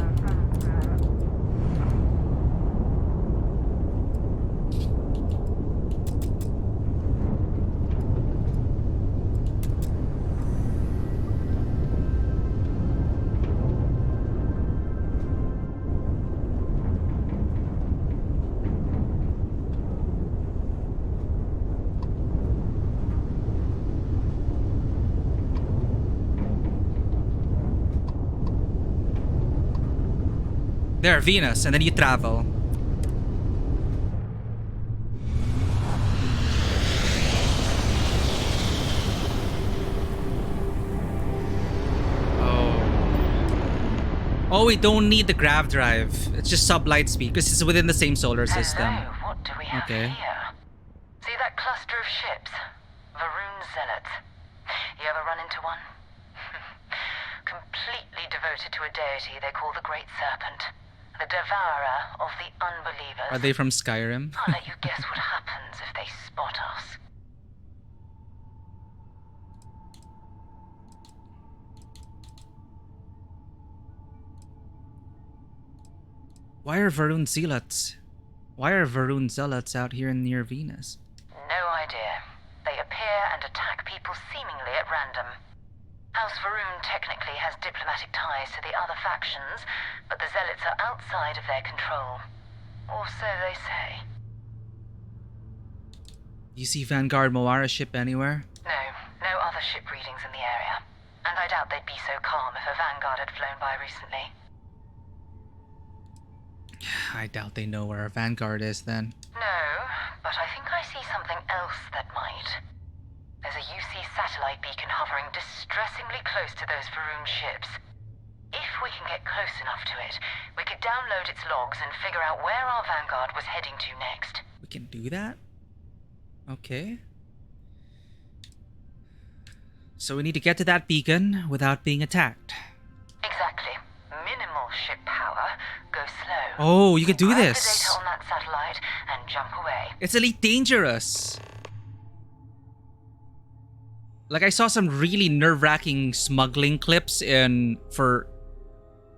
There, Venus, and then you travel. Oh, we don't need the grav drive. It's just sublight speed because it's within the same solar system. Hello, what do we have here? See that cluster of ships? Varun Zealots. You ever run into one? Completely devoted to a deity they call the Great Serpent. The devourer of the unbelievers. Are they from Skyrim? I'll let you guess what happens if they spot us. Why are Varun Zealots? Why are Varun Zealots out here near Venus? No idea. They appear and attack people seemingly at random. House Varun technically has diplomatic ties to the other factions, but the Zealots are outside of their control. Or so they say. You see Vanguard Moara ship anywhere? No other ship readings in the area. And I doubt they'd be so calm if a Vanguard had flown by recently. I doubt they know where our Vanguard is then. No, but I think I see something else that might. There's a UC satellite beacon hovering distressingly close to those Varun ships. If we can get close enough to it, we could download its logs and figure out where our Vanguard was heading to next. We can do that? Okay. So we need to get to that beacon without being attacked. Exactly. Minimal ship power. Go slow. Oh, you could do Grab this. the data on that satellite and jump away. It's Elite Dangerous. Like, I saw some really nerve-wracking smuggling clips for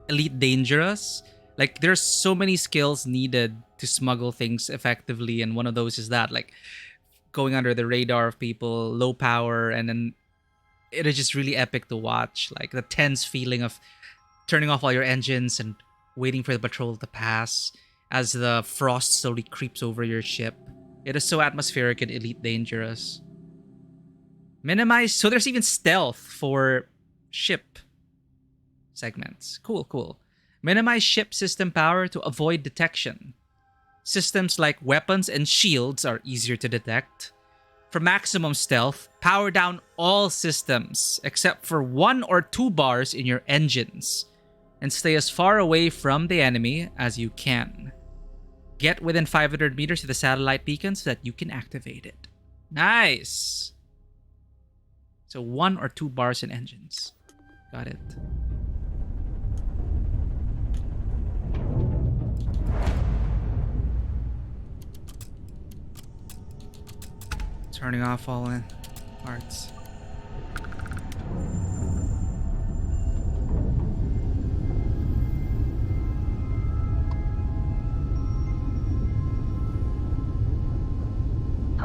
Elite Dangerous. Like, there's so many skills needed to smuggle things effectively, and one of those is that, like, going under the radar of people, low power, and then it is just really epic to watch. Like, the tense feeling of turning off all your engines and waiting for the patrol to pass as the frost slowly creeps over your ship. It is so atmospheric and Elite Dangerous. Minimize, so there's even stealth for ship segments. Cool. Minimize ship system power to avoid detection. Systems like weapons and shields are easier to detect. For maximum stealth, power down all systems except for 1 or 2 bars in your engines and stay as far away from the enemy as you can. Get within 500 meters to the satellite beacon so that you can activate it. Nice! So 1 or 2 bars in engines. Got it. Turning off all in parts.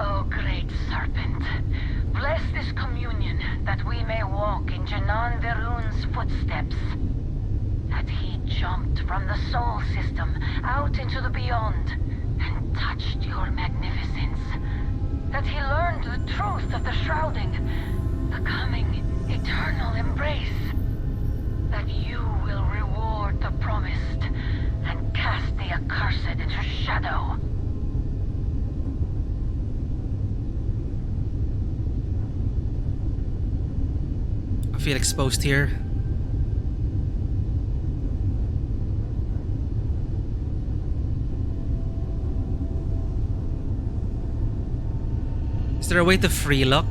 Oh, great serpent, bless this communion that we may walk in Janan Verun's footsteps. That he jumped from the soul system out into the beyond and touched your magnificence. That he learned the truth of the shrouding, the coming eternal embrace. That you will reward the promised and cast the accursed into shadow. I feel exposed here. Is there a way to free look?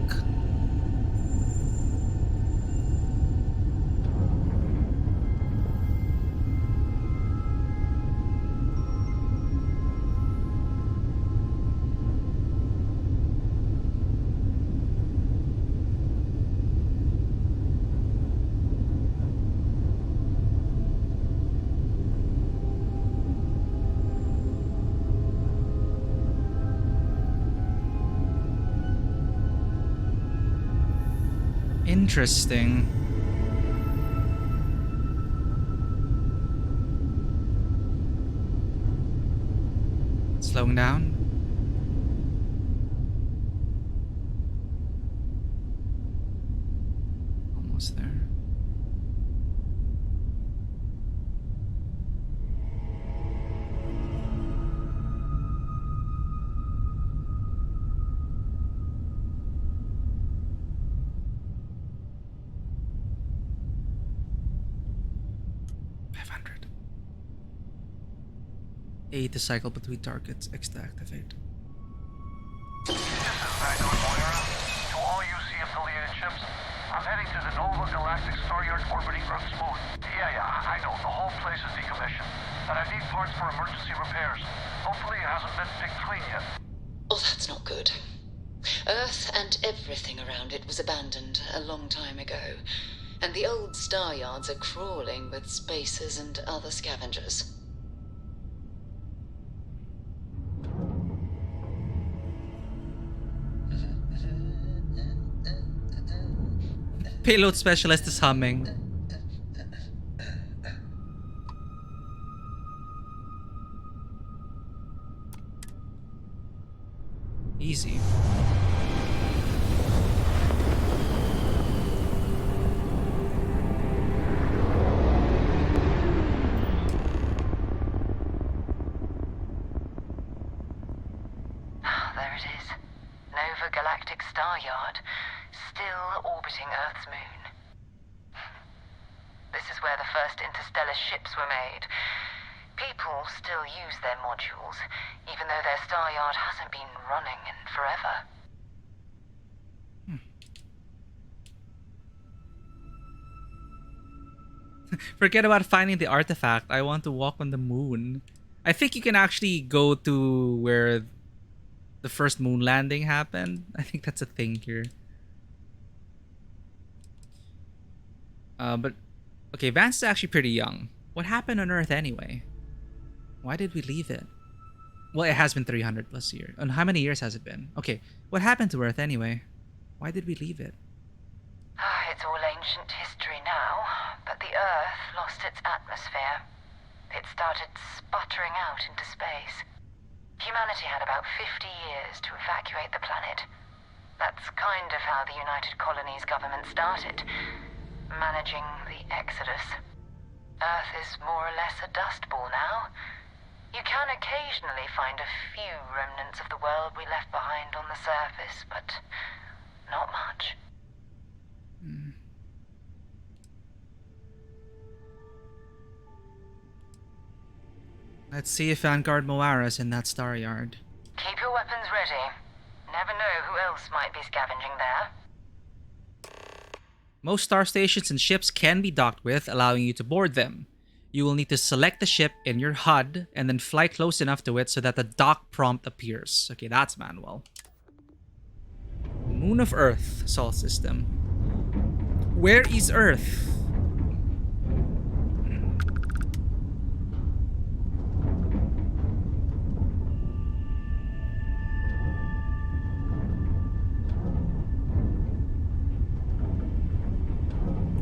Interesting. Slowing down. Almost there. A to cycle between targets, X to activate. To all UC affiliated ships, I'm heading to the Nova Galactic Star Yard orbiting Earth's moon. Yeah, I know, the whole place is decommissioned. And I need parts for emergency repairs. Hopefully it hasn't been picked clean yet. Oh, that's not good. Earth and everything around it was abandoned a long time ago. And the old star yards are crawling with spacers and other scavengers. Payload specialist is humming. Easy. There it is. Nova Galactic Star Yard, still orbiting Earth's moon. This is where the first interstellar ships were made. People still use their modules, even though their star yard hasn't been running in forever. Forget about finding the artifact. I want to walk on the moon. I think you can actually go to where the first moon landing happened. I think that's a thing here. But okay, Vance is actually pretty young. What happened on Earth anyway? Why did we leave it? Well, it has been 300 plus years. And how many years has it been? Okay, what happened to Earth anyway? Why did we leave it? It's all ancient history now, but the Earth lost its atmosphere. It started sputtering out into space. Humanity had about 50 years to evacuate the planet. That's kind of how the United Colonies government started, managing the exodus. Earth is more or less a dust ball now. You can occasionally find a few remnants of the world we left behind on the surface, but not much. Let's see if Vanguard Moara's in that star yard. Keep your weapons ready. Never know who else might be scavenging there. Most star stations and ships can be docked with, allowing you to board them. You will need to select the ship in your HUD and then fly close enough to it so that the dock prompt appears. Okay, that's manual. Moon of Earth, Sol system. Where is Earth?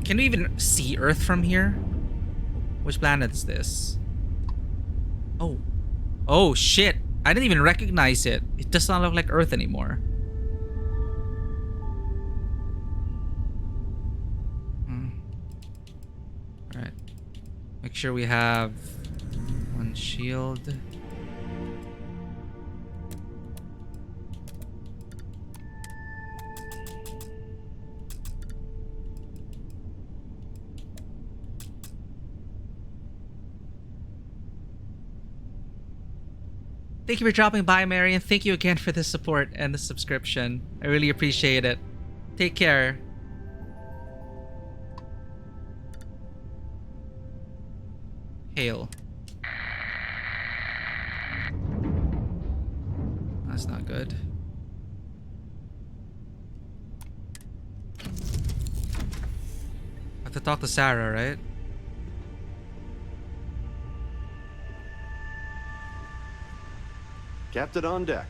Can we even see Earth from here? Which planet is this? Oh. Oh, shit. I didn't even recognize it. It does not look like Earth anymore. Alright. Make sure we have One shield. Thank you for dropping by, Marion. Thank you again for the support and the subscription. I really appreciate it. Take care. Hail. That's not good. I have to talk to Sarah, right? Captain on deck.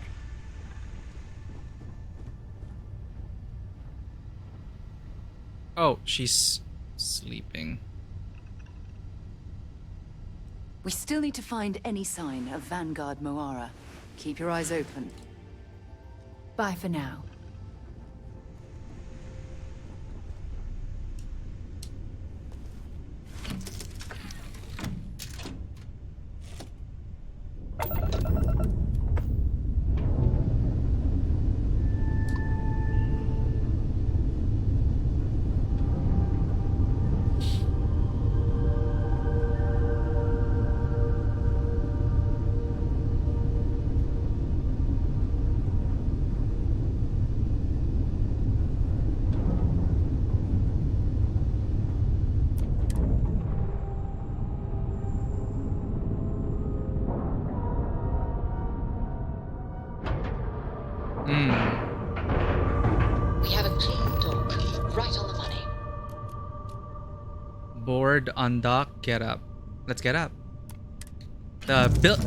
Oh, she's sleeping. We still need to find any sign of Vanguard Moara. Keep your eyes open. Bye for now. We have a clean dock, right on the money. Board on dock, get up. Let's get up. The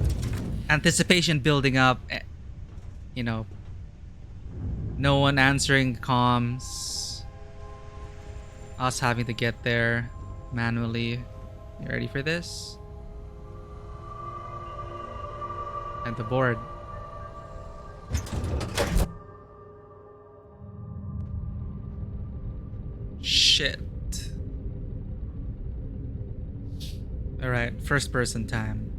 anticipation building up. You know, no one answering comms. Us having to get there manually. You ready for this? And the board. Shit. Alright, first person time.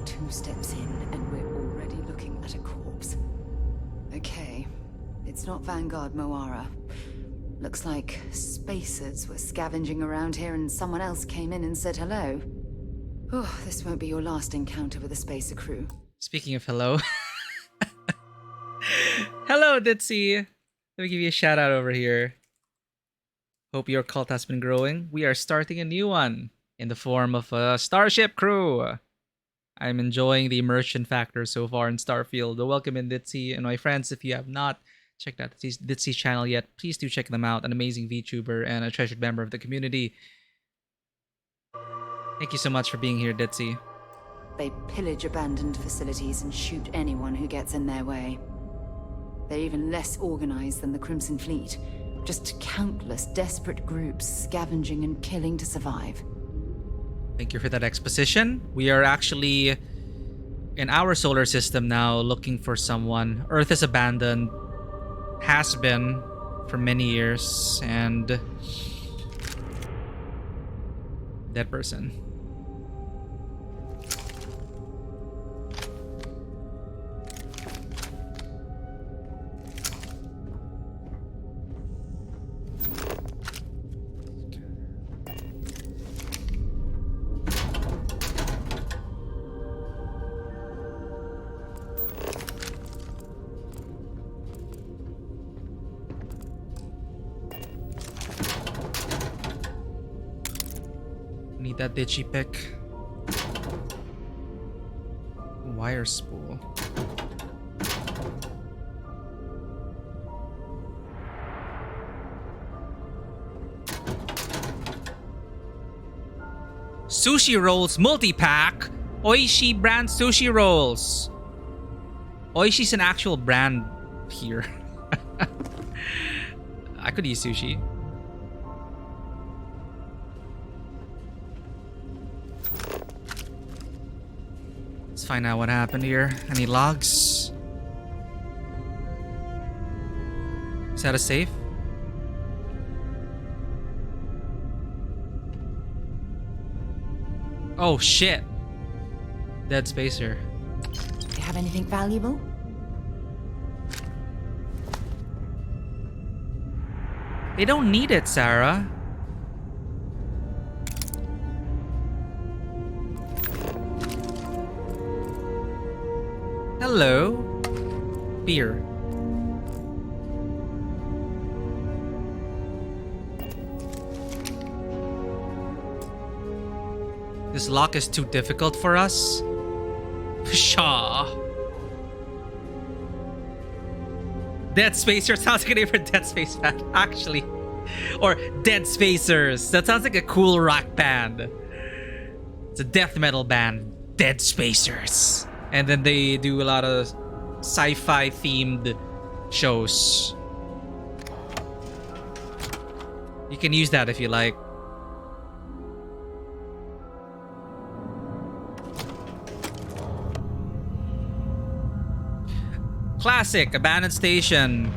Two steps in and we're already looking at a corpse. Okay, it's not Vanguard Moara. Looks like spacers were scavenging around here and someone else came in and said hello. Oh, this won't be your last encounter with a spacer crew. Speaking of hello. Hello, Ditzy. Let me give you a shout out over here. Hope your cult has been growing. We are starting a new one in the form of a starship crew. I'm enjoying the immersion factor so far in Starfield. Welcome in, Ditzy. And my friends, if you have not checked out Ditzy's channel yet, please do check them out. An amazing VTuber and a treasured member of the community. Thank you so much for being here, Ditzy. They pillage abandoned facilities and shoot anyone who gets in their way. They're even less organized than the Crimson Fleet. Just countless desperate groups scavenging and killing to survive. Thank you for that exposition. We are actually in our solar system now looking for someone. Earth is abandoned. Has been for many years. And dead person. Need that ditchy pick. Wire spool. Sushi rolls multi-pack. Oishi brand sushi rolls. Oishi's an actual brand here. I could use sushi. Let's find out what happened here. Any logs? Is that a safe? Oh shit. Dead spacer. Do you have anything valuable? They don't need it, Sarah. Hello. Beer. This lock is too difficult for us. Pshaw. Dead Spacer sounds like a name for Dead Space band, actually. Or Dead Spacers. That sounds like a cool rock band. It's a death metal band. Dead Spacers. And then they do a lot of sci-fi themed shows. You can use that if you like. Classic, abandoned station.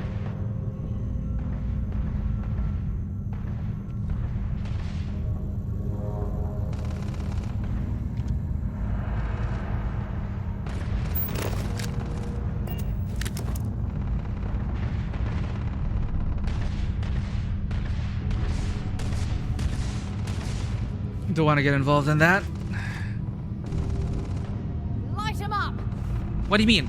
Don't want to get involved in that. Light him up! What do you mean?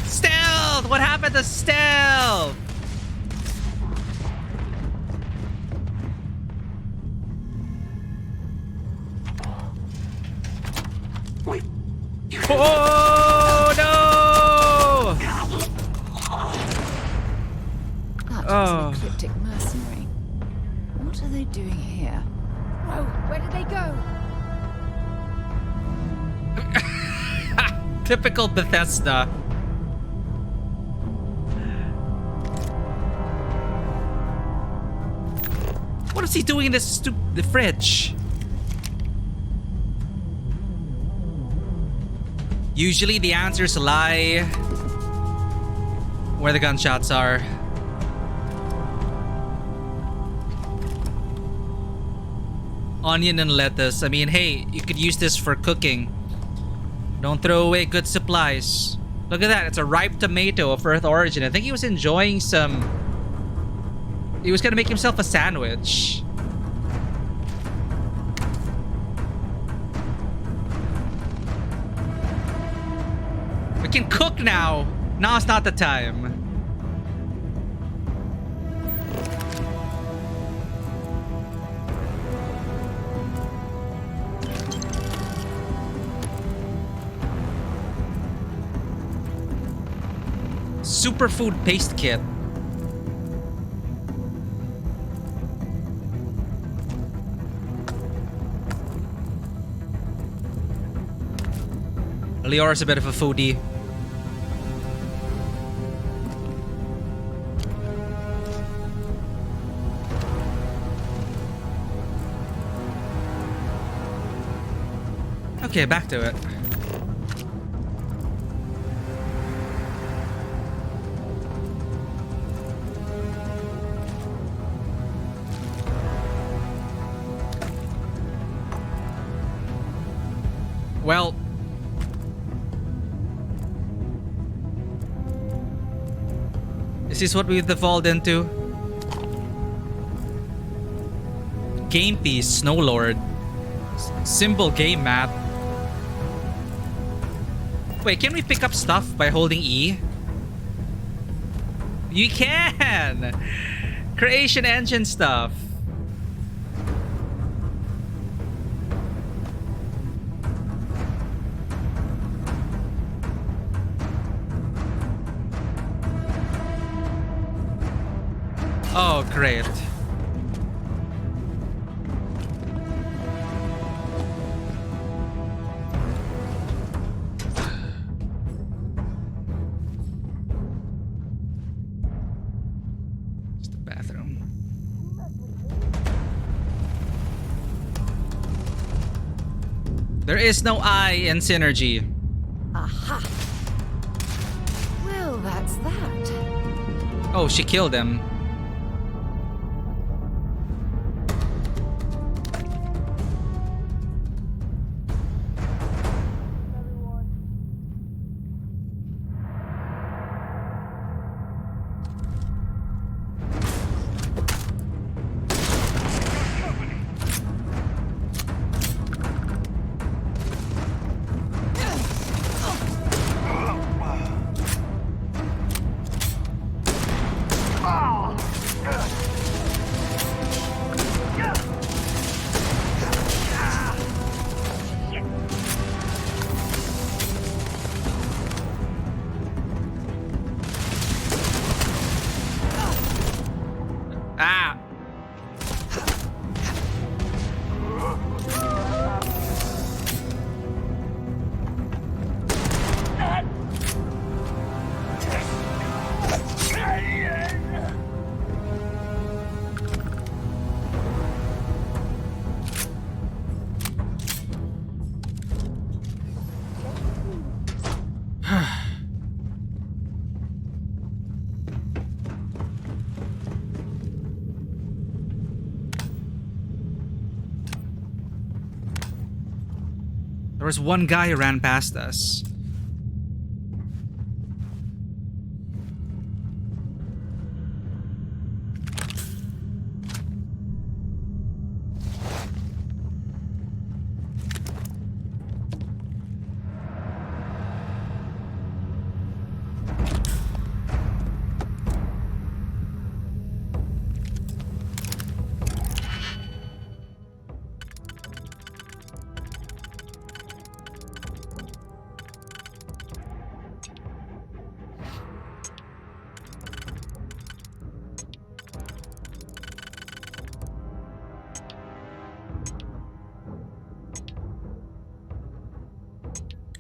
Stealth! What happened to stealth? Oh no! That was an ecliptic mercenary. What are they doing here? Oh, where did they go? Typical Bethesda. What is he doing in this the fridge? Usually the answers lie where the gunshots are. Onion and lettuce. I mean, hey, you could use this for cooking. Don't throw away good supplies. Look at that. It's a ripe tomato of Earth origin. I think he was enjoying some... He was gonna make himself a sandwich. We can cook now. Now it's not the time. Superfood paste kit. Leora's a bit of a foodie. Okay, back to it. Well, this is what we've devolved into. Game piece, Snow Lord. Simple game map. Wait, can we pick up stuff by holding E? You can! Creation engine stuff. Oh, great. Just the bathroom. There is no I in synergy. Aha! Well, that What's that? Oh, she killed him. Ah! There was one guy who ran past us.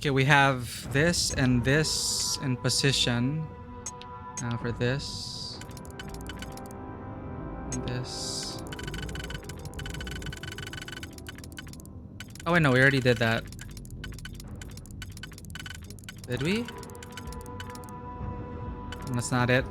Okay, we have this and this in position. Now for this. And this. Oh wait, no, we already did that. Did we? That's not it.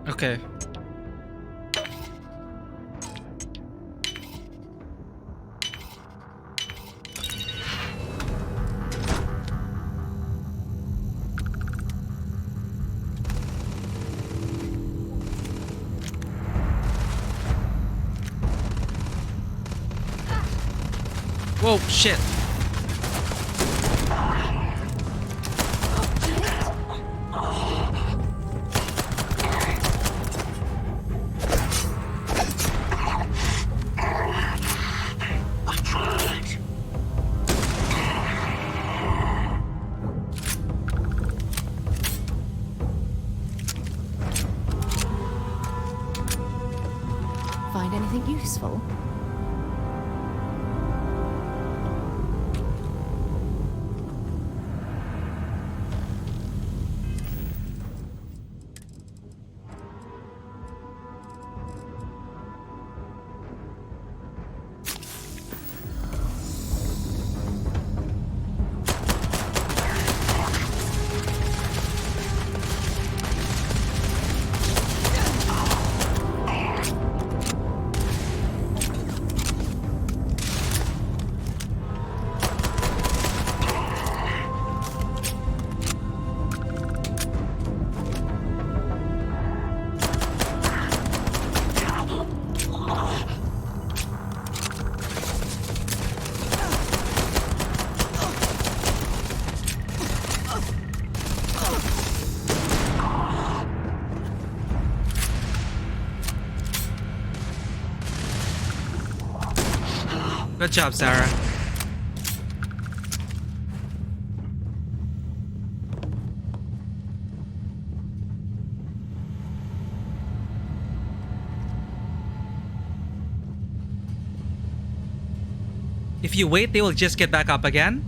Okay. Whoa, shit. Find anything useful? Good job, Sarah. If you wait, they will just get back up again?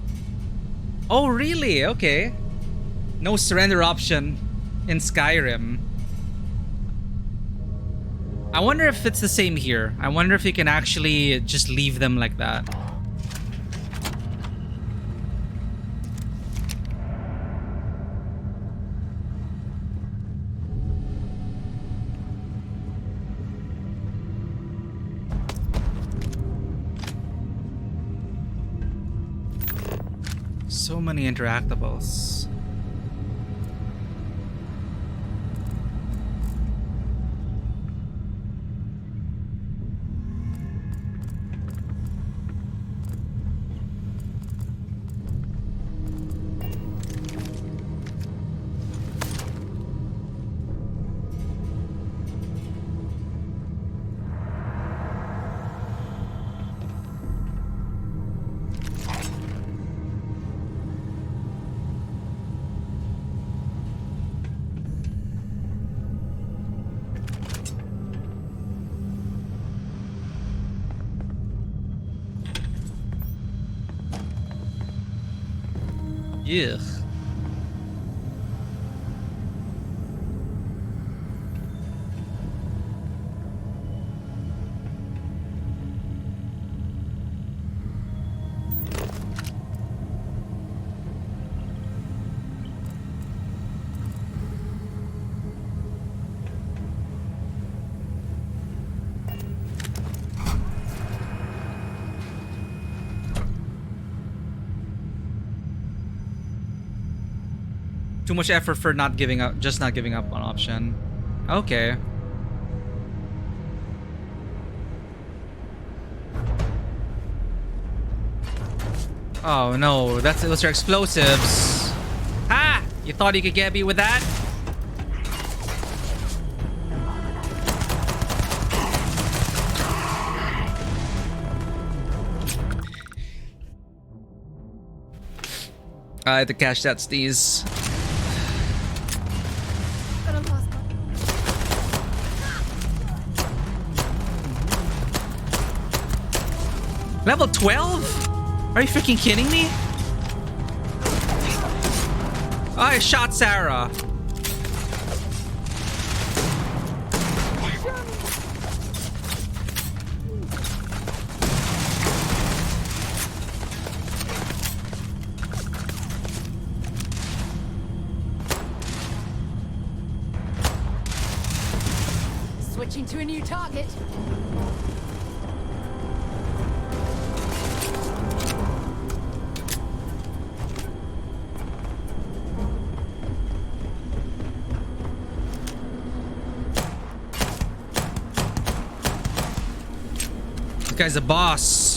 Oh, really? Okay. No surrender option in Skyrim. I wonder if it's the same here. I wonder if you can actually just leave them like that. So many interactables. Ugh. Too much effort for not giving up, just not giving up on option. Okay. Oh no, those are explosives. Ha! You thought you could get me with that? I had to catch that sneeze. Level 12? Are you freaking kidding me? Oh, I shot Sarah. Switching to a new target. This guy's a boss.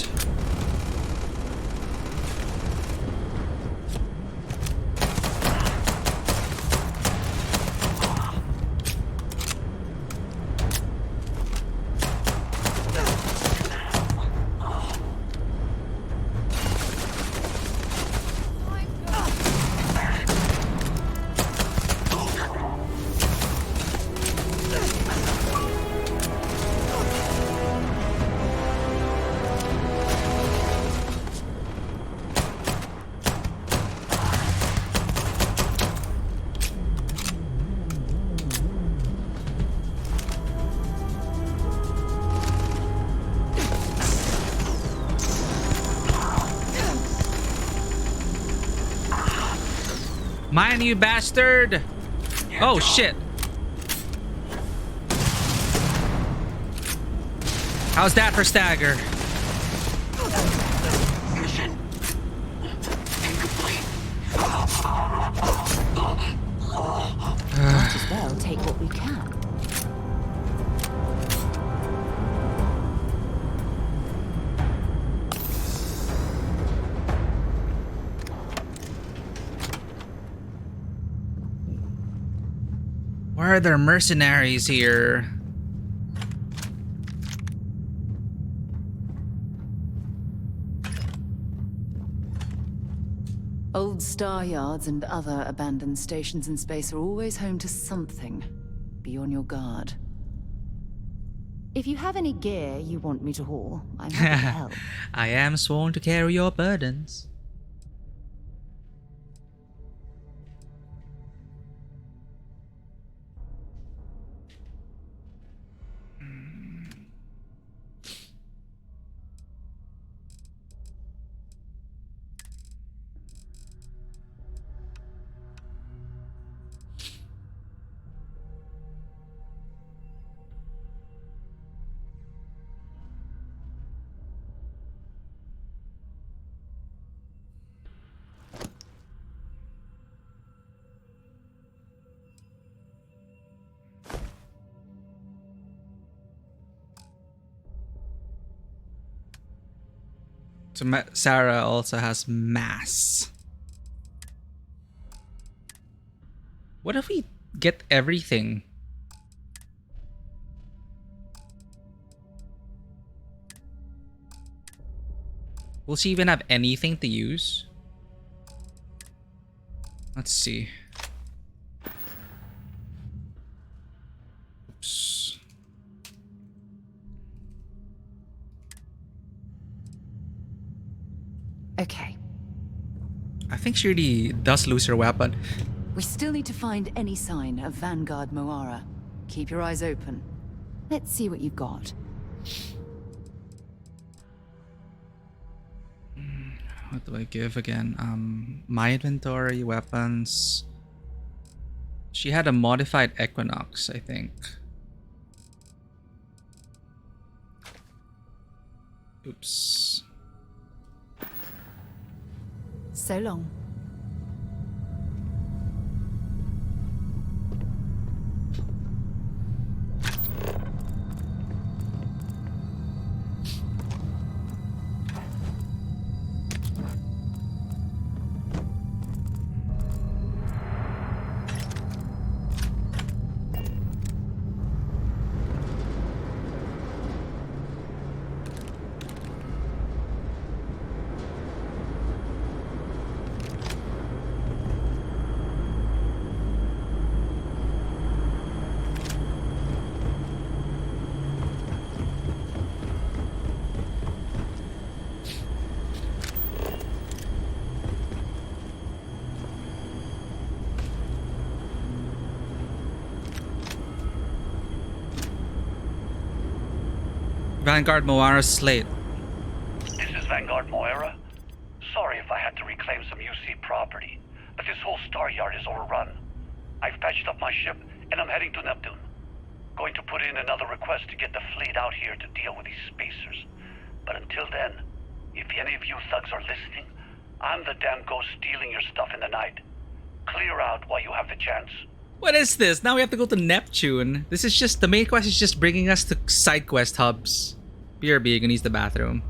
Mine, you bastard! Oh shit! How's that for stagger? Might as well take what we can. Why are there mercenaries here? Old star yards and other abandoned stations in space are always home to something. Be on your guard. If you have any gear you want me to haul, I'm happy to help. I am sworn to carry your burdens. So Sarah also has mass. What if we get everything? Will she even have anything to use? Let's see. Oops. Okay. I think she really does lose her weapon. We still need to find any sign of Vanguard Moara. Keep your eyes open. Let's see what you've got. What do I give again? My inventory, weapons. She had a modified Equinox, I think. Oops. So long. Vanguard Moara's slate. This is Vanguard Moira. Sorry if I had to reclaim some UC property, but this whole star yard is overrun. I've patched up my ship, and I'm heading to Neptune. Going to put in another request to get the fleet out here to deal with these spacers. But until then, if any of you thugs are listening, I'm the damn ghost stealing your stuff in the night. Clear out while you have the chance. What is this? Now we have to go to Neptune. This is just, the main quest is just bringing us to side quest hubs. BRB, gonna use the bathroom.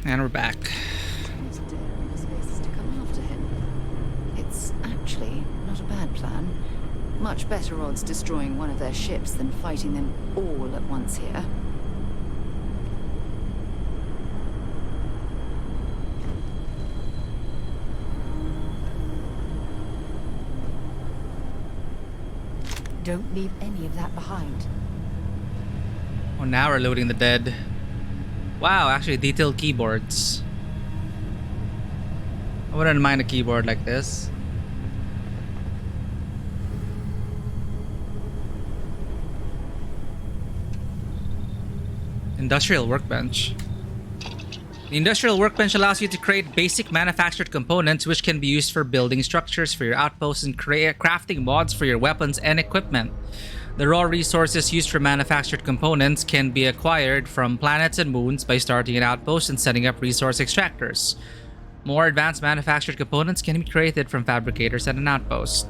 And we're back. Spaces to come after him. It's actually not a bad plan. Much better odds destroying one of their ships than fighting them all at once here. Don't leave any of that behind. Oh, now we're loading the dead. Wow, actually detailed keyboards. I wouldn't mind a keyboard like this. Industrial workbench. The industrial workbench allows you to create basic manufactured components which can be used for building structures for your outposts and crafting mods for your weapons and equipment. The raw resources used for manufactured components can be acquired from planets and moons by starting an outpost and setting up resource extractors. More advanced manufactured components can be created from fabricators at an outpost.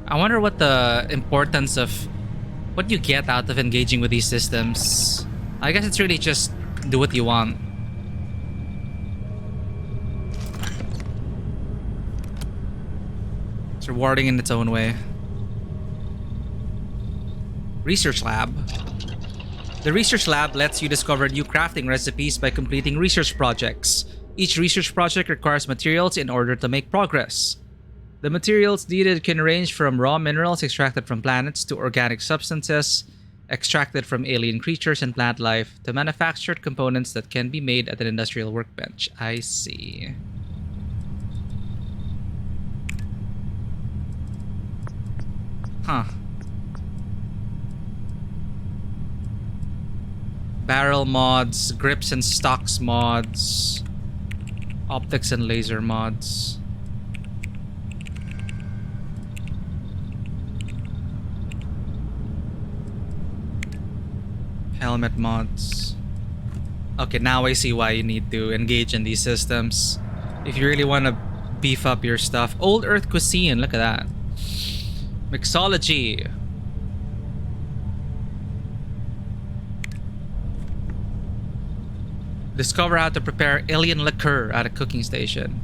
I wonder what the importance of what you get out of engaging with these systems. I guess it's really just do what you want. It's rewarding in its own way. Research lab. The research lab lets you discover new crafting recipes by completing research projects. Each research project requires materials in order to make progress. The materials needed can range from raw minerals extracted from planets to organic substances extracted from alien creatures and plant life to manufactured components that can be made at an industrial workbench. I see. Huh. Barrel mods, grips and stocks mods, optics and laser mods. Helmet mods. Okay, now I see why you need to engage in these systems. If you really want to beef up your stuff. Old Earth cuisine, look at that. Mixology. Discover how to prepare alien liquor at a cooking station.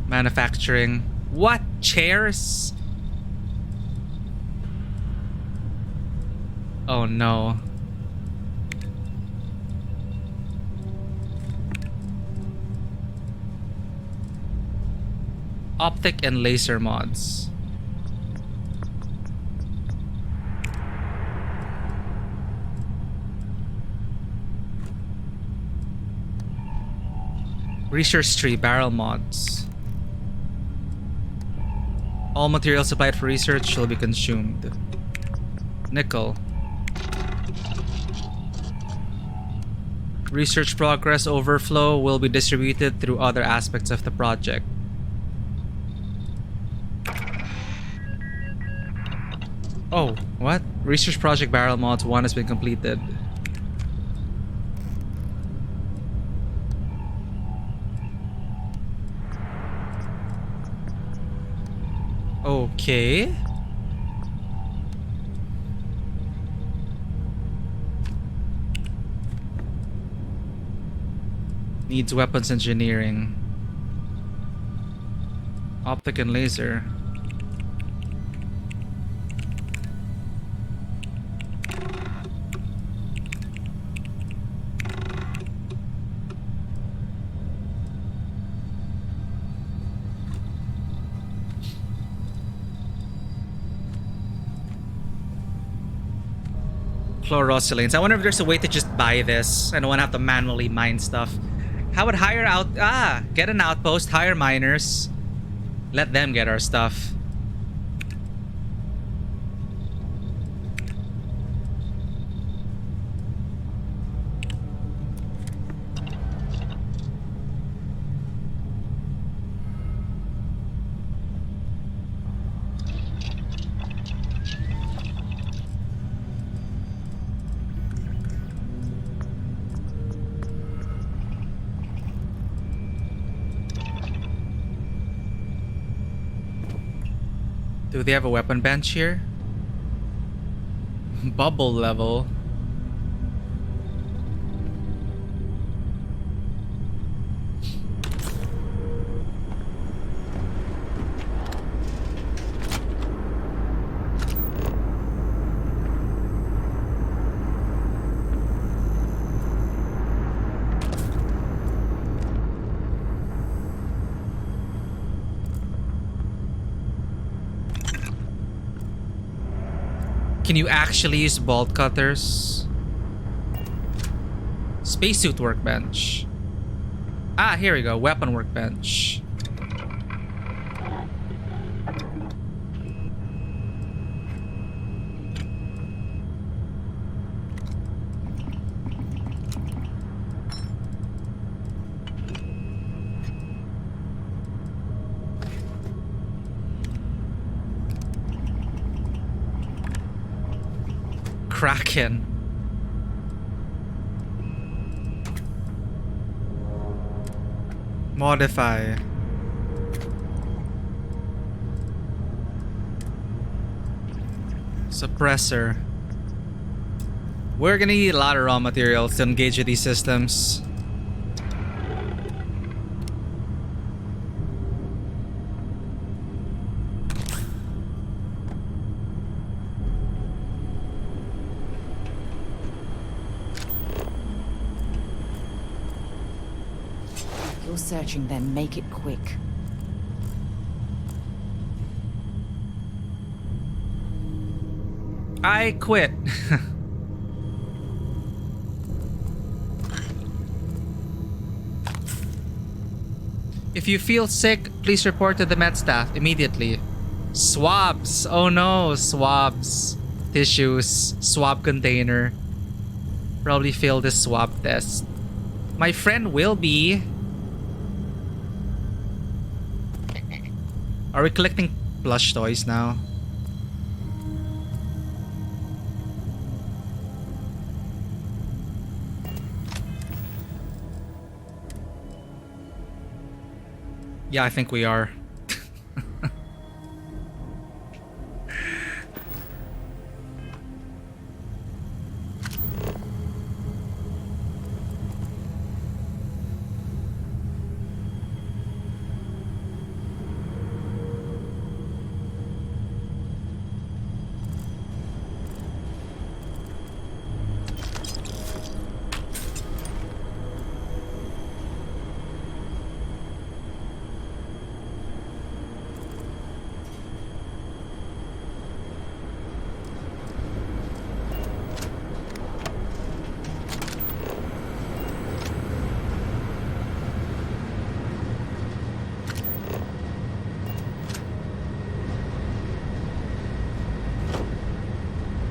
Manufacturing. What? Chairs? Oh no. Optic and laser mods. Research tree barrel mods. All materials supplied for research shall be consumed. Nickel. Research progress overflow will be distributed through other aspects of the project. Oh, what? Research project barrel mods 1 has been completed. Okay. Needs weapons engineering. Optic and laser. Chloroscilanes. I wonder if there's a way to just buy this. I don't want to have to manually mine stuff. How would hire out... get an outpost, hire miners. Let them get our stuff. Do they have a weapon bench here? Bubble level. Can you actually use bolt cutters? Spacesuit workbench. Ah, here we go. Weapon workbench. Kraken. Modify. Suppressor. We're gonna need a lot of raw materials to engage with these systems. You're searching, then make it quick. I quit. If you feel sick, please report to the med staff immediately. Swabs. Oh no, swabs. Tissues. Swab container. Probably failed this swab test. My friend will be. Are we collecting plush toys now? Yeah, I think we are.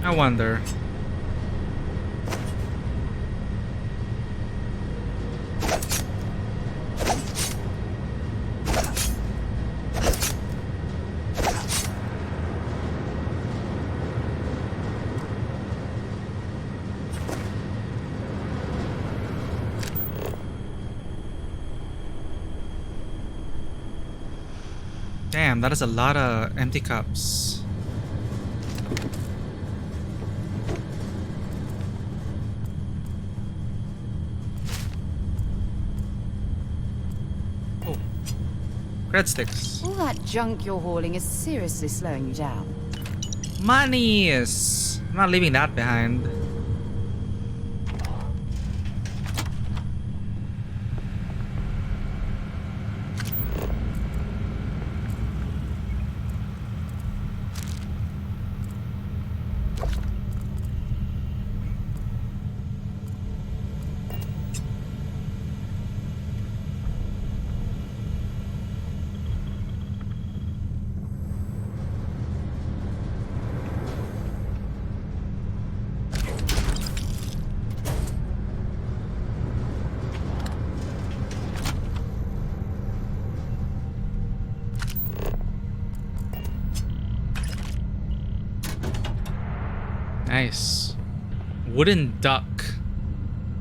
I wonder. Damn, that is a lot of empty cups. Breadsticks. All that junk you're hauling is seriously slowing you down. Monies! I'm not leaving that behind. Nice. Wooden duck.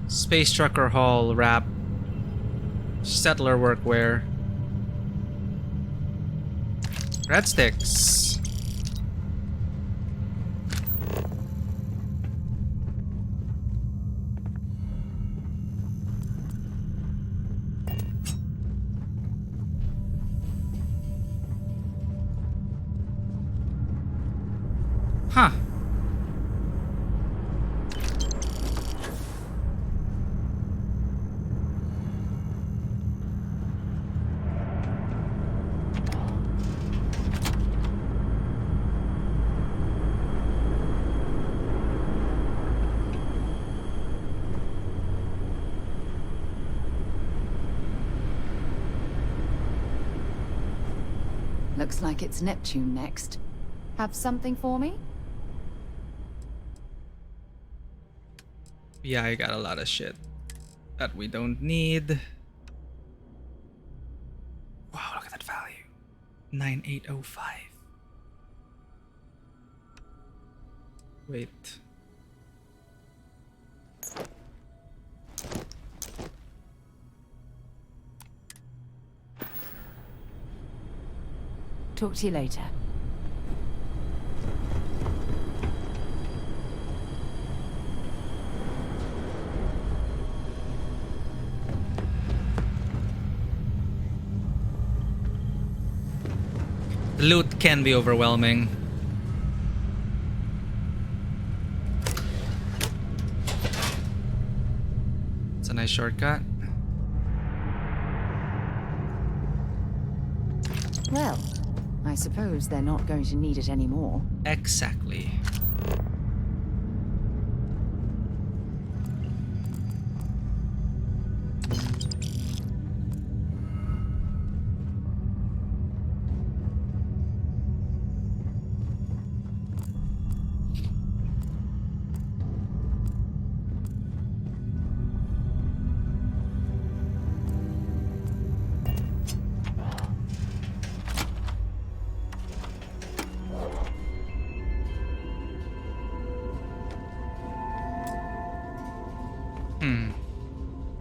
Space trucker hull wrap. Settler workwear. Breadsticks. Huh. Looks like it's Neptune next. Have something for me? Yeah, I got a lot of shit that we don't need. Wow, look at that value. 9805. Wait. Talk to you later. The loot can be overwhelming. It's a nice shortcut. Well, I suppose they're not going to need it anymore. Exactly.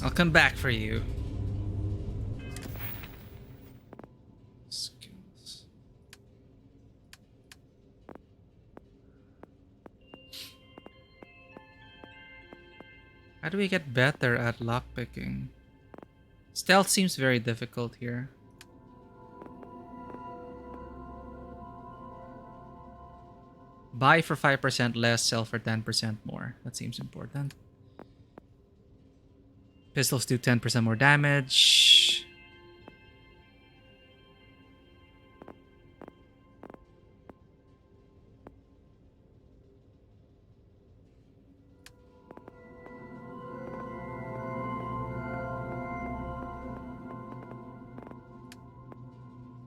I'll come back for you. Skills. How do we get better at lockpicking? Stealth seems very difficult here. Buy for 5% less, sell for 10% more. That seems important. Pistols do 10% more damage.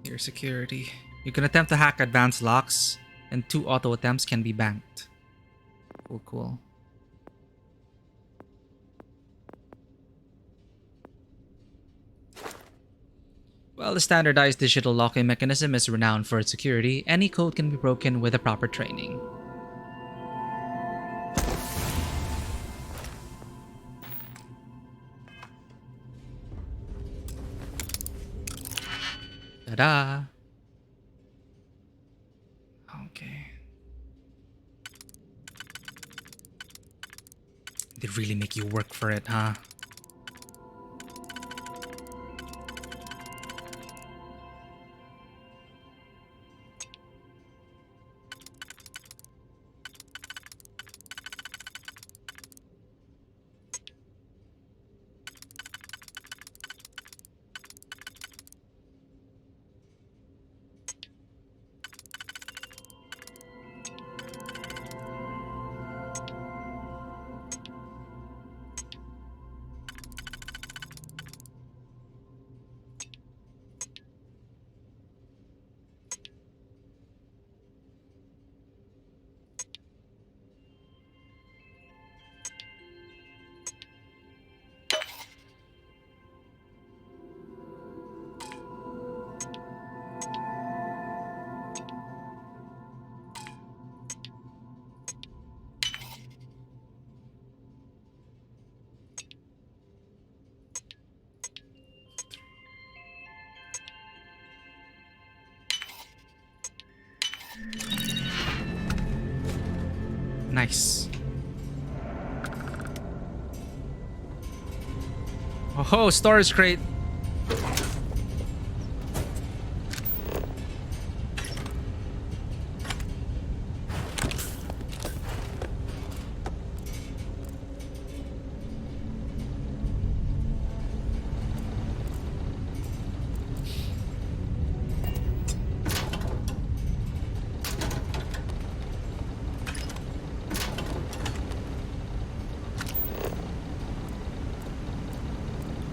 Your security. You can attempt to hack advanced locks, and 2 auto attempts can be banked. Cool, cool. While the standardized digital locking mechanism is renowned for its security, any code can be broken with the proper training. Ta-da! Okay. They really make you work for it, huh? Nice. Oh, storage crate.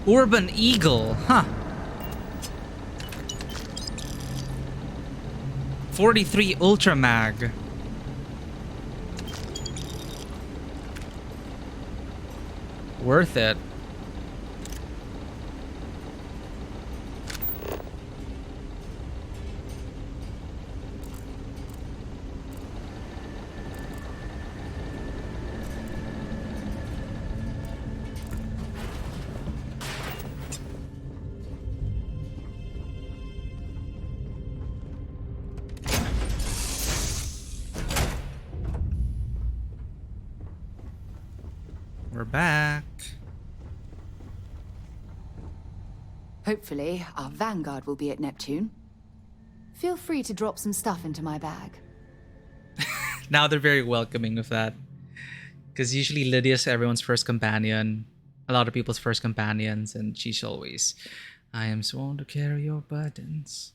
Urban Eagle, huh? 43 Ultra Mag. Worth it. We're back. Hopefully, our vanguard will be at Neptune. Feel free to drop some stuff into my bag. Now they're very welcoming of that. Because usually Lydia's everyone's first companion. A lot of people's first companions. And she's always, I am sworn to carry your burdens.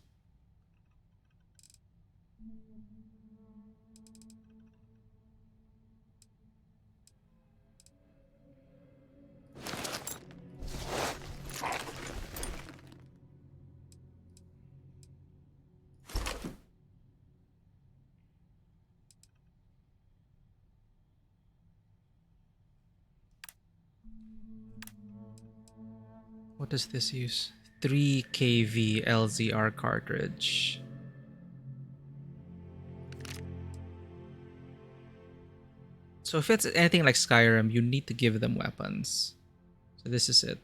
What does this use? 3 kV LZR cartridge. So if it's anything like Skyrim, you need to give them weapons. So this is it.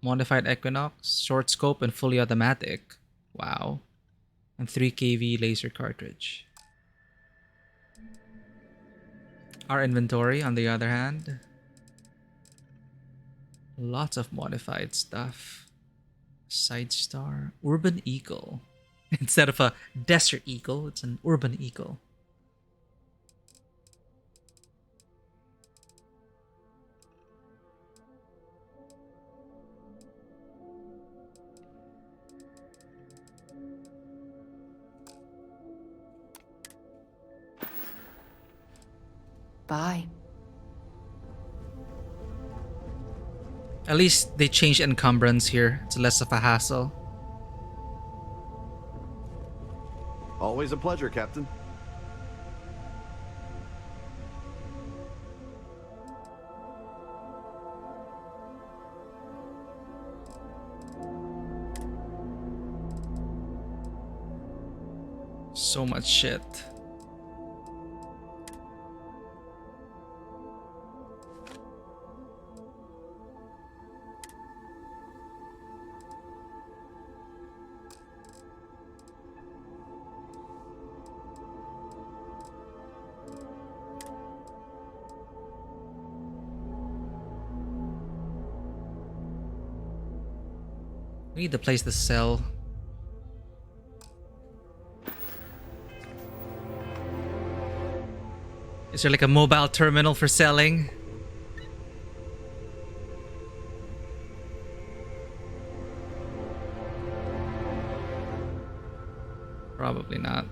Modified Equinox, short scope, and fully automatic. Wow. And 3 kV laser cartridge. Our inventory, on the other hand, lots of modified stuff. Side Star, Urban Eagle. Instead of a Desert Eagle, it's an Urban Eagle. Bye. At least they changed encumbrance here. It's less of a hassle. Always a pleasure, Captain. So much shit. We need to place the cell. Is there like a mobile terminal for selling? Probably not.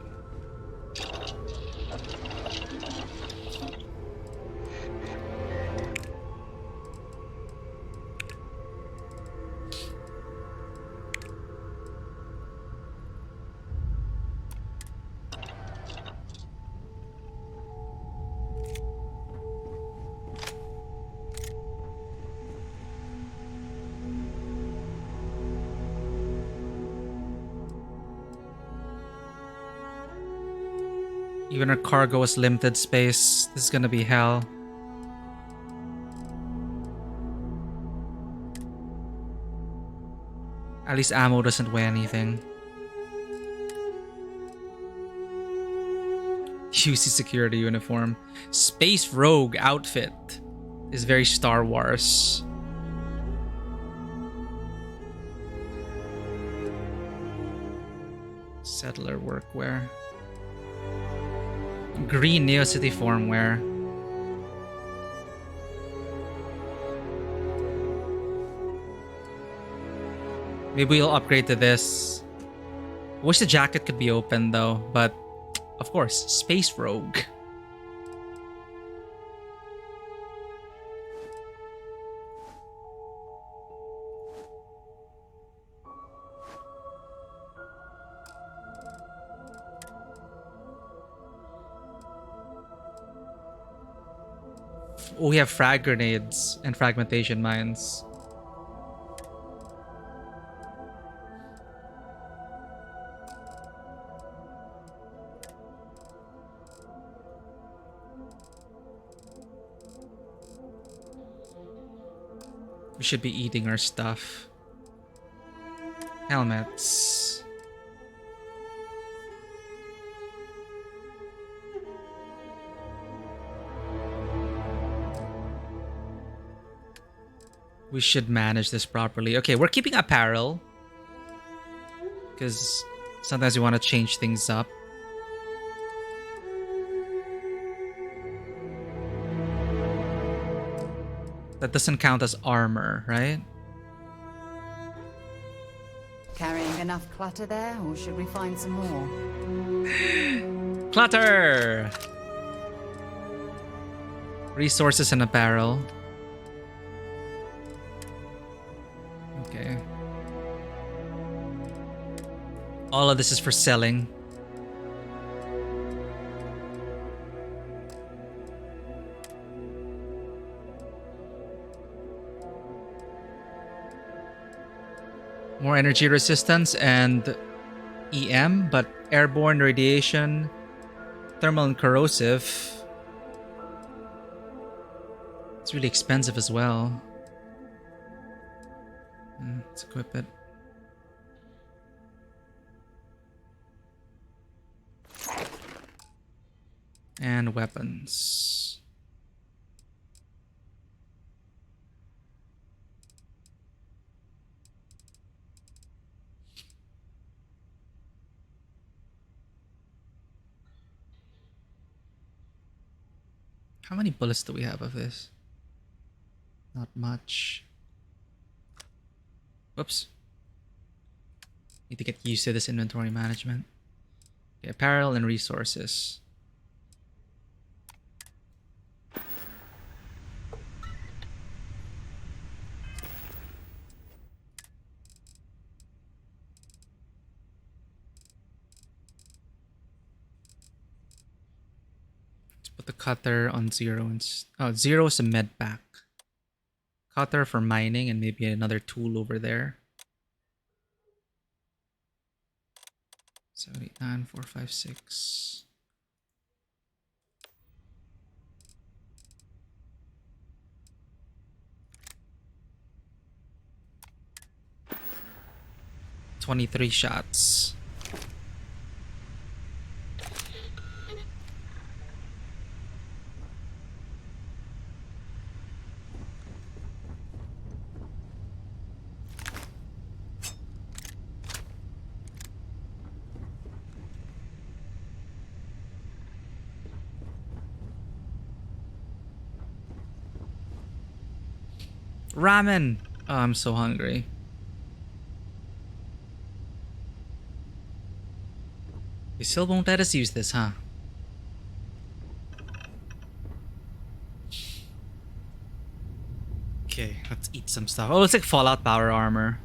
Even our cargo has limited space. This is gonna be hell. At least ammo doesn't weigh anything. UC security uniform. Space Rogue outfit is very Star Wars. Settler workwear. Green Neo City formwear. Maybe we'll upgrade to this. Wish the jacket could be open though, but of course, Space Rogue. Oh, we have frag grenades and fragmentation mines. We should be eating our stuff. Helmets. We should manage this properly. Okay, we're keeping apparel. Because sometimes we want to change things up. That doesn't count as armor, right? Carrying enough clutter there, or should we find some more? Clutter! Resources and apparel. Okay. All of this is for selling. More energy resistance and EM, but airborne radiation, thermal and corrosive. It's really expensive as well. Let's equip it. And weapons. How many bullets do we have of this? Not much. Whoops. Need to get used to this inventory management. Okay, apparel and resources. Put the cutter on 0 and 0 is a med pack. Cutter for mining and maybe another tool over there. 7, 8, 9, 4, 5, 6. $23 shots. Ramen! Oh, I'm so hungry. You still won't let us use this, huh? Okay, let's eat some stuff. Oh, it's like Fallout power armor.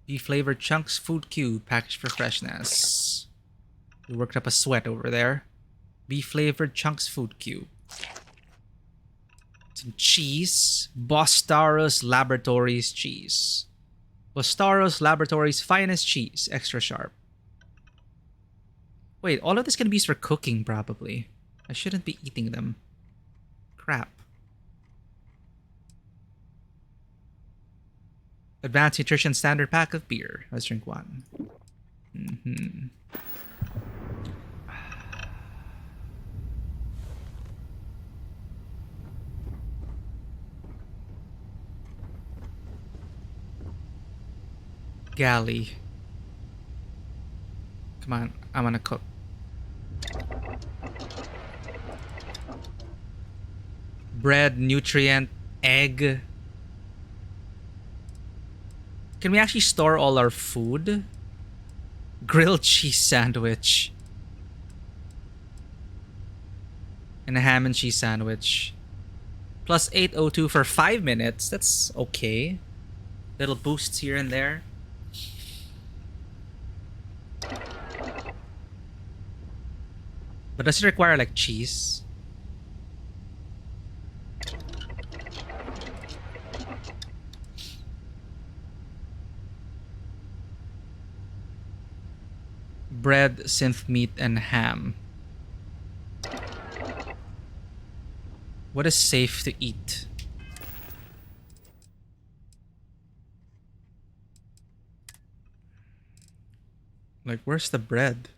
Beef flavored chunks food cube packaged for freshness. We worked up a sweat over there. Beef flavored chunks food cube. Some cheese. Bostaros Laboratories cheese. Bostaros Laboratories finest cheese. Extra sharp. Wait, all of this can be used for cooking probably. I shouldn't be eating them. Crap. Advanced Nutrition Standard Pack of beer. Let's drink one. Galley. Come on, I'm gonna cook. Bread, nutrient, egg. Can we actually store all our food? Grilled cheese sandwich. And a ham and cheese sandwich. Plus 802 for 5 minutes. That's okay. Little boosts here and there. But does it require like cheese? Bread, synth meat, and ham. What is safe to eat? Like, where's the bread?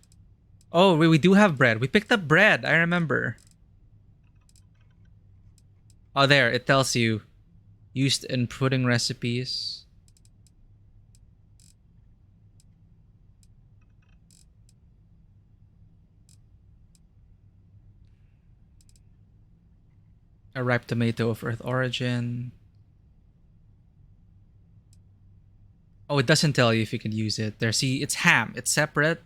Oh, we do have bread. We picked up bread. I remember. Oh, there. It tells you. Used in pudding recipes. A ripe tomato of Earth origin. Oh, it doesn't tell you if you can use it. There, see, it's ham. It's separate.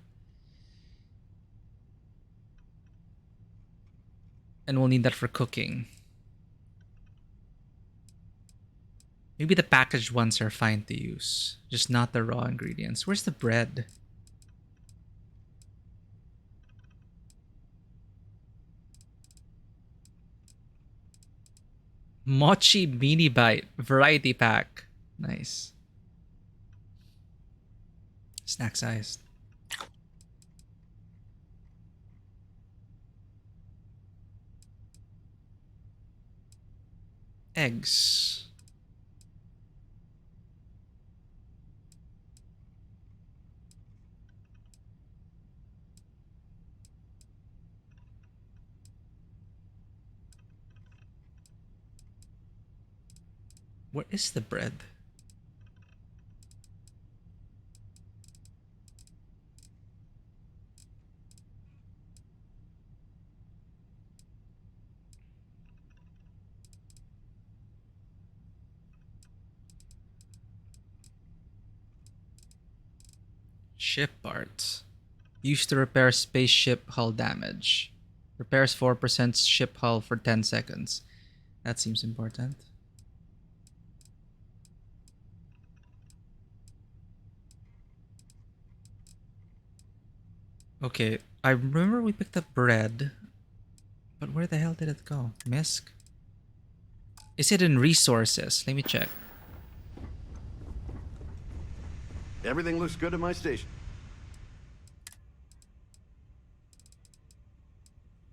And we'll need that for cooking. Maybe the packaged ones are fine to use. Just not the raw ingredients. Where's the bread? Mochi mini bite. Variety pack. Nice. Snack sized. Eggs. Where is the bread? Ship parts. Used to repair spaceship hull damage. Repairs 4% ship hull for 10 seconds. That seems important. Okay, I remember we picked up bread. But where the hell did it go? Misc? Is it in resources? Let me check. Everything looks good at my station.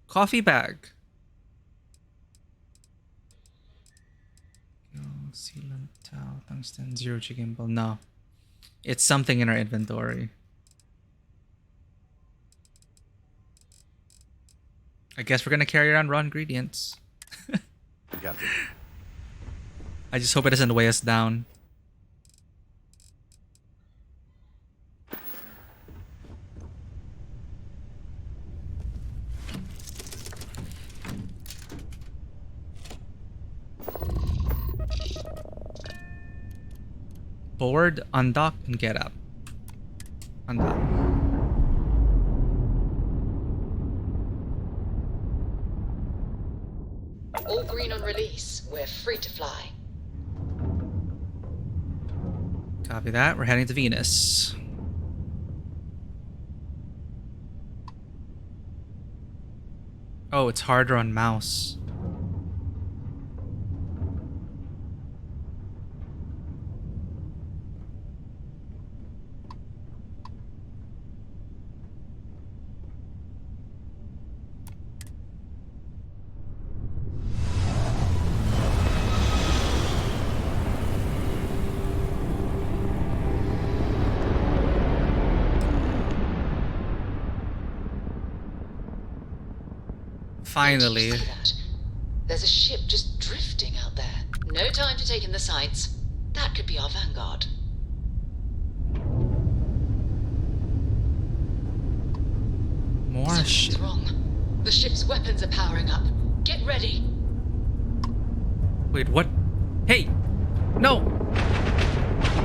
Coffee bag. Sealant towel, tungsten, zero chicken ball. No. It's something in our inventory. I guess we're gonna carry around raw ingredients. I just hope it doesn't weigh us down. Board, undock, and get up. Undock. All green on release. We're free to fly. Copy that. We're heading to Venus. Oh, it's harder on mouse. Finally. There's a ship just drifting out there. No time to take in the sights. That could be our vanguard. More shit. Something's wrong. The ship's weapons are powering up. Get ready. Wait, what? Hey! No!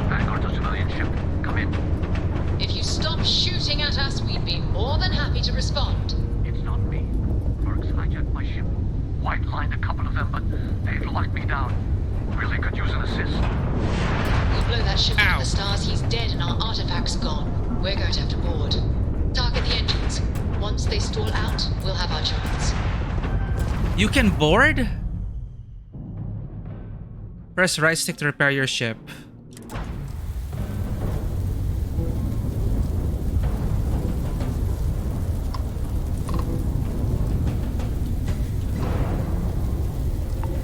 Vanguard to civilian ship. Come in. If you stop shooting at us, we'd be more than happy to respond. It's not me. Mercs hijacked my ship. White lined a couple of them, but they've lost me down. Really could use an assist. We blow that ship into the stars, he's dead and our artifacts gone. We're going to have to board. Target the engines. Once they stall out, we'll have our chance. You can board? Press right stick to repair your ship.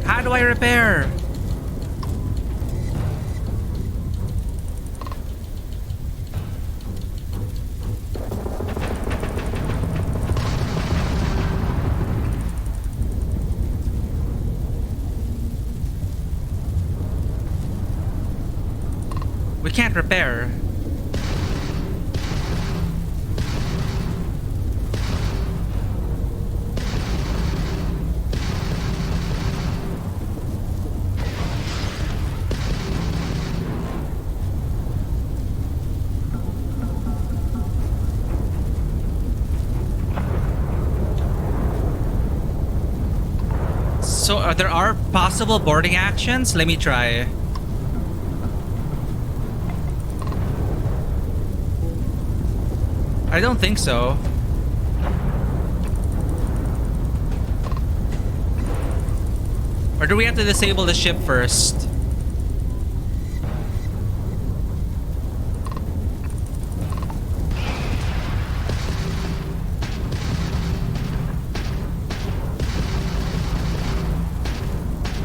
How do I repair? We can't repair. So there are possible boarding actions? Let me try. I don't think so. Or do we have to disable the ship first?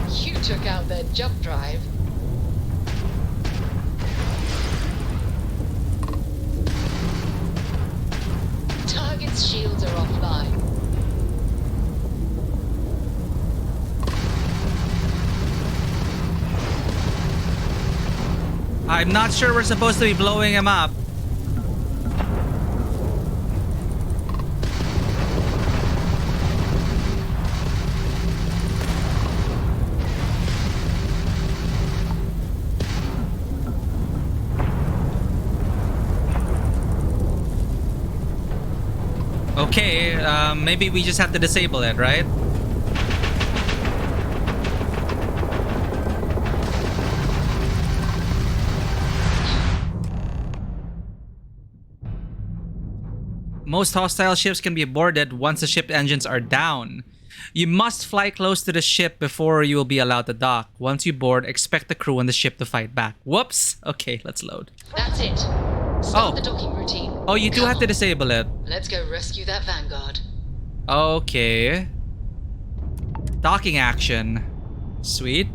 You took out their jump drive. Target's shields are offline. I'm not sure we're supposed to be blowing him up. Okay, maybe we just have to disable it, right? Most hostile ships can be boarded once the ship engines are down. You must fly close to the ship before you will be allowed to dock. Once you board, expect the crew on the ship to fight back. Whoops! Okay, let's load. That's it. Start the docking routine. Oh, you do have to disable it. Let's go rescue that Vanguard. Okay. Docking action. Sweet.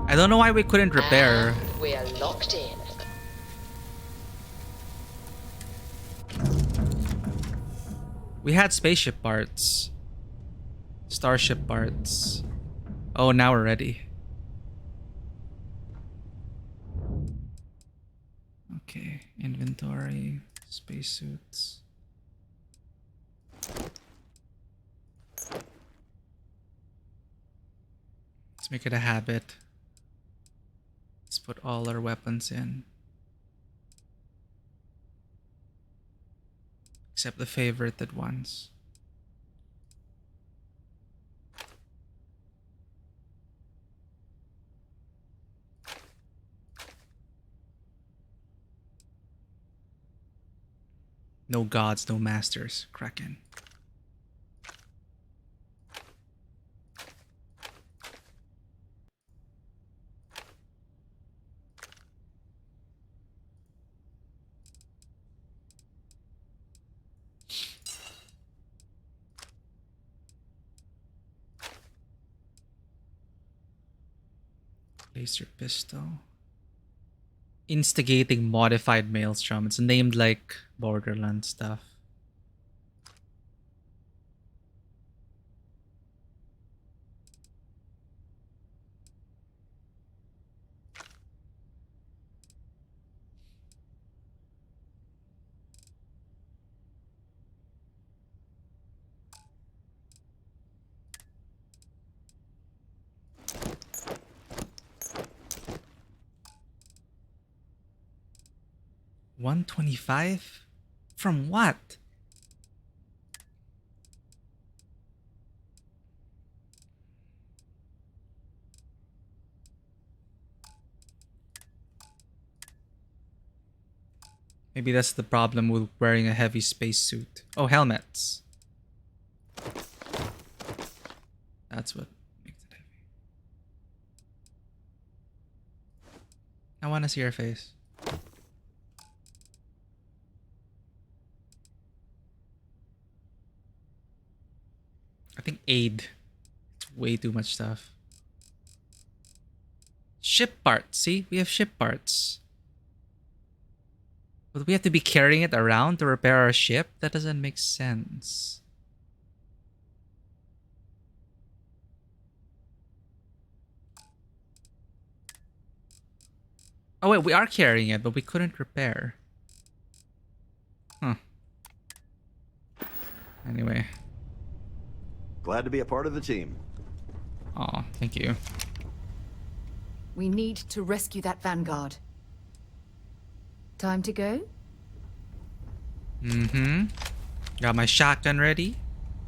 I don't know why we couldn't repair. And we're locked in. We had spaceship parts. Starship parts. Oh, now we're ready. Okay, inventory, spacesuits. Let's make it a habit. Let's put all our weapons in. Except the favorited ones. No gods, no masters. Kraken. Laser pistol. Instigating modified maelstrom. It's named like Borderlands stuff. $125? From what? Maybe that's the problem with wearing a heavy spacesuit. Oh, helmets. That's what makes it heavy. I want to see her face. I think aid. It's way too much stuff. Ship parts. See? We have ship parts. But we have to be carrying it around to repair our ship? That doesn't make sense. Oh wait, we are carrying it, but we couldn't repair. Huh. Anyway. Glad to be a part of the team. Aw, thank you. We need to rescue that Vanguard. Time to go? Mm-hmm. Got my shotgun ready.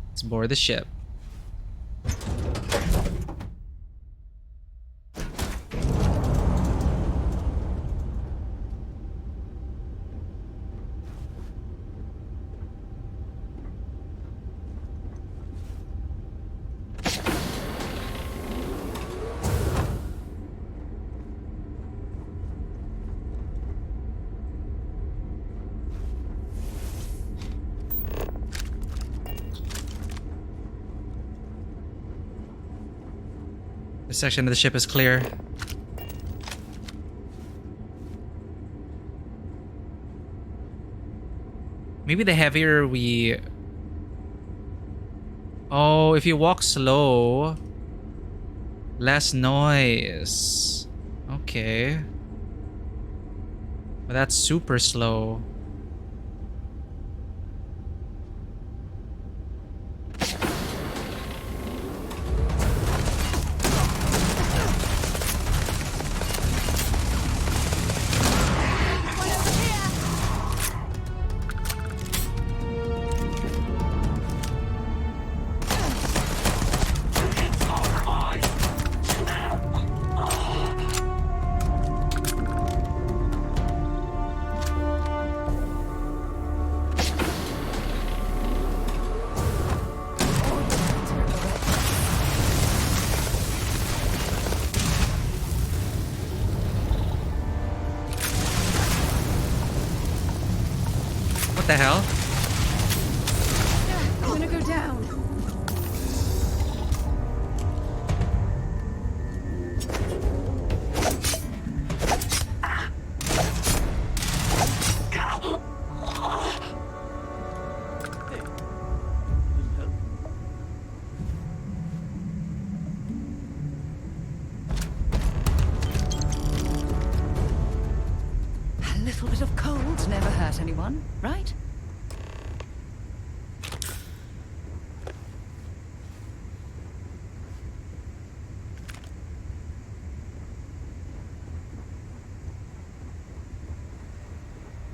Let's board the ship. This section of the ship is clear. Maybe the heavier we... Oh, if you walk slow, less noise. Okay. But that's super slow. What the hell? I'm gonna go down. A little bit of cold never hurt anyone, right?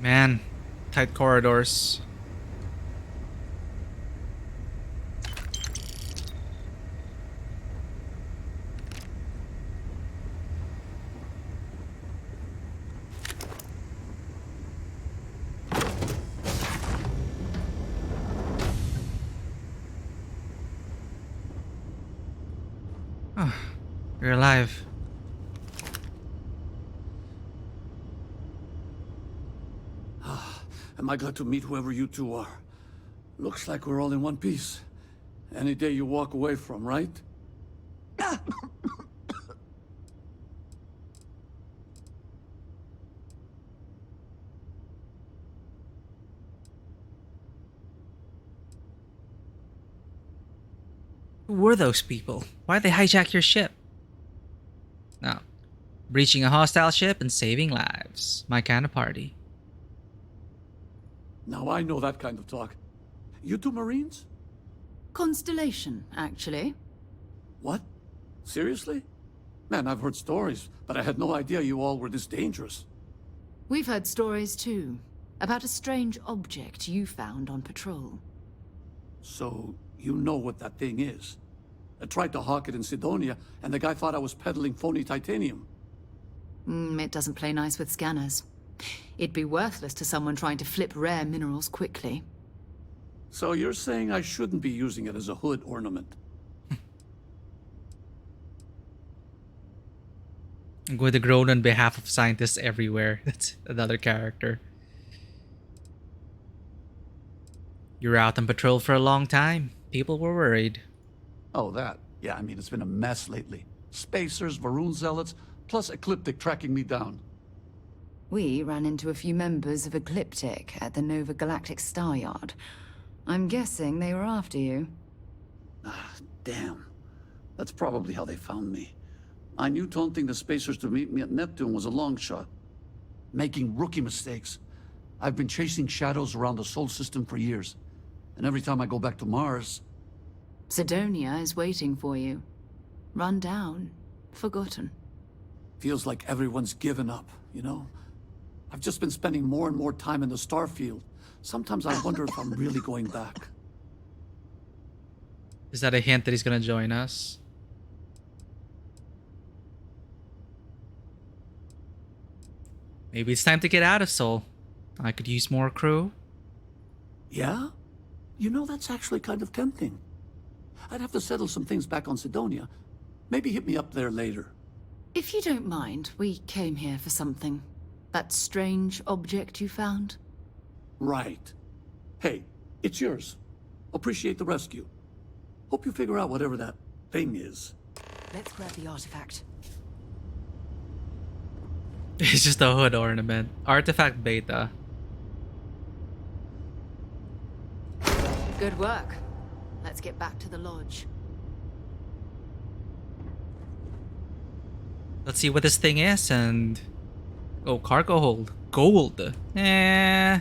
Man, tight corridors. Oh, you're alive. Am I glad to meet whoever you two are? Looks like we're all in one piece. Any day you walk away from, right? Who were those people? Why'd they hijack your ship? No. Breaching a hostile ship and saving lives. My kind of party. Now I know that kind of talk. You two Marines? Constellation, actually. What? Seriously? Man, I've heard stories, but I had no idea you all were this dangerous. We've heard stories too, about a strange object you found on patrol. So, you know what that thing is? I tried to hawk it in Sidonia, and the guy thought I was peddling phony titanium. It doesn't play nice with scanners. It'd be worthless to someone trying to flip rare minerals quickly. So you're saying I shouldn't be using it as a hood ornament? I'm going to groan on behalf of scientists everywhere. That's another character. You were out on patrol for a long time. People were worried. Oh, that. Yeah, I mean, it's been a mess lately. Spacers, Varun zealots, plus Ecliptic tracking me down. We ran into a few members of Ecliptic at the Nova Galactic Star Yard. I'm guessing they were after you. Ah, damn. That's probably how they found me. I knew taunting the Spacers to meet me at Neptune was a long shot. Making rookie mistakes. I've been chasing shadows around the Sol system for years. And every time I go back to Mars... Sidonia is waiting for you. Run down. Forgotten. Feels like everyone's given up, you know? I've just been spending more and more time in the Starfield. Sometimes I wonder if I'm really going back. Is that a hint that he's gonna join us? Maybe it's time to get out of Sol. I could use more crew. Yeah? You know, that's actually kind of tempting. I'd have to settle some things back on Sidonia. Maybe hit me up there later. If you don't mind, we came here for something. That strange object you found? Right. Hey, it's yours. Appreciate the rescue. Hope you figure out whatever that thing is. Let's grab the artifact. It's just a hood ornament. Artifact beta. Good work. Let's get back to the lodge. Let's see what this thing is and... Oh, cargo hold. Gold. Eh.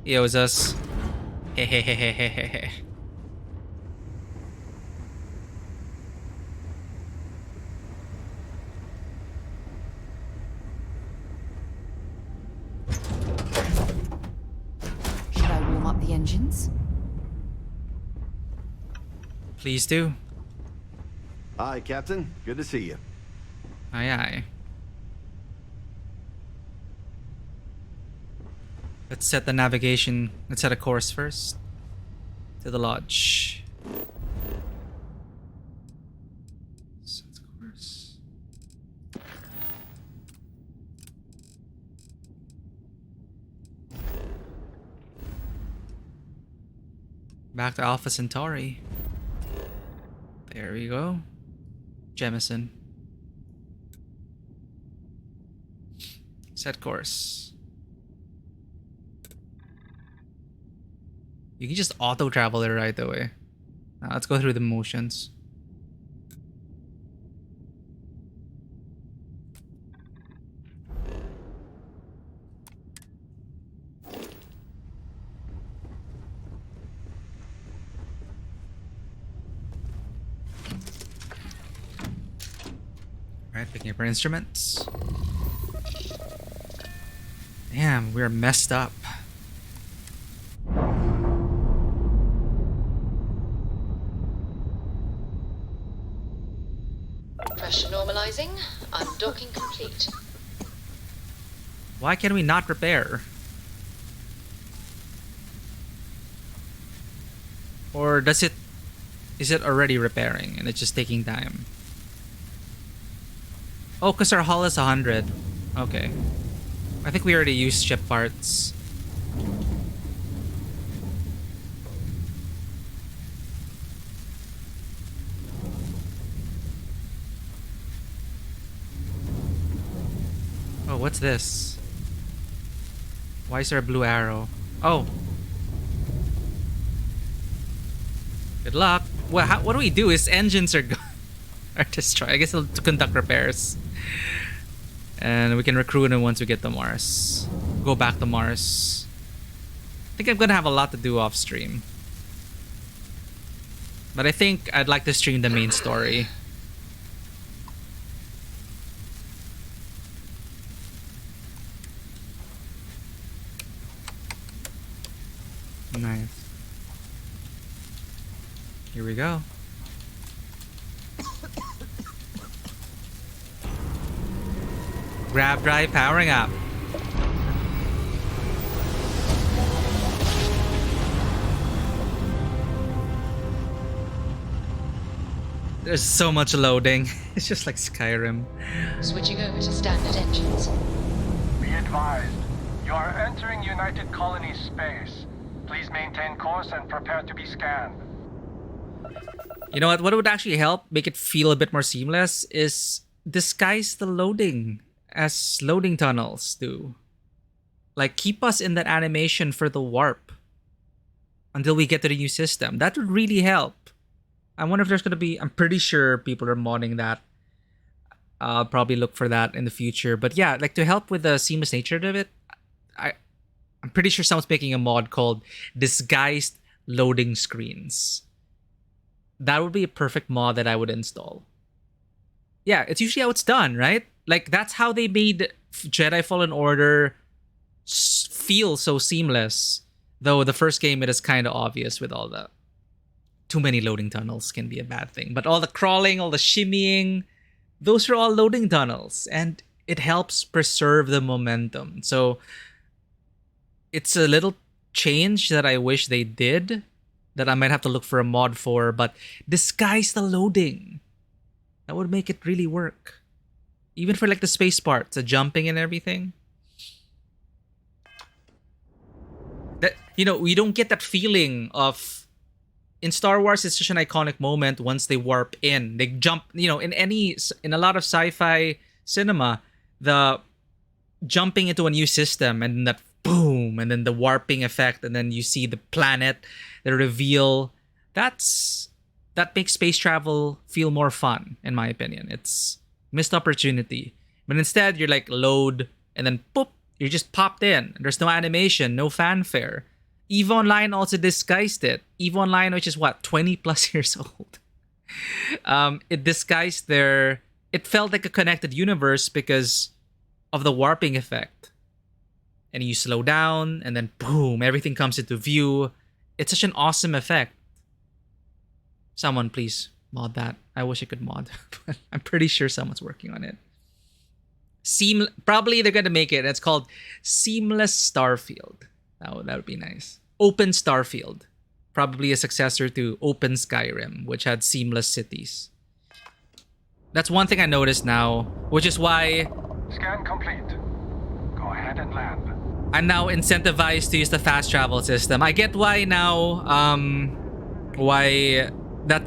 He owes us. Hehehehehehe. Should I warm up the engines? Please do. Hi, Captain. Good to see you. Aye, aye. Let's set the navigation. Let's set a course first. To the lodge. Set course. Back to Alpha Centauri. There we go. Jemison. Set course. You can just auto travel it right away. Now let's go through the motions. Alright, picking up our instruments. Damn, we're messed up. Pressure normalizing. Undocking complete. Why can we not repair? Or does it... Is it already repairing and it's just taking time? Oh, because our hull is 100. Okay. I think we already used ship parts. Oh, what's this? Why is there a blue arrow? Oh. Good luck. Well, what do we do? His engines are are destroyed. I guess to conduct repairs. And we can recruit him once we get to Mars. Go back to Mars. I think I'm gonna have a lot to do off stream. But I think I'd like to stream the main story. Nice. Here we go. Grab drive powering up. There's so much loading. It's just like Skyrim. Switching over to standard engines. Be advised, you are entering United Colony space. Please maintain course and prepare to be scanned. You know what? What would actually help make it feel a bit more seamless is disguise the loading as loading tunnels do. Like, keep us in that animation for the warp until we get to the new system. That would really help. I wonder if there's going to be... I'm pretty sure people are modding that. I'll probably look for that in the future. But yeah, like, to help with the seamless nature of it, I'm pretty sure someone's making a mod called Disguised Loading Screens. That would be a perfect mod that I would install. Yeah, it's usually how it's done, right? Like, that's how they made Jedi Fallen Order feel so seamless. Though the first game, it is kind of obvious with all the... Too many loading tunnels can be a bad thing. But all the crawling, all the shimmying, those are all loading tunnels. And it helps preserve the momentum. So it's a little change that I wish they did, that I might have to look for a mod for, but disguise the loading. That would make it really work. Even for like the space parts, the jumping and everything. That, you know, we don't get that feeling of... In Star Wars, it's such an iconic moment once they warp in. They jump, you know, in a lot of sci-fi cinema, the jumping into a new system and that boom, and then the warping effect, and then you see the planet, the reveal. That makes space travel feel more fun, in my opinion. It's missed opportunity. But instead, you're like load, and then poop, you're just popped in. There's no animation, no fanfare. EVE Online also disguised it. EVE Online, which is what, 20 plus years old. It disguised their... It felt like a connected universe because of the warping effect. And you slow down, and then boom, everything comes into view. It's such an awesome effect. Someone please mod that. I wish I could mod. But I'm pretty sure someone's working on it. Probably they're going to make it. It's called Seamless Starfield. That would be nice. Open Starfield. Probably a successor to Open Skyrim, which had seamless cities. That's one thing I noticed now, which is why... Scan complete. Go ahead and land. I'm now incentivized to use the fast travel system. I get why now,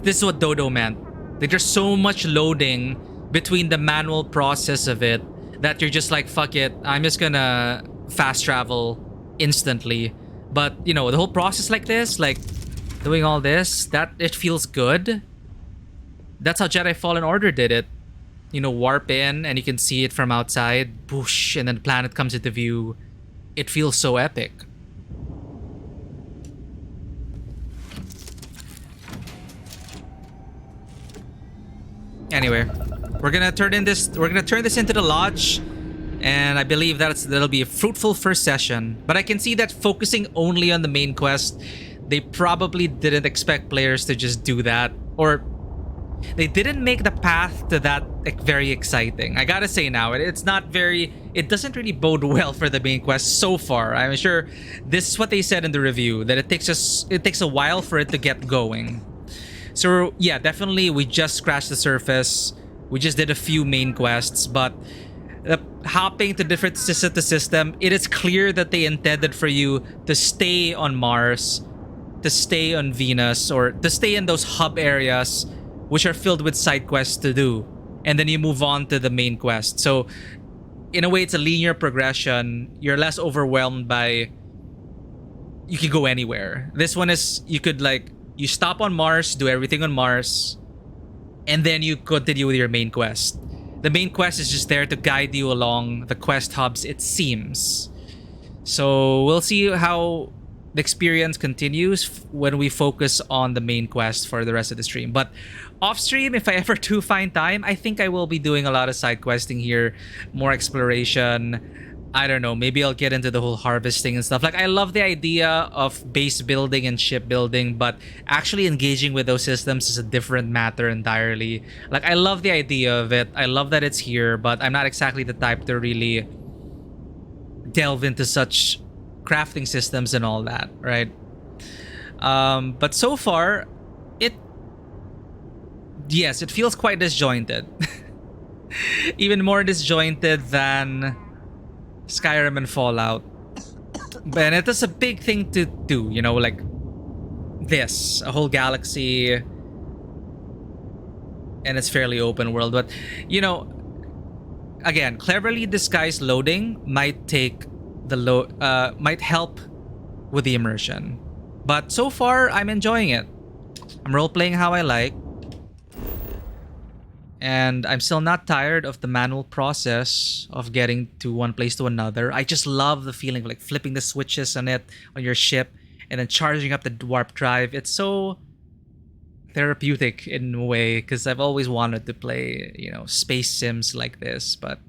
this is what Dodo meant. Like, there's so much loading between the manual process of it that you're just like, fuck it, I'm just gonna fast travel instantly. But, you know, the whole process like this, like doing all this, that it feels good. That's how Jedi Fallen Order did it. You know, warp in and you can see it from outside, boosh, and then the planet comes into view. It feels so epic. Anyway, we're gonna turn this into the lodge. And I believe that'll be a fruitful first session. But I can see that focusing only on the main quest, they probably didn't expect players to just do that. Or they didn't make the path to that very exciting. I gotta say now, it doesn't really bode well for the main quest so far. I'm sure this is what they said in the review, that it takes a while for it to get going. So yeah, definitely we just scratched the surface. We just did a few main quests, but hopping to different system, it is clear that they intended for you to stay on Mars, to stay on Venus, or to stay in those hub areas which are filled with side quests to do, and then you move on to the main quest. So in a way, it's a linear progression. You're less overwhelmed by... You can go anywhere. This one is, you stop on Mars, do everything on Mars, and then you continue with your main quest. The main quest is just there to guide you along the quest hubs, it seems. So we'll see how the experience continues when we focus on the main quest for the rest of the stream. But off stream, if I ever do find time, I think I will be doing a lot of side questing here, more exploration. I don't know, maybe I'll get into the whole harvesting and stuff. Like, I love the idea of base building and ship building, but actually engaging with those systems is a different matter entirely. Like, I love the idea of it. I love that it's here, but I'm not exactly the type to really delve into such crafting systems and all that, right? But so far, yes, it feels quite disjointed. Even more disjointed than Skyrim and Fallout. But it is a big thing to do, you know, like this, a whole galaxy, and it's fairly open world. But, you know, again, cleverly disguised loading might take the might help with the immersion. But so far, I'm enjoying it. I'm role-playing how I like. And I'm still not tired of the manual process of getting to one place to another. I just love the feeling of like flipping the switches on your ship and then charging up the warp drive. It's so therapeutic in a way, because I've always wanted to play, you know, space sims like this, but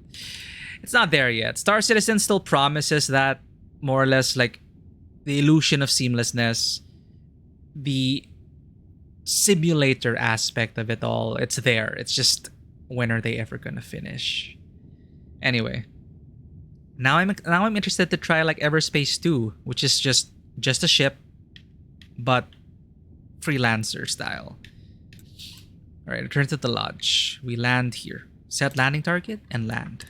it's not there yet. Star Citizen still promises that, more or less, like the illusion of seamlessness, the simulator aspect of it all. It's there. It's just, when are they ever gonna finish? Anyway, now I'm interested to try like Everspace 2, which is just a ship, but freelancer style. All right, return to the lodge. We land here. Set landing target and land.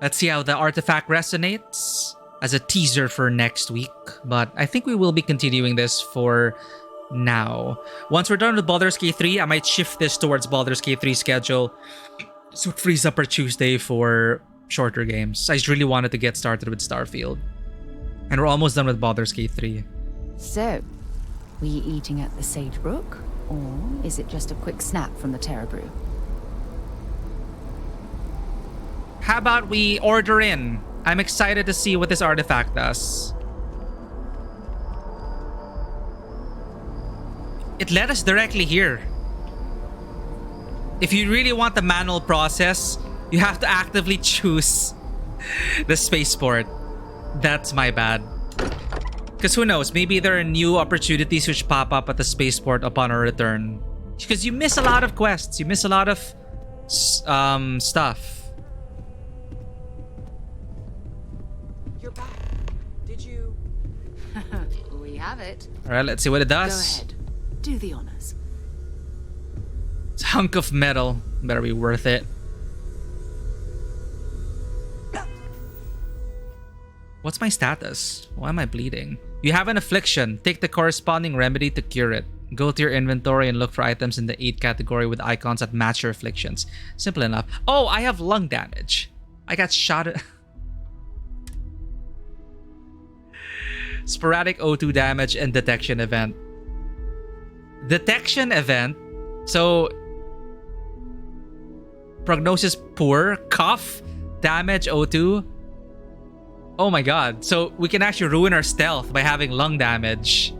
Let's see how the artifact resonates as a teaser for next week, but I think we will be continuing this for now. Once we're done with Baldur's Gate 3, I might shift this towards Baldur's Gate 3 schedule, so it frees up our Tuesday for shorter games. I just really wanted to get started with Starfield, and we're almost done with Baldur's Gate 3. So, were you eating at the Sagebrook, or is it just a quick snap from the Terra Brew? How about we order in? I'm excited to see what this artifact does. It led us directly here. If you really want the manual process, you have to actively choose the spaceport. That's my bad. Because who knows, maybe there are new opportunities which pop up at the spaceport upon our return. Because you miss a lot of quests, you miss a lot of stuff. We have it. Alright, let's see what it does. Go ahead. Do the honors. It's a hunk of metal. Better be worth it. What's my status? Why am I bleeding? You have an affliction. Take the corresponding remedy to cure it. Go to your inventory and look for items in the 8 category with icons that match your afflictions. Simple enough. Oh, I have lung damage. I got shot at... Sporadic O2 damage and detection event. Detection event? So... Prognosis poor. Cough. Damage O2. Oh my god. So we can actually ruin our stealth by having lung damage.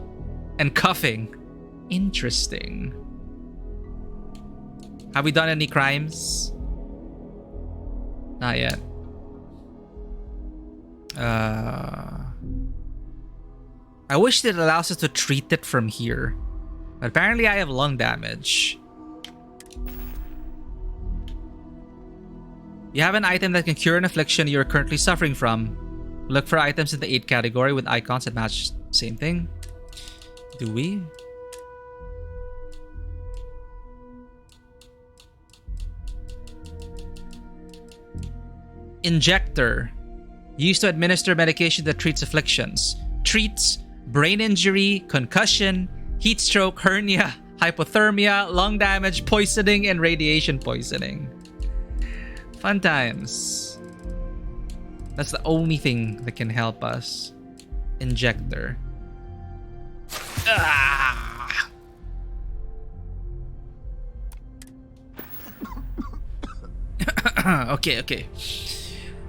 And coughing. Interesting. Have we done any crimes? Not yet. I wish it allows us to treat it from here. But apparently I have lung damage. You have an item that can cure an affliction you're currently suffering from. Look for items in the 8 category with icons that match. Same thing. Do we? Injector. Used to administer medication that treats afflictions. Treats brain injury, concussion, heat stroke, hernia, hypothermia, lung damage, poisoning, and radiation poisoning. Fun times. That's the only thing that can help us. Injector. Ah! Okay.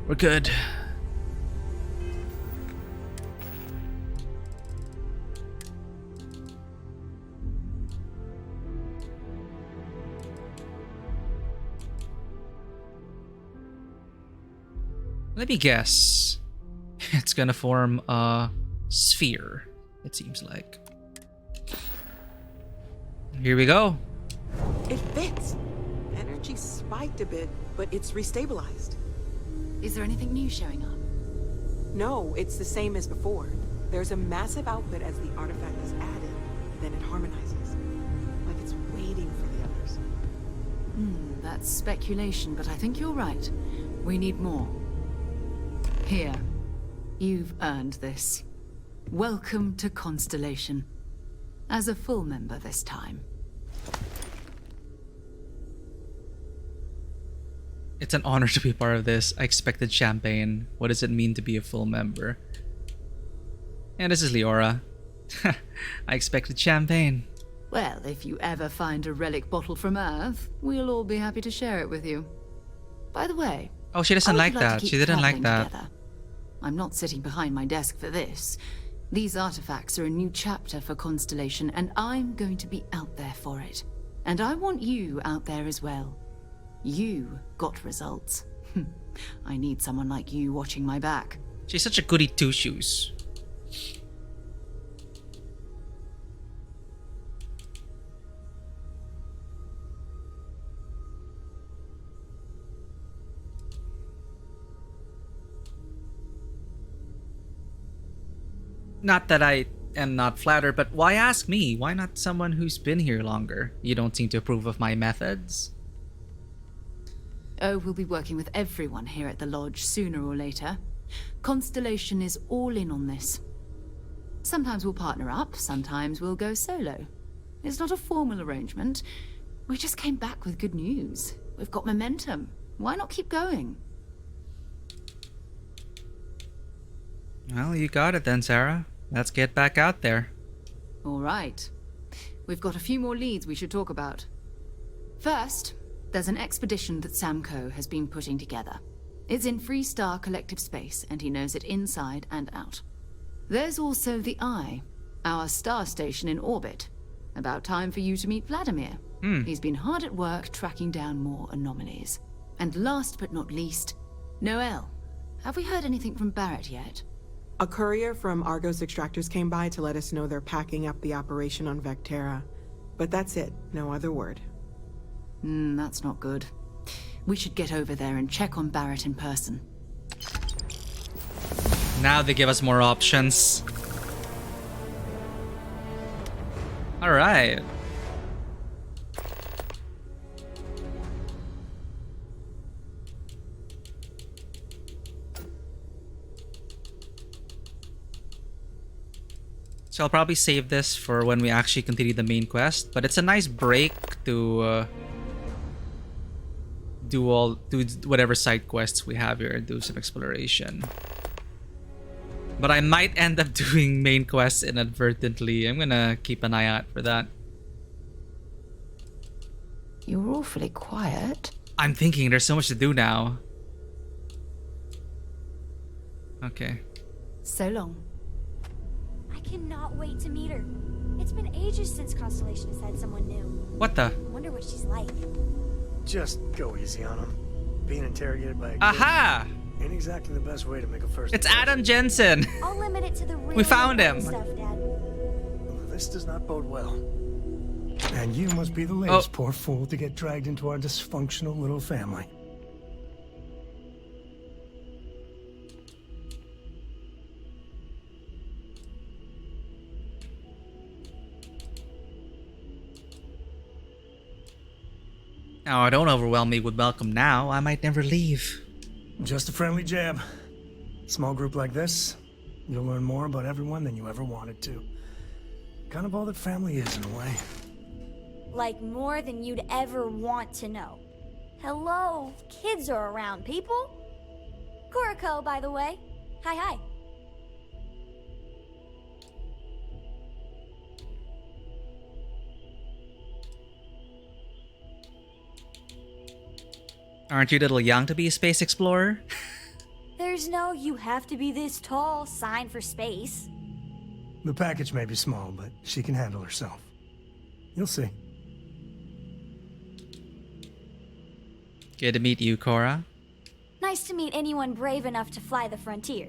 We're good. Let me guess. It's gonna form a sphere, it seems like. Here we go. It fits. Energy spiked a bit, but it's restabilized. Is there anything new showing up? No, it's the same as before. There's a massive output as the artifact is added, then it harmonizes. Like it's waiting for the others. That's speculation, but I think you're right. We need more. Here. You've earned this. Welcome to Constellation. As a full member this time. It's an honor to be part of this. I expected champagne. What does it mean to be a full member? And this is Leora. I expected champagne. Well, if you ever find a relic bottle from Earth, we'll all be happy to share it with you. By the way... Oh, she doesn't like that. She didn't like that. Together? I'm not sitting behind my desk for this. These artifacts are a new chapter for Constellation, and I'm going to be out there for it. And I want you out there as well. You got results. I need someone like you watching my back. She's such a goody two-shoes. Not that I am not flattered, but why ask me? Why not someone who's been here longer? You don't seem to approve of my methods. Oh, we'll be working with everyone here at the Lodge sooner or later. Constellation is all in on this. Sometimes we'll partner up, sometimes we'll go solo. It's not a formal arrangement. We just came back with good news. We've got momentum. Why not keep going? Well, you got it then, Sarah. Let's get back out there. All right. We've got a few more leads we should talk about. First, there's an expedition that Samco has been putting together. It's in Freestar Collective Space, and he knows it inside and out. There's also the Eye, our star station in orbit. About time for you to meet Vladimir. He's been hard at work tracking down more anomalies. And last but not least, Noel. Have we heard anything from Barrett yet? A courier from Argos Extractors came by to let us know they're packing up the operation on Vectera. But that's it. No other word. That's not good. We should get over there and check on Barrett in person. Now they give us more options. Alright. So I'll probably save this for when we actually continue the main quest, but it's a nice break to do whatever side quests we have here and do some exploration. But I might end up doing main quests inadvertently. I'm gonna keep an eye out for that. You're awfully quiet. I'm thinking there's so much to do now. Okay. So long. I cannot wait to meet her. It's been ages since Constellation has had someone new. What the? I wonder what she's like. Just go easy on him. Being interrogated by a kid Aha! ain't exactly the best way to make a first It's impression. Adam Jensen. I'll limit it to the real We found him. stuff, Dad. This does not bode well. And you must be the latest poor fool to get dragged into our dysfunctional little family. Oh, don't overwhelm me with welcome now. I might never leave. Just a friendly jab. Small group like this, you'll learn more about everyone than you ever wanted to. Kind of all that family is in a way. Like more than you'd ever want to know. Hello, kids are around, people. Kuriko, by the way. Hi, hi. Aren't you a little young to be a space explorer? There's no you have to be this tall sign for space. The package may be small, but she can handle herself. You'll see. Good to meet you, Cora. Nice to meet anyone brave enough to fly the frontier.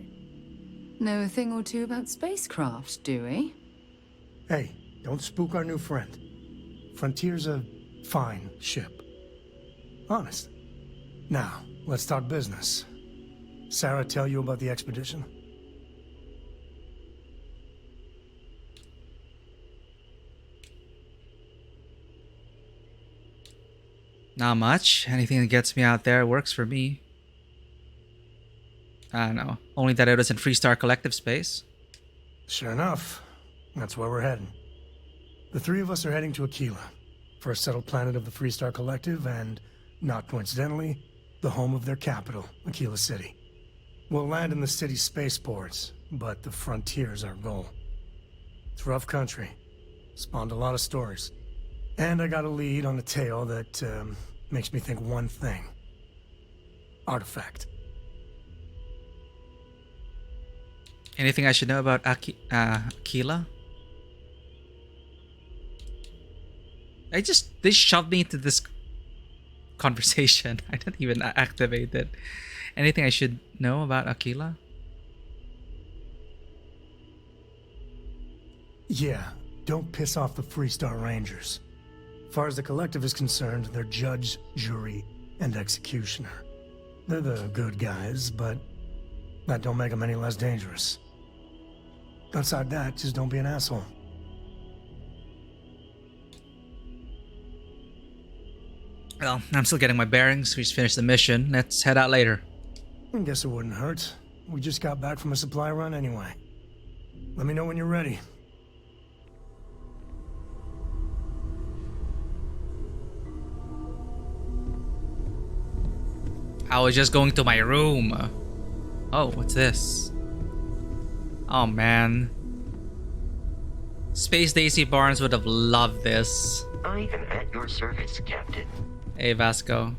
Know a thing or two about spacecraft, do we? Hey, don't spook our new friend. Frontier's a fine ship. Honest. Now, let's talk business. Sarah tell you about the expedition? Not much. Anything that gets me out there works for me. I don't know. Only that it was in Freestar Collective space. Sure enough. That's where we're heading. The three of us are heading to Aquila, first settled planet of the Freestar Collective and, not coincidentally, the home of their capital, Aquila City. We'll land in the city's spaceports, but the frontier's our goal. It's rough country. Spawned a lot of stories. And I got a lead on a tale that makes me think one thing. Artifact. Anything I should know about Aquila? They shoved me into this conversation. I didn't even activate it. Anything I should know about Aquila? Yeah, don't piss off the Freestar Rangers. As far as the Collective is concerned, they're judge, jury, and executioner. They're the good guys, but that don't make them any less dangerous. Outside that, just don't be an asshole. Well, I'm still getting my bearings. We just finished the mission. Let's head out later. I guess it wouldn't hurt. We just got back from a supply run anyway. Let me know when you're ready. I was just going to my room. Oh, what's this? Oh man. Space Daisy Barnes would have loved this. I am at your service, Captain. Hey, Vasco.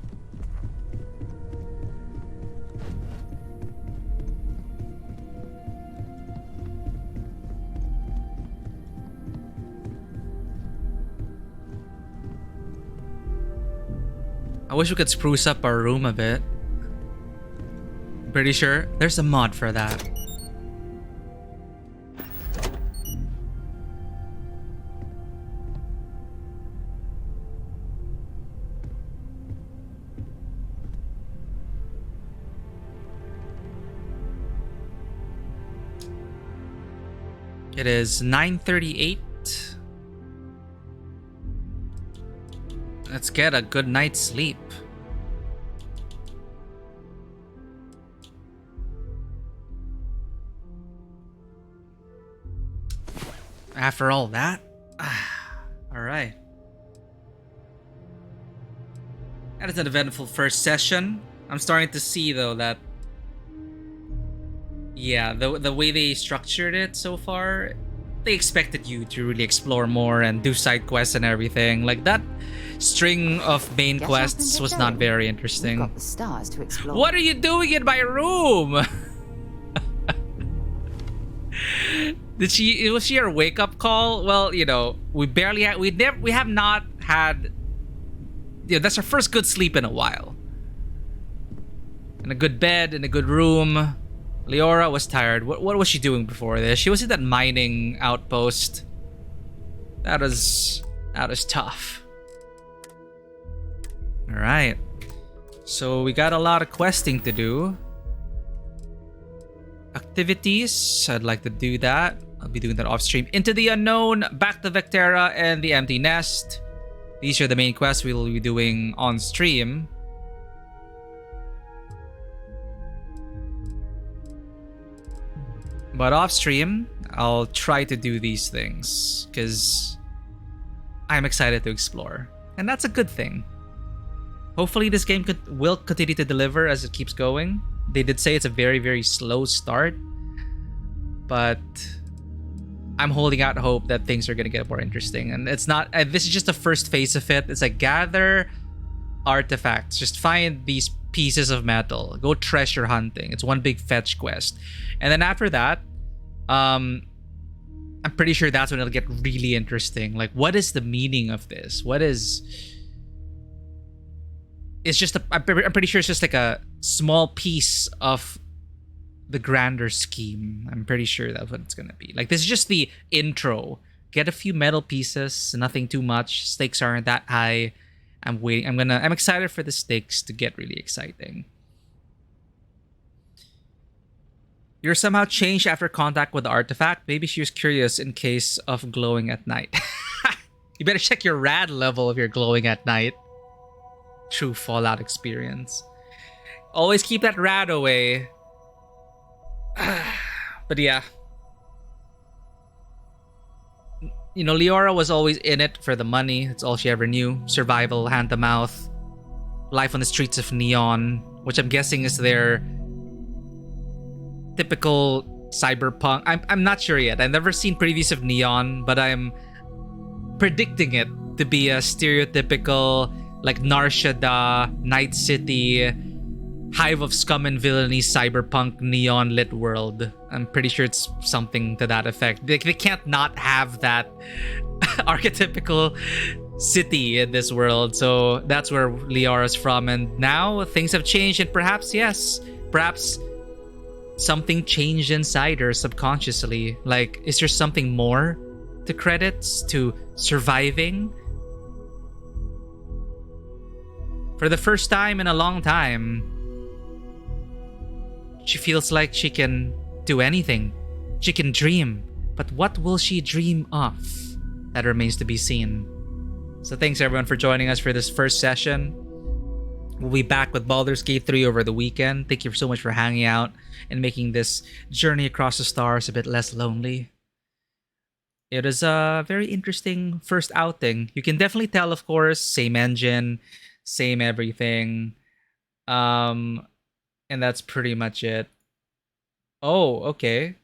I wish we could spruce up our room a bit. Pretty sure there's a mod for that. It is 9:38. Let's get a good night's sleep. After all that, all right. That is an eventful first session. I'm starting to see though that, yeah, the way they structured it so far, they expected you to really explore more and do side quests and everything. Like that string of main quests was not very interesting. We've got the stars to explore. What are you doing in my room? Was she our wake up call? Well, you know, we have not had, you know, that's our first good sleep in a while. In a good bed, in a good room. Leora was tired. What was she doing before this? She was in that mining outpost. That was tough. All right. So we got a lot of questing to do. Activities. I'd like to do that. I'll be doing that off stream. Into the Unknown, Back to Vectera, and the Empty Nest. These are the main quests we will be doing on stream. But off stream, I'll try to do these things because I'm excited to explore. And that's a good thing. Hopefully this game will continue to deliver as it keeps going. They did say it's a very, very slow start. But I'm holding out hope that things are going to get more interesting. And it's not, this is just the first phase of it. It's like gather artifacts. Just find these pieces of metal. Go treasure hunting. It's one big fetch quest. And then after that, I'm pretty sure that's when it'll get really interesting. Like, what is the meaning of this? What is... It's just I'm pretty sure it's just like small piece of the grander scheme. I'm pretty sure that's what it's gonna be. Like, this is just the intro. Get a few metal pieces, nothing too much. Stakes aren't that high. I'm waiting. I'm excited for the stakes to get really exciting. You're somehow changed after contact with the artifact. Maybe she was curious in case of glowing at night. You better check your rad level if you're glowing at night. True Fallout experience. Always keep that rad away. But yeah. You know, Leora was always in it for the money. That's all she ever knew. Survival, hand to mouth. Life on the streets of Neon, which I'm guessing is their typical cyberpunk. I'm not sure yet. I've never seen previews of Neon, but I'm predicting it to be a stereotypical, like, Narshada, Night City, hive of scum and villainy, cyberpunk, neon lit world. I'm pretty sure it's something to that effect. They can't not have that archetypical city in this world. So that's where Leora's from. And now things have changed, and perhaps, yes, perhaps something changed inside her subconsciously. Like, is there something more to credits, to surviving? For the first time in a long time, she feels like she can do anything. She can dream. But what will she dream of? That remains to be seen. So thanks everyone for joining us for this first session. We'll be back with Baldur's Gate 3 over the weekend. Thank you so much for hanging out and making this journey across the stars a bit less lonely. It is a very interesting first outing. You can definitely tell, of course, same engine, same everything. And that's pretty much it. Oh, okay.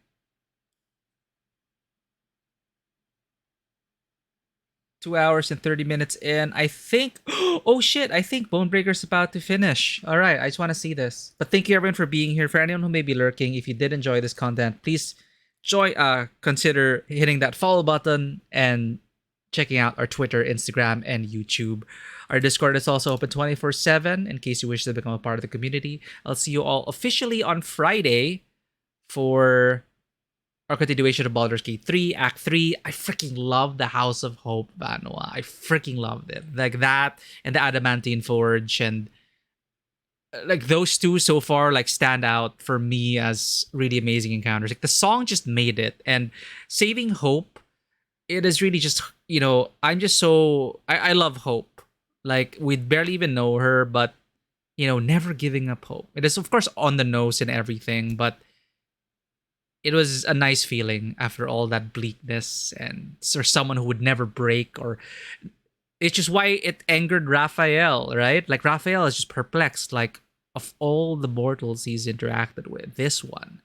Two hours and 30 minutes in. I think... Oh, shit. I think Bonebreaker's about to finish. All right. I just want to see this. But thank you, everyone, for being here. For anyone who may be lurking, if you did enjoy this content, please consider hitting that follow button and checking out our Twitter, Instagram, and YouTube. Our Discord is also open 24/7 in case you wish to become a part of the community. I'll see you all officially on Friday for our continuation of Baldur's Gate 3, Act 3. I freaking love the House of Hope, Vanua. I freaking loved it. Like that and the Adamantine Forge, and like those two so far like stand out for me as really amazing encounters. Like the song just made it, and Saving Hope, it is really just, you know, I'm just so I love Hope. Like, we barely even know her, but, you know, never giving up hope. It is, of course, on the nose and everything, but it was a nice feeling after all that bleakness, and or someone who would never break, or it's just why it angered Raphael, right? Like, Raphael is just perplexed. Like, of all the mortals he's interacted with, this one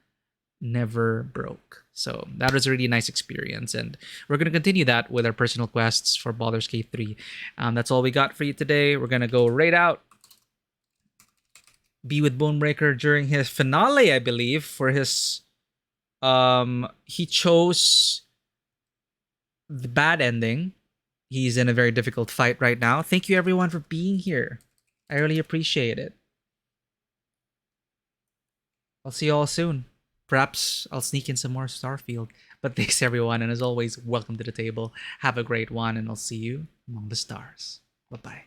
never broke. So that was a really nice experience, and we're going to continue that with our personal quests for Baldur's Gate 3. That's all we got for you today. We're going to go right out, be with Bonebreaker during his finale, I believe, for his... he chose the bad ending. He's in a very difficult fight right now. Thank you, everyone, for being here. I really appreciate it. I'll see you all soon. Perhaps I'll sneak in some more Starfield. But thanks, everyone, and as always, welcome to the table. Have a great one, and I'll see you among the stars. Bye-bye.